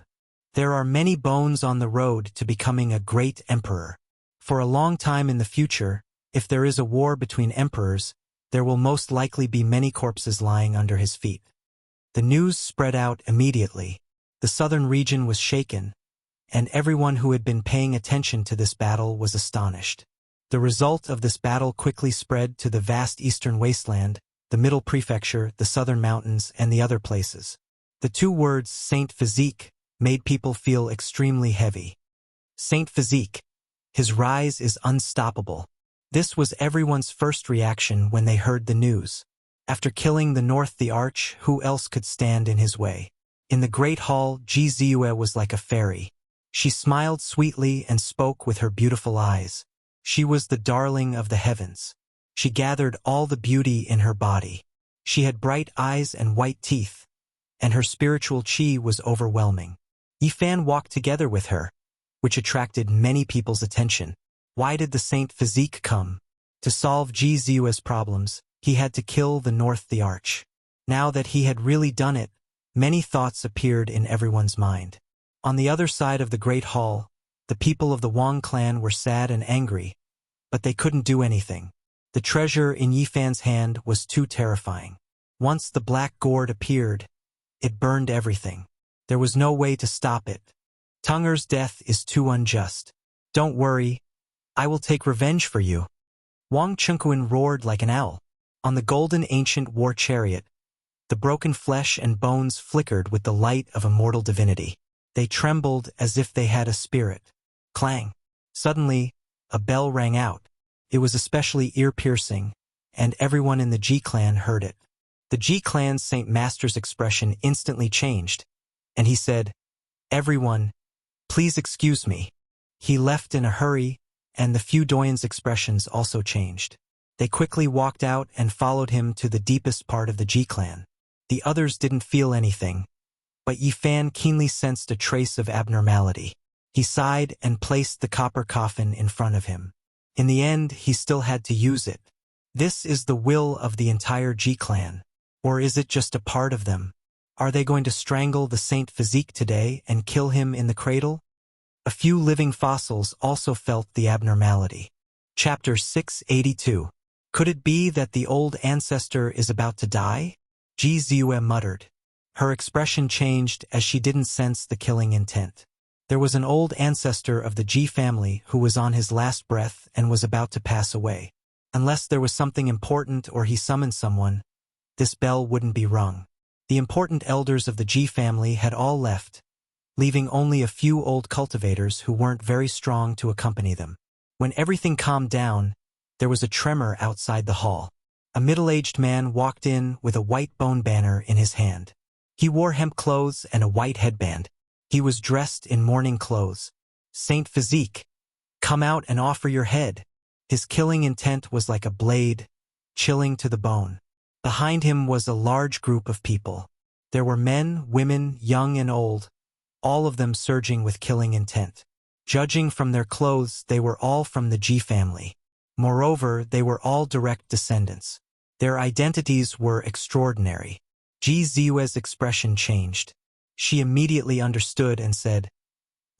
There are many bones on the road to becoming a great emperor. For a long time in the future, if there is a war between emperors, there will most likely be many corpses lying under his feet. The news spread out immediately. The southern region was shaken, and everyone who had been paying attention to this battle was astonished. The result of this battle quickly spread to the vast eastern wasteland, the middle prefecture, the southern mountains, and the other places. The 2 words Saint Physique made people feel extremely heavy. Saint Physique. His rise is unstoppable. This was everyone's first reaction when they heard the news. After killing the North the Arch, who else could stand in his way? In the Great Hall, Ji Ziyue was like a fairy. She smiled sweetly and spoke with her beautiful eyes. She was the darling of the heavens. She gathered all the beauty in her body. She had bright eyes and white teeth, and her spiritual qi was overwhelming. Yi Fan walked together with her, which attracted many people's attention. Why did the Saint Physique come? To solve Ji Ziyue's problems, he had to kill the North the Arch. Now that he had really done it, many thoughts appeared in everyone's mind. On the other side of the Great Hall, the people of the Wang clan were sad and angry, but they couldn't do anything. The treasure in Yi Fan's hand was too terrifying. Once the black gourd appeared, It burned everything. There was no way to stop it. Tunger's death is too unjust. Don't worry, I will take revenge for you. Wang Chunquan roared like an owl. On the golden ancient war chariot, the broken flesh and bones flickered with the light of immortal divinity. They trembled as if they had a spirit. Clang! Suddenly, a bell rang out. It was especially ear-piercing, and everyone in the Ji clan heard it. The Ji clan's Saint Master's expression instantly changed, and he said, "Everyone, please excuse me." He left in a hurry, and the few Doyen's expressions also changed. They quickly walked out and followed him to the deepest part of the Ji clan. The others didn't feel anything, but Yi Fan keenly sensed a trace of abnormality. He sighed and placed the copper coffin in front of him. In the end, he still had to use it. This is the will of the entire Ji clan. Or is it just a part of them? Are they going to strangle the Saint Physique today and kill him in the cradle? A few living fossils also felt the abnormality. Chapter 682. Could it be that the old ancestor is about to die? Ji Ziyue muttered. Her expression changed as she didn't sense the killing intent. There was an old ancestor of the Ji family who was on his last breath and was about to pass away. Unless there was something important or he summoned someone, this bell wouldn't be rung. The important elders of the Ji family had all left, leaving only a few old cultivators who weren't very strong to accompany them. When everything calmed down, there was a tremor outside the hall. A middle-aged man walked in with a white bone banner in his hand. He wore hemp clothes and a white headband. He was dressed in mourning clothes. Saint Physique, come out and offer your head. His killing intent was like a blade, chilling to the bone. Behind him was a large group of people. There were men, women, young and old, all of them surging with killing intent. Judging from their clothes, they were all from the Ji family. Moreover, they were all direct descendants. Their identities were extraordinary. Ji Ziyue's expression changed. She immediately understood and said,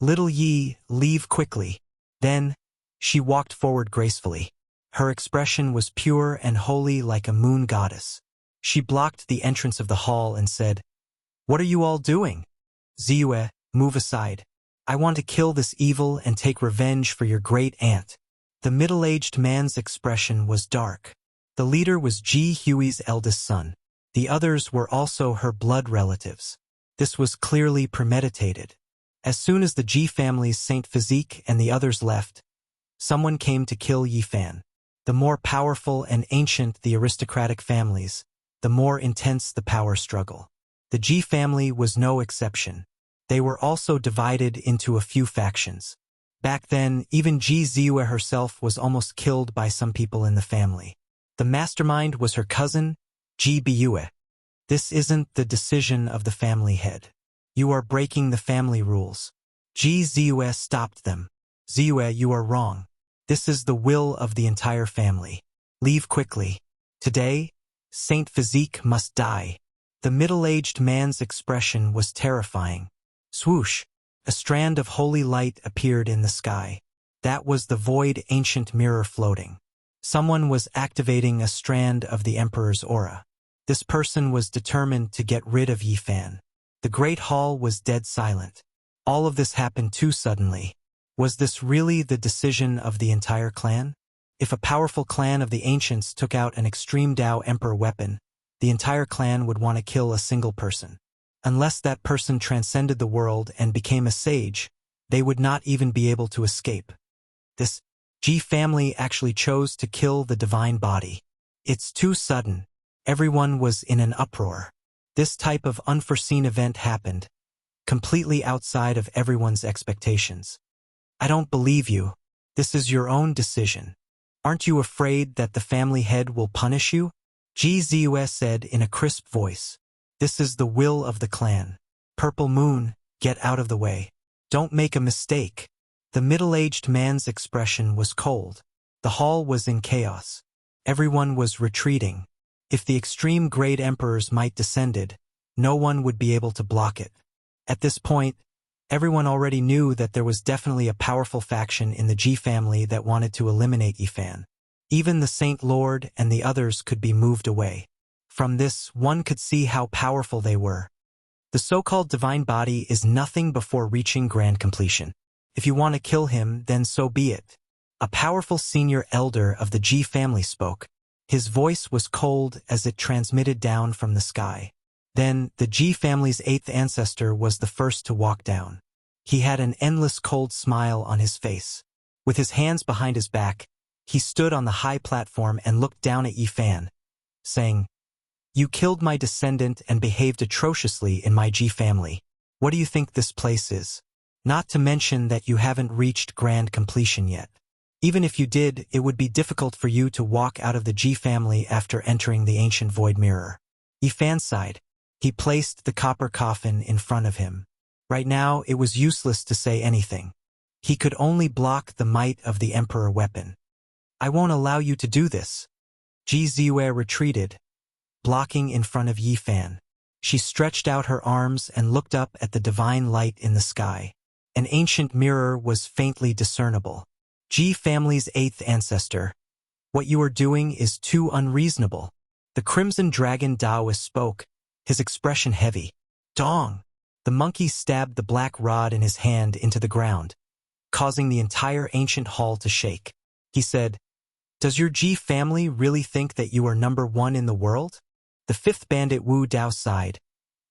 "Little Yi, leave quickly." Then, she walked forward gracefully. Her expression was pure and holy like a moon goddess. She blocked the entrance of the hall and said, "What are you all doing? Ziyue, move aside. I want to kill this evil and take revenge for your great aunt." The middle-aged man's expression was dark. The leader was Ji Hui's eldest son. The others were also her blood relatives. This was clearly premeditated. As soon as the Ji family's Saint Physique and the others left, someone came to kill Yi Fan. The more powerful and ancient the aristocratic families, the more intense the power struggle. The Ji family was no exception. They were also divided into a few factions. Back then, even Ji Ziyue herself was almost killed by some people in the family. The mastermind was her cousin, Ji Biyue. This isn't the decision of the family head. You are breaking the family rules. Ji Ziyue stopped them. Ziyue, you are wrong. This is the will of the entire family. Leave quickly. Today, Saint Physique must die. The middle-aged man's expression was terrifying. Swoosh! A strand of holy light appeared in the sky. That was the void ancient mirror floating. Someone was activating a strand of the Emperor's aura. This person was determined to get rid of Yi Fan. The Great Hall was dead silent. All of this happened too suddenly. Was this really the decision of the entire clan? If a powerful clan of the ancients took out an extreme Dao Emperor weapon, the entire clan would want to kill a single person. Unless that person transcended the world and became a sage, they would not even be able to escape. This Ji family actually chose to kill the divine body. It's too sudden. Everyone was in an uproar. This type of unforeseen event happened, completely outside of everyone's expectations. I don't believe you. This is your own decision. Aren't you afraid that the family head will punish you? Ji Ziyue said in a crisp voice. This is the will of the clan. Purple Moon, get out of the way. Don't make a mistake. The middle-aged man's expression was cold. The hall was in chaos. Everyone was retreating. If the extreme great emperor's might descended, no one would be able to block it. At this point, everyone already knew that there was definitely a powerful faction in the Ji family that wanted to eliminate Yi Fan. Even the Saint Lord and the others could be moved away. From this, one could see how powerful they were. The so-called divine body is nothing before reaching grand completion. If you want to kill him, then so be it. A powerful senior elder of the Ji family spoke. His voice was cold as it transmitted down from the sky. Then, the Ji family's 8th ancestor was the first to walk down. He had an endless cold smile on his face. With his hands behind his back, he stood on the high platform and looked down at Yi Fan, saying, "You killed my descendant and behaved atrociously in my Ji family. What do you think this place is? Not to mention that you haven't reached grand completion yet. Even if you did, it would be difficult for you to walk out of the Ji family after entering the ancient void mirror." Yi Fan sighed. He placed the copper coffin in front of him. Right now, it was useless to say anything. He could only block the might of the Emperor weapon. "I won't allow you to do this." Ji Ziyue retreated, blocking in front of Yi Fan. She stretched out her arms and looked up at the divine light in the sky. An ancient mirror was faintly discernible. Ji family's 8th ancestor. "What you are doing is too unreasonable." The Crimson Dragon Taoist spoke, his expression heavy. "Dong!" The monkey stabbed the black rod in his hand into the ground, causing the entire ancient hall to shake. He said, "Does your Ji family really think that you are number 1 in the world?" The 5th bandit Wu Dao sighed.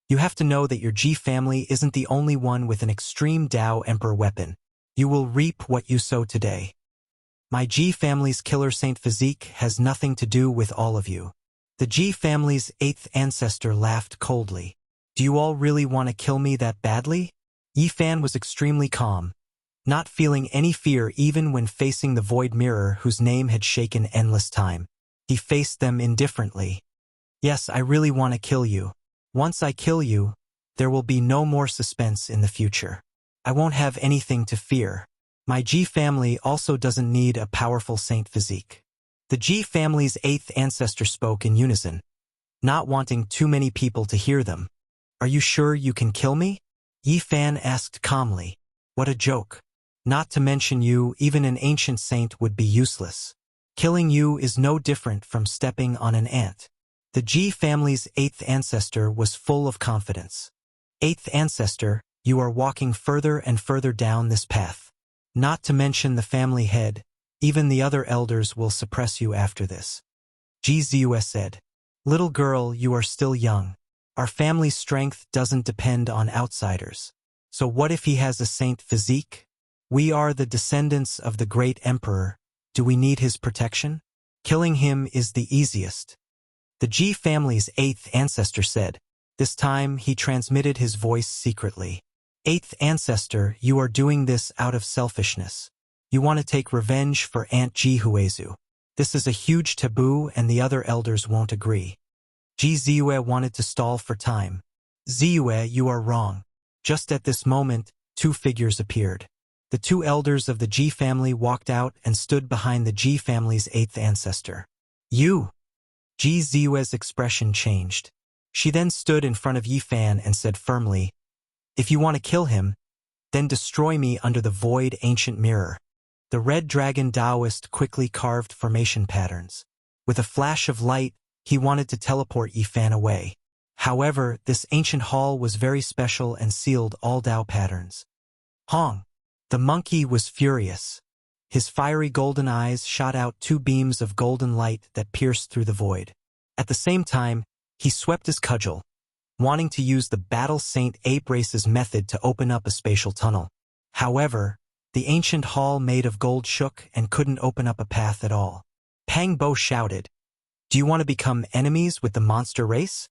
"You have to know that your Ji family isn't the only one with an extreme Dao Emperor weapon. You will reap what you sow today. My Ji family's killer saint physique has nothing to do with all of you." The Ji family's 8th ancestor laughed coldly. "Do you all really want to kill me that badly?" Yi Fan was extremely calm, not feeling any fear even when facing the void mirror whose name had shaken endless time. He faced them indifferently. "Yes, I really want to kill you. Once I kill you, there will be no more suspense in the future. I won't have anything to fear. My Ji family also doesn't need a powerful saint physique." The Ji family's 8th ancestor spoke in unison, not wanting too many people to hear them. "Are you sure you can kill me?" Yi Fan asked calmly. "What a joke. Not to mention you, even an ancient saint would be useless. Killing you is no different from stepping on an ant." The Ji family's 8th ancestor was full of confidence. "8th ancestor, you are walking further and further down this path. Not to mention the family head, even the other elders will suppress you after this." Ji Ziyue said, "Little girl, you are still young. Our family's strength doesn't depend on outsiders. So what if he has a saint physique? We are the descendants of the great emperor. Do we need his protection? Killing him is the easiest." The Ji family's 8th ancestor said. This time he transmitted his voice secretly. "8th ancestor, you are doing this out of selfishness. You want to take revenge for Aunt Ji Huizu. This is a huge taboo and the other elders won't agree." Ji Ziyue wanted to stall for time. "Ziyue, you are wrong." Just at this moment, 2 figures appeared. The 2 elders of the Ji family walked out and stood behind the Ji family's 8th ancestor. "You!" Ji Ziyue's expression changed. She then stood in front of Yi Fan and said firmly, "If you want to kill him, then destroy me under the void ancient mirror." The Red Dragon Taoist quickly carved formation patterns. With a flash of light, he wanted to teleport Yi Fan away. However, this ancient hall was very special and sealed all Dao patterns. Hong! The monkey was furious. His fiery golden eyes shot out 2 beams of golden light that pierced through the void. At the same time, he swept his cudgel, wanting to use the Battle Saint Ape Race's method to open up a spatial tunnel. However, the ancient hall made of gold shook and couldn't open up a path at all. Pang Bo shouted, "Do you want to become enemies with the monster race?"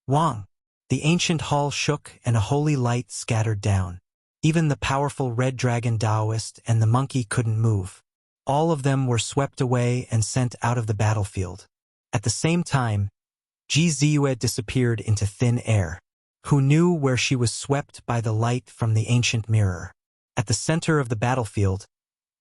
Wang! The ancient hall shook and a holy light scattered down. Even the powerful Red Dragon Taoist and the monkey couldn't move. All of them were swept away and sent out of the battlefield. At the same time, Ji Ziyue disappeared into thin air. Who knew where she was swept by the light from the ancient mirror? At the center of the battlefield,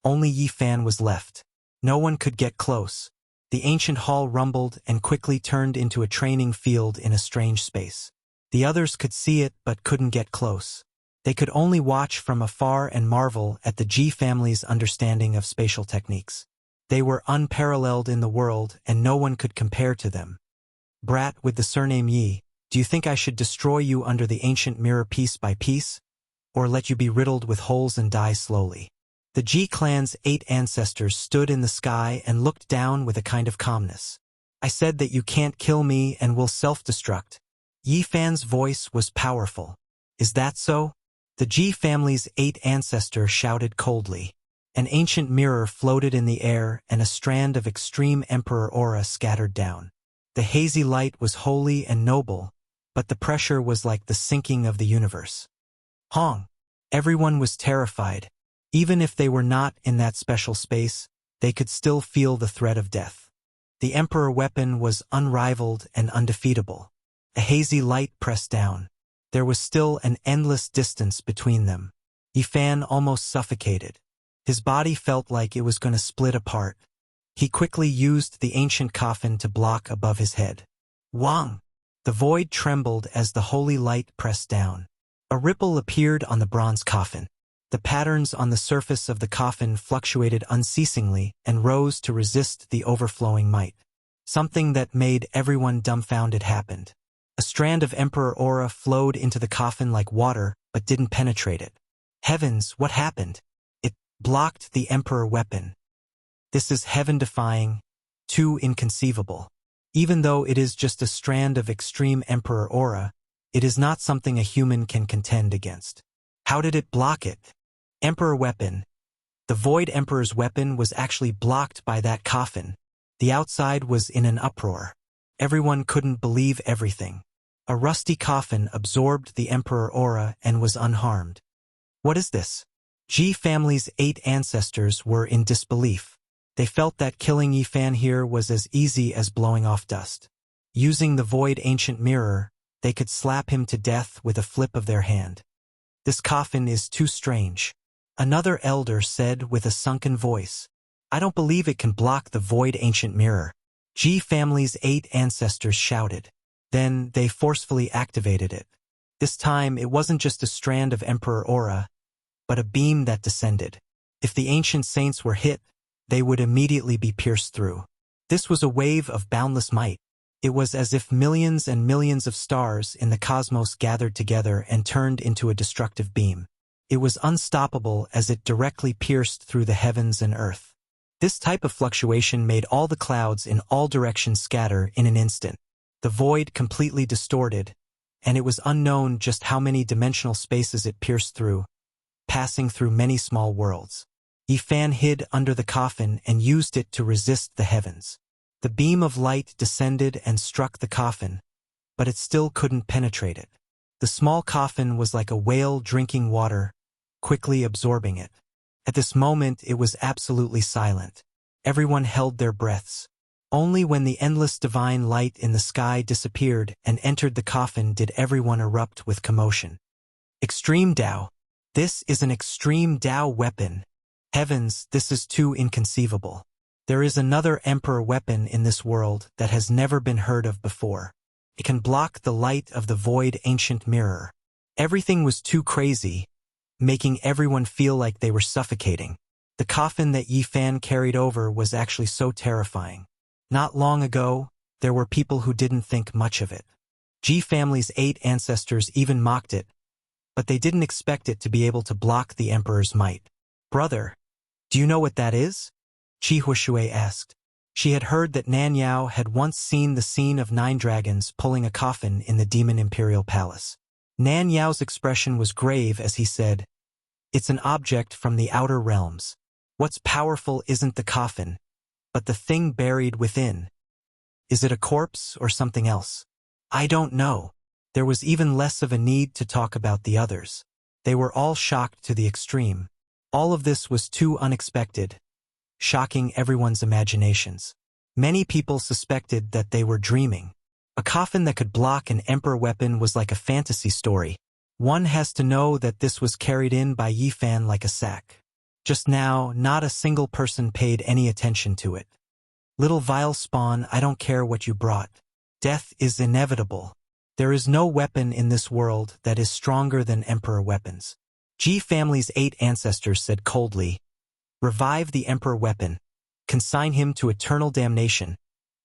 only Yi Fan was left. No one could get close. The ancient hall rumbled and quickly turned into a training field in a strange space. The others could see it but couldn't get close. They could only watch from afar and marvel at the Ji family's understanding of spatial techniques. They were unparalleled in the world and no one could compare to them. Brat with the surname Yi, Do you think I should destroy you under the ancient mirror piece by piece, or let you be riddled with holes and die slowly? The Ji clan's 8 ancestors stood in the sky and looked down with a kind of calmness. I said that you can't kill me and will self-destruct. Yi Fan's voice was powerful. Is that so? The Ji family's 8 ancestors shouted coldly. An ancient mirror floated in the air and a strand of extreme emperor aura scattered down. The hazy light was holy and noble, but the pressure was like the sinking of the universe. Hong! Everyone was terrified. Even if they were not in that special space, they could still feel the threat of death. The emperor weapon was unrivaled and undefeatable. A hazy light pressed down. There was still an endless distance between them. Yi Fan almost suffocated. His body felt like it was going to split apart. He quickly used the ancient coffin to block above his head. Wang! The void trembled as the holy light pressed down. A ripple appeared on the bronze coffin. The patterns on the surface of the coffin fluctuated unceasingly and rose to resist the overflowing might. Something that made everyone dumbfounded happened. A strand of emperor aura flowed into the coffin like water, but didn't penetrate it. Heavens, what happened? It blocked the emperor weapon. This is heaven-defying, too inconceivable. Even though it is just a strand of extreme emperor aura, it is not something a human can contend against. How did it block it? Emperor weapon. The Void Emperor's weapon was actually blocked by that coffin. The outside was in an uproar. Everyone couldn't believe everything. A rusty coffin absorbed the Emperor aura and was unharmed. What is this? Ji family's 8 ancestors were in disbelief. They felt that killing Yi Fan here was as easy as blowing off dust. Using the Void Ancient Mirror, they could slap him to death with a flip of their hand. This coffin is too strange. Another elder said with a sunken voice. I don't believe it can block the Void Ancient Mirror. Ji family's 8 ancestors shouted. Then they forcefully activated it. This time it wasn't just a strand of Emperor aura, but a beam that descended. If the ancient saints were hit, they would immediately be pierced through. This was a wave of boundless might. It was as if millions and millions of stars in the cosmos gathered together and turned into a destructive beam. It was unstoppable as it directly pierced through the heavens and earth. This type of fluctuation made all the clouds in all directions scatter in an instant. The void completely distorted, and it was unknown just how many dimensional spaces it pierced through, passing through many small worlds. Yi Fan hid under the coffin and used it to resist the heavens. The beam of light descended and struck the coffin, but it still couldn't penetrate it. The small coffin was like a whale drinking water, quickly absorbing it. At this moment it was absolutely silent. Everyone held their breaths. Only when the endless divine light in the sky disappeared and entered the coffin did everyone erupt with commotion. Extreme Dao. This is an extreme Dao weapon. Heavens, this is too inconceivable. There is another emperor weapon in this world that has never been heard of before. It can block the light of the Void Ancient Mirror. Everything was too crazy, making everyone feel like they were suffocating. The coffin that Yi Fan carried over was actually so terrifying. Not long ago, there were people who didn't think much of it. Ji family's 8 ancestors even mocked it, but they didn't expect it to be able to block the emperor's might. Brother, do you know what that is? Qi Huishui asked. She had heard that Nan Yao had once seen the scene of 9 dragons pulling a coffin in the Demon Imperial Palace. Nan Yao's expression was grave as he said, "It's an object from the outer realms. What's powerful isn't the coffin, but the thing buried within. Is it a corpse or something else? I don't know." There was even less of a need to talk about the others. They were all shocked to the extreme. All of this was too unexpected, shocking everyone's imaginations. Many people suspected that they were dreaming. A coffin that could block an emperor weapon was like a fantasy story. One has to know that this was carried in by Yi Fan like a sack. Just now, not a single person paid any attention to it. Little vile spawn, I don't care what you brought. Death is inevitable. There is no weapon in this world that is stronger than emperor weapons. Ji family's 8 ancestors said coldly, "Revive the emperor weapon. Consign him to eternal damnation,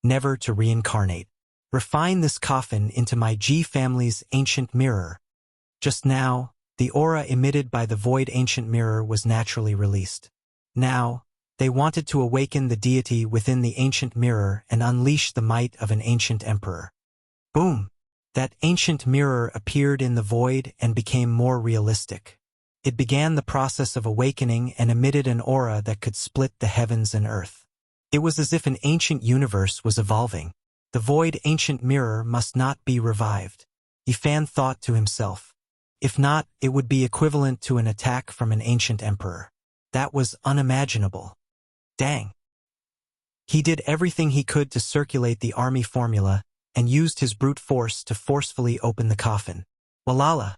never to reincarnate." Refine this coffin into my G family's ancient mirror. Just now, the aura emitted by the void ancient mirror was naturally released. Now, they wanted to awaken the deity within the ancient mirror and unleash the might of an ancient emperor. Boom! That ancient mirror appeared in the void and became more realistic. It began the process of awakening and emitted an aura that could split the heavens and earth. It was as if an ancient universe was evolving. The void ancient mirror must not be revived. Yifan thought to himself. If not, it would be equivalent to an attack from an ancient emperor. That was unimaginable. Dang. He did everything he could to circulate the army formula and used his brute force to forcefully open the coffin. Walala.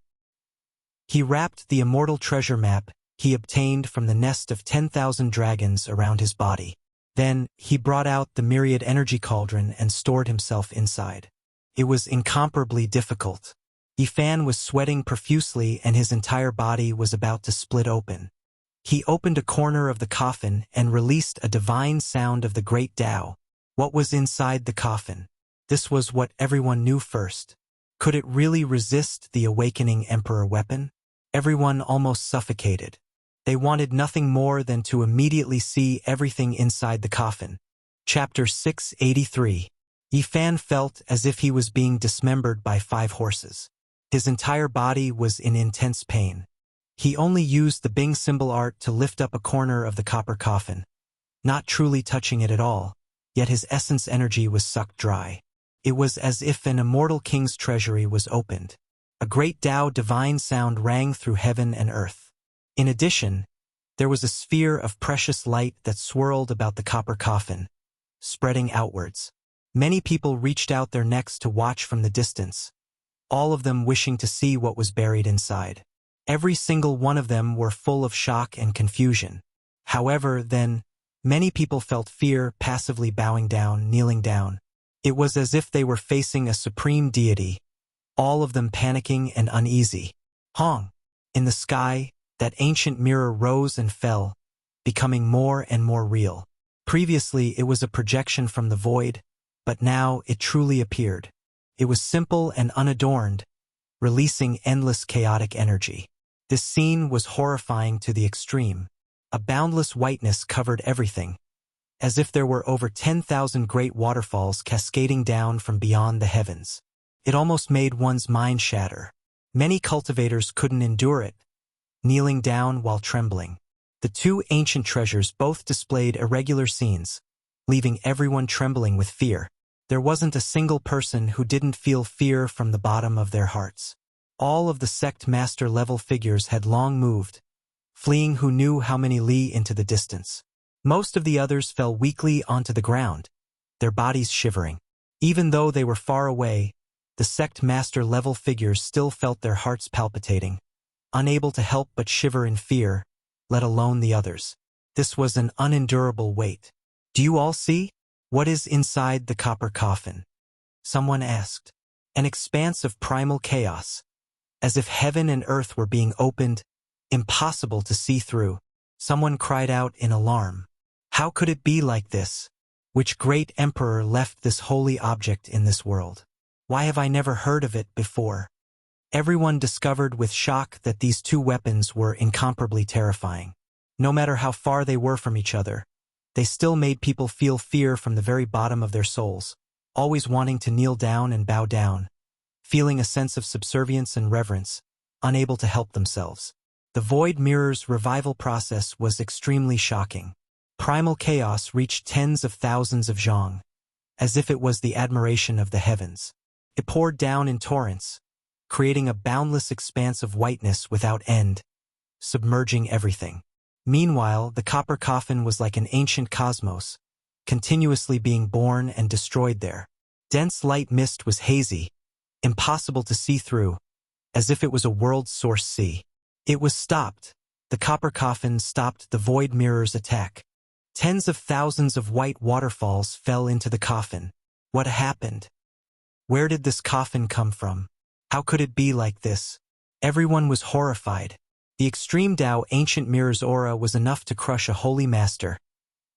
He wrapped the immortal treasure map he obtained from the nest of 10,000 dragons around his body. Then, he brought out the myriad energy cauldron and stored himself inside. It was incomparably difficult. Yifan was sweating profusely and his entire body was about to split open. He opened a corner of the coffin and released a divine sound of the great Tao. What was inside the coffin? This was what everyone knew first. Could it really resist the awakening emperor weapon? Everyone almost suffocated. They wanted nothing more than to immediately see everything inside the coffin. Chapter 683. Yifan felt as if he was being dismembered by 5 horses. His entire body was in intense pain. He only used the Bing symbol art to lift up a corner of the copper coffin, not truly touching it at all, yet his essence energy was sucked dry. It was as if an immortal king's treasury was opened. A great Tao divine sound rang through heaven and earth. In addition, there was a sphere of precious light that swirled about the copper coffin, spreading outwards. Many people reached out their necks to watch from the distance, all of them wishing to see what was buried inside. Every single one of them were full of shock and confusion. However, then, many people felt fear, passively bowing down, kneeling down. It was as if they were facing a supreme deity, all of them panicking and uneasy. Hong! In the sky, that ancient mirror rose and fell, becoming more and more real. Previously, it was a projection from the void, but now it truly appeared. It was simple and unadorned, releasing endless chaotic energy. This scene was horrifying to the extreme. A boundless whiteness covered everything, as if there were over 10,000 great waterfalls cascading down from beyond the heavens. It almost made one's mind shatter. Many cultivators couldn't endure it, kneeling down while trembling. The 2 ancient treasures both displayed irregular scenes, leaving everyone trembling with fear. There wasn't a single person who didn't feel fear from the bottom of their hearts. All of the sect master level figures had long moved, fleeing who knew how many li into the distance. Most of the others fell weakly onto the ground, their bodies shivering. Even though they were far away, the sect master level figures still felt their hearts palpitating, unable to help but shiver in fear, let alone the others. This was an unendurable weight. Do you all see? What is inside the copper coffin? Someone asked. An expanse of primal chaos, as if heaven and earth were being opened, impossible to see through. Someone cried out in alarm. How could it be like this? Which great emperor left this holy object in this world? Why have I never heard of it before? Everyone discovered with shock that these 2 weapons were incomparably terrifying. No matter how far they were from each other, they still made people feel fear from the very bottom of their souls, always wanting to kneel down and bow down, feeling a sense of subservience and reverence, unable to help themselves. The Void Mirror's revival process was extremely shocking. Primal chaos reached tens of thousands of zhong, as if it was the admiration of the heavens. It poured down in torrents, creating a boundless expanse of whiteness without end, submerging everything. Meanwhile, the copper coffin was like an ancient cosmos, continuously being born and destroyed there. Dense light mist was hazy, impossible to see through, as if it was a world source sea. It was stopped. The copper coffin stopped the void mirror's attack. Tens of thousands of white waterfalls fell into the coffin. What happened? Where did this coffin come from? How could it be like this? Everyone was horrified. The extreme Tao ancient mirror's aura was enough to crush a holy master.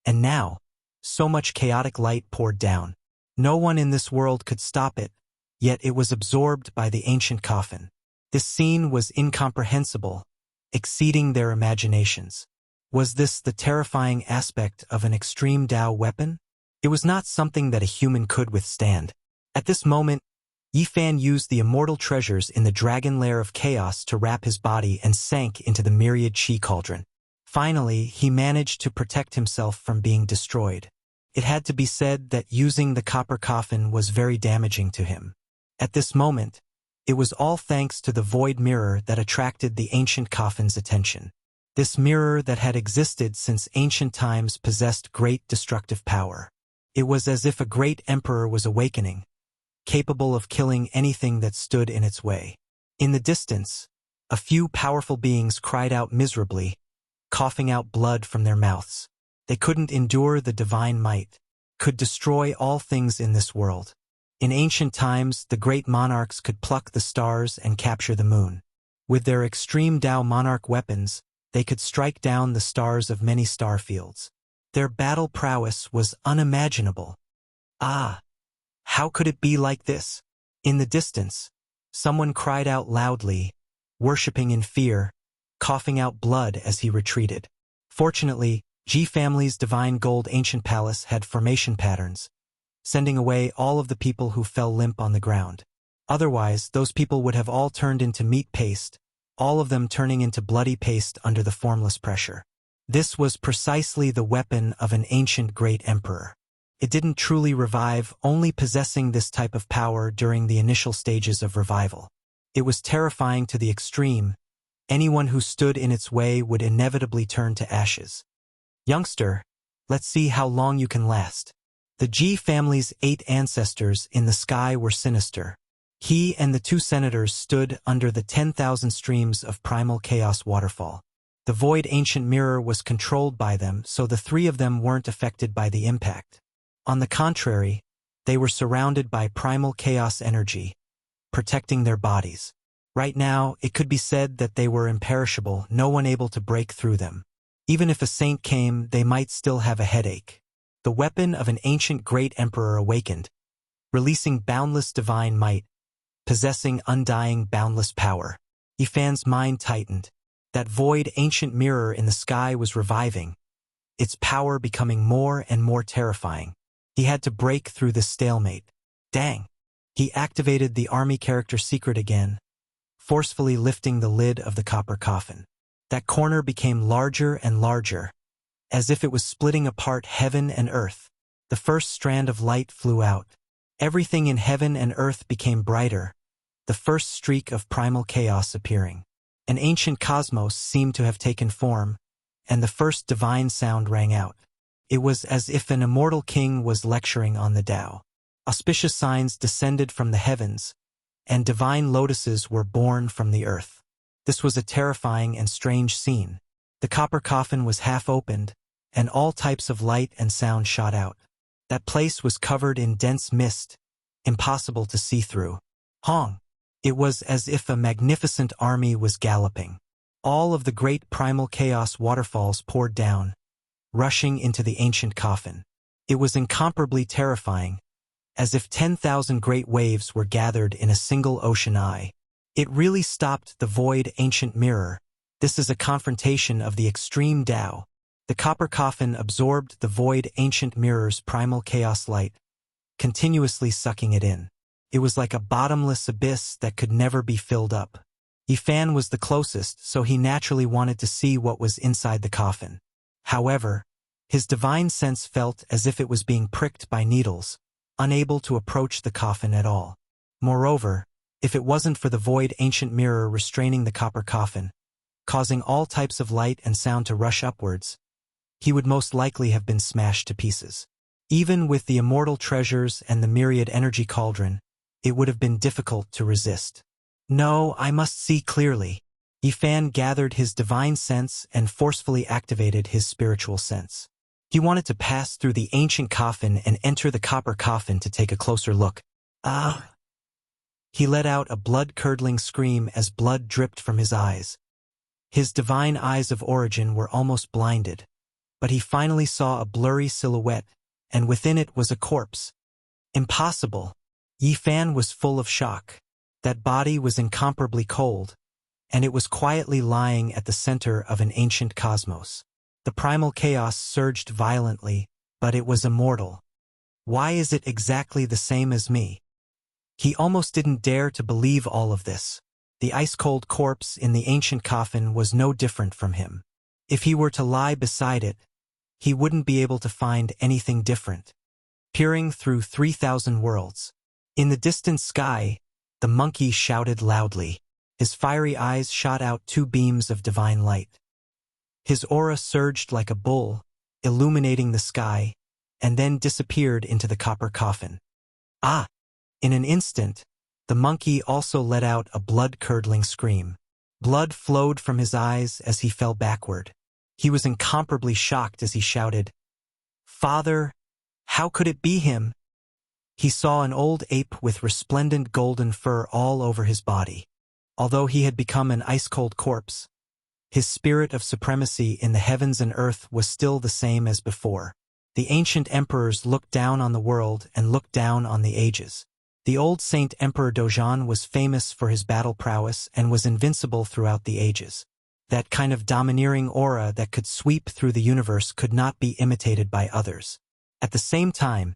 And now, so much chaotic light poured down. No one in this world could stop it, yet it was absorbed by the ancient coffin. This scene was incomprehensible, exceeding their imaginations. Was this the terrifying aspect of an extreme Dao weapon? It was not something that a human could withstand. At this moment, Yifan used the immortal treasures in the dragon lair of chaos to wrap his body and sank into the myriad chi cauldron. Finally, he managed to protect himself from being destroyed. It had to be said that using the copper coffin was very damaging to him. At this moment, it was all thanks to the void mirror that attracted the ancient coffin's attention. This mirror that had existed since ancient times possessed great destructive power. It was as if a great emperor was awakening, capable of killing anything that stood in its way. In the distance, a few powerful beings cried out miserably, coughing out blood from their mouths. They couldn't endure the divine might, could destroy all things in this world. In ancient times, the great monarchs could pluck the stars and capture the moon. With their extreme Dao monarch weapons, they could strike down the stars of many star fields. Their battle prowess was unimaginable. Ah! How could it be like this? In the distance, someone cried out loudly, worshipping in fear, coughing out blood as he retreated. Fortunately, Ji family's divine gold ancient palace had formation patterns, sending away all of the people who fell limp on the ground. Otherwise, those people would have all turned into meat paste, all of them turning into bloody paste under the formless pressure. This was precisely the weapon of an ancient great emperor. It didn't truly revive, only possessing this type of power during the initial stages of revival. It was terrifying to the extreme. Anyone who stood in its way would inevitably turn to ashes. Youngster, let's see how long you can last. The Ji family's 8 ancestors in the sky were sinister. He and the 2 senators stood under the 10,000 streams of primal chaos waterfall. The void ancient mirror was controlled by them, so the 3 of them weren't affected by the impact. On the contrary, they were surrounded by primal chaos energy, protecting their bodies. Right now, it could be said that they were imperishable, no one able to break through them. Even if a saint came, they might still have a headache. The weapon of an ancient great emperor awakened, releasing boundless divine might, possessing undying boundless power. Yifan's mind tightened. That void ancient mirror in the sky was reviving, its power becoming more and more terrifying. He had to break through this stalemate. Dang! He activated the army character secret again, forcefully lifting the lid of the copper coffin. That corner became larger and larger, as if it was splitting apart heaven and earth. The first strand of light flew out. Everything in heaven and earth became brighter, the first streak of primal chaos appearing. An ancient cosmos seemed to have taken form, and the first divine sound rang out. It was as if an immortal king was lecturing on the Tao. Auspicious signs descended from the heavens, and divine lotuses were born from the earth. This was a terrifying and strange scene. The copper coffin was half opened, and all types of light and sound shot out. That place was covered in dense mist, impossible to see through. Hong! It was as if a magnificent army was galloping. All of the great primal chaos waterfalls poured down, rushing into the ancient coffin. It was incomparably terrifying, as if 10,000 great waves were gathered in a single ocean eye. It really stopped the void ancient mirror. This is a confrontation of the extreme Tao. The copper coffin absorbed the void ancient mirror's primal chaos light, continuously sucking it in. It was like a bottomless abyss that could never be filled up. Yifan was the closest, so he naturally wanted to see what was inside the coffin. However, his divine sense felt as if it was being pricked by needles, unable to approach the coffin at all. Moreover, if it wasn't for the void ancient mirror restraining the copper coffin, causing all types of light and sound to rush upwards, he would most likely have been smashed to pieces. Even with the immortal treasures and the myriad energy cauldron, it would have been difficult to resist. No, I must see clearly. Yifan gathered his divine sense and forcefully activated his spiritual sense. He wanted to pass through the ancient coffin and enter the copper coffin to take a closer look. Ah! He let out a blood-curdling scream as blood dripped from his eyes. His divine eyes of origin were almost blinded, but he finally saw a blurry silhouette, and within it was a corpse. Impossible. Yi Fan was full of shock. That body was incomparably cold, and it was quietly lying at the center of an ancient cosmos. The primal chaos surged violently, but it was immortal. Why is it exactly the same as me? He almost didn't dare to believe all of this. The ice-cold corpse in the ancient coffin was no different from him. If he were to lie beside it, he wouldn't be able to find anything different. Peering through 3,000 worlds. In the distant sky, the monkey shouted loudly. His fiery eyes shot out two beams of divine light. His aura surged like a bull, illuminating the sky, and then disappeared into the copper coffin. Ah! In an instant, the monkey also let out a blood-curdling scream. Blood flowed from his eyes as he fell backward. He was incomparably shocked as he shouted, "Father, how could it be him?" He saw an old ape with resplendent golden fur all over his body. Although he had become an ice-cold corpse, his spirit of supremacy in the heavens and earth was still the same as before. The ancient emperors looked down on the world and looked down on the ages. The old Saint Emperor Dojan was famous for his battle prowess and was invincible throughout the ages. That kind of domineering aura that could sweep through the universe could not be imitated by others. At the same time,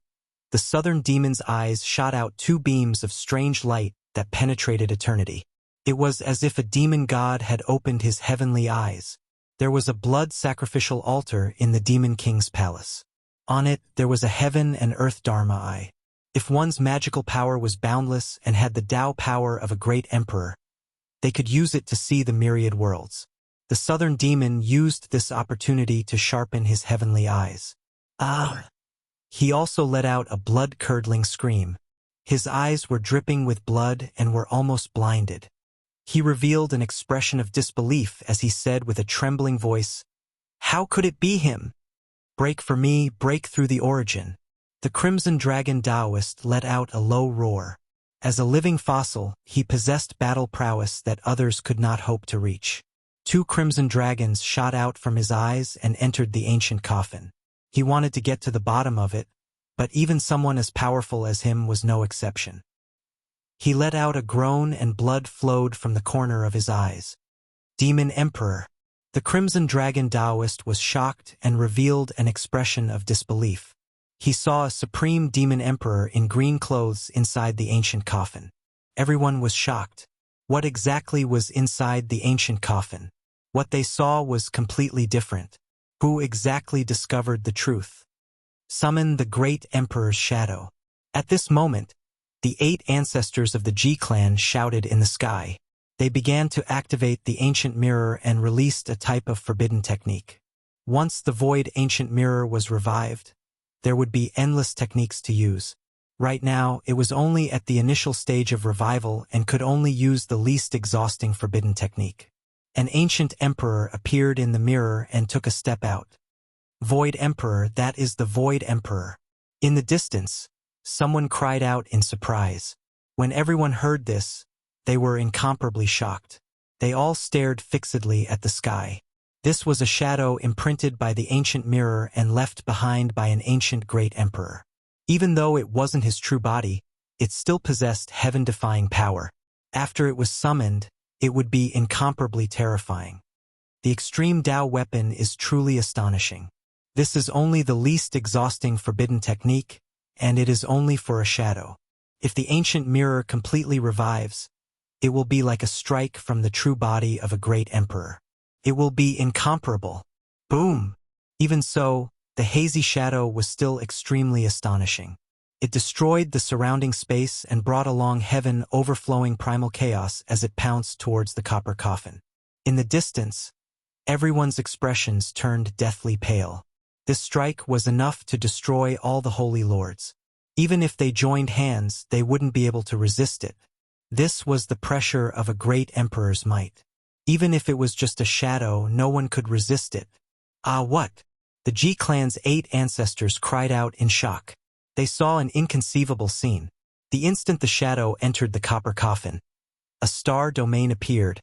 the southern demon's eyes shot out two beams of strange light that penetrated eternity. It was as if a demon god had opened his heavenly eyes. There was a blood-sacrificial altar in the demon king's palace. On it, there was a heaven and earth dharma eye. If one's magical power was boundless and had the Tao power of a great emperor, they could use it to see the myriad worlds. The southern demon used this opportunity to sharpen his heavenly eyes. Ah! He also let out a blood-curdling scream. His eyes were dripping with blood and were almost blinded. He revealed an expression of disbelief as he said with a trembling voice, "How could it be him? Break for me, break through the origin." The Crimson Dragon Taoist let out a low roar. As a living fossil, he possessed battle prowess that others could not hope to reach. Two crimson dragons shot out from his eyes and entered the ancient coffin. He wanted to get to the bottom of it, but even someone as powerful as him was no exception. He let out a groan and blood flowed from the corner of his eyes. Demon Emperor. The Crimson Dragon Taoist was shocked and revealed an expression of disbelief. He saw a supreme demon emperor in green clothes inside the ancient coffin. Everyone was shocked. What exactly was inside the ancient coffin? What they saw was completely different. Who exactly discovered the truth? Summon the great emperor's shadow. At this moment, the 8 ancestors of the Ji clan shouted in the sky. They began to activate the ancient mirror and released a type of forbidden technique. Once the void ancient mirror was revived, there would be endless techniques to use. Right now, it was only at the initial stage of revival and could only use the least exhausting forbidden technique. An ancient emperor appeared in the mirror and took a step out. Void Emperor, that is the Void Emperor. In the distance, someone cried out in surprise. When everyone heard this, they were incomparably shocked. They all stared fixedly at the sky. This was a shadow imprinted by the ancient mirror and left behind by an ancient great emperor. Even though it wasn't his true body, it still possessed heaven-defying power. After it was summoned, it would be incomparably terrifying. The extreme Tao weapon is truly astonishing. This is only the least exhausting forbidden technique, and it is only for a shadow. If the ancient mirror completely revives, it will be like a strike from the true body of a great emperor. It will be incomparable. Boom! Even so, the hazy shadow was still extremely astonishing. It destroyed the surrounding space and brought along heaven overflowing primal chaos as it pounced towards the copper coffin. In the distance, everyone's expressions turned deathly pale. This strike was enough to destroy all the holy lords. Even if they joined hands, they wouldn't be able to resist it. This was the pressure of a great emperor's might. Even if it was just a shadow, no one could resist it. Ah, what? The Ji clan's 8 ancestors cried out in shock. They saw an inconceivable scene. The instant the shadow entered the copper coffin, a star domain appeared,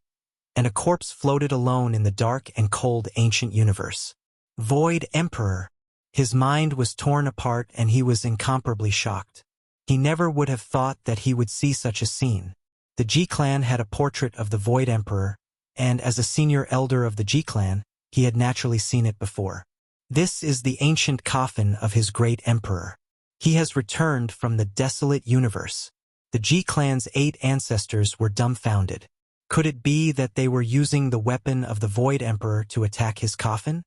and a corpse floated alone in the dark and cold ancient universe. Void Emperor. His mind was torn apart and he was incomparably shocked. He never would have thought that he would see such a scene. The Ji clan had a portrait of the Void Emperor, and as a senior elder of the Ji clan, he had naturally seen it before. This is the ancient coffin of his great emperor. He has returned from the desolate universe. The Ji clan's 8 ancestors were dumbfounded. Could it be that they were using the weapon of the Void Emperor to attack his coffin?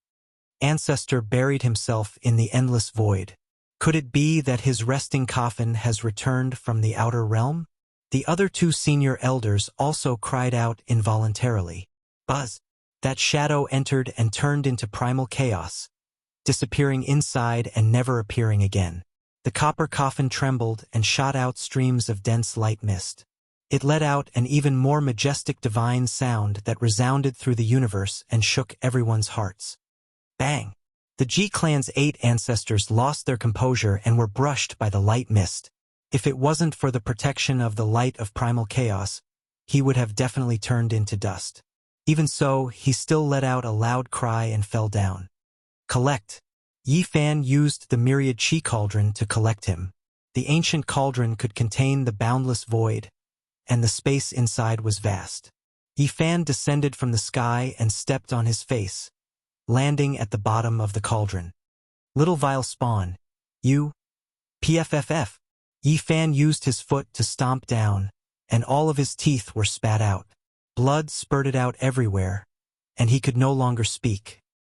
Ancestor buried himself in the endless void. Could it be that his resting coffin has returned from the outer realm? The other 2 senior elders also cried out involuntarily. Buzz! That shadow entered and turned into primal chaos, disappearing inside and never appearing again. The copper coffin trembled and shot out streams of dense light mist. It let out an even more majestic divine sound that resounded through the universe and shook everyone's hearts. Bang! The Ji clan's 8 ancestors lost their composure and were brushed by the light mist. If it wasn't for the protection of the light of primal chaos, he would have definitely turned into dust. Even so, he still let out a loud cry and fell down. Collect! Yi Fan used the myriad chi cauldron to collect him. The ancient cauldron could contain the boundless void, and the space inside was vast. Yi Fan descended from the sky and stepped on his face, landing at the bottom of the cauldron. Little vile spawn, you. PFFF. Yi Fan used his foot to stomp down, and all of his teeth were spat out. Blood spurted out everywhere, and he could no longer speak.